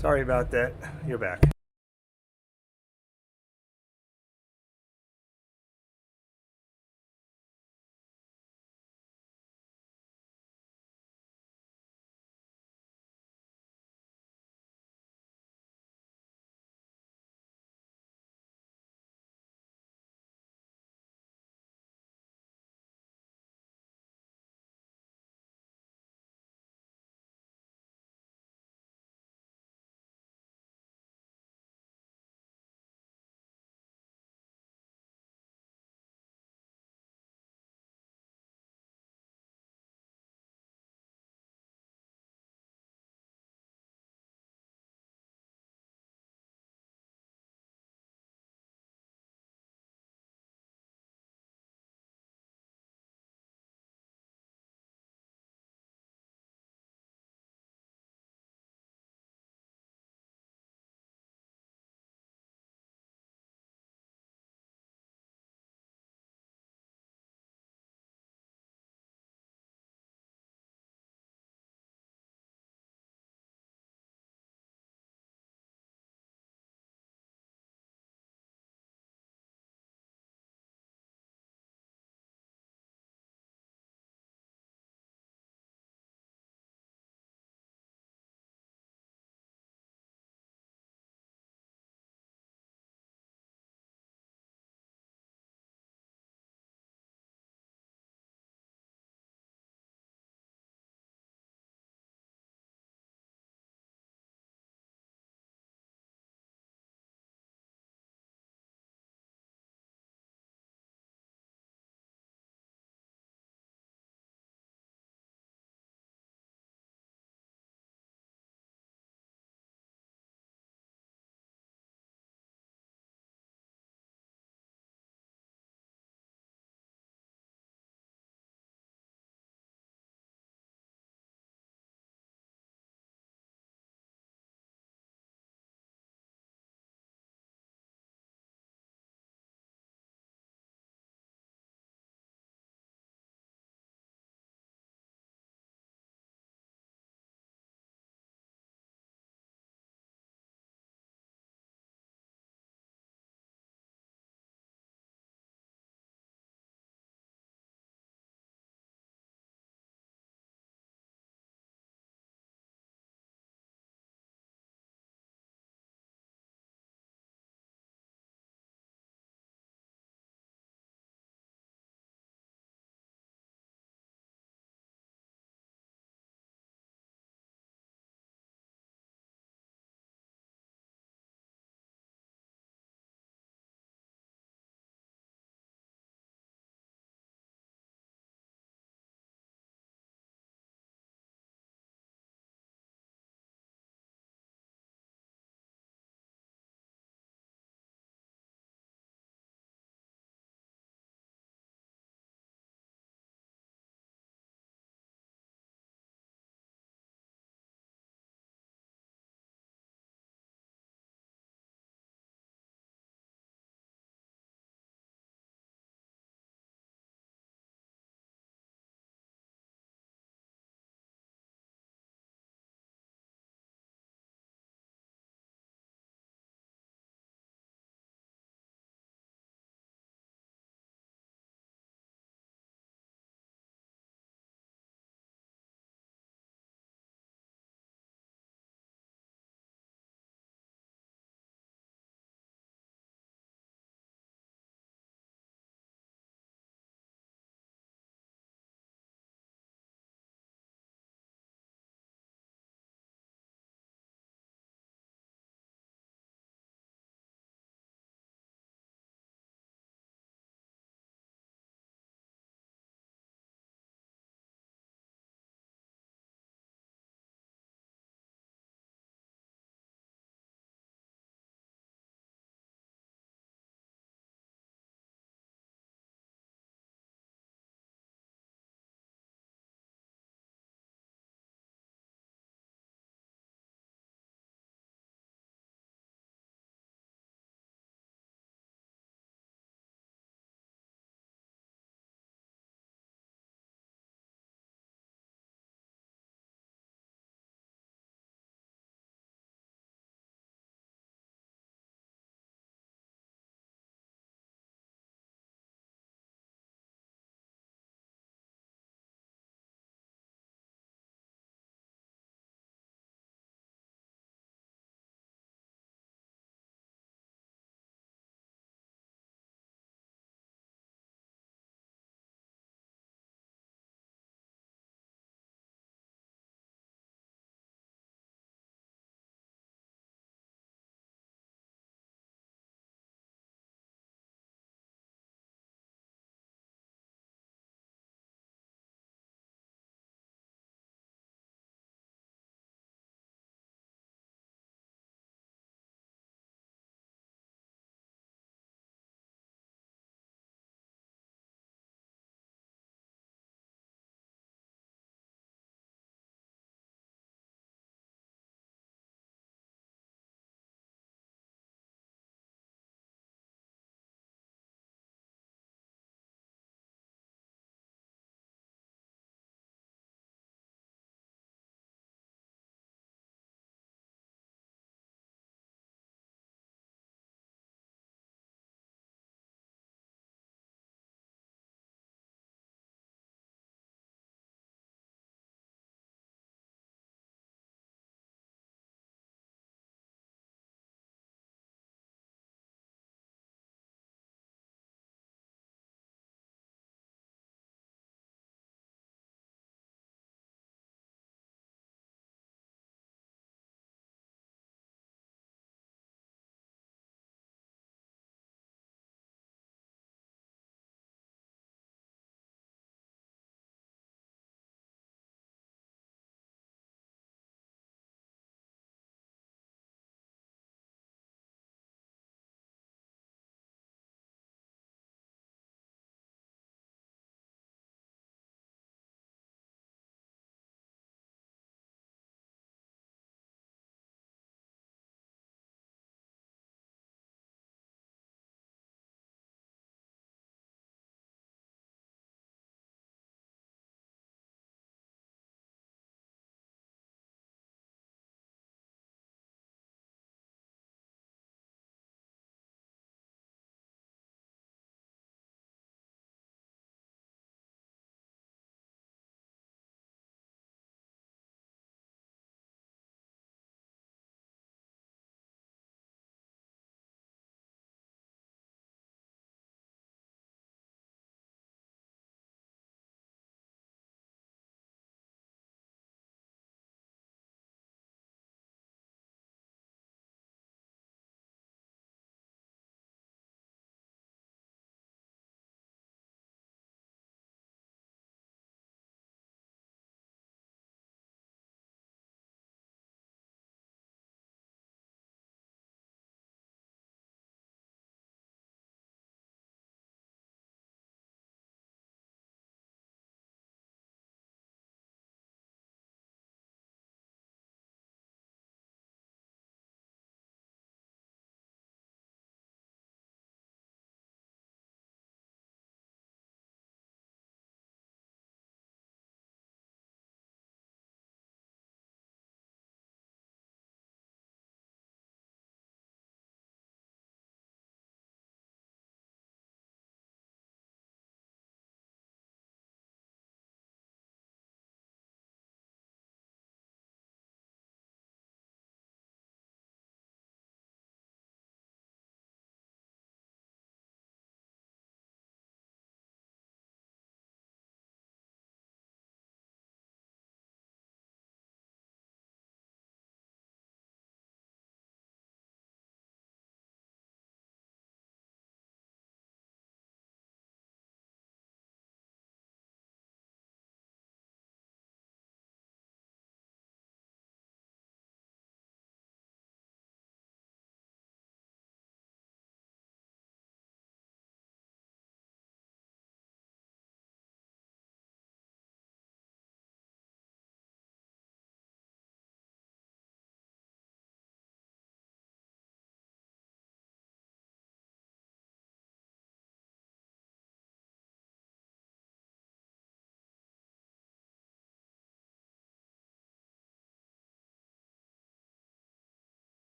A: Sorry about that. You're back.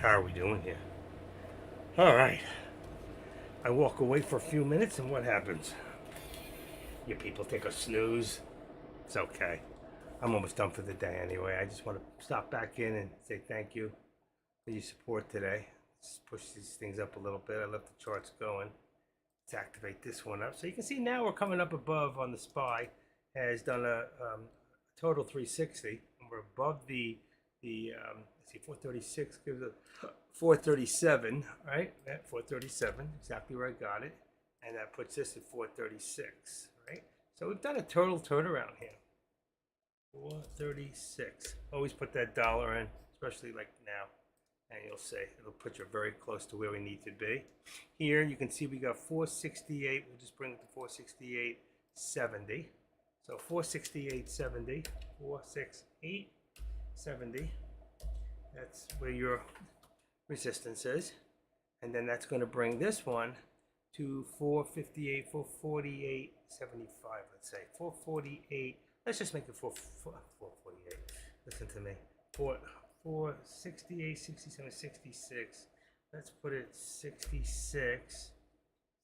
A: How are we doing here? All right. I walk away for a few minutes, and what happens? You people take a snooze. It's okay. I'm almost done for the day anyway. I just want to stop back in and say thank you for your support today. Let's push these things up a little bit. I left the charts going. Let's activate this one up. So you can see now we're coming up above on the SPY. Has done a total 360, and we're above the let's see, 436 gives a 437, right? At 437, exactly where I got it, and that puts this at 436, right? So we've done a total turnaround here. 436. Always put that dollar in, especially like now, and you'll see it'll put you very close to where we need to be. Here you can see we got 468. We'll just bring it to 468.70. So 468.70, 468.70. That's where your resistance is, and then that's going to bring this one to 458, 448.75. Let's say 448. Let's just make it 448. Listen to me. 468, 67, 66. Let's put it 66,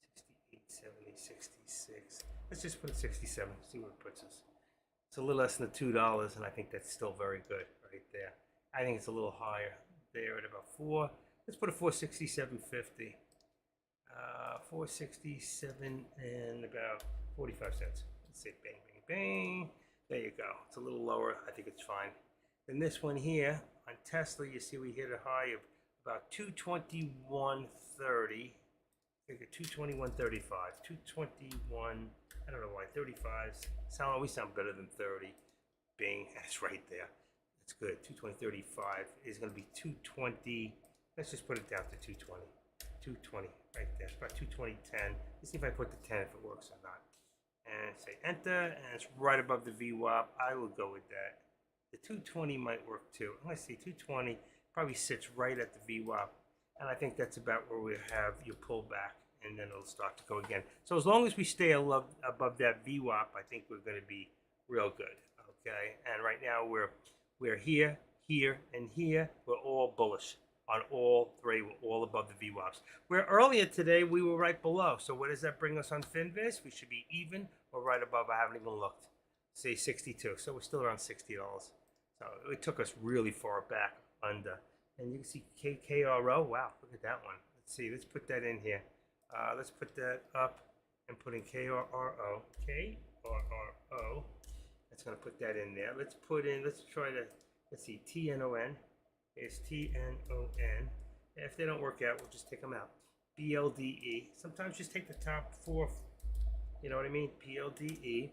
A: 68, 70, 66. Let's just put it 67. See where it puts us. It's a little less than $2, and I think that's still very good right there. I think it's a little higher there at about 4. Let's put a 467.50. 467 and about 45 cents. Let's say bang, bang, bang. There you go. It's a little lower. I think it's fine. Then this one here on Tesla, you see we hit a high of about 221.30. Think of 221.35. 221. I don't know why 35s always sound better than 30. Bing, that's right there. That's good. 220.35 is going to be 220. Let's just put it down to 220. 220 right there. It's about 220.10. Let's see if I put the 10 if it works or not. And say enter, and it's right above the VWAP. I will go with that. The 220 might work too. Let's see, 220 probably sits right at the VWAP, and I think that's about where we have your pullback, and then it'll start to go again. So as long as we stay above that VWAP, I think we're going to be real good. Okay, and right now we're here, here, and here. We're all bullish on all three. We're all above the VWAPs. Where earlier today we were right below. So what does that bring us on Finviz? We should be even or right above. I haven't even looked. Say 62. So we're still around $60. So it took us really far back under. And you can see KRO. Wow, look at that one. Let's see. Let's put that in here. Let's put that up and put in KRO. KRO. That's going to put that in there. Let's try to, let's see, TNON. It's TNON. If they don't work out, we'll just take them out. BLDE. Sometimes just take the top 4, you know what I mean? PLDE.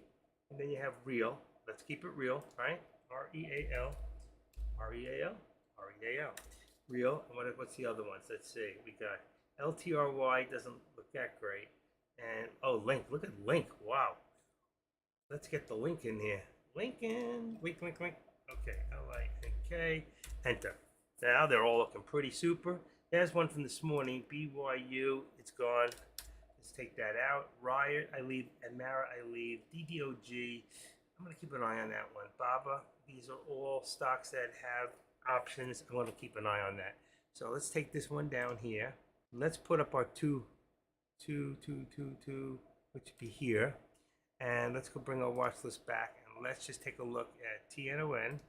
A: And then you have real. Let's keep it real, right? REAL. REAL. REAL. Real. And what's the other ones? Let's see. We got LTRY. Doesn't look that great. And, oh, Link. Look at Link. Wow. Let's get the link in here. Lincoln. Link. Okay. LINK. Enter. Now they're all looking pretty super. There's one from this morning. BYU. It's gone. Let's take that out. Riot. I leave. Admara. I leave. DDOG. I'm going to keep an eye on that one. BABA. These are all stocks that have options. I'm going to keep an eye on that. So let's take this one down here. Let's put up our 2, which would be here. And let's go bring our watch list back. And let's just take a look at TNON. And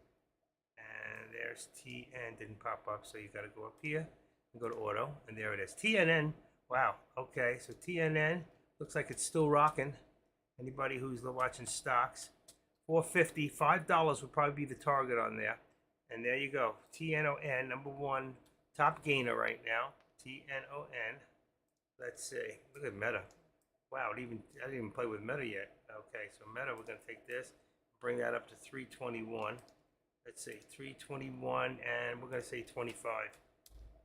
A: there's TN. Didn't pop up. So you got to go up here and go to auto. And there it is. TNN. Wow. Okay. So TNN looks like it's still rocking. Anybody who's watching stocks. $4.50. $5 would probably be the target on there. And there you go. TNON, number 1 top gainer right now. TNON. Let's see. Look at Meta. Wow, I didn't even play with Meta yet. Okay, so Meta, we're going to take this, bring that up to 321. Let's see, 321, and we're going to say 25,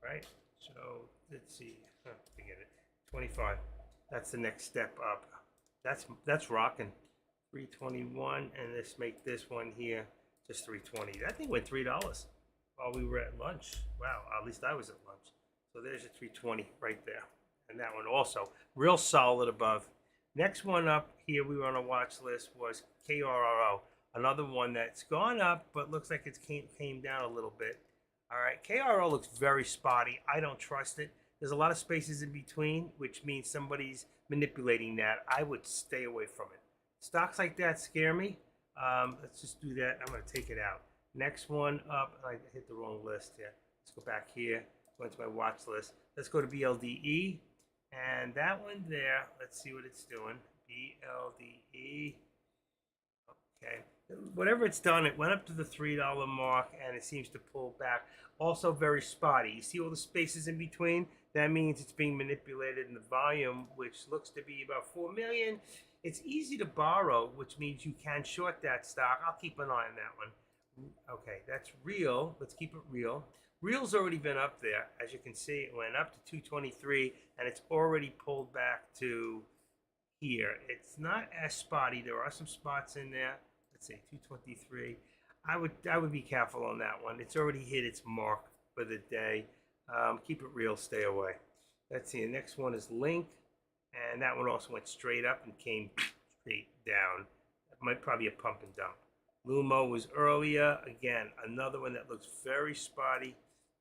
A: right? So let's see. Forget it. 25. That's the next step up. That's rocking. 321, and let's make this one here just 320. That thing went $3 while we were at lunch. Wow, at least I was at lunch. So there's your 320 right there. And that one also real solid above. Next one up here we were on a watch list was KRRO, another one that's gone up but looks like it came down a little bit. All right, KRO looks very spotty. I don't trust it. There's a lot of spaces in between, which means somebody's manipulating that. I would stay away from it. Stocks like that scare me. Let's just do that. I'm going to take it out. Next one up. I hit the wrong list here. Let's go back here. Go into my watch list. Let's go to BLDE. And that one there, let's see what it's doing. BLDE. Okay. Whatever it's done, it went up to the $3 mark and it seems to pull back. Also very spotty. You see all the spaces in between? That means it's being manipulated in the volume, which looks to be about 4 million. It's easy to borrow, which means you can short that stock. I'll keep an eye on that one. Okay, that's real. Let's keep it real. Real's already been up there. As you can see, it went up to 223 and it's already pulled back to here. It's not as spotty. There are some spots in there. Let's say 223. I would be careful on that one. It's already hit its mark for the day. Keep it real, stay away. Let's see, the next one is Link, and that one also went straight up and came straight down. That might probably a pump and dump. Lumo was earlier. Again, another one that looks very spotty,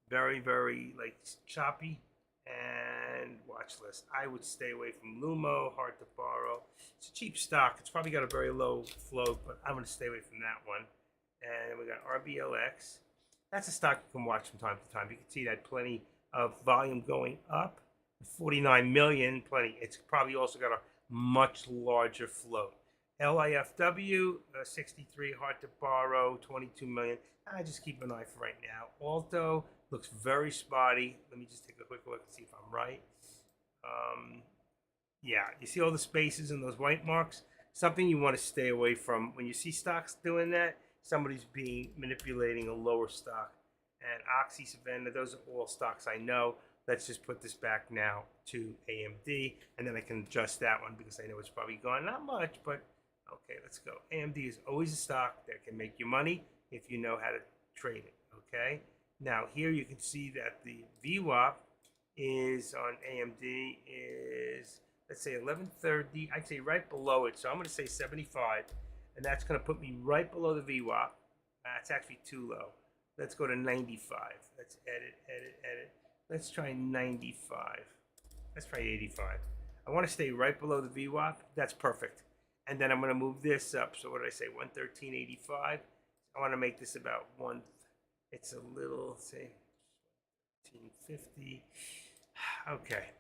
A: very, very like choppy. And watch list. I would stay away from Lumo, hard to borrow. It's a cheap stock. It's probably got a very low float, but I'm going to stay away from that one. And we got RBLX. That's a stock you can watch from time to time. You can see that plenty of volume going up. 49 million, plenty. It's probably also got a much larger float. LIFW, 63, hard to borrow, 22 million. I just keep an eye for right now. Alto looks very spotty. Let me just take a quick look and see if I'm right. Yeah, you see all the spaces and those white marks? Something you want to stay away from. When you see stocks doing that, somebody's manipulating a lower stock. And Oxy, Savannah, those are all stocks I know. Let's just put this back now to AMD, and then I can adjust that one because I know it's probably gone. Not much, but okay, let's go. AMD is always a stock that can make you money if you know how to trade it, okay? Now, here you can see that the VWAP is on AMD is, let's say 1130. I'd say right below it, so I'm going to say 75. And that's going to put me right below the VWAP. That's actually too low. Let's go to 95. Let's edit. Let's try 95. Let's try 85. I want to stay right below the VWAP. That's perfect. And then I'm going to move this up. So what did I say? 113.85. I want to make this about one. It's a little, say, 1350. Okay.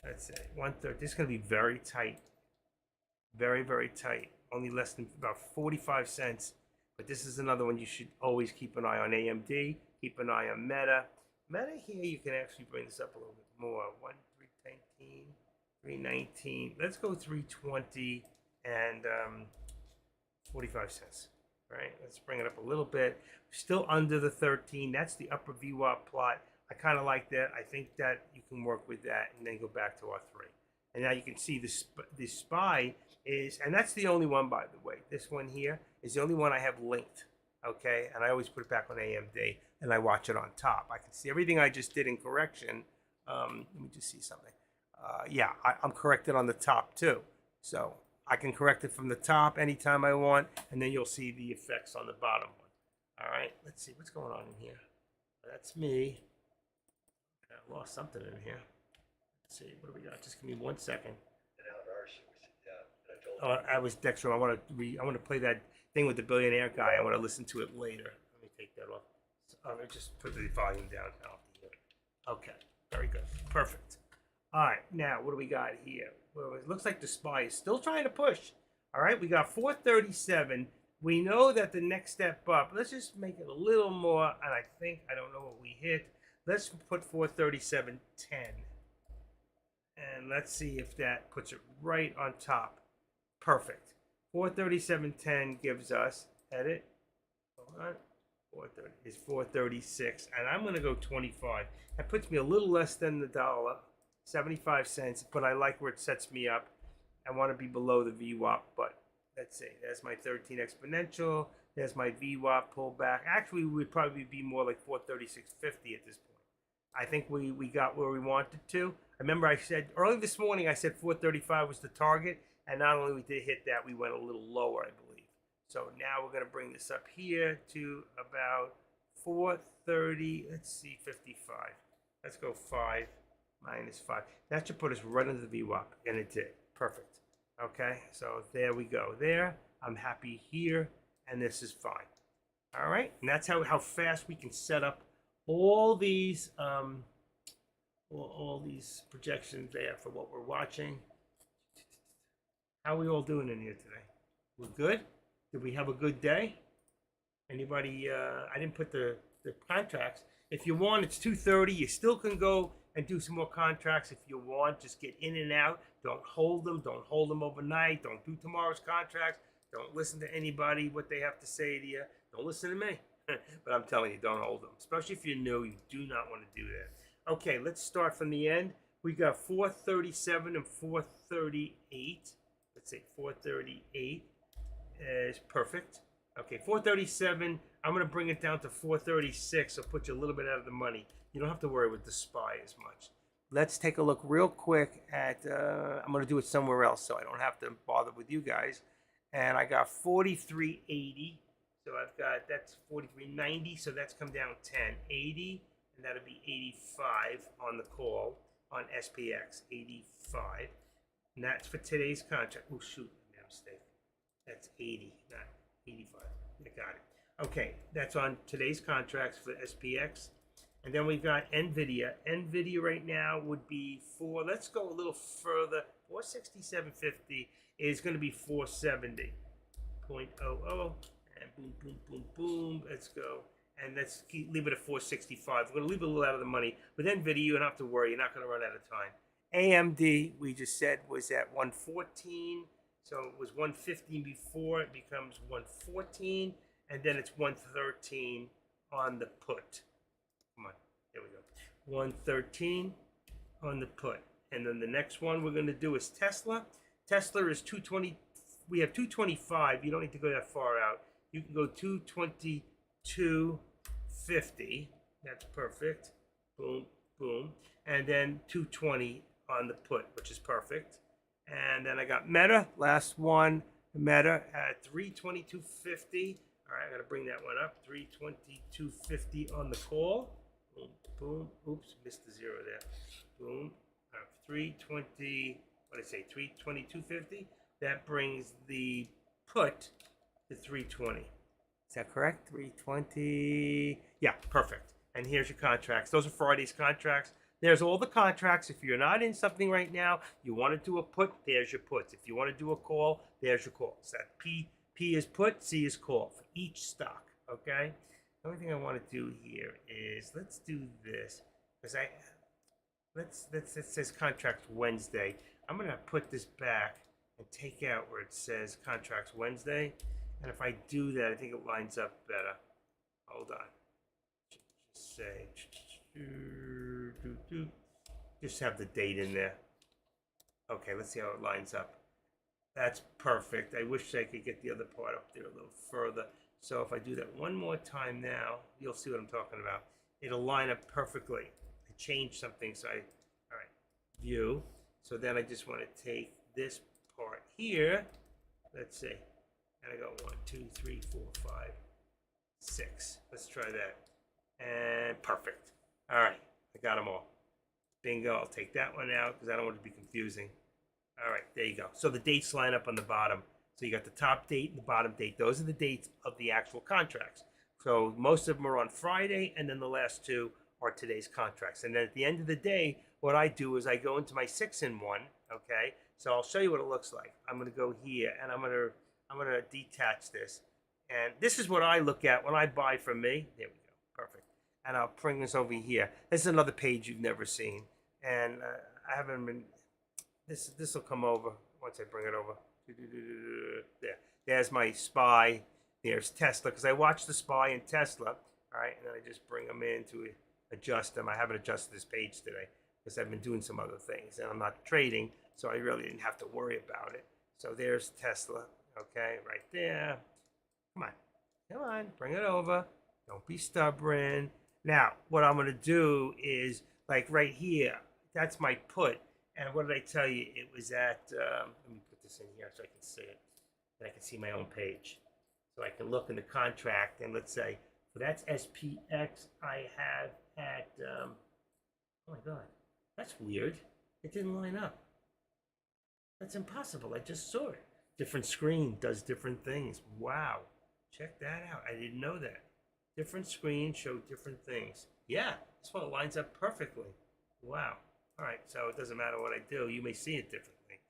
A: Let's say 130. This is going to be very tight. Very, very tight. Only less than about 45 cents. But this is another one you should always keep an eye on. AMD. Keep an eye on Meta. Meta here, you can actually bring this up a little bit more. 319, 319. Let's go 320 and 45 cents. Right? Let's bring it up a little bit. Still under the 13. That's the upper VWAP plot. I kind of like that. I think that you can work with that and then go back to R3. And now you can see this SPY is, and that's the only one, by the way. This one here is the only one I have linked. Okay, and I always put it back on AMD and I watch it on top. I can see everything I just did in correction. Let me just see something. Yeah, I'm corrected on the top too. So I can correct it from the top anytime I want, and then you'll see the effects on the bottom one. All right, let's see what's going on in here. That's me. I lost something in here. Let's see, what do we got? Just give me 1 second. Oh, I was Dexter. I want to play that thing with the billionaire guy. I want to listen to it later. Let me take that off. So, let me just put the volume down. Okay, very good, perfect. All right, now what do we got here? Well, it looks like the SPY is still trying to push. All right, we got 437. We know that the next step up. Let's just make it a little more. And I don't know what we hit. Let's put 437.10. And let's see if that puts it right on top. Perfect. 437.10 gives us, edit, hold on, 430 is 436, and I'm going to go 25. That puts me a little less than the dollar, 75 cents, but I like where it sets me up. I want to be below the VWAP, but let's see. There's my 13 exponential. There's my VWAP pullback. Actually, we would probably be more like 436.50 at this point. I think we got where we wanted to. I remember I said, early this morning, I said 435 was the target. And not only did we hit that, we went a little lower, I believe. So now we're going to bring this up here to about
B: 430. Let's see, 55. Let's go 5 minus 5. That should put us right under the VWAP, and it did. Perfect. Okay, so there we go. There, I'm happy here, and this is fine. All right, and that's how fast we can set up all these all these projections there for what we're watching. How are we all doing in here today? We're good? Did we have a good day? Anybody? I didn't put the contracts. If you want, it's 2:30. You still can go and do some more contracts if you want. Just get in and out. Don't hold them. Don't hold them overnight. Don't do tomorrow's contracts. Don't listen to anybody, what they have to say to you. Don't listen to me. But I'm telling you, don't hold them. Especially if you're new, you do not want to do that. Okay, let's start from the end. We got 437 and 438. Let's say 438 is perfect. Okay, 437, I'm going to bring it down to 436. So put you a little bit out of the money. You don't have to worry with the SPY as much. Let's take a look real quick at, I'm going to do it somewhere else so I don't have to bother with you guys. And I got 4380. So I've got, that's 4390. So that's come down 1080. And that'll be 85 on the call on SPX. 85. And that's for today's contract. Oh, shoot. I made a mistake. That's 80, not 85. I got it. Okay. That's on today's contracts for SPX. And then we've got NVIDIA. NVIDIA right now would be let's go a little further. 467.50 is going to be 470.00. And boom, boom, boom, boom. Let's go. And let's leave it at 465. We're going to leave it a little out of the money. With NVIDIA, you don't have to worry. You're not going to run out of time. AMD, we just said, was at 114. So it was 115 before. It becomes 114. And then it's 113 on the put. Come on, there we go. 113 on the put. And then the next one we're going to do is Tesla. Tesla is 220. We have 225. You don't need to go that far out. You can go 222.50. That's perfect. Boom, boom. And then 220 on the put, which is perfect. And then I got Meta, last one. Meta at 322.50. All right, I got to bring that one up. 322.50 on the call. Boom, boom. Oops, missed the zero there. Boom. 320. What did I say? 322.50. That brings the put to 320. Is that correct? 320. Yeah, perfect. And here's your contracts. Those are Friday's contracts. There's all the contracts. If you're not in something right now, you want to do a put, there's your puts. If you want to do a call, there's your call. So that P is put, C is call for each stock. Okay? The only thing I want to do here is let's do this. Because it says contracts Wednesday. I'm gonna put this back and take out where it says contracts Wednesday. And if I do that, I think it lines up better. Hold on. Just say, just have the date in there. Okay, let's see how it lines up. That's perfect. I wish I could get the other part up there a little further. So if I do that one more time now, you'll see what I'm talking about. It'll line up perfectly. I changed something, so all right, view. So then I just want to take this part here. Let's see. And I go 1, 2, 3, 4, 5, 6. Let's try that. And perfect. All right, I got them all. Bingo. I'll take that one out because I don't want it to be confusing. All right, there you go. So the dates line up on the bottom. So you got the top date and the bottom date. Those are the dates of the actual contracts. So most of them are on Friday, and then the last two are today's contracts. And then at the end of the day, what I do is I go into my 6-in-1. Okay, so I'll show you what it looks like. I'm going to go here, and I'm going to detach this. And this is what I look at when I buy from me. There we go. Perfect. And I'll bring this over here. This is another page you've never seen. And I haven't been... This will come over once I bring it over. There. There's my SPY. There's Tesla. Because I watch the SPY and Tesla. All right. And then I just bring them in to adjust them. I haven't adjusted this page today because I've been doing some other things. And I'm not trading. So I really didn't have to worry about it. So there's Tesla. Okay. Right there. Come on. Come on. Bring it over. Don't be stubborn. Now, what I'm going to do is, like right here, that's my put. And what did I tell you? It was at, let me put this in here so I can see it. And I can see my own page. So I can look in the contract, and let's say So that's SPX I have at, oh my God, that's weird. It didn't line up. That's impossible. I just saw it. Different screen does different things. Wow. Check that out. I didn't know that. Different screens show different things. Yeah, this one lines up perfectly. Wow. All right, so it doesn't matter what I do. You may see it differently.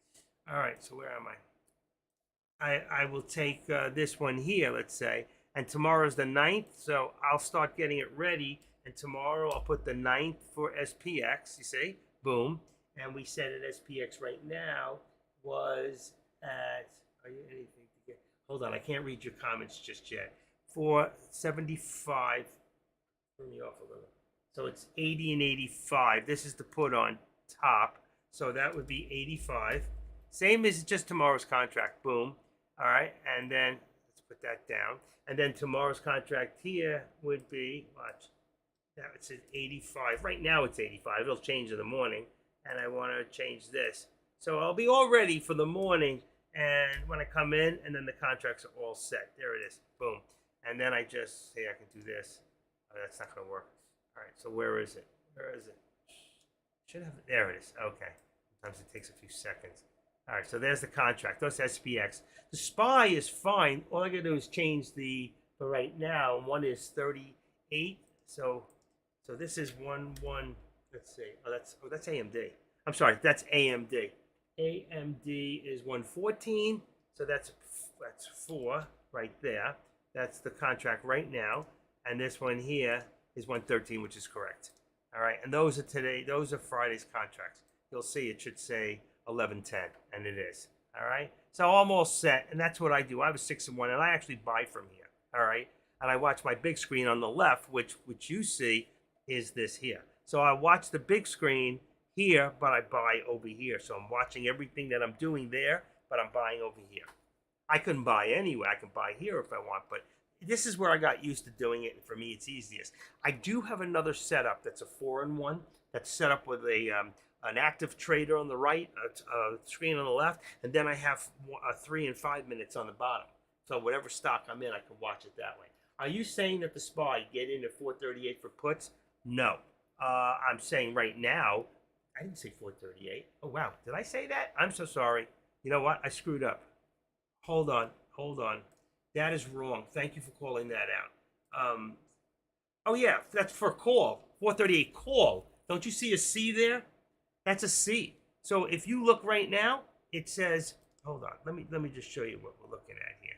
B: All right, so where am I? I will take this one here, let's say, and tomorrow's the 9th, so I'll start getting it ready, and tomorrow I'll put the 9th for SPX, you see? Boom. And we said at SPX right now was at, are you anything to get? Hold on, I can't read your comments just yet. 475, turn me off a little. So it's 80 and 85. This is the put on top. So that would be 85. Same as just tomorrow's contract. Boom. All right. And then let's put that down. And then tomorrow's contract here would be, watch, now it says 85. Right now it's 85. It'll change in the morning. And I want to change this. So I'll be all ready for the morning. And when I come in, and then the contracts are all set. There it is. Boom. And then I just say I can do this. Oh, that's not going to work. All right, so where is it? Where is it? Should have it. There it is. Okay. Sometimes it takes a few seconds. All right, so there's the contract. That's SPX. The SPY is fine. All I got to do is change the, for right now, one is 38. So this is 1. Let's see. Oh, that's AMD. I'm sorry, that's AMD. AMD is 114. So that's 4 right there. That's the contract right now. And this one here is 113, which is correct. All right, and those are Friday's contracts. You'll see it should say 1110, and it is. All right, so I'm all set, and that's what I do. I have a 6-1, and I actually buy from here. All right, and I watch my big screen on the left, which you see is this here. So I watch the big screen here, but I buy over here. So I'm watching everything that I'm doing there, but I'm buying over here. I couldn't buy anywhere. I can buy here if I want, but this is where I got used to doing it, and for me, it's easiest. I do have another setup that's a 4-in-1 that's set up with an active trader on the right, a screen on the left, and then I have 3 and 5 minutes on the bottom. So whatever stock I'm in, I can watch it that way. Are you saying that the SPY get in at 438 for puts? No. I'm saying right now, I didn't say 438. Oh, wow. Did I say that? I'm so sorry. You know what? I screwed up. Hold on. That is wrong. Thank you for calling that out. Oh, yeah, that's for call. 438 call. Don't you see a C there? That's a C. So if you look right now, it says, hold on. Let me just show you what we're looking at here.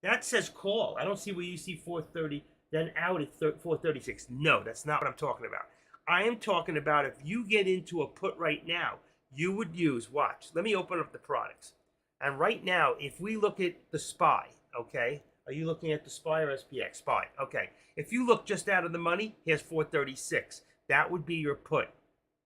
B: That says call. I don't see where you see 430, then out at 436. No, that's not what I'm talking about. I am talking about if you get into a put right now, you would use, watch. Let me open up the products. And right now, if we look at the SPY, okay, are you looking at the SPY or SPX? SPY, okay. If you look just out of the money, here's 436. That would be your put.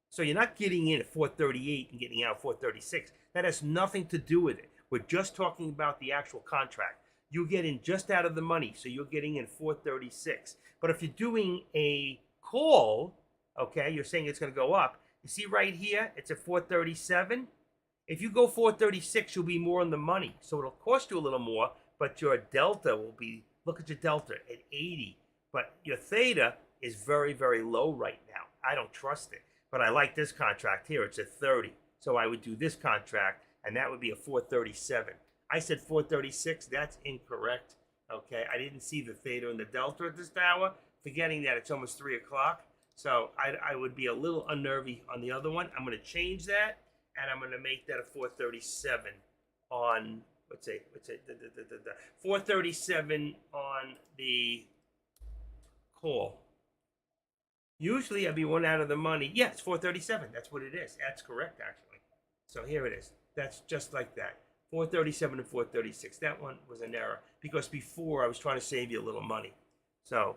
B: So you're not getting in at 438 and getting out at 436. That has nothing to do with it. We're just talking about the actual contract. You get in just out of the money, so you're getting in 436. But if you're doing a call, okay, you're saying it's going to go up. You see right here, it's at 437. If you go 436, you'll be more in the money. So it'll cost you a little more, but your delta will be, look at your delta at 80. But your theta is very, very low right now. I don't trust it. But I like this contract here. It's at 30. So I would do this contract, and that would be a 437. I said 436. That's incorrect. Okay, I didn't see the theta and the delta at this hour, forgetting that it's almost 3 o'clock. So I would be a little unnervy on the other one. I'm going to change that. And I'm going to make that a 437 on, what's it, 437 on the call. Usually I'd be 1 out of the money. Yeah, it's 437. That's what it is. That's correct, actually. So here it is. That's just like that. 437 and 436. That one was an error because before I was trying to save you a little money. So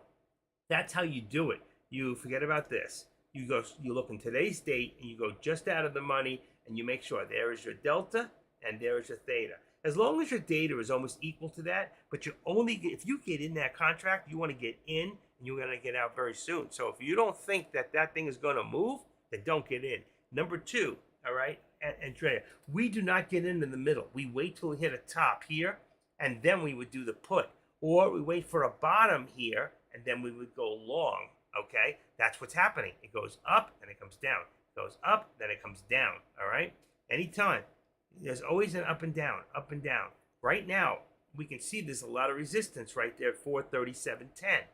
B: that's how you do it. You forget about this. You look in today's date and you go just out of the money and you make sure there is your delta and there is your theta. As long as your data is almost equal to that, but you only get, if you get in that contract, you want to get in and you're going to get out very soon. So if you don't think that that thing is going to move, then don't get in. Number 2, all right, Andrea, we do not get in the middle. We wait till we hit a top here and then we would do the put. or we wait for a bottom here, and then we would go long, okay? That's what's happening. It goes up, and it comes down. It goes up, then it comes down, all right? Anytime. There's always an up and down, up and down. Right now, we can see there's a lot of resistance right there at 437.10.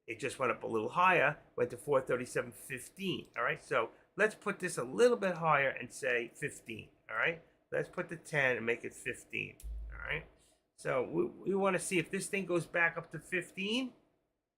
B: It just went up a little higher, went to 437.15, all right? So let's put this a little bit higher and say 15, all right? Let's put the 10 and make it 15, all right? So we want to see if this thing goes back up to 15,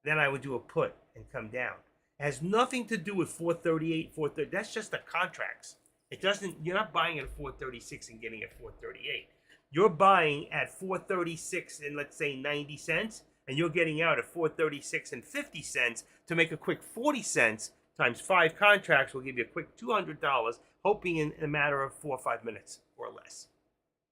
B: then I would do a put and come down. It has nothing to do with 438, 430. That's just the contracts. It doesn't, you're not buying at 436 and getting at 438. You're buying at 436 and let's say 90 cents, and you're getting out at 436 and 50 cents to make a quick 40 cents times 5 contracts will give you a quick $200, hoping in a matter of 4 or 5 minutes or less.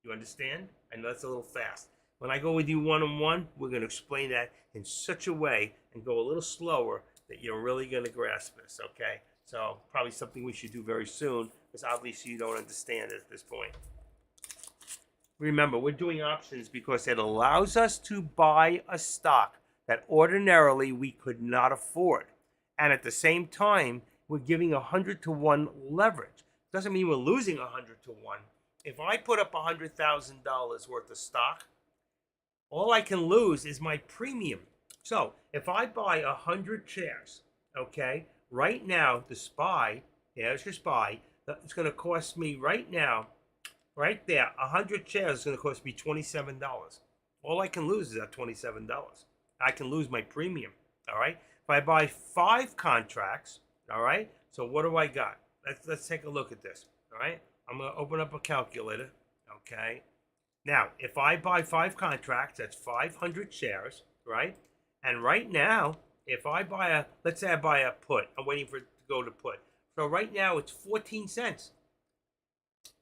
B: You understand? I know that's a little fast. When I go with you one-on-one, we're going to explain that in such a way and go a little slower that you're really going to grasp this, okay? So probably something we should do very soon, because obviously you don't understand at this point. Remember, we're doing options because it allows us to buy a stock that ordinarily we could not afford. And at the same time, we're giving 100-to-1 leverage. Doesn't mean we're losing 100-to-1. If I put up $100,000 worth of stock, all I can lose is my premium. So if I buy 100 shares, okay, right now the SPY, there's your SPY, it's going to cost me right now, right there, 100 shares is going to cost me $27. All I can lose is that $27. I can lose my premium, all right? If I buy 5 contracts, all right, so what do I got? Let's take a look at this, all right? I'm going to open up a calculator, okay? Now, if I buy 5 contracts, that's 500 shares, right? And right now, if I buy let's say I buy a put, I'm waiting for it to go to put. So right now it's 14 cents.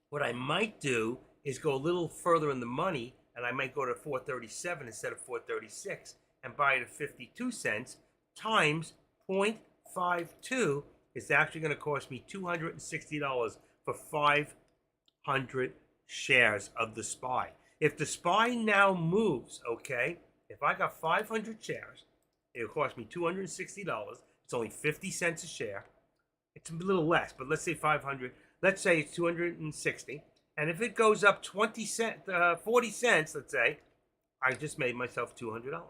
B: What I might do is go a little further in the money, and I might go to 437 instead of 436 and buy it at 52 cents times 0.52 is actually going to cost me $260 for 500 shares of the SPY. If the SPY now moves, okay, if I got 500 shares, it'll cost me $260. It's only 50 cents a share. It's a little less, but let's say 500. Let's say it's 260. And if it goes up 40 cents, let's say, I just made myself $200.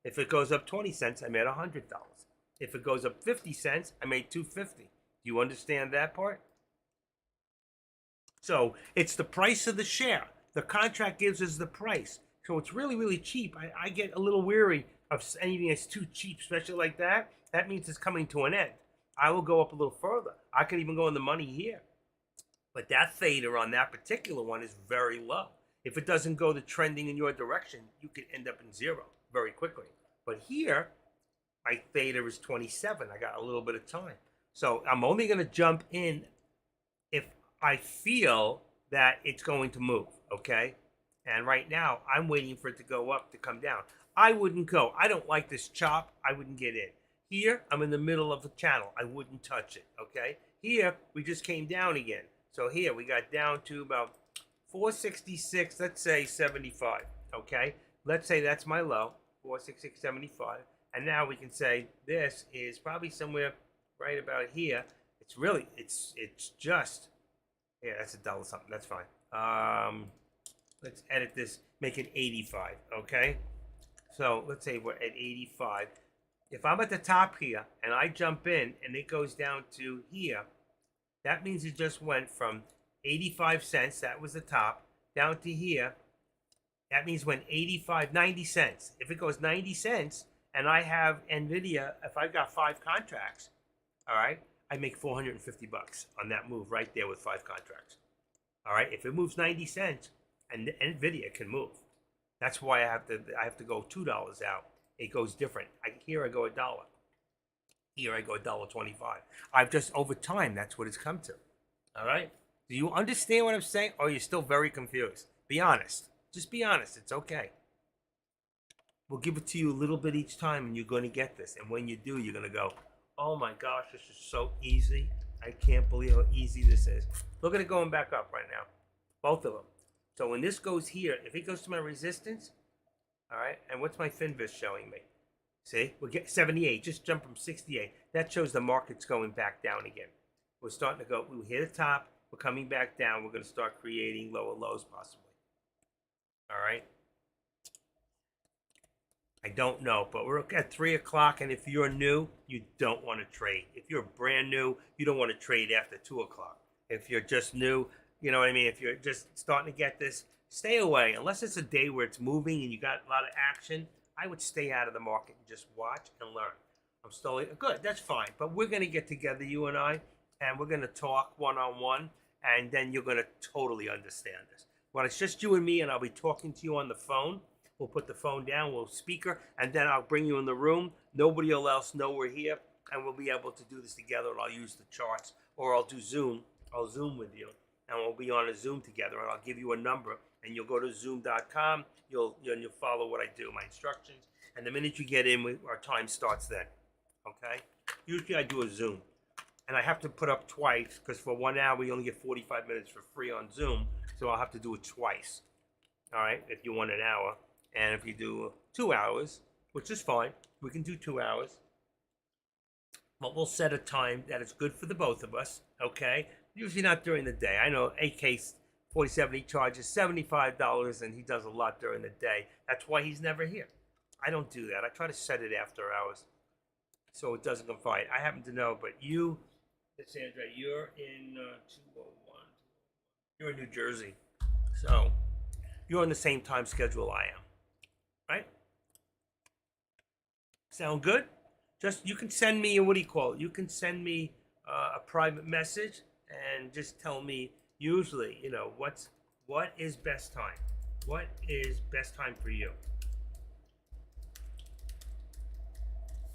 B: If it goes up 20 cents, I made $100. If it goes up 50 cents, I made $250. Do you understand that part? So it's the price of the share. The contract gives us the price. So it's really, really cheap. I get a little weary of anything that's too cheap, especially like that. That means it's coming to an end. I will go up a little further. I could even go in the money here. But that theta on that particular one is very low. If it doesn't go the trending in your direction, you could end up in zero very quickly. But here, my theta is 27. I got a little bit of time. So I'm only going to jump in if I feel that it's going to move, okay? And right now, I'm waiting for it to go up to come down. I wouldn't go. I don't like this chop. I wouldn't get in. Here, I'm in the middle of the channel. I wouldn't touch it, okay? Here, we just came down again. So here, we got down to about 466, let's say 75, okay? Let's say that's my low, 466.75. And now we can say this is probably somewhere right about here. It's really, it's just, yeah, that's $1 something. That's fine. Let's edit this, make it 85, okay? So let's say we're at 85. If I'm at the top here and I jump in and it goes down to here, that means it just went from 85 cents, that was the top, down to here. That means when 90 cents. If it goes 90 cents and I have NVIDIA, if I've got 5 contracts, all right, I make $450 on that move right there with 5 contracts. All right, if it moves 90 cents, and NVIDIA can move. That's why I have to go $2 out. It goes different. Here I go $1. Here I go $1.25. I've just, over time, that's what it's come to. All right? Do you understand what I'm saying? Or are you still very confused? Be honest. Just be honest. It's okay. We'll give it to you a little bit each time, and you're going to get this. And when you do, you're going to go, oh my gosh, this is so easy. I can't believe how easy this is. Look at it going back up right now. Both of them. So when this goes here, if it goes to my resistance, All right, and what's my Finviz showing me? See, we're getting 78. Just jump from 68. That shows the market's going back down again. We're starting to go. We hit the top. We're coming back down. We're going to start creating lower lows possibly. All right. I don't know, but we're at 3 o'clock, and if you're new, you don't want to trade. If you're brand new, you don't want to trade after 2 o'clock. If you're just new, you know what I mean? If you're just starting to get this, stay away. Unless it's a day where it's moving and you got a lot of action, I would stay out of the market and just watch and learn. I'm still good. That's fine. But we're going to get together, you and I, and we're going to talk one-on-one, and then you're going to totally understand this. When it's just you and me, and I'll be talking to you on the phone, we'll put the phone down, we'll speaker, and then I'll bring you in the room. Nobody else know we're here, and we'll be able to do this together, and I'll use the charts, or I'll do Zoom. I'll Zoom with you, and we'll be on a Zoom together, and I'll give you a number, and you'll go to zoom.com, you'll follow what I do, my instructions, and the minute you get in, our time starts then, okay? Usually I do a Zoom, and I have to put up twice, because for 1 hour, you only get 45 minutes for free on Zoom, so I'll have to do it twice, all right, if you want an hour. And if you do 2 hours, which is fine, we can do 2 hours. But we'll set a time that is good for the both of us, okay? Usually not during the day. I know AK 47, he charges $75 and he does a lot during the day. That's why he's never here. I don't do that. I try to set it after hours so it doesn't confide. I happen to know, but you, Sandra, you're in 201. You're in New Jersey. So you're on the same time schedule I am. Right? Sound good? Just, you can send me, what do you call it? You can send me a private message and just tell me, usually, you know, what is best time? What is best time for you?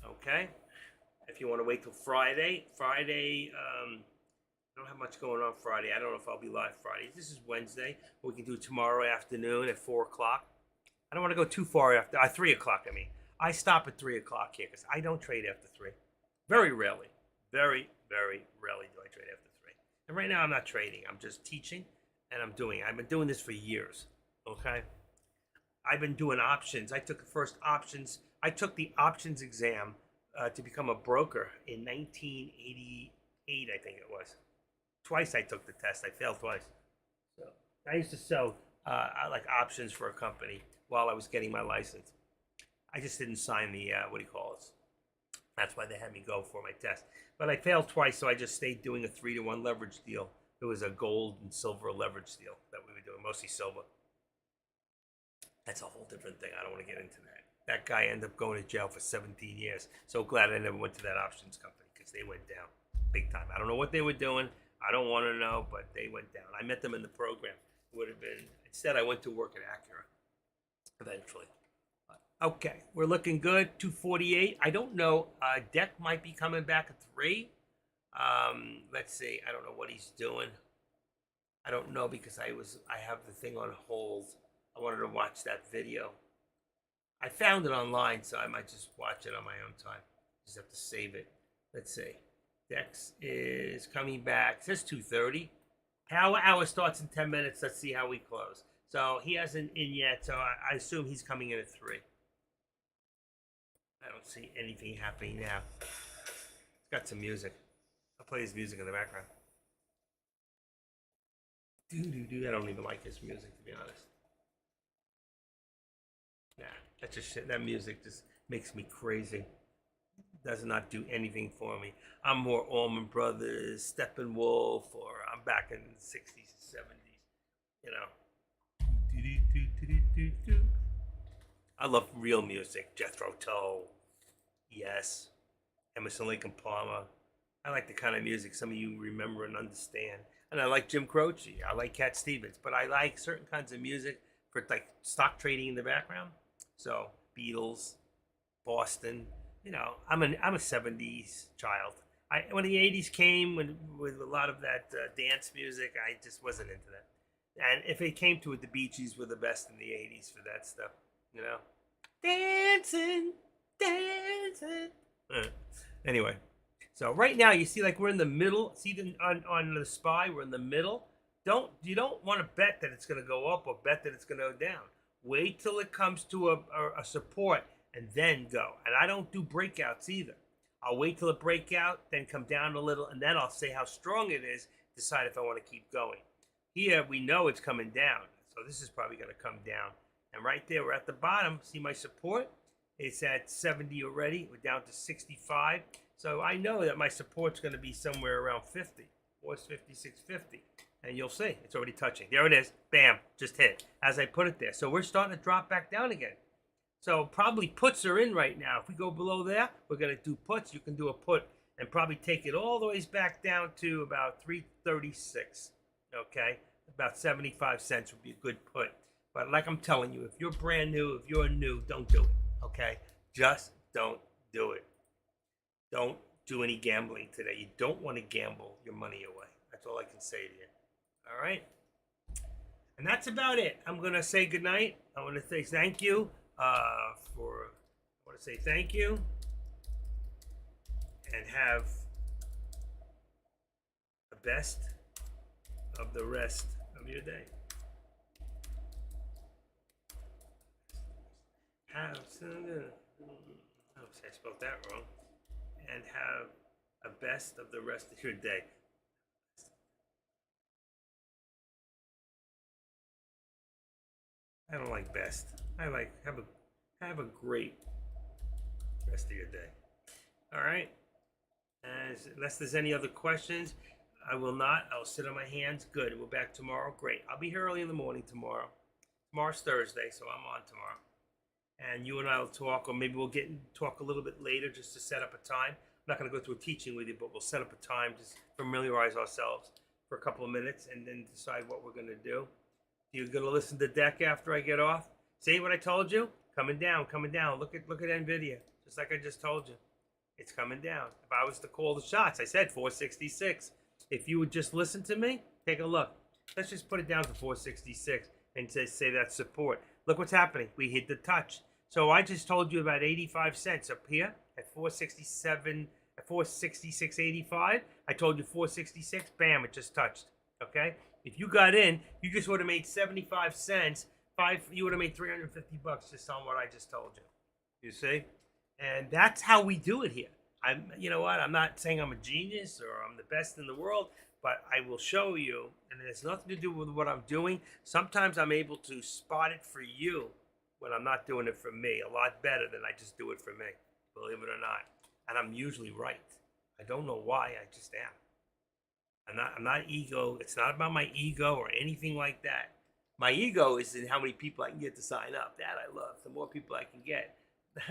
B: Okay? If you want to wait till Friday, I don't have much going on Friday. I don't know if I'll be live Friday. This is Wednesday. We can do tomorrow afternoon at 4 o'clock. I don't want to go too far after 3 o'clock. I mean, I stop at 3 o'clock here because I don't trade after 3. Very rarely, very, very rarely do I trade after 3. And right now I'm not trading. I'm just teaching, and I've been doing this for years. Okay, I've been doing options. I took the first options. I took the options exam to become a broker in 1988. I think it was. Twice I took the test. I failed twice. So I used to sell like options for a company while I was getting my license. I just didn't sign the, that's why they had me go for my test. But I failed twice, so I just stayed doing a 3-to-1 leverage deal. It was a gold and silver leverage deal that we were doing, mostly silver. That's a whole different thing. I don't want to get into that. That guy ended up going to jail for 17 years. So glad I never went to that options company because they went down big time. I don't know what they were doing. I don't want to know, but they went down. I met them in the program. It would have been, instead I went to work at Acura eventually. Okay, we're looking good. 248. I don't know. Deck might be coming back at 3. Let's see. I don't know what he's doing. I don't know because I have the thing on hold. I wanted to watch that video. I found it online, so I might just watch it on my own time. Just have to save it. Let's see. Dex is coming back. It says 2:30. Hour starts in 10 minutes. Let's see how we close. So he hasn't in yet, so I assume he's coming in at 3. I don't see anything happening now. It's got some music. I'll play his music in the background. I don't even like his music, to be honest. Nah, that's just shit. That music just makes me crazy. Does not do anything for me. I'm more Allman Brothers, Steppenwolf, or I'm back in the 60s and 70s. You know. I love real music. Jethro Tull, yes. Emerson, Lake and Palmer. I like the kind of music some of you remember and understand. And I like Jim Croce. I like Cat Stevens. But I like certain kinds of music for like stock trading in the background. So Beatles, Boston. You know, I'm a 70s child. When the 80s came with a lot of that dance music, I just wasn't into that. And if it came to it, the Bee Gees were the best in the 80s for that stuff. You know, dancing. Anyway, so right now you see, like we're in the middle. See on the SPY, we're in the middle. You don't want to bet that it's going to go up or bet that it's going to go down. Wait till it comes to a support and then go. And I don't do breakouts either. I'll wait till it break out, then come down a little, and then I'll say how strong it is, decide if I want to keep going. Here, we know it's coming down. So this is probably going to come down. And right there, we're at the bottom. See my support? It's at 70 already. We're down to 65. So I know that my support's going to be somewhere around 50. 456.50. And you'll see, it's already touching. There it is. Bam, just hit as I put it there. So we're starting to drop back down again. So probably puts are in right now. If we go below there, we're going to do puts. You can do a put and probably take it all the way back down to about 336. Okay? About 75 cents would be a good put. But like I'm telling you, if you're brand new, if you're new, don't do it. Okay? Just don't do it. Don't do any gambling today. You don't want to gamble your money away. That's all I can say to you. All right? And that's about it. I'm going to say goodnight. I want to say thank you thank you and have the best of the rest of your day. Have some good. Oops, I spelled that wrong. And have a best of the rest of your day. I don't like best. I like have a great rest of your day. All right. Unless there's any other questions, I will not. I'll sit on my hands. Good. We're back tomorrow. Great. I'll be here early in the morning tomorrow. Tomorrow's Thursday, so I'm on tomorrow. And you and I will talk, or maybe we'll talk a little bit later just to set up a time. I'm not going to go through a teaching with you, but we'll set up a time, just familiarize ourselves for a couple of minutes, and then decide what we're going to do. You're going to listen to Deck after I get off? See what I told you? Coming down, coming down. Look at NVIDIA, just like I just told you. It's coming down. If I was to call the shots, I said 466. If you would just listen to me, take a look. Let's just put it down to 466 and say that's support. Look what's happening. We hit the touch. So I just told you about 85 cents up here at 467, at 466.85. I told you 466. Bam, it just touched. Okay? If you got in, you just would have made 75 cents. You would have made $350 just on what I just told you. You see? And that's how we do it here. You know what? I'm not saying I'm a genius or I'm the best in the world, but I will show you, and it has nothing to do with what I'm doing. Sometimes I'm able to spot it for you when I'm not doing it for me a lot better than I just do it for me, believe it or not. And I'm usually right. I don't know why, I just am. I'm not ego. It's not about my ego or anything like that. My ego is in how many people I can get to sign up. That I love. The more people I can get.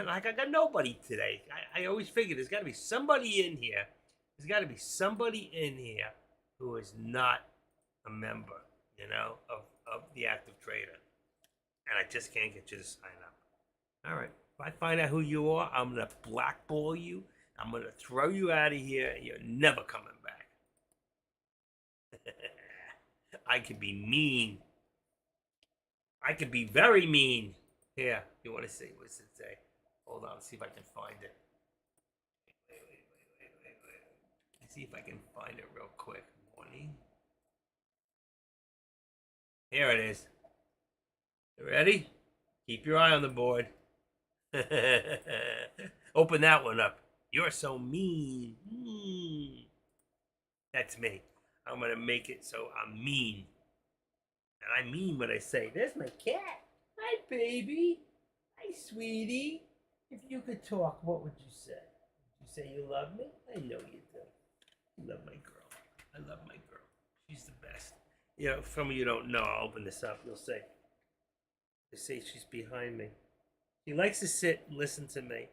B: Like, I got nobody today. I always figured there's got to be somebody in here. There's got to be somebody in here who is not a member, you know, of the Active Trader. And I just can't get you to sign up. All right. If I find out who you are, I'm going to blackball you. I'm going to throw you out of here, and you're never coming back. I could be mean. I could be very mean. Here, you want to see? What's it say? Hold on, see if I can find it. Wait. Let's see if I can find it real quick. Morning. Here it is. You ready? Keep your eye on the board. Open that one up. You're so mean. That's me. I'm going to make it so I'm mean. And I mean what I say. There's my cat. Hi, baby. Hi, sweetie. If you could talk, what would you say? Would you say you love me? I know you do. You love my girl. I love my girl. She's the best. You know, some of you don't know. I'll open this up. You'll say. They say she's behind me. She likes to sit and listen to me.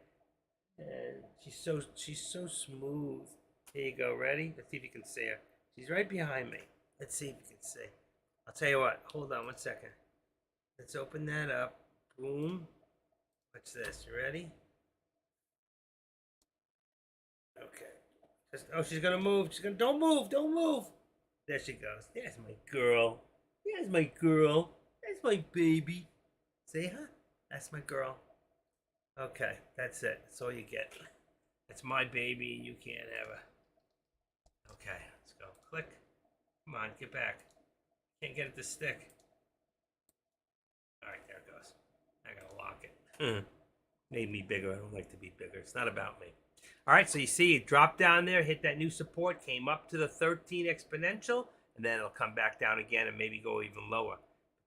B: And she's so smooth. Here you go. Ready? Let's see if you can see her. She's right behind me. Let's see if you can see. I'll tell you what. Hold on 1 second. Let's open that up. Boom. What's this? You ready? Okay. Oh, she's gonna move. Don't move. Don't move. There she goes. There's my girl. There's my girl. That's my baby. See her? That's my girl. Okay, that's it. That's all you get. It's my baby. You can't have her. Okay, let's go. Click. Come on, get back. Can't get it to stick. All right, there it goes.
A: Made me bigger. I don't like to be bigger. It's not about me. All right, so you see it dropped down there, hit that new support, came up to the 13 exponential, and then it'll come back down again and maybe go even lower.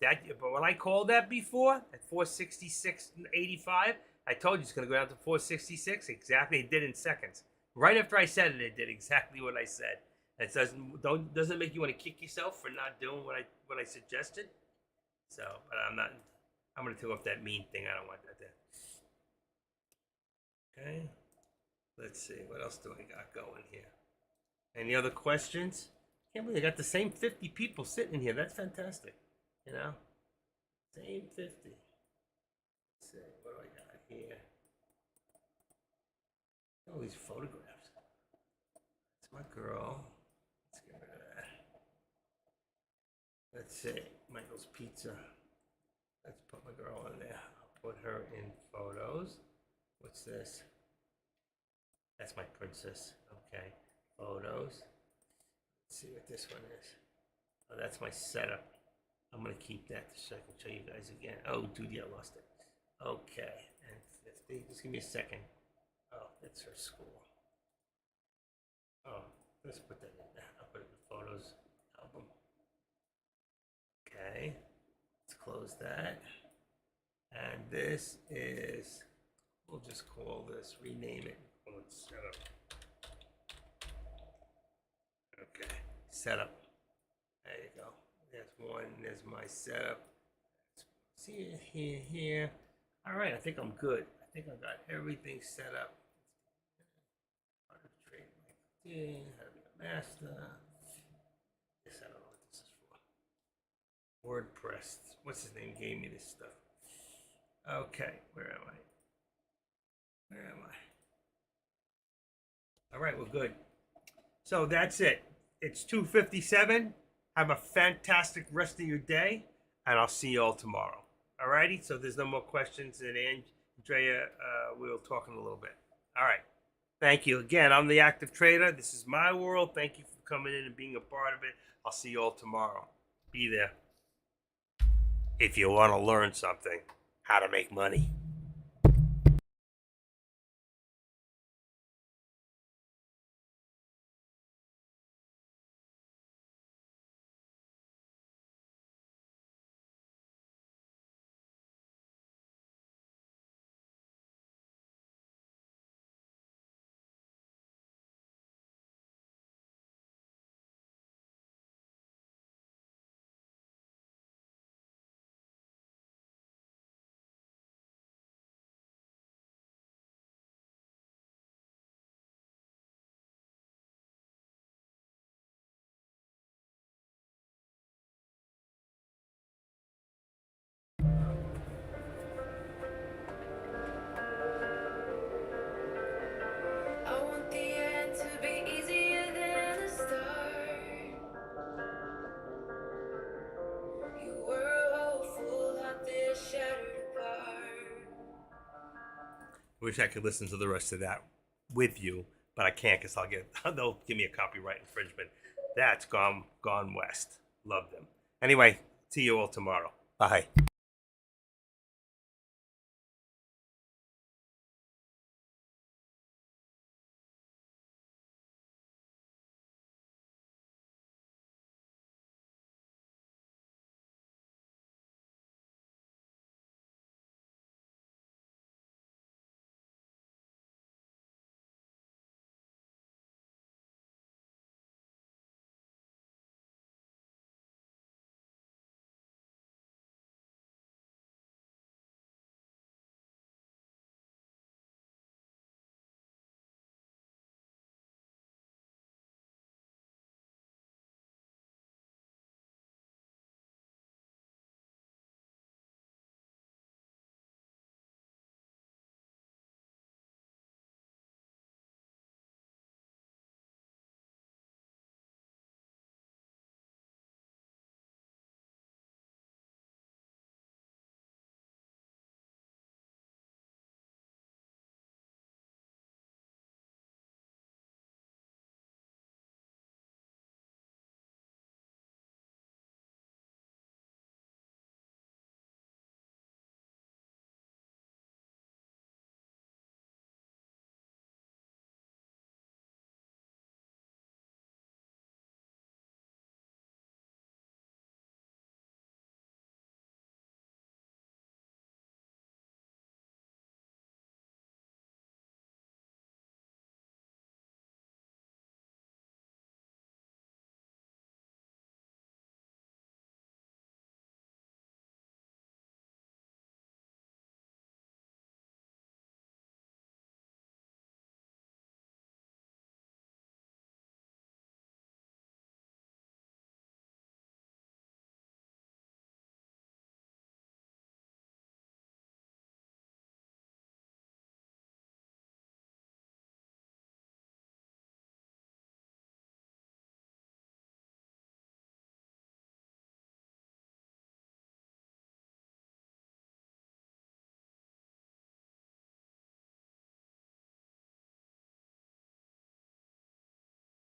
A: But when I called that before at 466.85, I told you it's going to go down to 466. Exactly, it did in seconds. Right after I said it, it did exactly what I said. It doesn't make you want to kick yourself for not doing what I suggested. So, but I'm not. I'm going to take off that mean thing. I don't want that there. Okay. Let's see. What else do I got going here? Any other questions? Can't believe I got the same 50 people sitting in here. That's fantastic. You know? Same 50. Let's see. What do I got here? All these photographs. That's my girl. Let's get rid of that. Let's see. Michael's Pizza. Let's put my girl in there. I'll put her in photos. What's this? That's my princess. Okay. Photos. Let's see what this one is. Oh, that's my setup. I'm going to keep that so I can show you guys again. Oh, dude, yeah, I lost it. Okay. And 50. Just give me a second. Oh, that's her school. Oh, let's put that in there. I'll put it in the photos album. Okay. Let's close that. And this is, we'll just call this, rename it. Call it setup. Okay. Setup. There you go. There's one. There's my setup. See it here. All right. I think I'm good. I think I got everything set up. How to trade my thing. How to be a master. This I don't know what this is for. WordPress. What's his name? Gave me this stuff. Okay. Where am I? All right. We're good. So that's it. It's 2:57. Have a fantastic rest of your day, and I'll see you all tomorrow. Alrighty? So there's no more questions, and Andrea, we'll talk in a little bit. All right. Thank you. Again, I'm the Active Trader. This is my world. Thank you for coming in and being a part of it. I'll see you all tomorrow. Be there. If you want to learn something, how to make money.
F: I want the end to be easier than the start. You were hopeful out there shattered apart.
A: Wish I could listen to the rest of that with you, but I can't because they'll give me a copyright infringement. That's Gone West. Love them. Anyway, see you all tomorrow. Bye.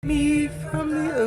A: Me from the